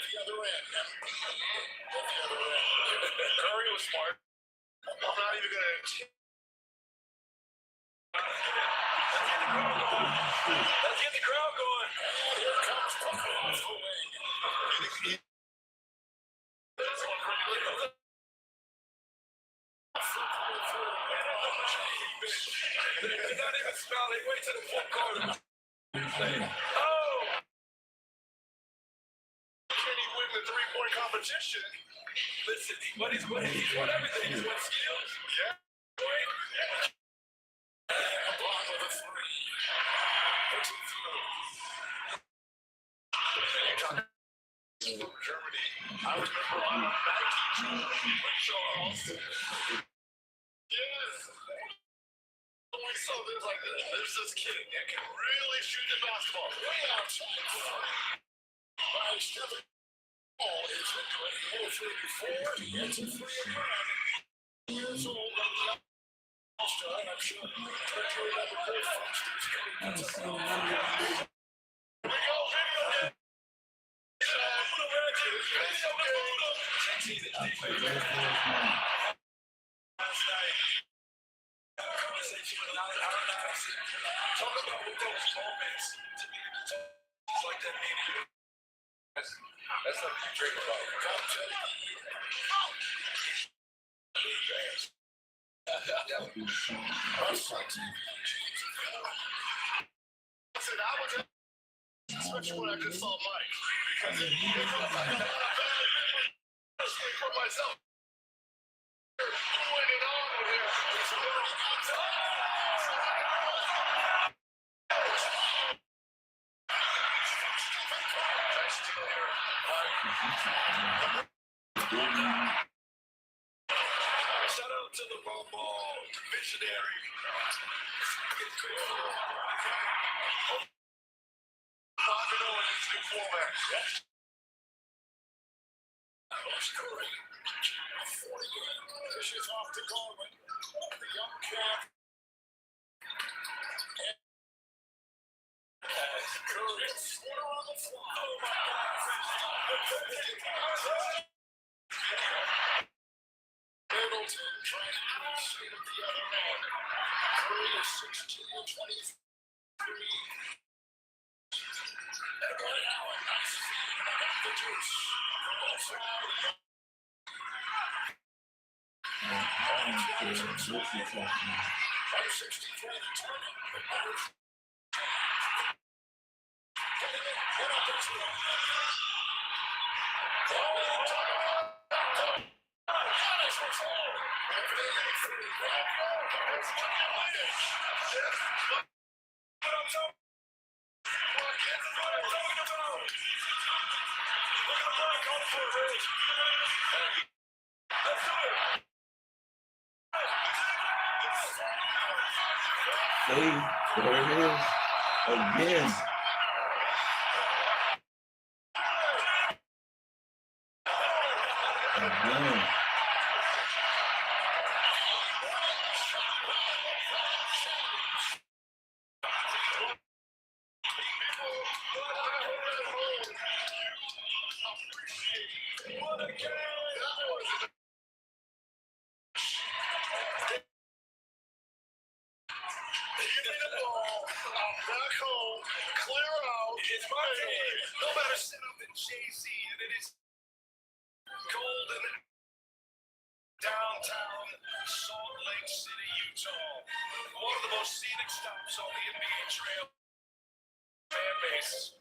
the other end. Curry was smart. I'm not even going to. Let's get the crowd going. Here comes Pucker off the wing. This one pretty good. They're not even smiling. Wait till the fourth quarter. Oh! Can he win the three-point competition? Listen, he's won everything. He's won skills. Yeah. LeBron with a three. Puts it through. Germany. I remember on 19 when Charles. Yes. We saw this like this. There's this kid that can really shoot the basketball. Way outside. By Stephen. Oh, it's a great hole before. It's a three again. Years old. I'm sure. Treasury of the gold functions. We go, video game. Last night. Conversation with talk about what those moments to be able to talk like that mean to you. That's something you dream about. Listen, I was especially when I just saw Mike because it feels like a lot of value, especially for myself. Going it on with him. Shout out to the Rondo visionary. Pocket on his new format. Curry. 40 dishes off to Garland. The young cat. Curry on the fly. Oh my God. Middleton trying to outshoot at the other end. Curry is 16 and 23. Edward Allen, nice feed. Got the juice. Outside. Hey, there it is. Again. Again. It's my game. No matter set up in Jay-Z, and it is golden downtown Salt Lake City, Utah. One of the most scenic stops on the NBA trail. Fan base.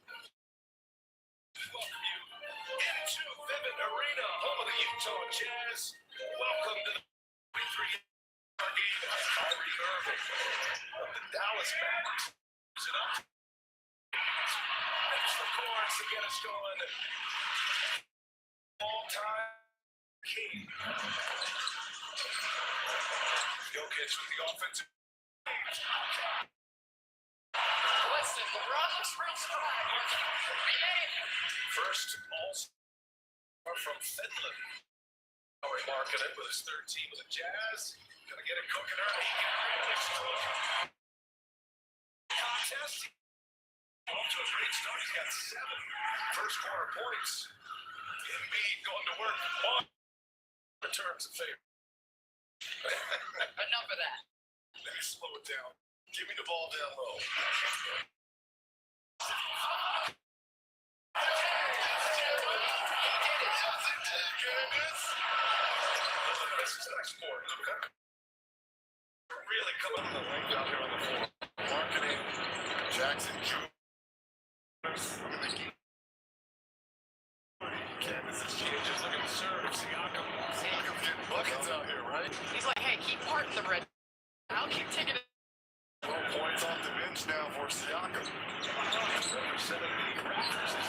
Welcome you into Vivint Arena, home of the Utah Jazz. Welcome to the 3 game. Kyrie Irving of the Dallas Mavericks. It up. That's the chorus to get us going. All-time king. Jokic with the offensive. Listen, LeBron looks real strong. First all-star from Finland. Already marking it with his third team with the Jazz. Gonna get it cooking early. Contest. Off to a great start. He's got 7 first quarter points. Embiid going to work on returns in favor. Enough of that. Let me slow it down. Give me the ball down low. This is next sport. Really coming to the lane down here on the floor. Marketing, Jackson Jr. Canvas exchanges, looking to serve. Siakam getting buckets out here, right? He's like, hey, keep parting the red. I'll keep taking it. 12 points off the bench now for Siakam. Representing the Raptors is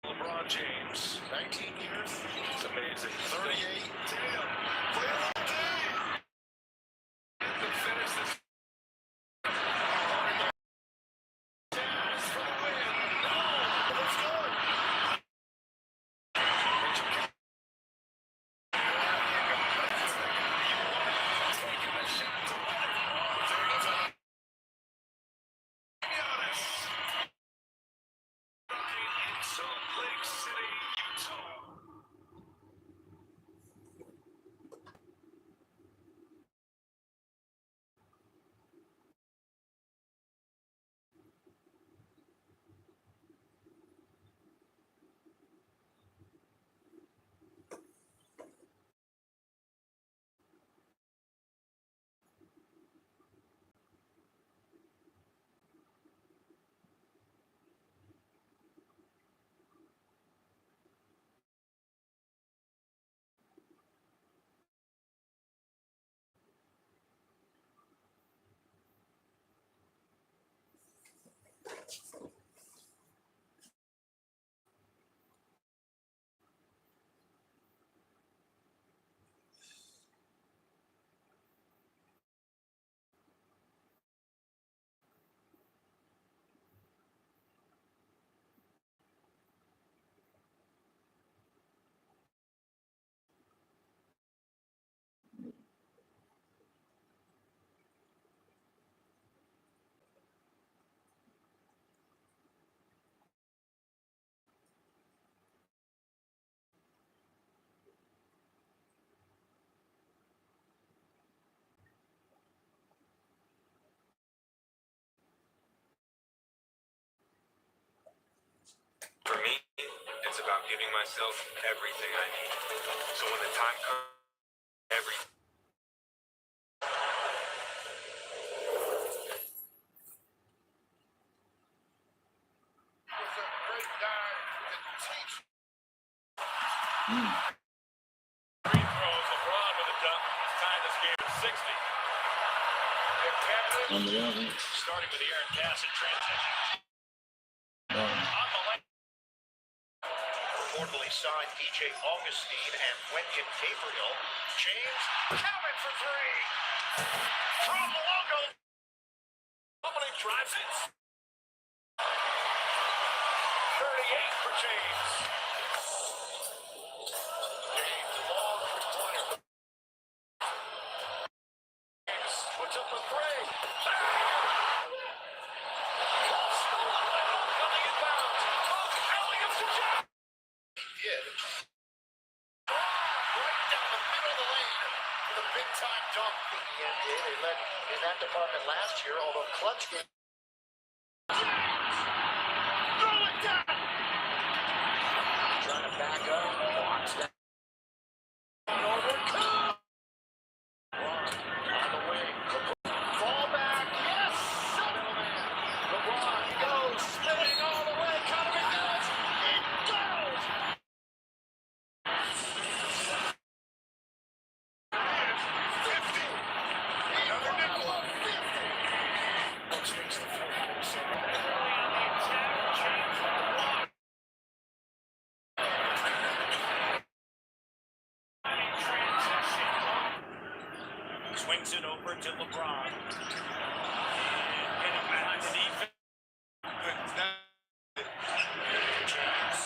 LeBron James. 19 years. It's amazing. 38. Damn. Play all day. And they finish this. Jazz for the win. No. Let's go. Taking the shot to win it. In Salt Lake City, Utah. For me, it's about giving myself everything I need. So when the time comes, everything. Free throws, LeBron with a dunk. He's tied this game at 60. Starting with the Aaron Cass in transition. On the lane. Reportedly signed DJ Augustine and Wenyen Gabriel. James coming for three. From the logo. Dominic drives it. 38 for James. James long three-pointer. James puts up a three. Coming inbound. Alley-oop to James. Did. Right down the middle of the lane with a big-time dunk. The NBA, they led in that department last year, although clutch game. Throw it down. Trying to back up. Walks down. Over. On the wing. Ball back. Yes. LeBron goes spinning all the way. Coming does. It goes. 50. Another nickel. 50. Which makes the fourth quarter so early on the attack. James LeBron. In transition. Swings it over to LeBron. And getting behind the defense. James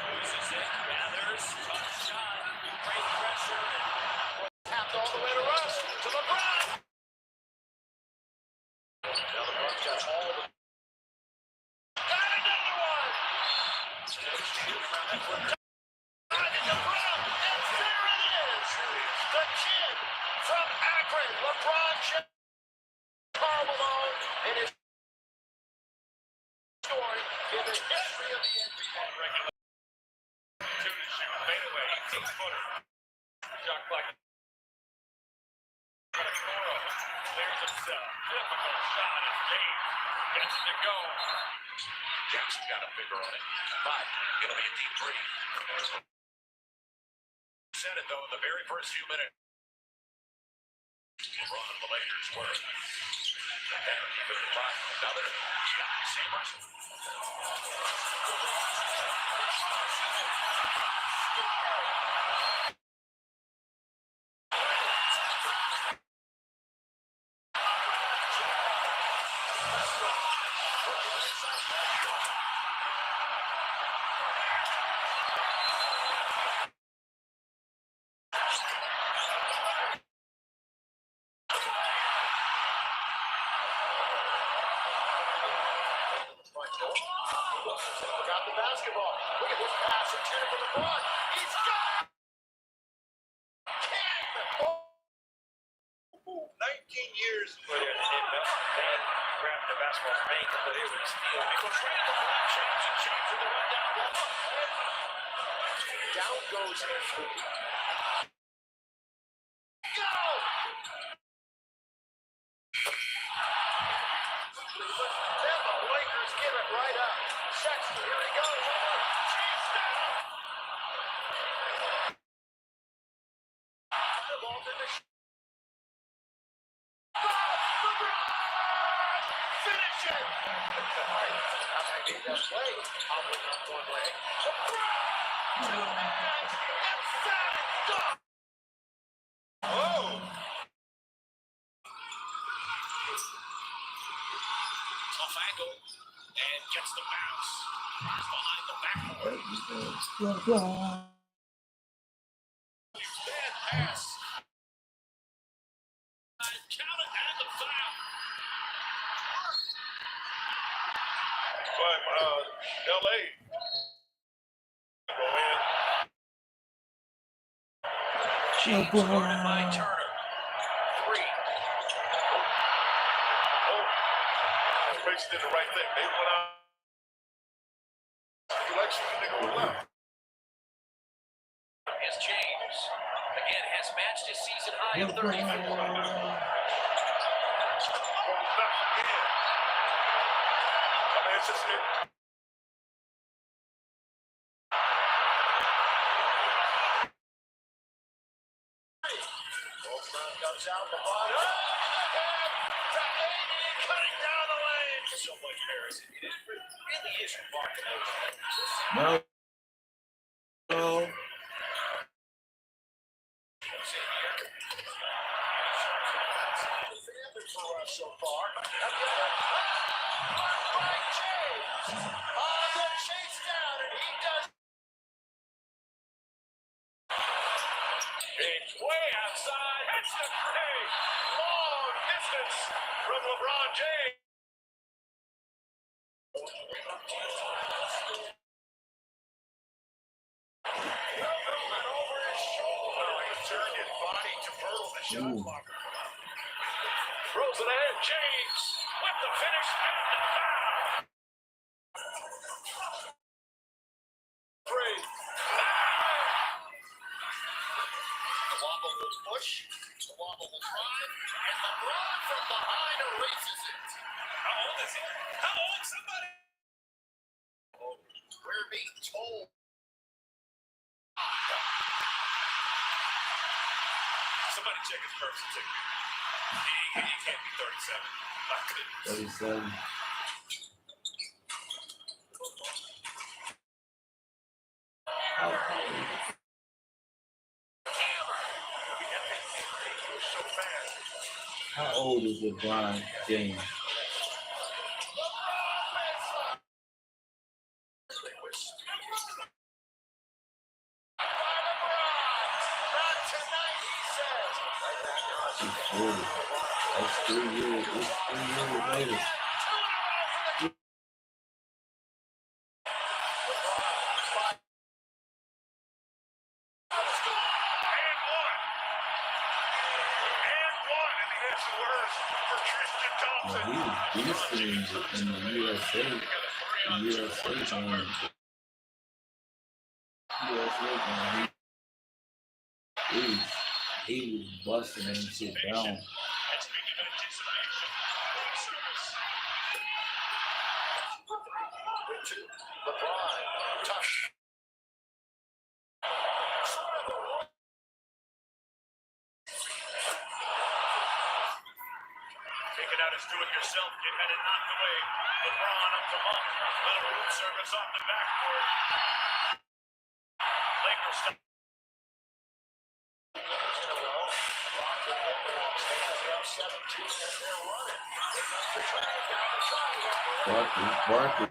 loses it. Gathers. Tough shot. Great pressure. Tapped all the way to Russ. To LeBron. Now LeBron's got all of them. Got another one. And LeBron. And there it is. The kid from Akron. LeBron James. Karl Malone in his story in the history of the NBA. Regular. Two to shoot. Fade away. 18-footer. Shot clock. Clears himself. Difficult shot. It's James. Gets it to go. Jackson got a finger on it. But it'll be a deep three. Said it though in the very first few minutes. LeBron and the Lakers were. Henry with the block. Another shot. Same rush. Got the basketball. Look at this pass intended for LeBron. He's got it. 19 years. They grabbed the basketball from ankle, but it was steal. It was right to James and James with the run down. Down goes Henry. Go! Then the Lakers give it right up. Sexton, here he goes. James down. The ball to the LeBron! Finish it! How I made that play. Hobbling up one leg. LeBron! 2 minutes! Emphatic dunk! Oh! Tough angle. And gets the bounce. Behind the backboard. Bad pass. Count it and the foul. But LA. James guarded by Turner. 3. Pacers did the right thing. They went out. James. Again, has matched his season high of 34. Comes out the bottom. Cutting down the lane. So much Harris. It really is remarkable. No. No. For us so far. By James. On the chase down, and he does. It's way outside. Hits the crease. Long distance from LeBron James. Over his shoulder. He turned his body to hurl the shot blocker. Throws it ahead. James with the finish and the foul. Three. Wobble will push. The wobble will drive. And LeBron from behind erases it. How old is he? How old? Somebody. We're being told. Somebody check his birth certificate. He can't be 37. 37. How old is LeBron James? He's 40. That's 3 years. It's 3 years later. Well, he was beasting in the USA. The USA game. He was busting them shit down. Take it out as do-it-yourself kid, had it knocked away. LeBron up to Monk. Little room service off the backboard. Lakers stop. Barkley.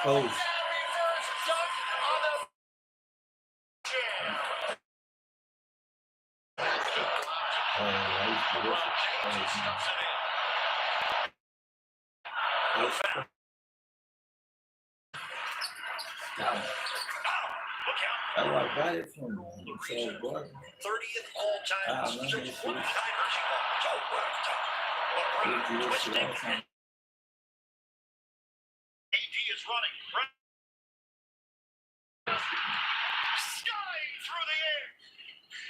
Post. I got it from 30th all-time. Just one timers AD is running. Skying through the air.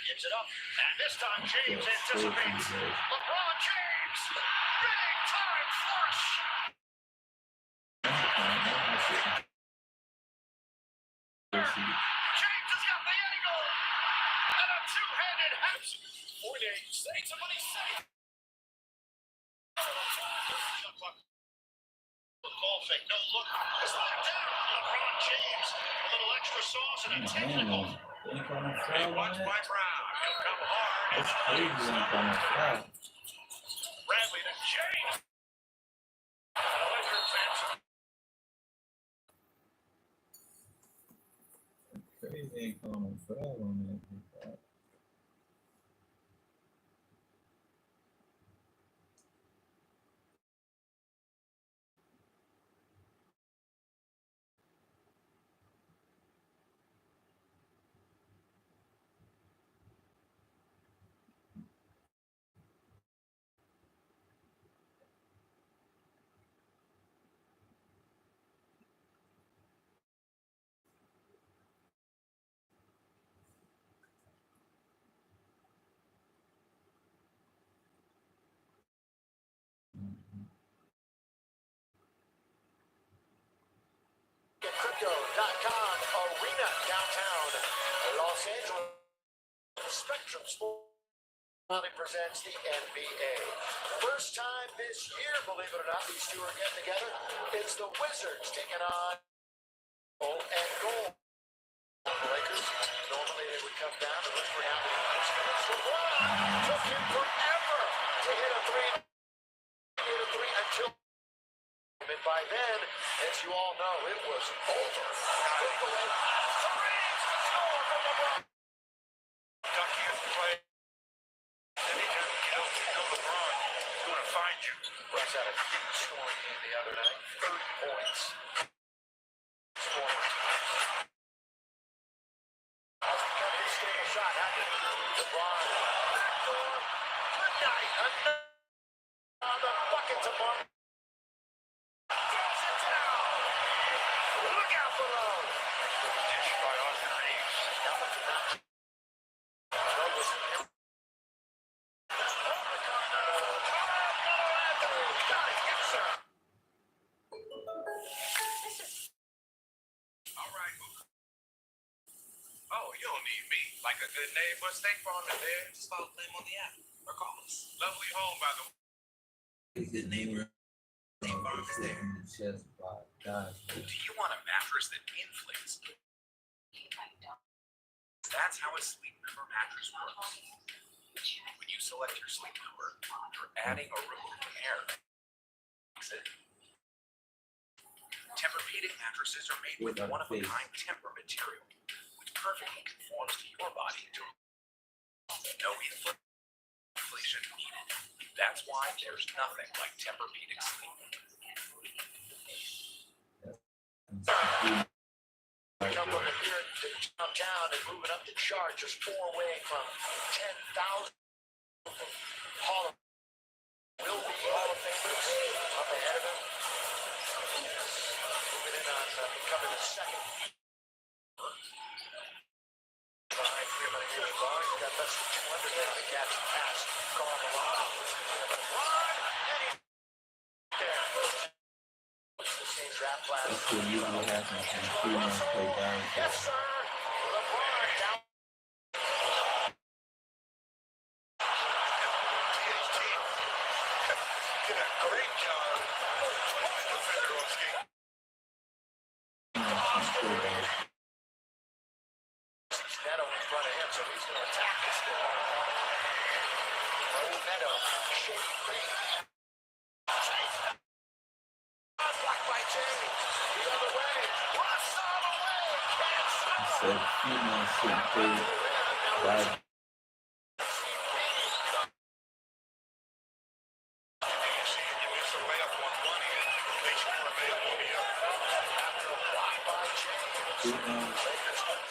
Gets it up. And this time James anticipates. LeBron James. Big time flush. James has got the angle. And a two-handed hat. Fournier, say somebody say. Ball fake, no look. It's knocked down. LeBron James. A little extra sauce and a technical. Hey, watch by Brown. He'll come hard. That's crazy. Bradley to James. The Lakers answer. Crazy ain't calling foul on that. Quando.com Arena downtown Los Angeles. Spectrum Sports presents the NBA. First time this year, believe it or not, these two are getting together. It's the Wizards taking on and gold. The Lakers, normally they would come down and look for now. LeBron took him forever to hit a three. Until, and by then, as you all know, it was over. Duck you play. Then he just kill LeBron. He's going to find you. Russ had a huge scoring game the other night. 30 points. Has become his stable shot, hasn't it? LeBron. Good night. On the bucket to Mark. Sit down. Look out below. Dish by Austin Reeves. That was not. All right. Oh, you don't need me. Like a good neighbor, State Farm is there. Just follow them on the app or call us. Lovely home, by the way. A good neighbor. State Farm is there. Chest by guys. Do you want a mattress that inflates? That's how a Sleep Number mattress works. When you select your Sleep Number, you're adding or removing air. Tempur-Pedic mattresses are made with one-of-a-kind Tempur material, which perfectly conforms to your body. No inflation needed. That's why there's nothing like Tempur-Pedic sleep. Come over here to downtown and moving up the chart, just 4 away from 10,000. Hall of will be Hall of Famers up ahead of him. Moving in on becoming the second. Behind 300 years long, he's got less than 200 now to catch and pass. Carl Malone. LeBron, and he's there. The same draft class. That's what usually happens when females play basketball. Yes, sir. LeBron down. Did a great job. Defender on skate. Neto in front of him, so he's going to attack this ball. Neto, shady green. Blocked by James. The other way. Russ all the way. Said female should play basketball.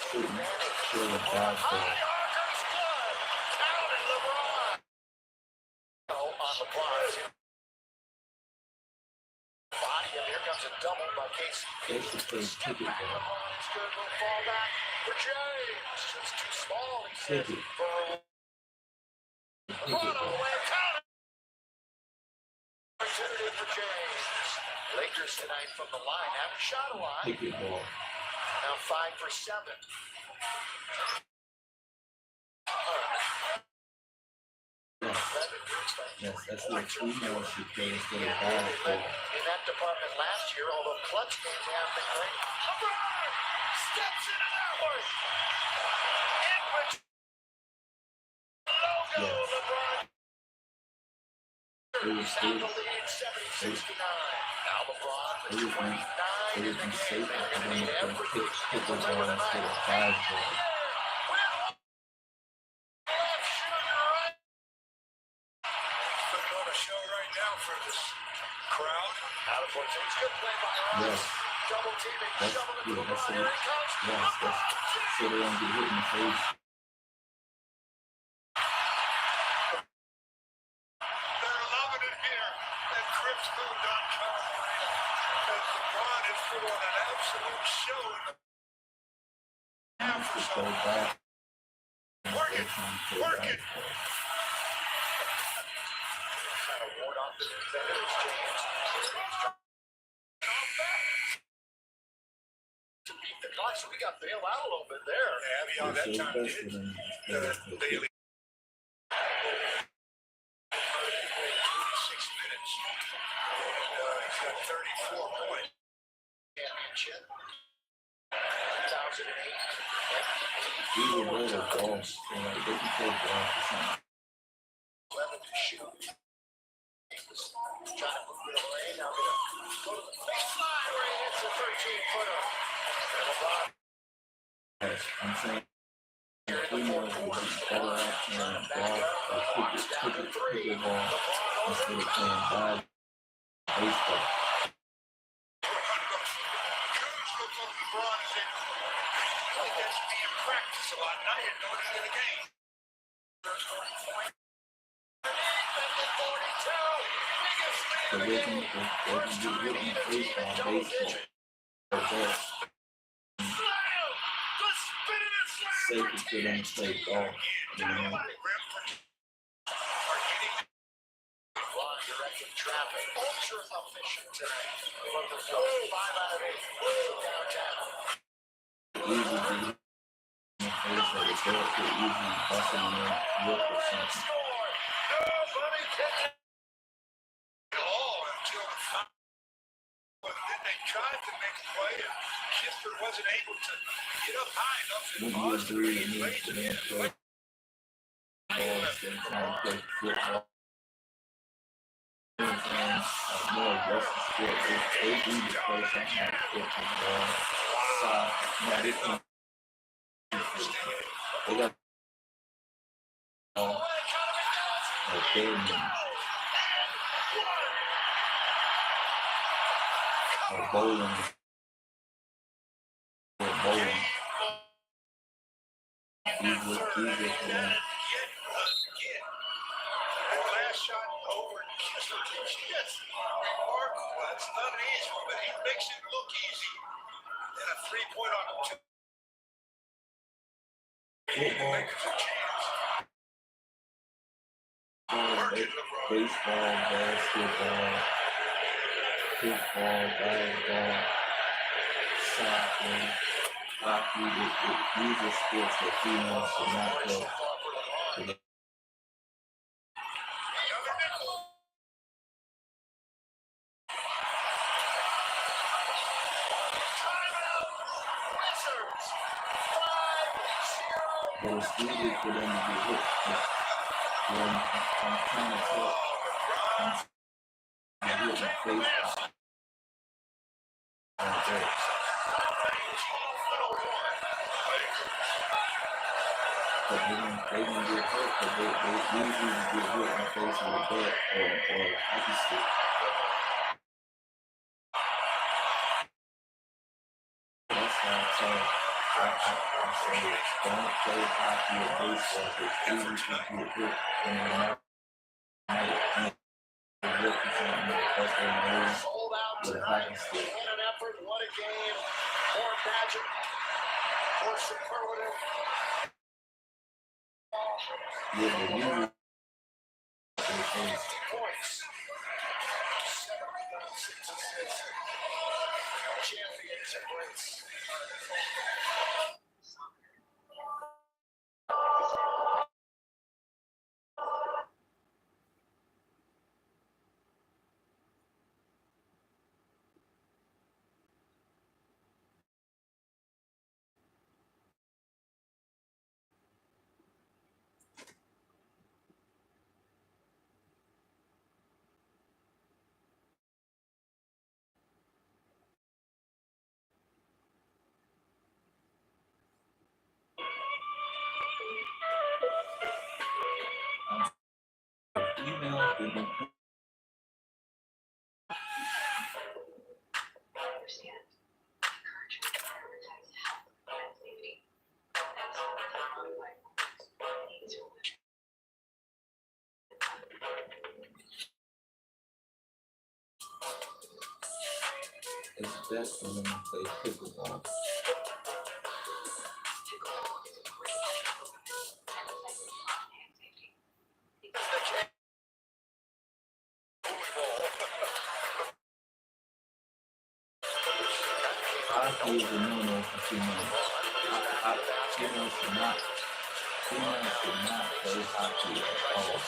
Female shouldn't play basketball. On the blocks. Body, and here comes a double by Casey. They should play pickleball. It's good. Will fall back for James. It's too small, he says. LeBron all the way. Count it. Opportunity for James. Lakers tonight from the line. Haven't shot a lot. Pickleball. Now 5 for 7. Yes, that's what females should play instead of basketball. In that department last year, although clutch games haven't been great. LeBron steps into that one. Logo, LeBron. He's on the lead, 70-69. Now LeBron with 29 in the game. They're going to need every pickleball instead of basketball. Yes. Double teaming, That's shovel it to good. That's LeBron. it. Here he comes. Yes, that's so they don't get hit in the face. They're loving it here at Cripsco.com Arena as LeBron is put on an absolute show in the half or so. Work it. Work it. Trying to ward off the defender is James. And Bucks, we got bailed out a little bit there. Yeah, that time did. Bailey. 6 minutes. And he's got 34 points. Championship. 2008. These are better balls. You know, they can play ball for something. 11 to shoot. Trying to move it away. Now gonna go to the baseline where he hits a 13-footer. I'm saying, we know it's better option than a ball or pick ball instead of playing bad baseball. Like that should be in practice a lot. Now you know it's in the game. So they can get hit in the face on baseball. Or that. Safer for them to play ball. You know? Directing traffic. Ultra efficient tonight. From the zone. 5 out of 8. Downtown. Easy to get in the face or the ball could easily bust in the look or something. Nobody can. Oh, until they tried to make a play and Kister wasn't able to get up high enough and Wouldn't you agree it needs for them to play ball instead of trying to play football? More aggressive sport. They do to play something like football, soccer. Now they can. They got or bowling. Easier for them. Last shot over Kister. Yes, remarkable. It's not easy, but he makes it look easy. And a 3-point on the 2. Baseball, basketball, football, basketball, soccer, hockey. These are sports that females should not play. But it's easy for them to get hit. When I'm trying to talk, I'm hitting the face. But they can get hurt, but they usually get hit in the face with a bat or a hockey stick. That's why I say don't play hockey or baseball because it's easy to get hit in the mouth. Sold out tonight. What an effort, what a game. More magic, more superlative. Yeah, but usually 60 points. 7 rebounds, 6 assists. Champions embrace. It's best for them to play pickleball. Hockey is a no-no for females. Females should not play hockey at all.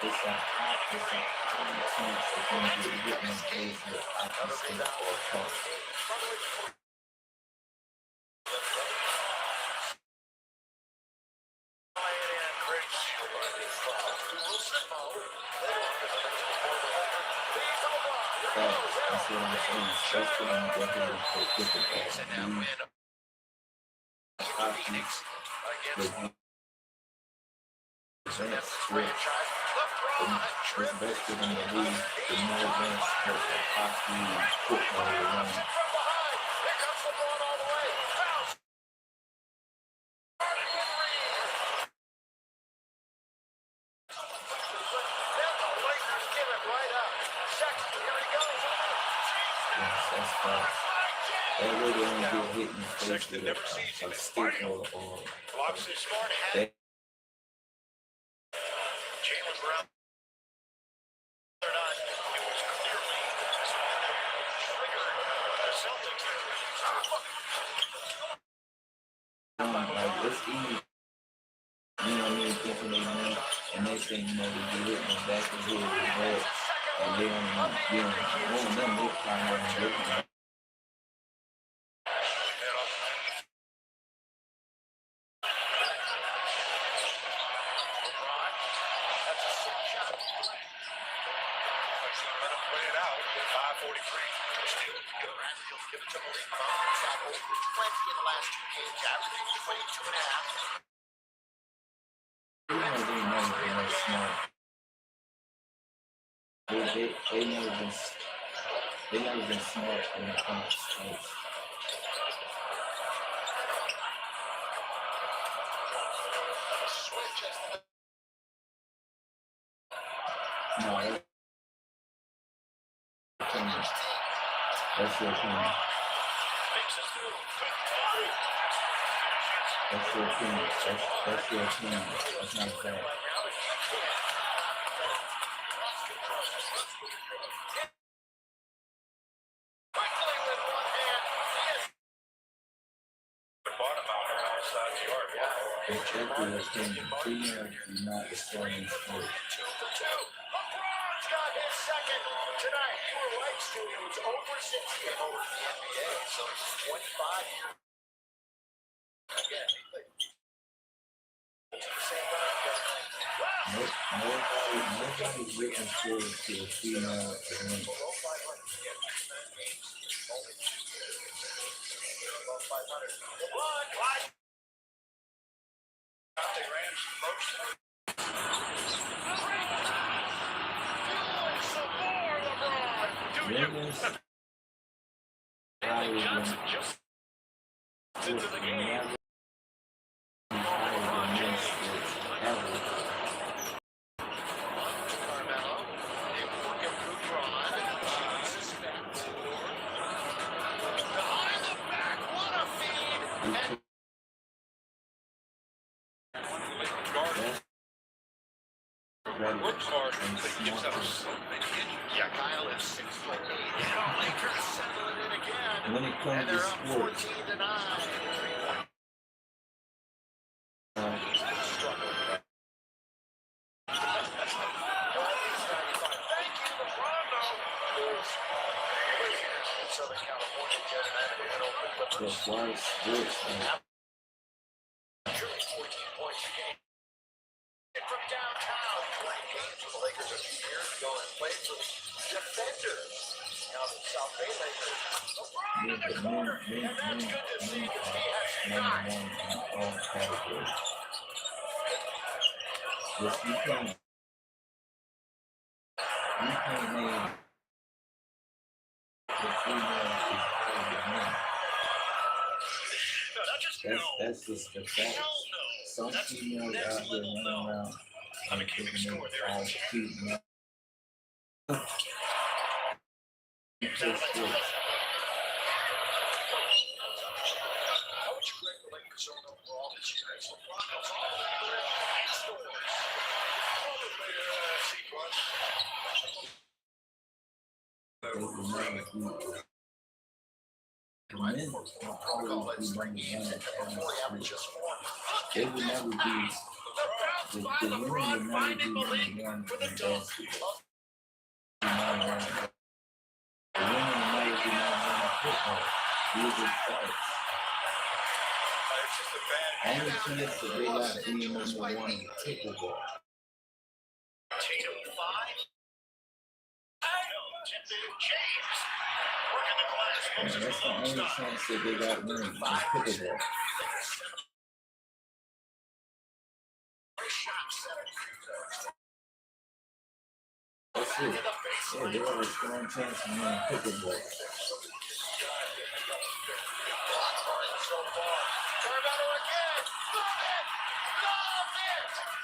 It's a high chance of them getting hit in the face with hockey stick or puck. That's what I'm saying. Especially when you go ahead and play pickleball. Hockey advanced switch. It's better than the league. The more advanced sports like hockey and football around. That's fast. That way they don't get hit in the face with a stick or like it's easy. You know what I mean? Thinking they know, and they think, you know, they get hit in the back of the head with that, and they don't know, you know, one of them, they find out and get them. They never been smart when it comes to sports. No, that's your opinion. That's your opinion. That's your opinion. That's not a fact. Check your opinion. Females do not destroy these sports. LeBron's got his second tonight. You were right, Stu. It was over 60 and over the NBA, so it's 25 years. Again, he played. Nobody's looking forward to a female event. Women's higher than men's sports ever. Works hard, but he gives up so many inches. Yeah, Kyle is 6'8". And all Lakers settling in again. When it comes to sports, that's why sports, man. From downtown, playing games with the Lakers a few years ago and played for the Defenders. Now the South Bay Lakers. LeBron in the corner, and that's good to see because he has shot. All categories. Yes, you can't name the female is higher than men. That's just the fact. Some females out here running around and thinking they're all cute now. They play sports. will never be. The men will always be number one as far as skills. They will never be. The women will never be number one in basketball. The women will never be number one in football. These are facts. Only chance that they got being number one in pickleball. Tatum 5. James working the glass. Yeah, that's the only chance that they got winning is pickleball. That's it. Yeah, they have a strong chance of winning pickleball.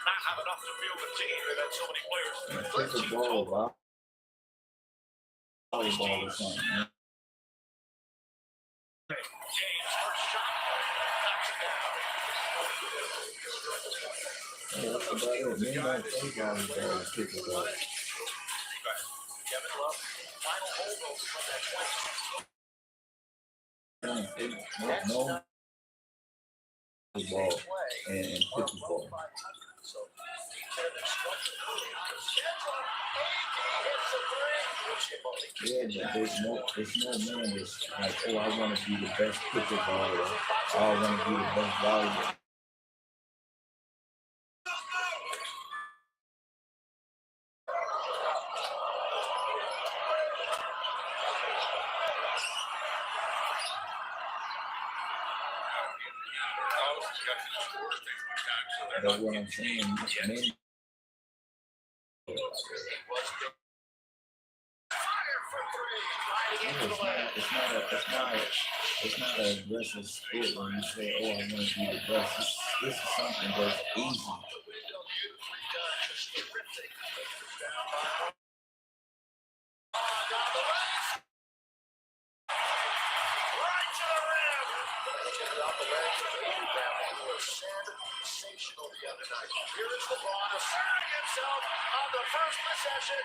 Not have enough to field the team. They've had so many players. Pickleball, volleyball or something, man. James first shot. Knocks it down. Yeah, that's about it. Men don't play volleyball or pickleball. Kevin Love, final holdover from that 20. No volleyball and pickleball. So, Yeah, but there's no man that's like, oh, I want to be the best pickleballer. I want to be the best volleyball. That's what I'm saying. Men. It's not an aggressive sport when you say, oh, I want to be the best. This is something that's easy. Sensational the other night. Here is LeBron asserting himself on the first possession.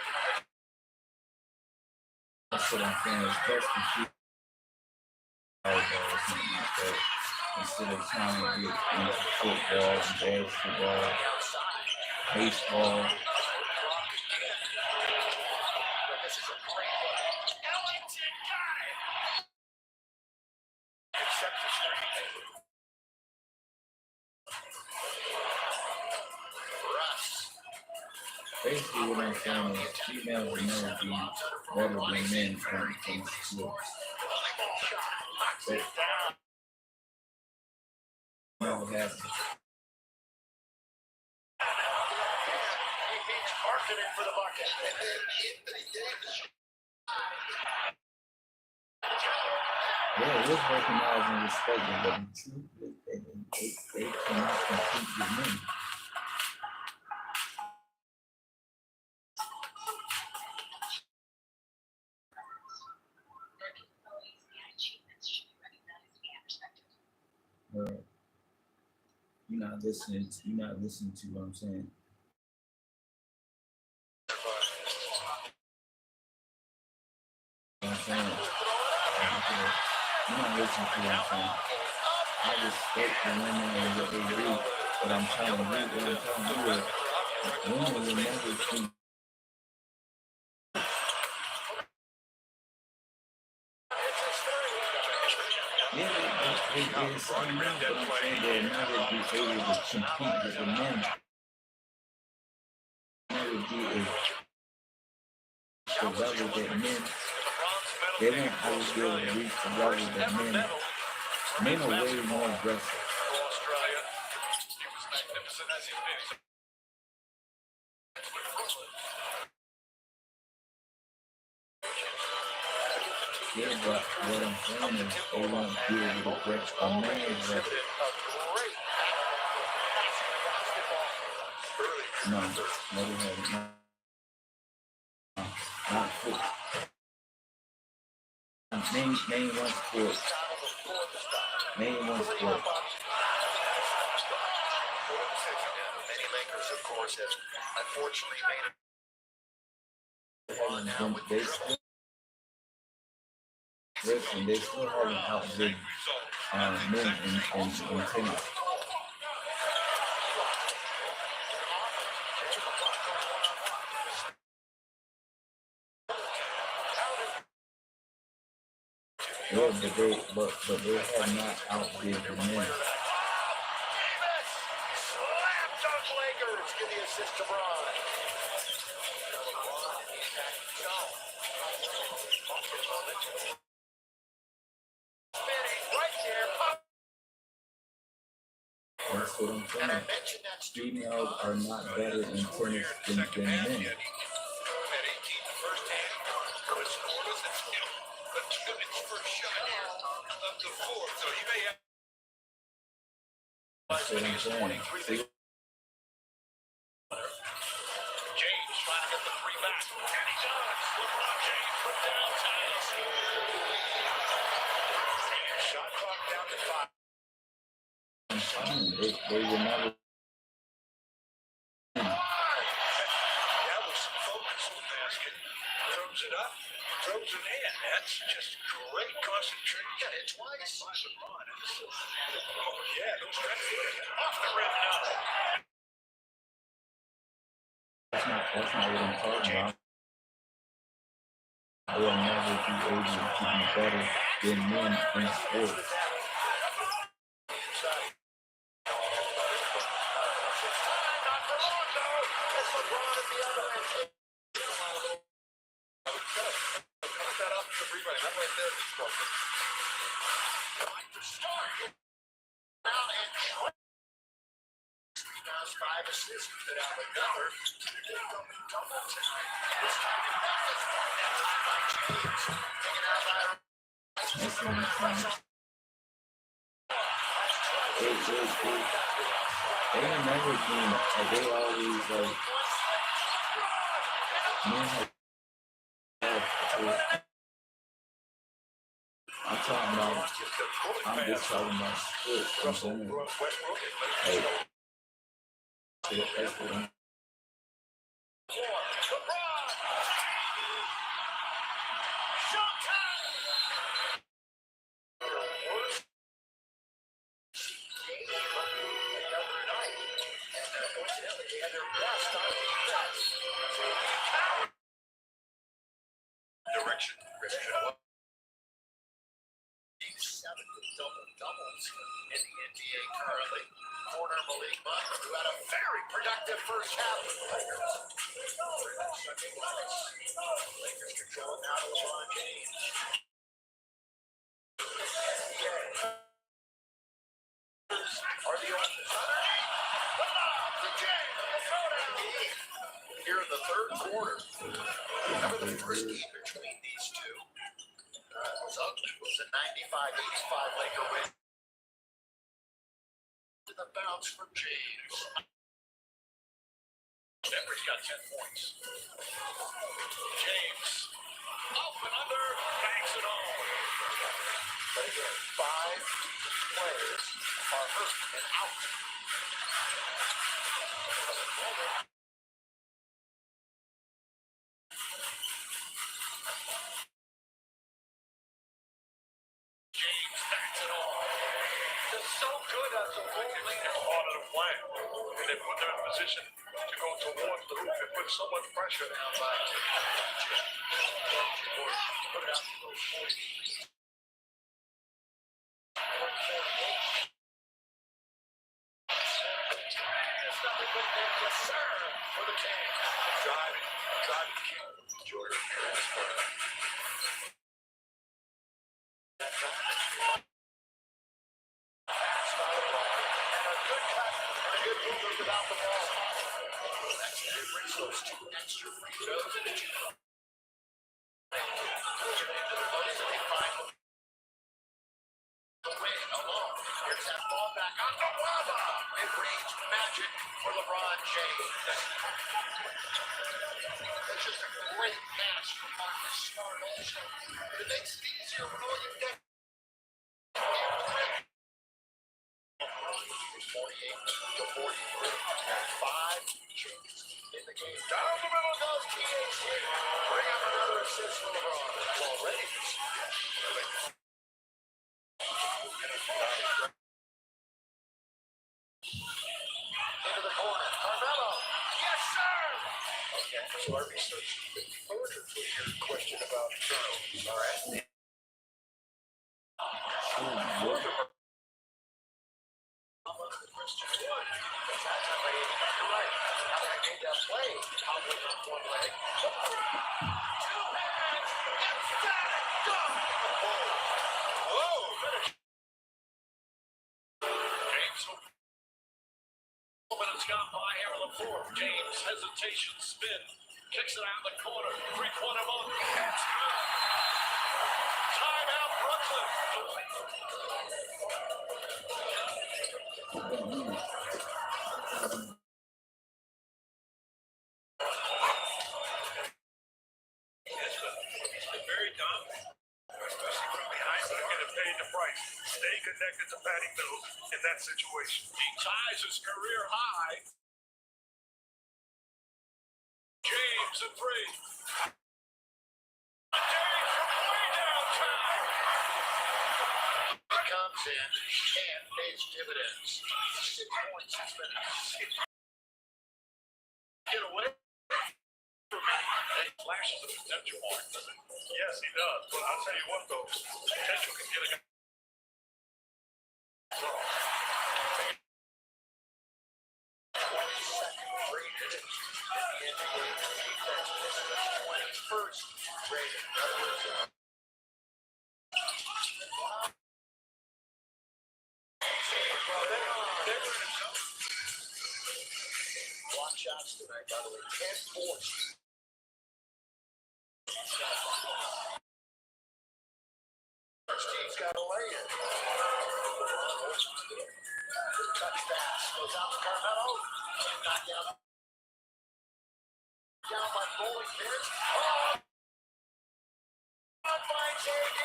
That's what I'm saying. It's best to keep volleyball or something like that instead of trying to get into football, basketball, baseball. Basically, what I'm saying is females will never be better than men from sports. But never happens. Marketing for the bucket. Yeah, it is recognized and respected, but the truth is they cannot compete with men. You're not listening to what I'm saying. What I'm saying. You're not listening to what I'm saying. I respect the women and what they do, but I'm telling you is women will never think. Yeah, it's something else, but I'm saying they'll never be able to compete with the men. Never be as the level that men. They won't always be able to reach the level that men. Men are way more aggressive. Yeah, but what I'm saying is they won't be able to break a man's record. No, never had it. Not foot. Name one sport. Name one sport. Many makers, of course, have unfortunately made it. wrestling, they still haven't outbid men in tennis. Yeah, but they have not outbid the men. Slam dunk Lakers. Give the assist to Bron. Spinning right there. That's what I'm saying. Females are not better in tennis than men. At 18, the first hand, but scoreless, it's its first shot here up to 4. So he may have. That's what I'm saying. See? James trying to get the 3 back. And he does. LeBron James from downtown. Shot clock down to 5. I'm telling you, they will never. That was some focus on the basket. Throws it up, throws it in. That's just great concentration. Get it twice. LeBron. Yeah, those reps off the rim now. That's not what I'm talking about. They'll never be able to be better than men in sports. Five assists, but out another. Double tonight. This time in Memphis. That time by James. Taken out by They never been, they always like, men have, I'm just talking about sports. I'm saying, hey, that's what I'm. Direction. Seven double-doubles in the NBA currently. Corner Malik Monk, who had a very productive first half with the Lakers. Lakers control now to LeBron James. Are the here in the third quarter. Remember the first game between these two? Was ugly. It was a 95-85 Laker win. To the bounce from James. Denver's got 10 points. James. Up and under. Banks it home. But again, 5 players are hurt and out. James backs it off. They're so good at the rolling and part of the plan. And they put them in position to go towards the hoop and put so much pressure down by put it out to those 40. There's nothing but net to serve for the Kings. Driving kick. Jordan. Without the ball. It brings those 2 extra free throws into 2. They find the win alone. Here's that ball back on the Waba. Mid-range magic for LeBron James. It's just a great match for Marcus Smart also. It makes it easier when all you get. 48 to 43. 5 changes in the game. Down the middle goes THT. Bring up another assist for LeBron. Already this year. Into the corner. Carmelo. Yes, sir. Okay, so our research further to your question about turnovers. All right. It's gone by here on the fourth. James hesitation spin. Kicks it out the corner. Three-pointer look. It's good. Timeout Brooklyn. He's been very dominant. Especially from behind, but I'm going to pay the price. Stay connected to Patty Mills in that situation. He ties his career high. James and three. James from way downtown. He comes in and pays dividends. 6 points has been get away. He flashes the potential mark, doesn't he? Yes, he does. But I'll tell you what, though, potential can get a guy. 22nd rated in the NBA defense. 21st rated. In other words, block shots tonight, by the way. 10 points. First team's got a lay-in. Touch pass. Goes out to Carmelo. Knocked down. Down by bowling pins. Oh! Finds AD.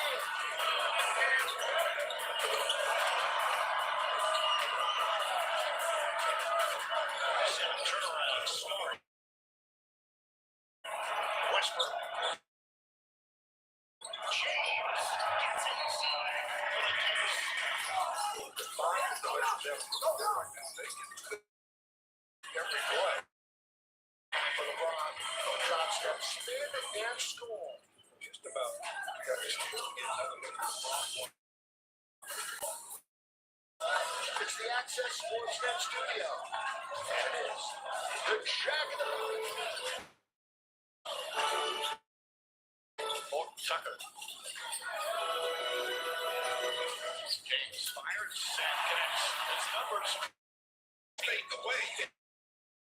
Turnaround start. Westbrook. James gets inside. Every play. For LeBron. Drop step. Spin and score. Just about got his kill in another minute. It's the Access Sportsnet studio. And it is the Jack of the Tucker. James fired. Sam connects. His numbers fade away.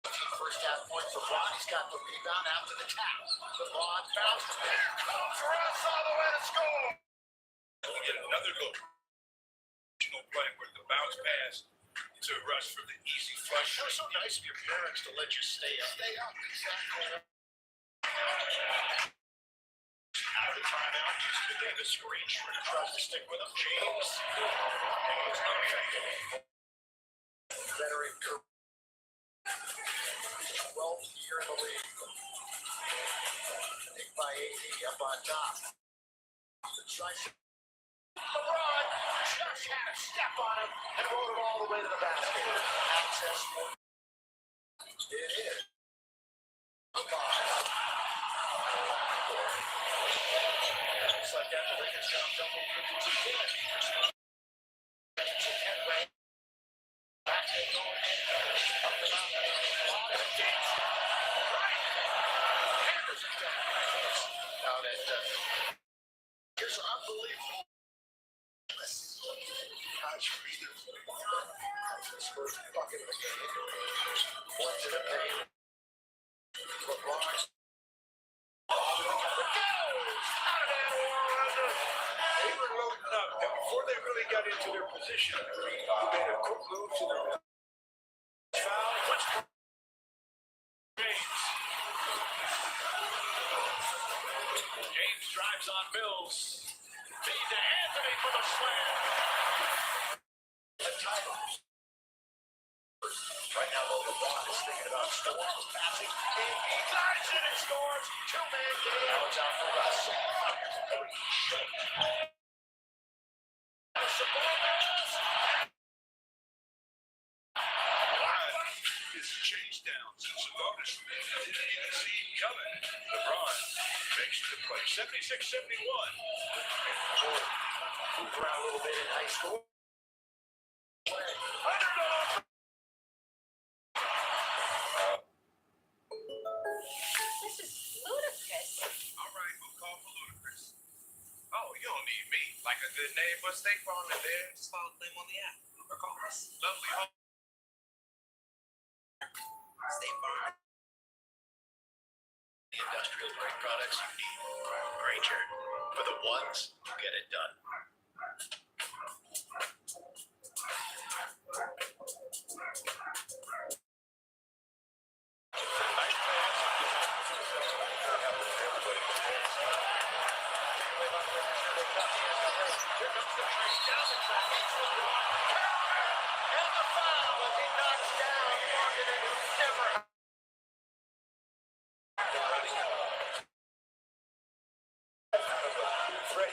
First half point for LeBron. He's got the rebound after the tap. LeBron bounces. Here comes Russ all the way to score. We get another look. Play with the bounce pass to Russ for the easy flush. It was so nice of your parents to let you stay up. Stay up, exactly. Out of the timeout, using the Davis screen. Schroeder tries to stick with him. James. James uneffective. Veteran career. 12th year in the league. Nick by AD up on top. LeBron just had a step on him and rolled it all the way to the basket. Access. It is. Looks like that the Lakers got double digits again. Back and going in. Up the mountain. Right. Hammers it down. Now that here's unbelievable. His first bucket of the game. One to the paint. LeBron. They were loading up. And before they really got into their position, he made a quick move to their foul. Westbrook. James. James drives on Mills. Feed to Anthony for the slam. The titles. Right now, though, LeBron is thinking about storms, passing, and he drives it and scores. Two-man game. Now it's out for Russ. His chase downs and Sabonis didn't even see it coming. LeBron makes the play. 76-71. Move around a little bit in high school. This is ludicrous. All right, we'll call for ludicrous. Oh, you don't need me. Like a good name, but State Farm is there. Just follow the name on the app. Or call us. Lovely home. State Farm. The industrial grade products you need. Granger. For the ones who get it done.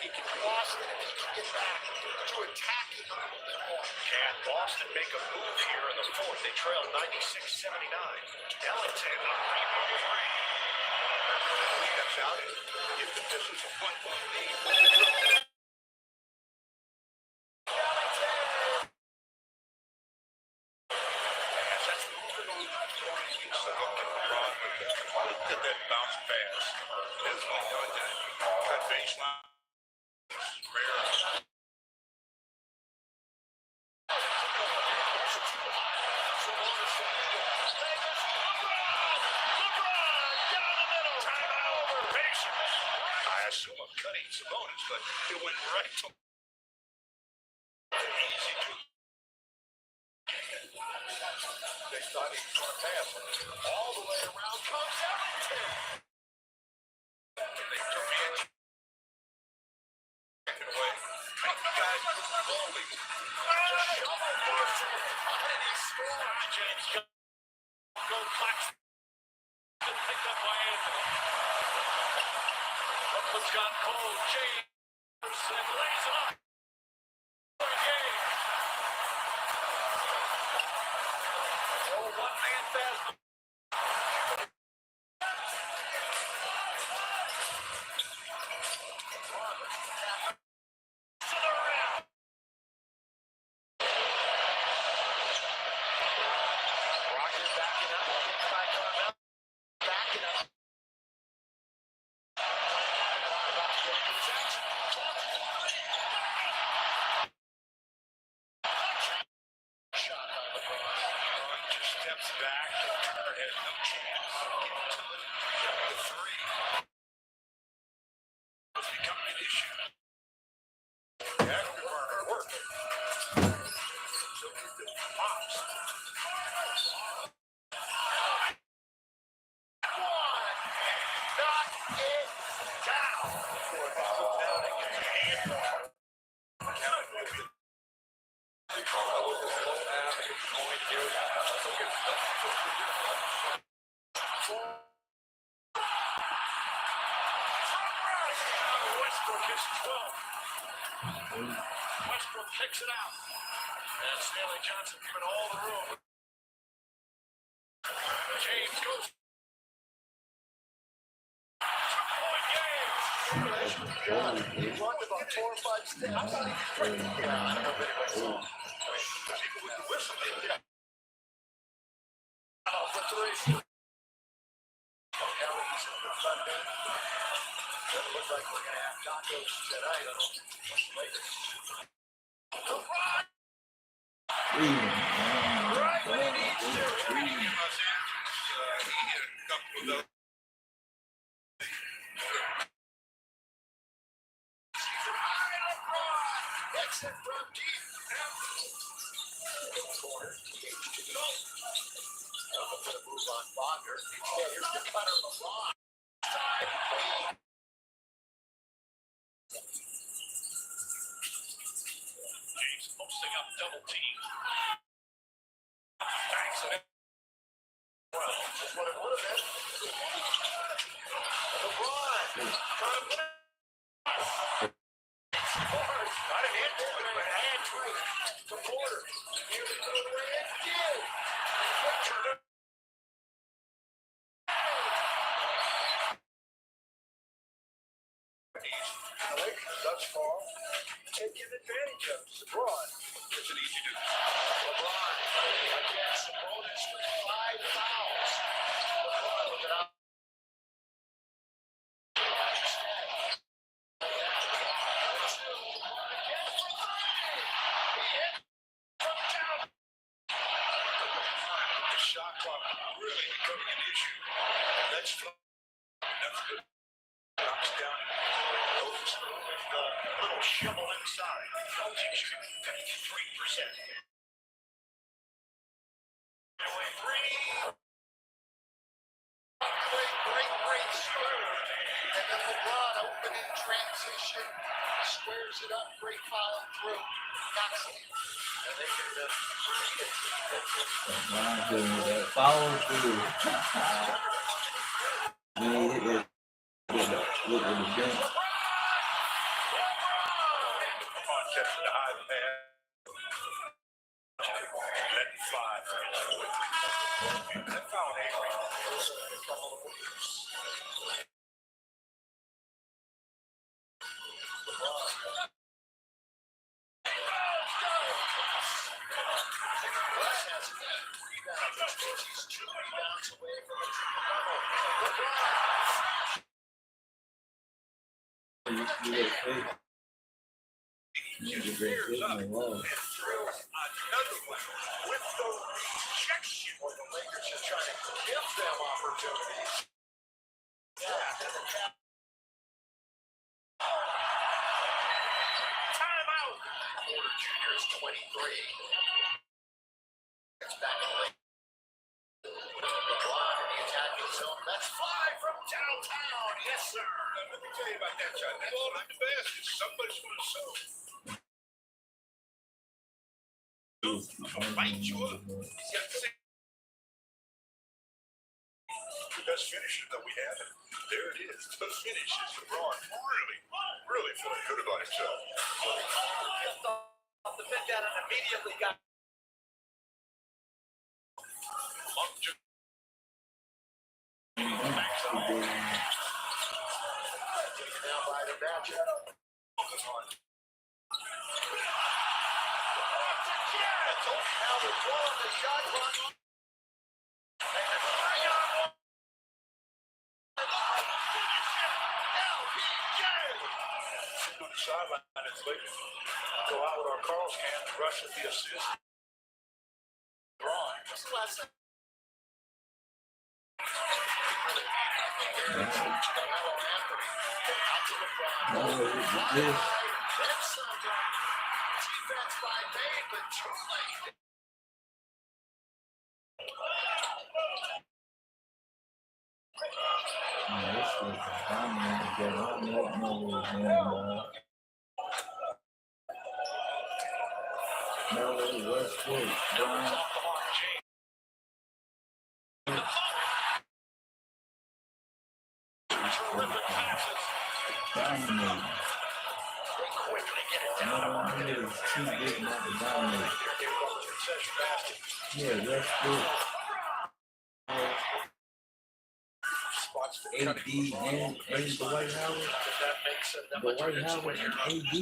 He can Boston and he can get back to attacking a little bit more. Can Boston make a move here in the fourth? They trail 96-79. Ellington on rebound three. Steps out if the Pistons will put one lead. Look at that bounce pass. That's what he did. That baseline. I assume I'm cutting Sabonis, but it went right to easy to. They thought he was going to pass. All the way around comes Ellington. They took me in. Taken away. You guys were rolling. Shovel burst it. And he scores. James go back. Picked up by Anthony. Brooklyn's got cold. James and lays it up. Game. Oh, one-man fast. Back, Turner has no chance. The three has become an issue. Afterburner working. So the pops. Knock it down. Westbrook hits 12. Westbrook kicks it out. And Stanley Johnson given all the room. James goes. He walked about 4 or 5 steps. I thought he was breaking it down. I don't know if anybody saw him. People with the whistle. Oh, for three. Doesn't look like we're going to have tacos tonight. I don't think later. Right when he needs to. He hit a couple of those. Exit from deep. Corner. A bit of move on Bogner. Yeah, here's the cutter LeBron. James posting up double team. Bang Got an hit, but hands right to Porter. Nearly threw it away and did. Turned it. Thus far, taking advantage of LeBron. It's an easy do. LeBron against the bonus with 5 fouls. LeBron with an the shot clock really becoming an issue. That's good. Knocks down. Goes with a little shovel inside. Celtics shooting 53%. Away three. Great score. And then LeBron open in transition. Squares it up. Great follow through. Knocks it in. And they can Follow through. With the bench. contest to hide the man. Letting fly. That foul Avery. A couple of weeks. West has 8 rebounds. He's 2 rebounds away from a triple-double. Another one with the rejection. Well, the Lakers are trying to give them opportunities. Timeout. Porter Jr. is 23. It's back in the lane. LeBron in the attacking zone. That's 5 from downtown. Yes, sir. Let me tell you about that shot. That's all in the basket. Somebody's going to sue. Fight you up. He's got the best finisher that we have. There it is. The finish is LeBron really feeling good about himself. Just off the bench out and immediately got now by the matchup. Now we're blowing the shot clock. And the 3-on-1. To the sideline and Lakers go out with our Carl's can to rush at the assist. Braun. Defense by May, but too late. Terrific passes. They quickly get it down. Too big not to dominate. Yeah, that's good. AD and Dwight Howard. Dwight Howard and AD.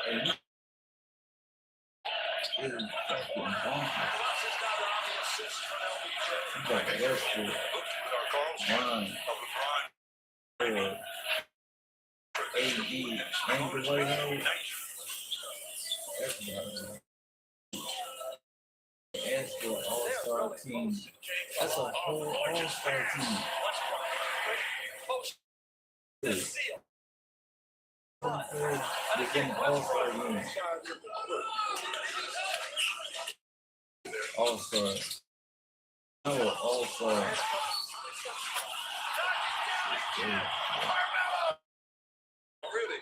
And he is fucking bonkers. He got the best shit. One. AD and Dwight Howard. That's about as for an all-star team, that's a whole all-star team. Within all-star unit. All-star. No, all-star. Really?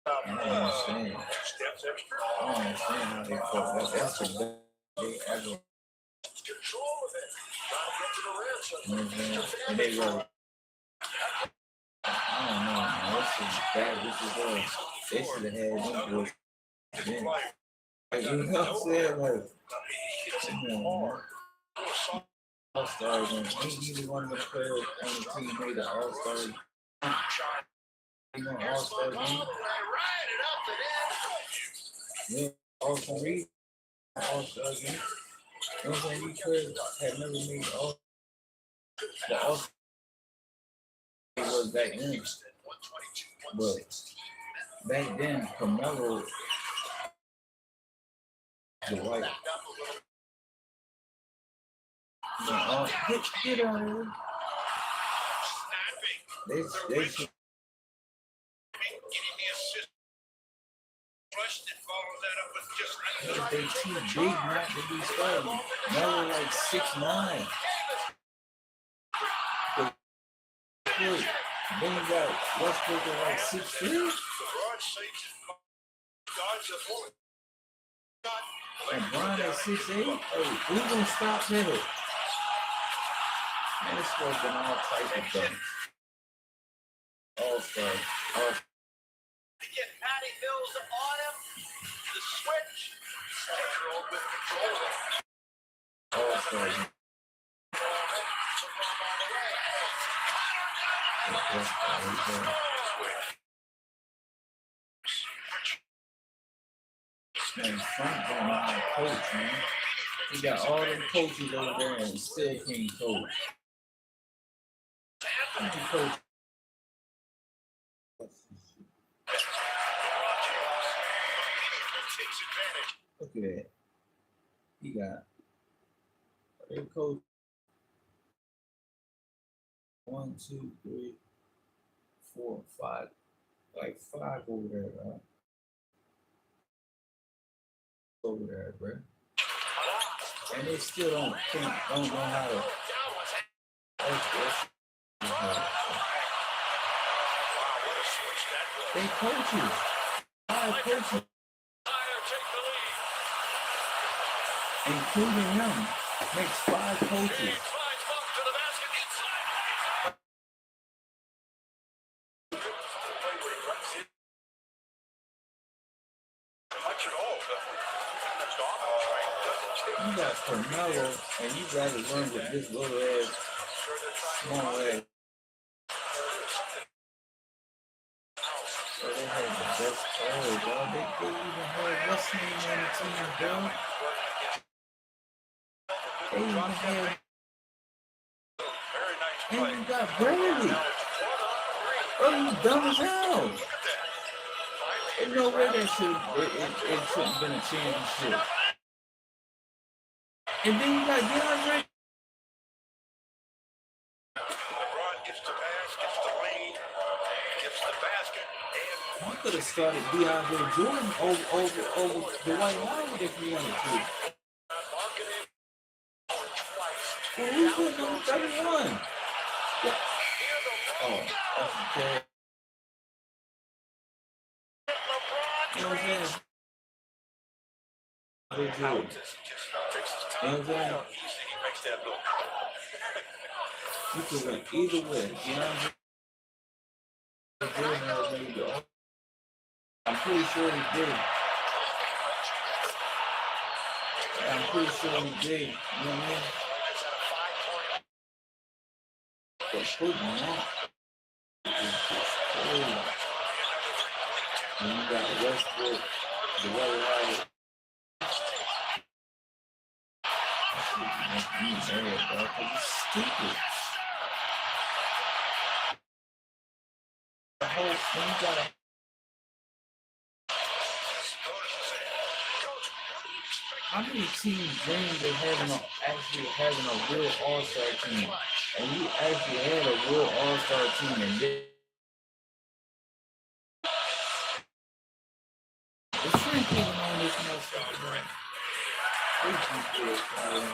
I don't understand. I don't understand how they fuck. That's the best they ever. Control of it. Trying to get to the You know what I'm saying? And they go, I don't know, man. This is bad. This is they should have had them boys. Then. Like, you know what I'm saying? Like, come on, man. All-Star game. Ain't even one of the players on the team made an All-Star game. All-Star game. Yeah, All-Star Reed. All-Star game. You know what I'm saying? These players had never made All-Star. The All-Star was back then. But back then, Carmelo the white. Get out of here. They should. They too big not to be starting. Melo like 6'9". Then you got Westbrook at like 6'3". And Brian at 6'8". Hey, who gonna stop him? Man, it's working all types of things. All-Star. Get Patty Mills on him. The switch. Central with control. All-Star. Man, Frank don't know how to coach, man. He got all them coaches over there and still can't coach. He can coach. Look at that. He got a coach. 1, 2, 3, 4, 5. Like 5 over there, right? Over there, bro. And they still don't know how to. They coaches. 5 coaches. Including him. Makes 5 coaches. You got Carmelo, and you got to run with this little ass, small ass. So they had the best players, dog. They even had what's his name on the team, dog. They even had. And you got Bradley. Oh, you dumb as hell. There's no way that it shouldn't have been a championship. And then you got DeAndre. LeBron gets the pass, gets the lead, gets the basket, and You could have started DeAndre Jordan over Dwight Howard if you wanted to. Well, who put number 31? Yeah. Oh, that's okay. You know what I'm saying? You know what I'm saying? You could went either way. DeAndre Jordan has made the. I'm pretty sure he did. I'm pretty sure he did. You know what I mean? But putting him on is just crazy. And you got Westbrook, the way Howard. That shit makes me mad, bro, because it's stupid. The whole thing, you gotta. How many teams dreamed of actually having a real all-star team? And we actually had a real all-star team and the shrink even on this motherfucker, man. They keep this flying,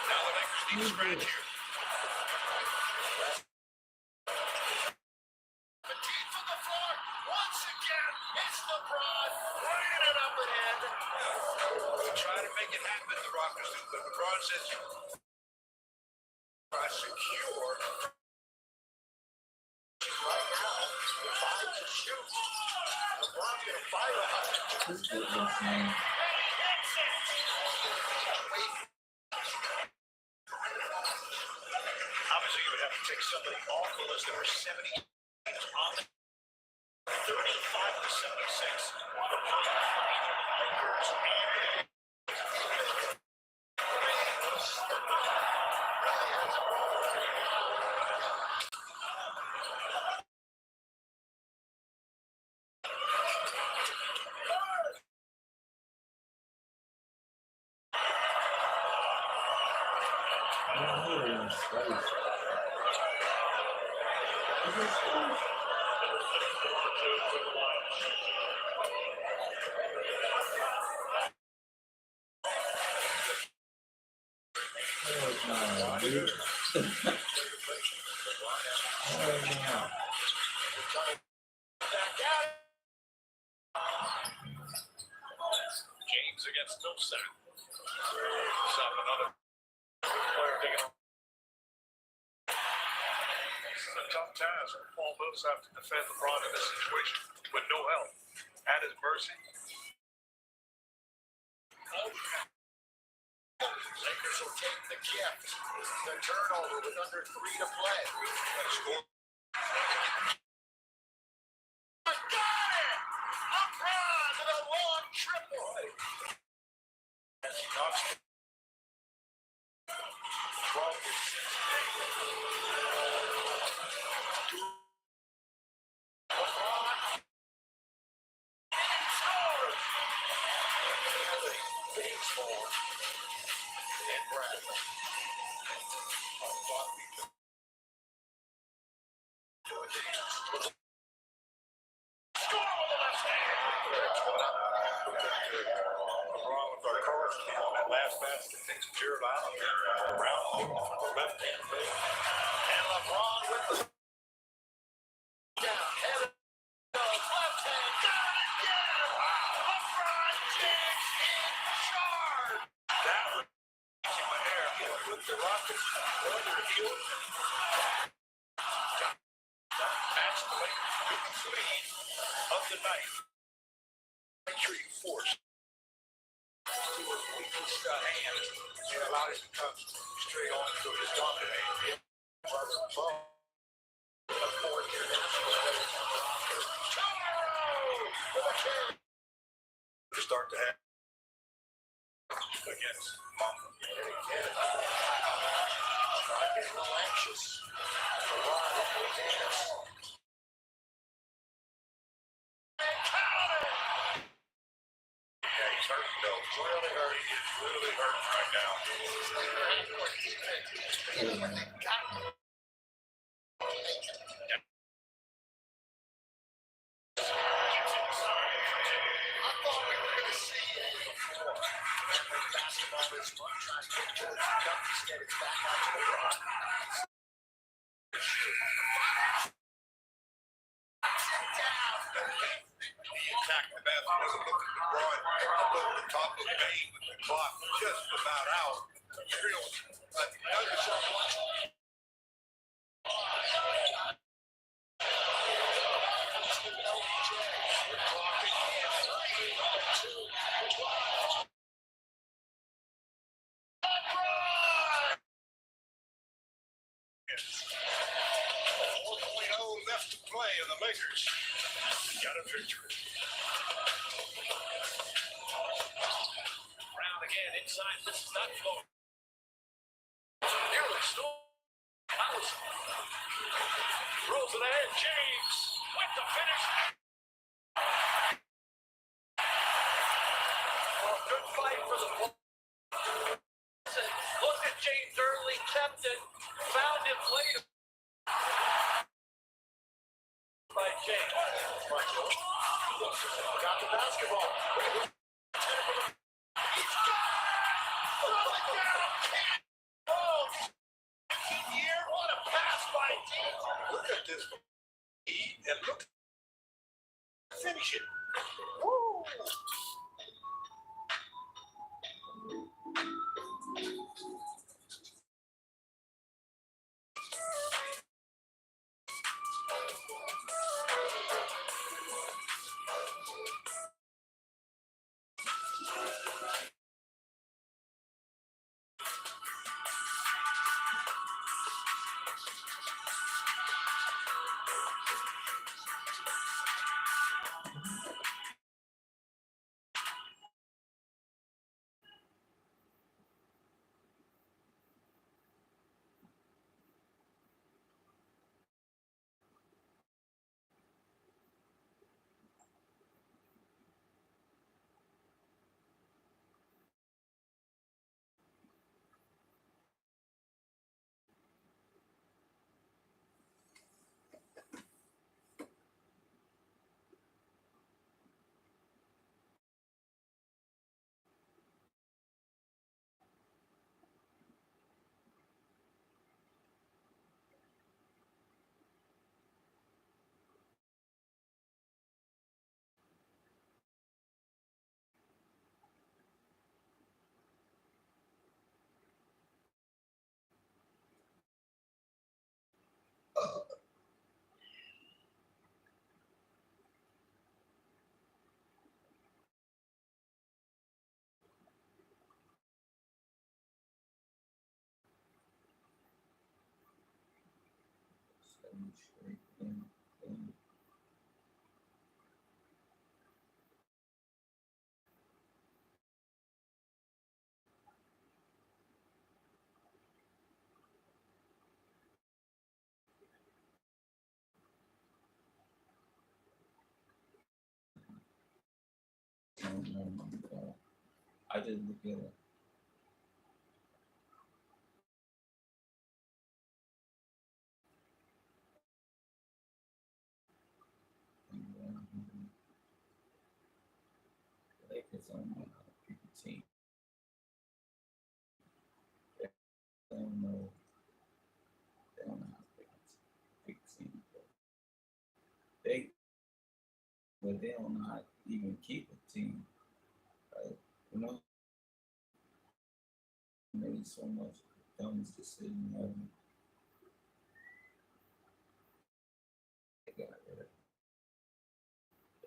now the Lakers need to scratch here. again. It's LeBron bringing it up and in. Try to make it happen, the Rockets do, but LeBron says you are secure. Right now, 5 to shoot. LeBron's going to fire out. Obviously, you would have to take somebody off the list. There were 70 on the 35 to 76. James against Millsap. Millsap, another player taking on. It's a tough task for Paul Millsap to defend LeBron in this situation with no help at his mercy. Lakers will take the gift. The turnover with under 3 to play. Score. Got it! LeBron with a long triple. As he knocks it. 12 to 6. LeBron. He scores! Baseball. And Bradley. LeBron with our cards count. That last basket takes Jared Allen around left hand. And LeBron with the down. Head of left hand. Got it again. LeBron James in charge. That was the air. With the Rockets on their heels. That's the Lakers' biggest lead of the night. Entry force. To a weakest hand. It allowed him to come straight on to his dominating. Brother Bo. The fourth international. With a carry. To start to have against Mamba. And again. I'm getting a little anxious. LeBron with the dance. Yeah, he's hurting though. Really hurt. He is really hurting right now. I thought we were going to see a basketball this month trying to get to the cup. Instead, it's back out to LeBron. He attacked the basket. Doesn't look at LeBron up over the top of the paint with the clock just about out. Real another shot. Left to play, and the Lakers got a victory. Brown again inside. This is not flowing. Nearly stole. Throws it ahead. James with the finish. Well, good fight for the ball. Look at James early, kept it, found him later. By James. Got the basketball. He's got it! Oh, here, what a pass by James. Look at this. And look. finish it. Woo! I just look at it. Lakers on my team. They don't know. They don't know how to pick a team. But they don't know how to even keep a team. Right? You know, made so much dumbest decision ever.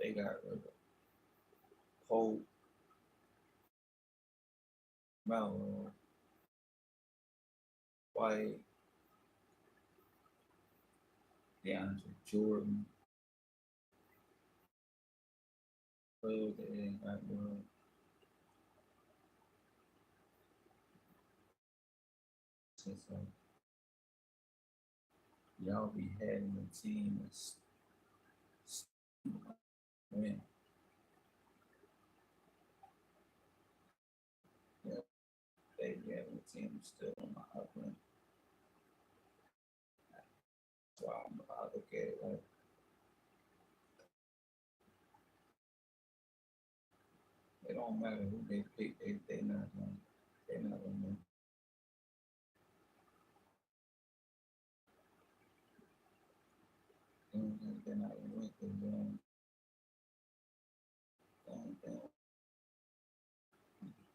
They got rid of Pope, Melo, White, DeAndre Jordan. Players that they ain't got rid of. Since y'all be having a team that's win. Yeah, they be having a team that's still on the upwin. That's why I look at it like it don't matter who they pick, they not gonna win. They're not gonna win because they don't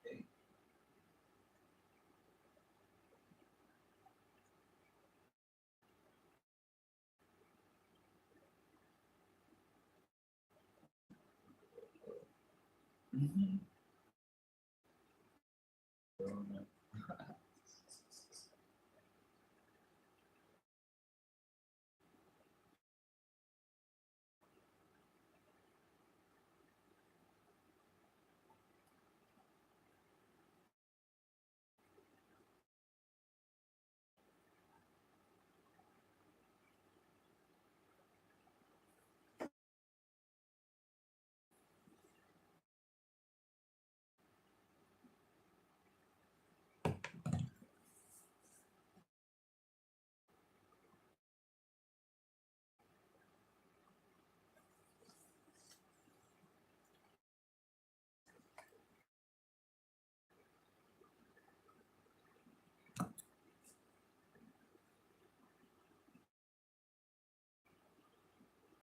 they, mm-hmm.